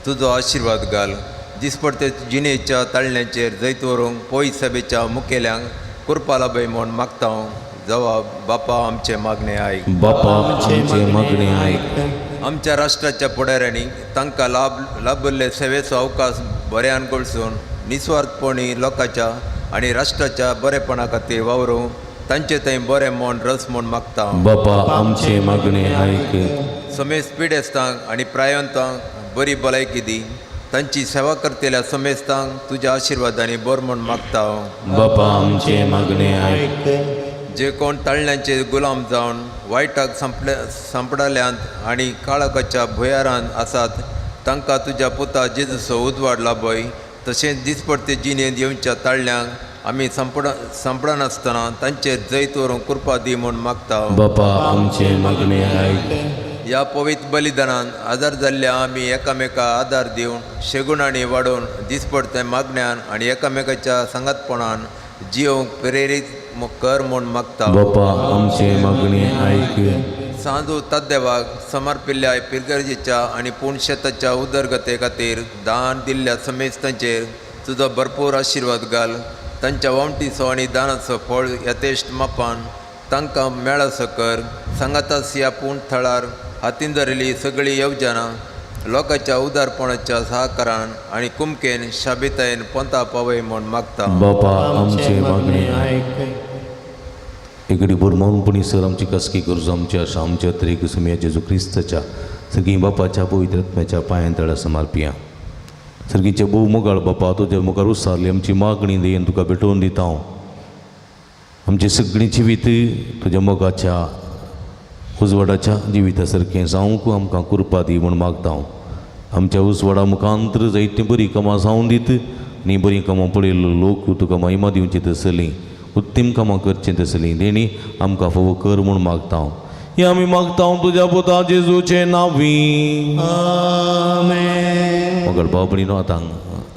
तुजो आशिर्वाद घाल. दिसपडते जिणेच्या ताळण्यांचेर जैत व्हरूंक पवित्र सभेच्या मुखेल्यांक कृपा लाभय म्हूण मागता हांव. जवाब बापा आमचे मागणे आयक. बापा आमचे मागणे आयक. आमच्या राष्ट्राच्या फुडाऱ्यांनी तांकां लाभल्ले सेवेचो अवकाश बऱ्यान गळसून निस्वार्थपणी लोकांच्या आनी राष्ट्राच्या बरेपणा खातीर वावरूंक तांचे थंय बरें म्हूण रस म्हूण मागता हांव. बापा आमचे मागणे आयक. समेस्त पिडेस्तांक आनी प्रायंतांक बरी भलायकी दी. तांची सेवा करतल्या समेस्तांक तुज्या आशिर्वादांनी बर म्हूण मागता हांव. बापा आमचे मागणे आयक. जे कोण ताळण्यांचे गुलाम जावन वायटाक सांपडाल्यांत आनी काळखाच्या भुयारांत आसात तांकां तुज्या पुता जेजूचो उजवाड लाभय. तशेंच दिसपडते जिणेंत येवच्या ताळल्यांक आमी सांपडनासतना तांचेर जैत व्हरूंक कृपा दी म्हूण मागता हांव. बापा आमचे मागणे आयक. ह्या पवित्र बलिदानांत आदार जाल्ल्या आमी एकामेका आदार दिवन शेगुणांनी वाडोवन दिसपडते मागण्यान आनी एकामेकाच्या सांगातपणान जियोंक प्रेरीत कर म्हूण मागता. बापा आमचे मागणे आयक. सांदू तद्देवाक समर्पिल्ल्या पिरगर्जेच्या आनी पुणशेताच्या उदरगते खातीर दान दिल्ल्या समेस्तांचेर तुजो भरपूर आशिर्वाद घाल. तांच्या वामटीचो आनी दानाचो फळ यथेश्ट मापान तांकां मेळसो कर. सांगातास ह्या पूण थळार हातीन धरिल्ली सगळीं येवजनां लोकांच्या उदारपणाच्या सहकारान आनी कुमकेन शाबितायेन पंथा पावय म्हूण मागता. बापा आमचे मागणे आयक. एकडी बुरमावणपणी सर आमची कसकी गरजो आमच्या आशा आमच्या तरेक सुम्या जेजू क्रिस्ताच्या सगळीं बापाच्या पवित्र आत्म्याच्या पांयां तळा समर्पिया. सर्गीचे भोव मोगाळ बापा तुज्या मुखार उसारली आमची मागणी देन तुका भेटोवन दिता हांव. आमची सगळीं जिवीत तुज्या मोगाच्या उजवाडाच्या जिविता सारकें जावंक आमकां कृपा दी म्हूण मागता हांव. आमच्या उजवाडा मुखांतर जायतीं बरीं कामां जावन दीत आनी बरीं कामां पळयल्लो लोक तुका महिमा दिवची तसलीं उत्तम कामां करचीं तसलीं देणी आमकां फावो कर म्हूण मागता हांव. हें आमी मागता हांव तुज्या पुता जेजूचे नांवी. मोगळ बाबडीनो आतां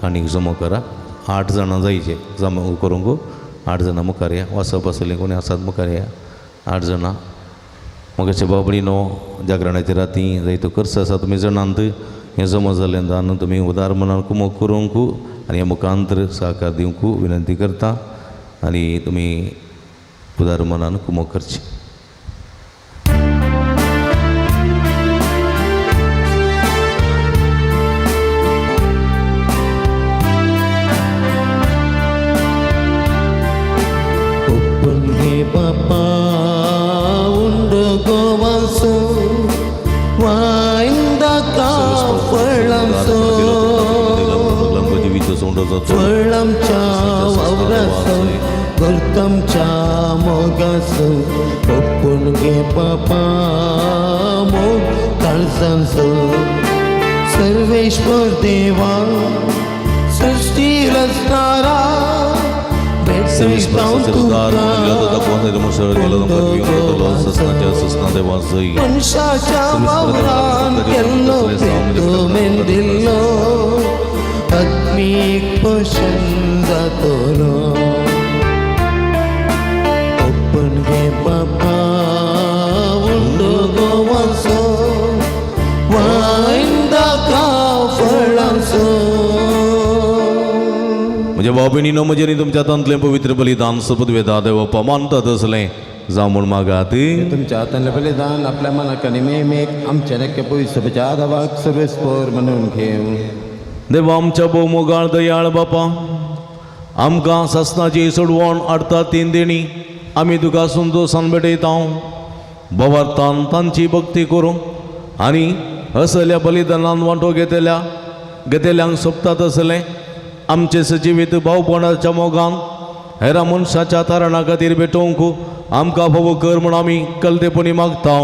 आनीक जमो करा. 8 जाणां जायचे जमो करूंक. 8 जाणां मुखार या. वसप आसलें कोणी आसात मुखार या. 8 जाणां मोगाच्या बाबडीनो जागरणाच्या राती जायतो खर्च आसा तुमी जाणांत हें जमा जाल्लें दान तुमी उदार मनान कुमोग करूंक आनी ह्या मुखांतर सहकार दिवंक विनंती करता आनी तुमी उदार मनान कुमोग करचें. फळांच्या वावरासो करतमच्या मोगासो ओपून घे बापा मोग काळजांचो. सर्वेश्वर देवा सृष्टी रचणारा मनशाच्या वावरान केल्लो भेटो मेंदिल्लो आत्मीक पोषण जातलो. ओपन घे बापा उंडो गोवाचो वायन दाखव फळांचो. म्हज्या भाव भयणीनो म्हजें न्ही तुमच्या हातांतलें पवित्र बलिदान सपत वेदा देवपा मानतात असलें जावं म्हूण मागात. तुमच्या हातांतलें बलिदान आपल्या मनाक आनी नेमेक आमच्या नक्की पवित्र सभेच्या आदाराक सर्वेस्पर म्हणून घेव. देवा आमच्या भोव मोगाळ दयाळ बापा आमकां सस्नाची सोडवण हाडटा तीन देणी आमी तुका संतोशान भेटयता. भवार्थान तांची भक्ती करूं आनी असल्या बलिदानान वांटो घेतल्यांक सोबतात असलें आमचे सजिवीत भावपणाच्या मोगान हेरा मनशाच्या तारणा खातीर भेटोवंक आमकां फावो कर म्हूण आमी कलतेपणी मागता.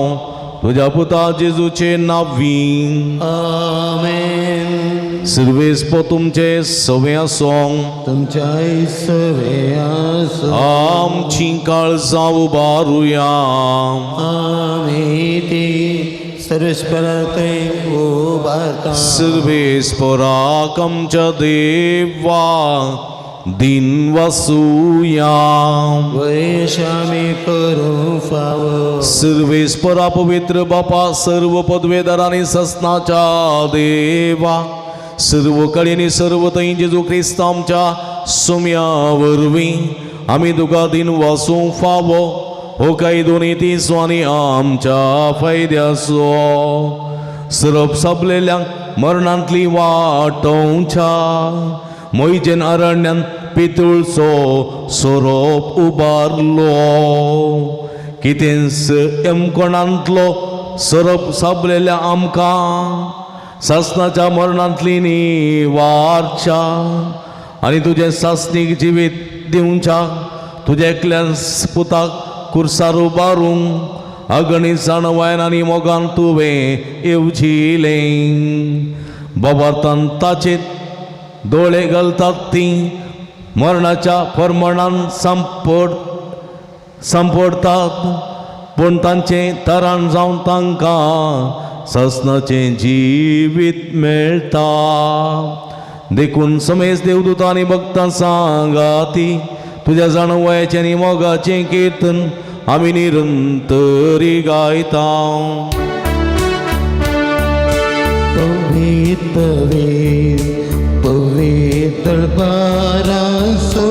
तुज्या पुता जेजूचे नांवी. आमेन. सर्वेस्पो तुमचे सवे आसोंग तुमच्या सवे आसो आमची काळजां उबारुया आमी ती सर्वेस्पराते उबारता सर्वेस्पराक आमच्या देवा दिन वासुया वैशामी करू फावो सर्वेस्परा पवित्र बापा सर्व पदवेदार आणि ससनाच्या देवा सर्व कळेनी सर्व थंय जेजू क्रिस्त आमच्या सुम्या वरवीं आमी तुका दिन वासूंक फावो हो काही दोन्ही ती स्वानी आमच्या फायद्याचो सरप सबलेल्यांक मरणांतली वाटोवच्या मोयजेन अरण्यान पितूळचो सोरोप उबारलो कितें कोणांतलो सोरोप सबलेल्या आमकां सासनाच्या मरणांतली निवारच्या आनी तुजें सासनीक जिवीत दिवच्या तुज्या एकल्यान पुताक कुर्सार उबारूंक अगणित जाणवायन आनी मोगान तुवें येवजिलें बाबार्थान ताचे दोळे घालतात तीं मरणाच्या परमणान संपडतात पूण तांचें तराण जावन तांकां ससनाचें जिवीत मेळटा देखून समेज देवदूतां आनी भक्तां सांगाती तुज्या जाणवयाचें आनी मोगाचें कीर्तन आमी निरंतरी गायता पवित्र बारासो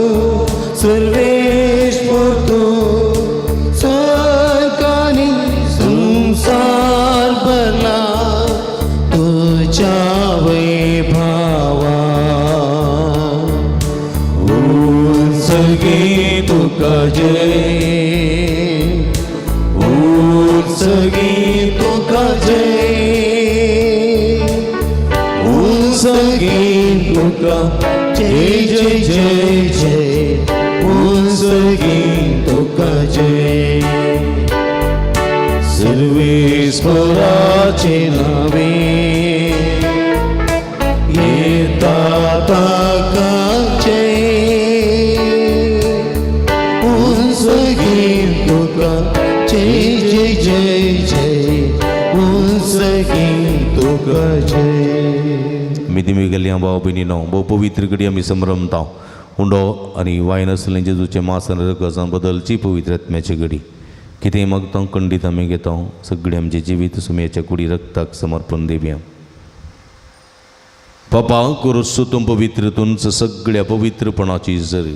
सर्वेश्वर तू सरकानी संसार भरला तुझ्या वैभावा सगळी तुका जय सगळी तुका जय सगळी तुका जय जय जय जय सगळी तुका जय सर्वेश्वराचे नावे येता ताका तुका जय जय जय जय तुका जय मिदिमी गेल्या भाव भयणीनो भोव पवित्र घडी आमी संभ्रमता हुंडो आनी वायन आसलें जेजूचे मांस आनी रगत बदलची पवित्र आत्म्याची घडी कितें मागता खंडीत आमी घेता सगळें आमचें जिवीत सुमयेच्या कुडी रक्ताक समर्पण दिवया पापा कुरुसूतून पवित्रतून सगळ्या पवित्रपणाची जर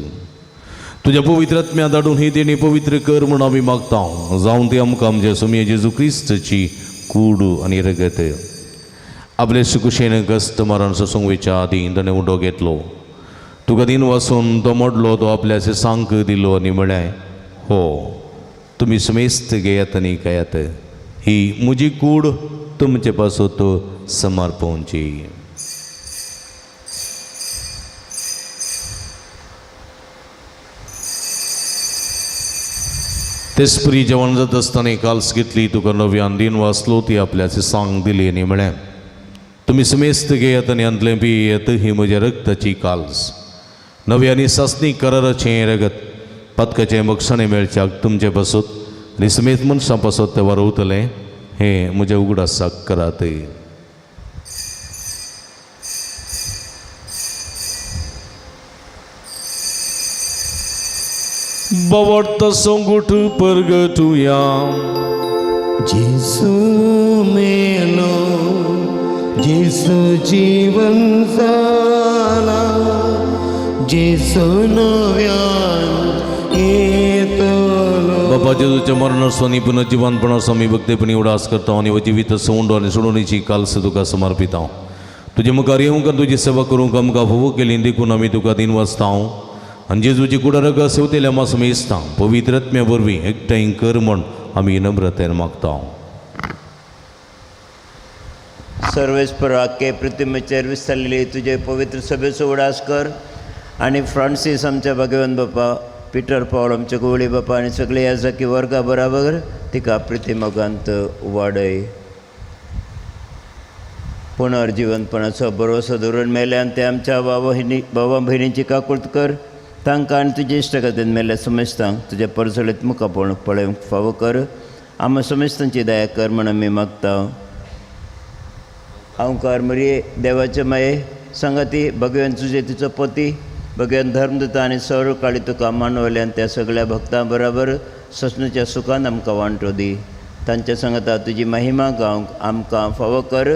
तुझ्या पवित्र आत्म्या धाडून ही देणी पवित्र कर म्हूण आमी मागता जावन ती आमकां आमच्या सुमये जेजू क्रिस्तची कूड आनी रगत आपले सुकुशेन कस्त मारण ससूंक वयच्या आदी ताणें उडो घेतलो तुका दिन वासून तो मोडलो तो आपल्या सांक दिलो आनी म्हळ्यार हो तुमी सुमेस्त घेयात आनी खायात ही म्हजी कूड तुमचे पासत समर्पोवची तेच परी जेवण जात आसतना काल्स घेतली तुका नव्यान दिन वाचलो ती आपल्याचे सांग दिली आनी म्हळें तुमी सुमेस्त घेयात आनी अंतलें पियेत ही म्हज्या रक्ताची काल्स नव्यानी सासणी कराराचें रगत पदकाचें बक्षणें मेळच्याक तुमचे पासत आनी सुमेत मनशां पासत ते वारवतलें हें म्हज्या उगडासाक करात बवट सोंगुट परगटुया जेसू मेलो जेसू जीवन जाला जेसू नव्यान येतलो बाबा जेजूच्या मरणाचो आनी पुनर्जीवनपणाचो आमी भक्तीपणी उडास करता आनी जिवीत सोंड आनी सोडणीची काल्स तुका समर्पिता तुजे मुखार येवंक तुजी सेवा करूंक आमकां फोव केली देखून आमी तुका दिन वाचता आनी जेजूची कुडारक सेवतेल्या मास मेजता पवित्र आत्म्या वरवीं एकठांय कर म्हण आमी नम्रतेन मागता सर्वेस्पराके प्रतिमेचेर विस्तारलेली तुजे पवित्र सभेचो उडास कर आनी फ्रांसीस आमच्या भगवान बापा पिटर पॉल आमचे गोवळी बापा आनी सगळे याजकी वर्गा बराबर तिका प्रतिमोगांत वाडय पुनर्जीवनपणाचो भरोसो दवरून मेल्यान ते आमच्या भावा भयणीची काकुळट कर. तांकां आनी तुजे इश्टगतीन मेल्ल्या समेस्तांक तुजे परसळीत मुखापण पळोवंक फावो कर. आमी समेस्तांची दया कर म्हण आमी मागता. हांवकार मरिये देवाचे माये संगती भगवान तुजे तिचो पती भगवान धर्मदूता आनी सौर काळी तुका मानवल्यान त्या सगळ्या भक्तां बरोबर ससणीच्या सुखान आमकां वांटो दी. तांच्या सांगता तुजी महिमा गावंक आमकां फावो कर.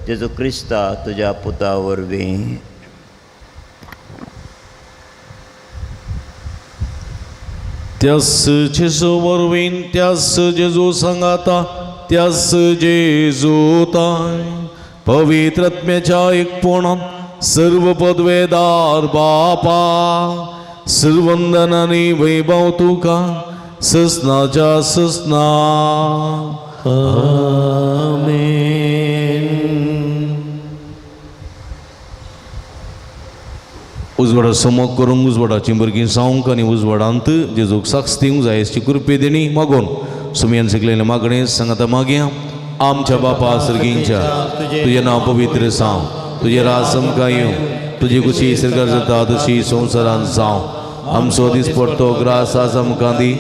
जेजू क्रिस्ता तुज्या पुता वरवीं. त्यास जेजू वरवीं त्यास जेजू सांगाता त्यास जेजूताय पवित्रत्म्याच्या एकपणात सर्व पदवेदार बापा सर्वंदन आणि वैभव तुका ससनाच्या ससना. उजवाडा समोक करूंक उजवाडाची भुरगीं जावंक आनी उजवाडांत जेजूक साक्ष दिवंक जाय अशी कृपे देणी मागून सुमयान शिकलेले मागणे सांगता मागया. आमच्या बापा सर्गींच्या तुझे नाव पवित्र जावं. तुझे राज आमकां येवं. तुजी कुशी सरकार जाता तशी संवसारांत जावं. आमचो दीस पडतो ग्रास आज आमकां दी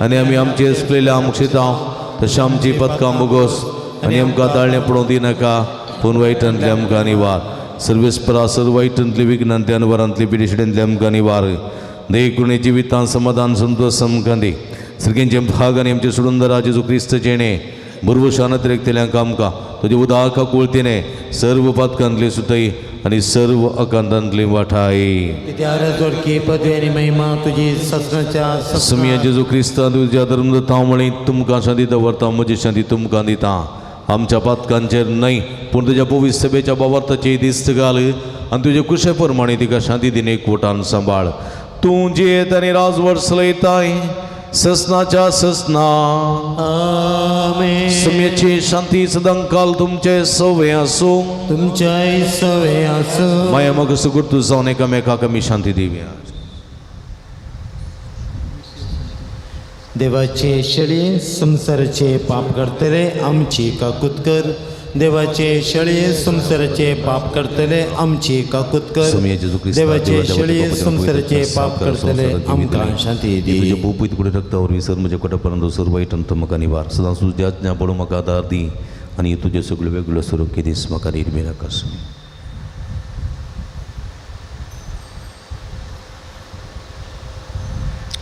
आनी आमी आमचे शिकलेल्या आमकां शिताव तशें आमची पदकां बोगोस आनी आमकां ताळणें पडोवंक दिनाका पूण वायटांतले आमकां निवार. सर्वेस्परा सर्व वायटांतली विघ्नांतली आनी वरांतली पिडिशेंतली आमकां निवार. देकुणे जिवितांत समाधान संतोष आमकां दी. सर्गेंचे भाग आनी आमचे सोडून दरा जेजू क्रिस्त जेणे बुरवशानत रेखतल्यांक आमकां तुजे उदाका कुळतीने सर्व पदकांतली सुटय आनी सर्व अकांतांतली वाठाय. जोडकी पदवी आनी महिमा तुजी ससनाच्या सुमया जेजू क्रिस्ता तुज्या धर्मदत्ता म्हणी तुमकां शांती दवरता म्हजी शांती तुमकां दिता. आमच्या पदकांचेर न्हय पूण तुज्या पवित्र सभेच्या बाबर्ताची दिस्त घाल आनी तुजे कुशे प्रमाणे तिका शांती दिन एकवटान सांबाळ. तूं जियेत आनी राजवट चलयताय ससनाच्या ससना. सुमयाची शांती सदांकाल तुमचे सवे आसूं. तुमच्या सवे आसूं. माया मग सुगुर्तू जावन एकामेकाक आमी शांती दिवया. देवाचे शेळये संसाराचे पाप करतले आमची काकूत कर. देवाचे शेळये संसाराचे पाप करतले आमची काकूत कर. देवाचे शेळये संसाराचे पाप करतले आमकां शांती दी. तुज्या भोवपयत कुडे रक्तावर विसर म्हज्या कोटापर्यंत सर वायट अंत म्हाका निवार. सदां तुज्या आज्ञा पडून म्हाका आदार दी आनी तुजे सगळ्यो वेगळ्यो स्वरूप दीस म्हाका निर्मी नाकास.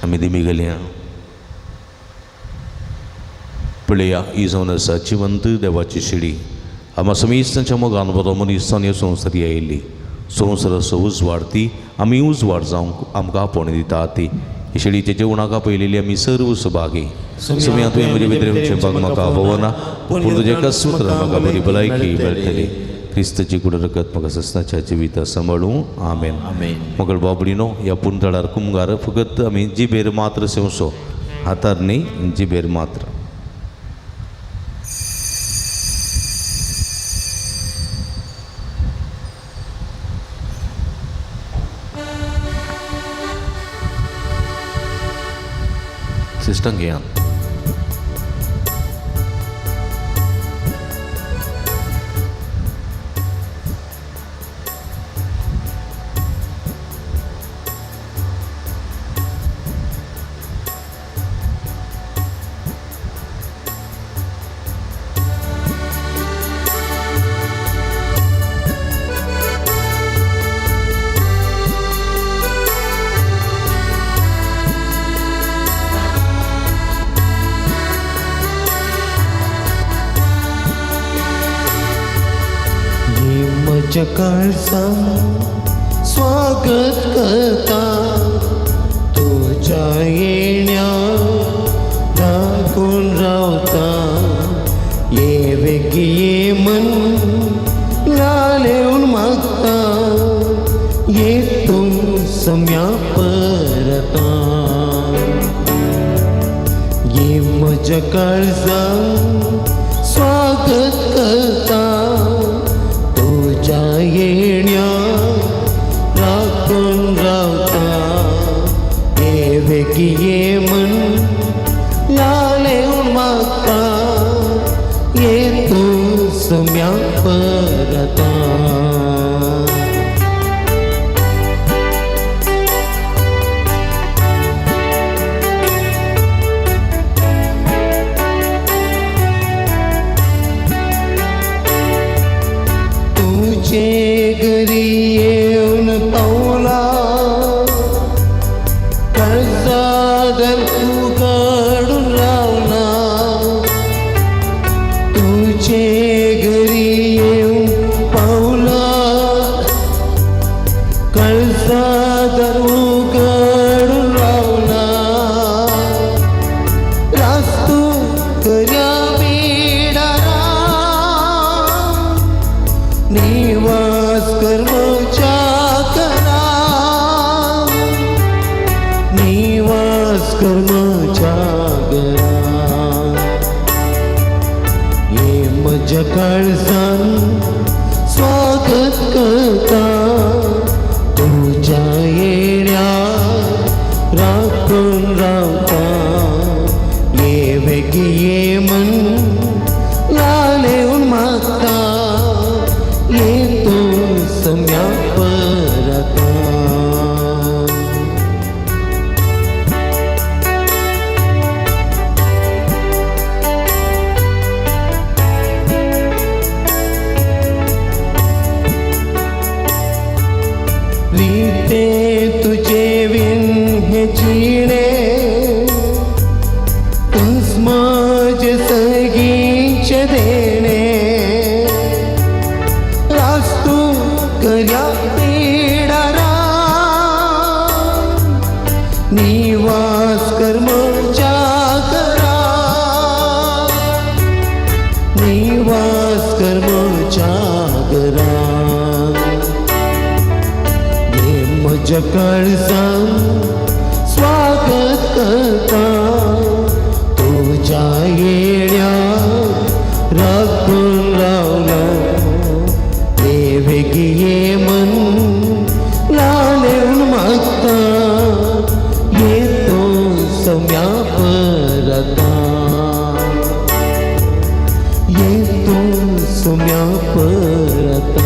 आमी दिमी गेल्या पळया ही जावन आसा जिवंत देवाची शिडी. आमी समेस्तांच्या मोगान बरो मनीसान ह्या संवसारी आयिल्ली. संवसाराचो उजवाड ती आमी उजवाड जावंक आमकां आपण दिता ती. ही शिडीच्या जेवणाक पयलेली आमी सर्व सुभागी. सुमया तुवें म्हजे भितर शेंपाक म्हाका भोवना पूण तुजे कसूत्र म्हाका बरी भलायकी मेळटली. क्रिस्ताची कुड रगत म्हाका ससनाच्या जिविता सांबाळूं. आमेन. मोगळ बाबडीनो ह्या पुंतळार कुमगार फकत आमी जिबेर मात्र सेवसो हातार न्ही जिबेर मात्र. सिस्टम घेयान काळजा स्वागत करता तुझ्या येण्या लागून रावता. ये वेगी ये मन लालेऊन मागता. ये तुम सम्या परता. ये म्हज्या काळजा स्वागत करता. तुझ्या येण्या लागून रावता. ये वेगी ये मन लालेऊन मागता. ये तू सम्या परता. सागर उघडून लावला तुझे घरी येऊन पावला कळसादर उघडून लावला रास्तू कर्या बिडारा निवास कर्मच्या करा निवास कर्मच्या घरा ये माझ्या काळजान स्वागत करता तुझ्या येण्या राखून रावता ये वेगी ये मन लालेऊन मागता येतो सम्या परता रीते तुझे विन हे जिणे तुस माझे सगीचे देणे रास्तू कर्या पिडारा निवास कर्मच्या करा निवास कर्मच्या करा माझ्या काळजान स्वागत करता तुझ्या येण्या राखून लावला ये वेगी ये मन लालेऊन मागता येतो सम्या परता येतो सम्या परता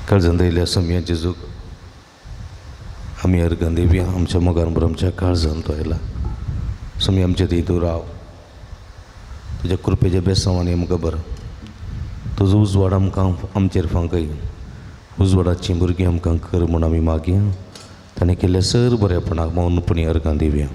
काळजान दयल्या सम्याचे जूक आमी अर्गां देवया आमच्या मोगान बर आमच्या काळजान तो आयला सम्या आमचे थंय तूं राव तुज्या कृपेच्या बेसांवांनी आमकां बर तुजो उजवाड आमकां आमचेर फांकय उजवाडाची भुरगीं आमकां कर म्हूण आमी मागया ताणें केल्ल्या सर बरेपणाक मौनपणी अर्गां दिवया.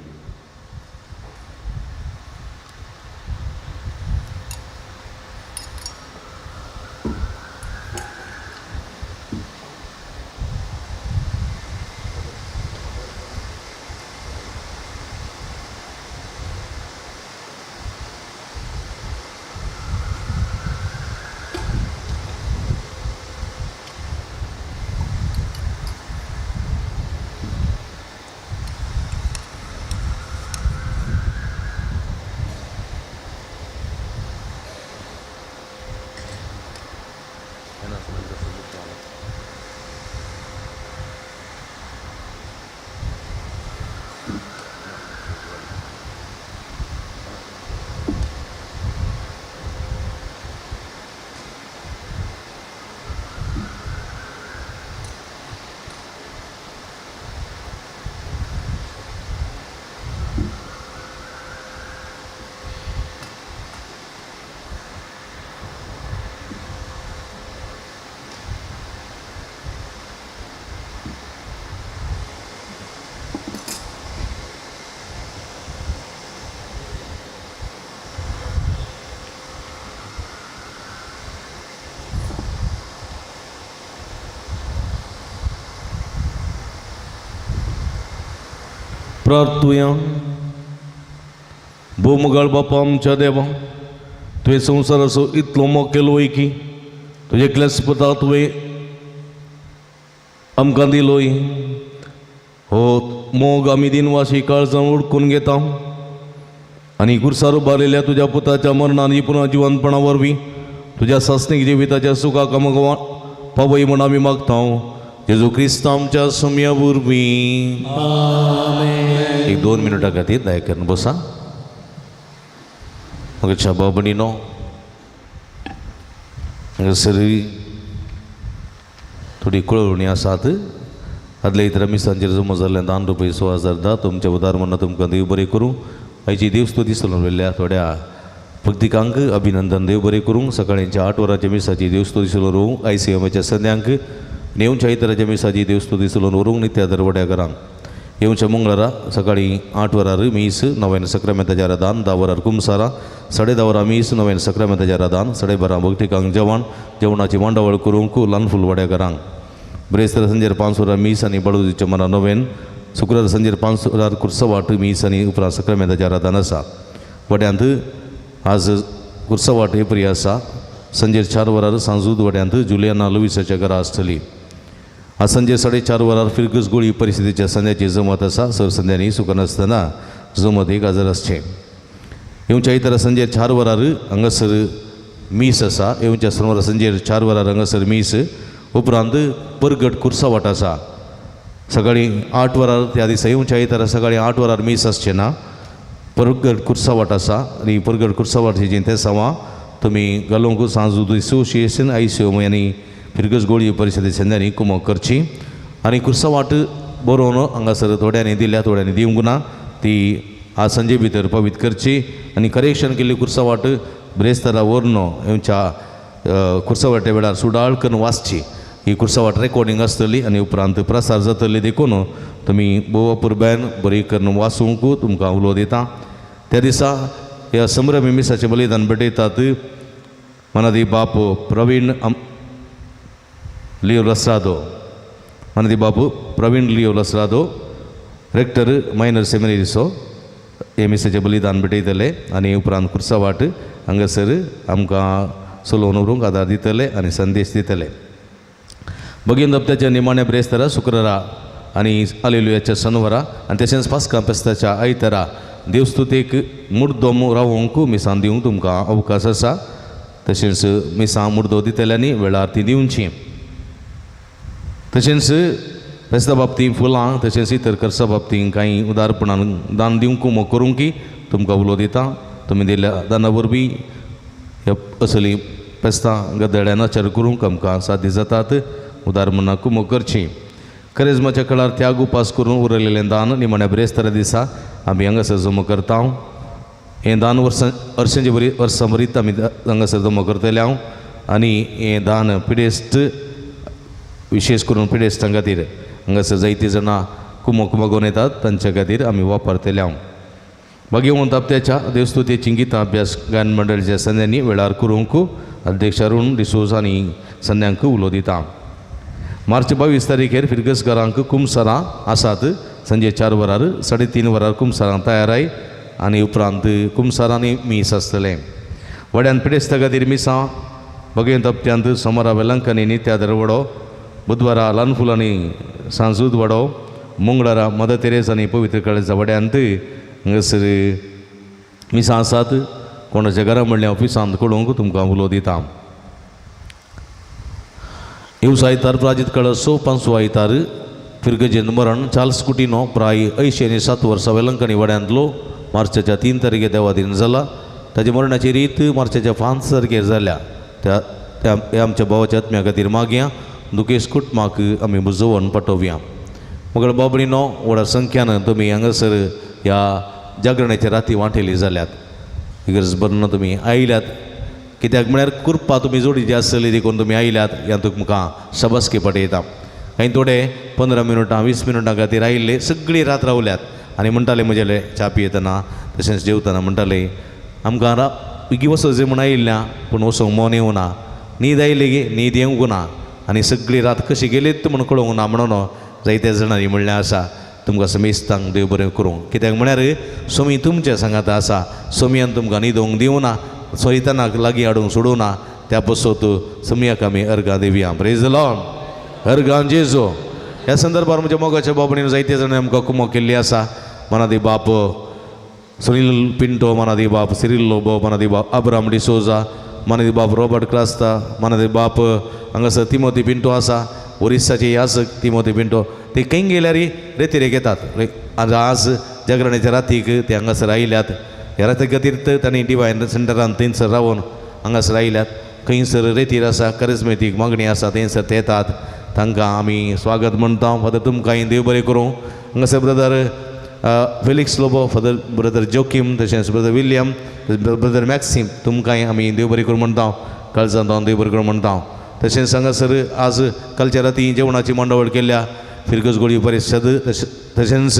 प्रार्थुया. भोवमगाळ बापा आमच्या देवा तुवें संवसार असो इतलो मोग केलोय की तुजे क्लेस्पता तुवें आमकां दिलोय. हो मोग आमी दिनवाशी काळजां उडकून घेता आनी गुरसार उबारिल्ल्या तुज्या पुताच्या मरणान पुन्हा जिवंतपणा वरवीं तुज्या सासणीक जिविताच्या सुखाक आमकां पावय म्हूण आमी मागता. जेजू क्रिस्त आमच्या सुम्या वरवीं एक 2 मिनटां खातीर दया करून बसा. म्हाका बाबणीनो हांगासर थोडी कळवणी आसात. आदल्या इतर आमी सांजेर जमा जाल्लें दान रुपये 6,000 दा तुमच्या उदार मना तुमकां देव बरें करूं. आयची देवस्तुती चलोवलेल्या थोड्या भक्तिकांक अभिनंदन देव बरें करूं. सकाळींच्या 8 वरांच्या मिसाची देवस्तुती चलोवंक ICMच्या संध्यांक नेऊंच्या इतराच्या मिसाची देवस्तुती चलोवन व्हरूंक नित्यादर वड्याकरांक येवच्या मंगळारा सकाळी 8 वरार मीस 9 सक्रामेंताच्या रादान 10 वरार कुमसारा 10:30 वरां मीस 9 सक्रामेंताच्या रादान 12:30 भक्तिकांक जेवणाची मांडावळ करूंक ल्हान फूल वड्याकरांक ब्रेस्तर संजेर 5 वरां मीस आनी बडोदीच्या मना 9 शुक्रार संजेर 5 वरार कुर्सवाट मीस आनी उपरांत सक्रामेंताच्या रादान आसा. वड्यांत आज कुर्सवाट एप्री आसा. संजेर 4 वरार सांजूद वड्यांत जुलियाना लुईसाच्या घरा आसतली. आज संजे 4:30 वरार फिरगस गोळी परिस्थितीच्या संध्याची जमत आसा. सर संध्यानी सुखनासतना जमत एक हजर आसचें. येवच्या इतर संजेर 4 वरार हांगासर मीस आसा. येवच्या सोनवारा संजेर 4 वरार हांगासर मीस उपरांत परगट कुर्सावाट आसा. सकाळी 8 वरार त्या दिसा येवच्या इतर सकाळी 8 वरार मीस आसचें ना. परगट कुर्सावाट आसा आनी परगट कुर्सावाटीची ते सवां तुमी घालूंक सांजूद असोसिएशन ICM आनी फिरगस गोळी परिशदे संध्यानी कुमक करची. आनी कुर्सावाट बरोवन हांगासर थोड्यांनी दिल्या थोड्यांनी दिवंक ना. ती आज संजे भितर पवित्र करची आनी करेक्शन केल्ली कुर्सावाट ब्रेस्तारा व्हरून येवच्या कुर्सावाटे वेळार सुडाळ करून वाचची. ही कुर्सावाट रेकॉर्डिंग आसतली आनी उपरांत प्रसार जातली देखून तुमी बोवा पुरब्यान बरी करून वाचूंक तुमकां उलो दिता. त्या दिसा ह्या संभ्रमी मिसाचें बलिदान भेटयतात मनादी बाप प्रवीण लिओ लसरादो. मनादी बाप प्रवीण लिओ लसरादो रेक्टर मायनर सेमिनरीचो हे मिसाचें बलिदान भेटयतले आनी उपरांत कुर्सावाट हांगासर आमकां चलोवन व्हरूंक आदार दितले आनी संदेश दितले. भगीन हप्त्याच्या निमाण्या ब्रेस्तारा शुक्रारा आनी हालेलुयाच्या शनिवारा आनी तशेंच पास्का फेस्ताच्या आयतारा देवस्तुतेक मुर्दोम रावोंक मिसां दिवंक तुमकां अवकाश आसा. तशेंच मिसां मुर्दो दितल्यांनी वेळार ती दिवची. तशेंच फेस्ता बाबतींत फुलां तशेंच इतर खर्चा बाबतींत कांय उदारपणान दान दिवंक करूंक तुमकां उलो दिता. तुमी दिल्ल्या दाना वरवीं ह्या असली फेस्तां गद्दड्यान आचार करूंक आमकां साध्य जातात. उदार मनाक कुमक करची. करेजमाच्या काळार त्याग उपास करून उरलेलें दान निमाण्या ब्रेस्तारा दिसा आमी हांगासर जमा करता. हें दान वर्सांचे वर्सां भरीत आमी हांगासर जमा करतले हांव. आनी हें दान पिडेस्त विशेश करून पिडेस्तां खातीर हांगासर जायतीं जाणां कुमक मागून येतात तांच्या खातीर आमी वापरतले हांव. भाग्यवंत हप्त्याच्या देवस्तुतेची गितां अभ्यास गायन मंडळाच्या संध्यांनी वेळार करूंक अध्यक्ष अरुण डिसोज आनी संध्यांक उलो दिता. मार्च 22 तारीखेर फिरगस घरांक कुमसारां आसात. संजे 4 वरार 3:30 वरार कुमसारां तयाराय आनी उपरांत कुमसारांनी मीस आसतलें. वड्यान पिडेस्ता खातीर मिसां भगवंत हप्त्यांत सोमारा वेलांकनी नित्यादर वडो बुधवारा ल्हान फुलांनी सांजूद वडो मंगळारा मदर तेरेस आनी पवित्र काळेच्या वड्यांत हांगासर मिसां आसात. कोणाच्या घरा म्हणल्या ऑफिसांत कळोवंक तुमकां उलो दिता. येवस आयतार प्राजीत कळसो 5 आयतार फिरगजेन मरण चार्ल्स कुटिनो प्राय 87 वर्सां वेलंकणी वड्यांतलो मार्चाच्या 3 तारखे देवादीन जाला. ताच्या मरणाची रीत मार्चाच्या 5 तारखेर जाल्या. त्या आमच्या भावाच्या आत्म्या खातीर मागया. दुखेश कुटुंबाक आमी बुजोवन पाठोवया. मगळ बाबडीनो व्हड संख्यान तुमी हांगासर ह्या जागरणाच्या राती वांटेली जाल्यात. गरज बरना तुमी आयल्यात. कित्याक म्हळ्यार कुरपा तुमी जोडीची आसतली देखून तुमी आयल्यात ह्या तुमकां शबासकी पटयता. कांय थोडे 15 मिनटां 20 मिनटां खातीर आयिल्ले सगळीं रात रावल्यात आनी म्हणटाले म्हजेले च्या पियेतना तशेंच जेवतना म्हणटाले आमकां बेगी वचोचें म्हूण आयिल्ल्या पूण वचोंक मन येवना. न्हीद आयली गे न्हीद येवंक ना आनी सगळी रात कशी गेलीत म्हूण कळोवंक ना म्हणून जायत्या जाणांनी म्हणलें आसा तुमकां समेस्तांक देव बरें करूं. कित्याक म्हळ्यार सोमी तुमच्या सांगात आसा. सोमयान तुमकां न्हिदोवंक दिवना सोयतानाक लागीं हाडूंक सोडूं ना. त्या पसत सोमयाक आमी अर्गां दिवया. Praise the Lord. अर्गां जेजो. ह्या संदर्भार म्हज्या मोगाच्या बाबडीन जायते जाणांनी आमकां कुमक केल्ली आसा. मनादी बाप सुनील पिंटो, मनादी बाप सिरिल लोबो, मनादी बाप अब्राम डिसोजा, मनादी बाप रॉबर्ट क्रास्ता, मनादी बाप हांगासर तिमोथी पिंटो आसा ओरिसाचे याजक तिमोथी पिंटो ते खंय गेल्यार रेतीरेक येतात आज जागरणाच्या रातीक ते हांगासर आयल्यात ह्या राती खातीर तांणी डिवायन सेंटरान थंयसर रावून हांगासर आयल्यात खंयसर रेतीर आसा करिस्मेतीक मागणी आसा थंयसर ते येतात तांकां आमी स्वागत म्हणटा फादर तुमकां देव बरें करूं हांगासर brother Felix Lobo father brother Joaquim तशेंच ब्रदर विलियम ब्रदर मॅक्सीम तुमकांय आमी देव बरें करूं म्हणटा काळजांत हांव देव बरें करूं म्हणटा तशेंच हांगासर आज कालच्या राती जेवणाची मांडावळ केल्या फिरगस गोळी परिशद तशेंच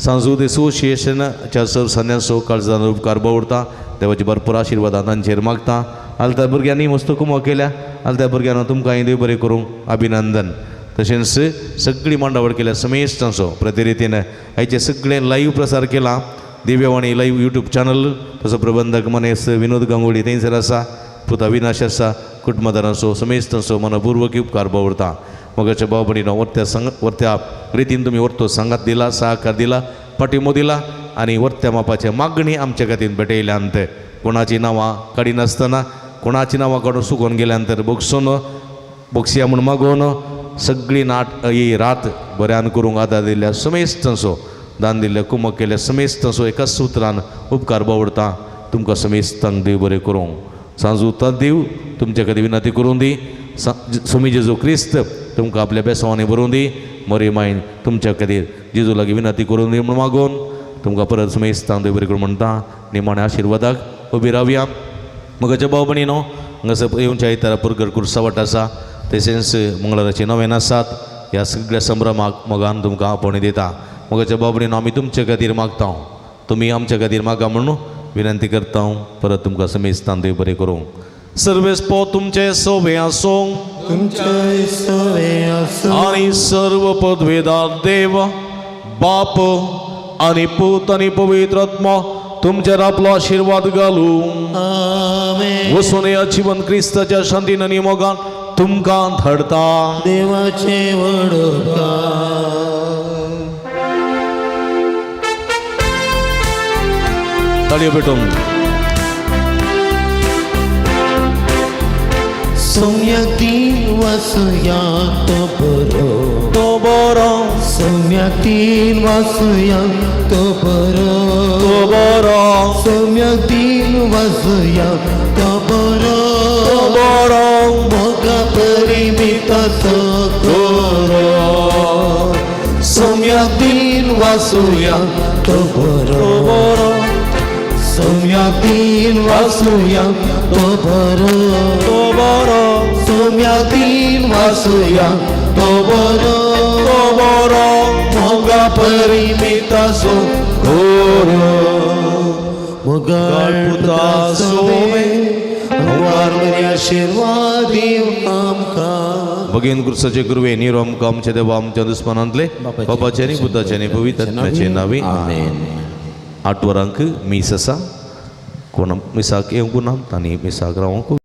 सांस्कृतीक असोसिएशनाच्या सरसन्यासो काळजांत उपकार बावडटा देवाची भरपूर आशिर्वाद तांचेर मागता आलत्या भुरग्यांनी मस्त कुमो केल्या आलत्या भुरग्यांना तुमकांय देव बरें करूं अभिनंदन तशेंच सगळी मांडावळ केल्या समेस्तांचो प्रतिरितीन हाचे सगळे लाईव्ह प्रसार केला दिव्यवाणी लाईव्ह यूट्यूब चॅनल तसो प्रबंधक मनेस विनोद गांगुडी थंयसर आसा पुत अविनाश आसा कुटुंबदारांचो समेस्तांचो मनपूर्वक उपकार बावडटा मोगाच्या भाव भयणीनो वर्त्या रितीन तुमी वर्तो सांगात दिला सहकार दिला पाठिंबो दिला आनी वर्त्या मापाचे मागणी आमचे खातीर भेटयल्यांत कोणाची नांवां काडिनासतना कोणाची नांवां काडून सुकोवन गेल्यांतर बोगसिया म्हूण मागोवन सगळी ही रात बऱ्यान करूंक आदार दिल्ल्या समेस्तांचो दान दिल्ल्या कुमक केल्या समेस्तांचो एकाच सुत्रान उपकार बावडटा तुमकां समेस्तांक देव बरें करूं सांजूता देव तुमचे खातीर विनंती करूं दी स्वामी जेजू क्रिस्त तुमकां आपल्या बेसांवांनी भरूं दी मरी मायन तुमच्या खातीर जेजू लागीं विनंती करूं दी म्हूण मागोवन तुमकां परत समेस्तांक देव बरें करूं म्हणटा निमाण्या आशिर्वादाक उबी रावया मगाच्या भाव भयणीनो हांगासर येवच्या आयतारा पुरगड कुर्सावट आसा तशेंच मंगळाराचे नवेन आसात ह्या सगळ्या संभ्रमाक मोगान तुमकां आपोवणी दिता मोगाच्या भाव भयणीनो आमी तुमचे खातीर मागता तुमी आमच्या खातीर मागा म्हणून विनंती करता परत तुमकां समेस्तान देव बरें करूं सर्वेस्पो तुमचे सोबे आसूं आनी सर्व पदवेदार देव बाप आनी पूत आनी पवित्र आत्मा तुमचेर आपलो आशिर्वाद घालूं वचून ह्या जिवन क्रिस्ताच्या शांतीन आनी मोगान तुमकां धाडता देवाचे वडोदका ताळयो पेटोवन सौम्यातील वासुया तो बरो सौम्यातील वासुया तो बरो सौम्यातील वासुया तो बरो मोगा परिमिता करो सौम्यातील वासुया तो बरो सौम्यातील वासुया तो बरो सौम्यातील वासुया तो बरो मोगा परिमिता करो मोगा पुता सोमे आशीर्वाद आमकां भगीन क्रिस्ताचे गुरवे निरो आमकां आमच्या देवा आमच्या दुस्मानांतले बापाचे आनी पुताचे आनी पवित्र आत्म्याचे नांवे आमेन 8 वरांक मीस आसा कोण मिसाक येवंक ना तांणी मिसाक रावंक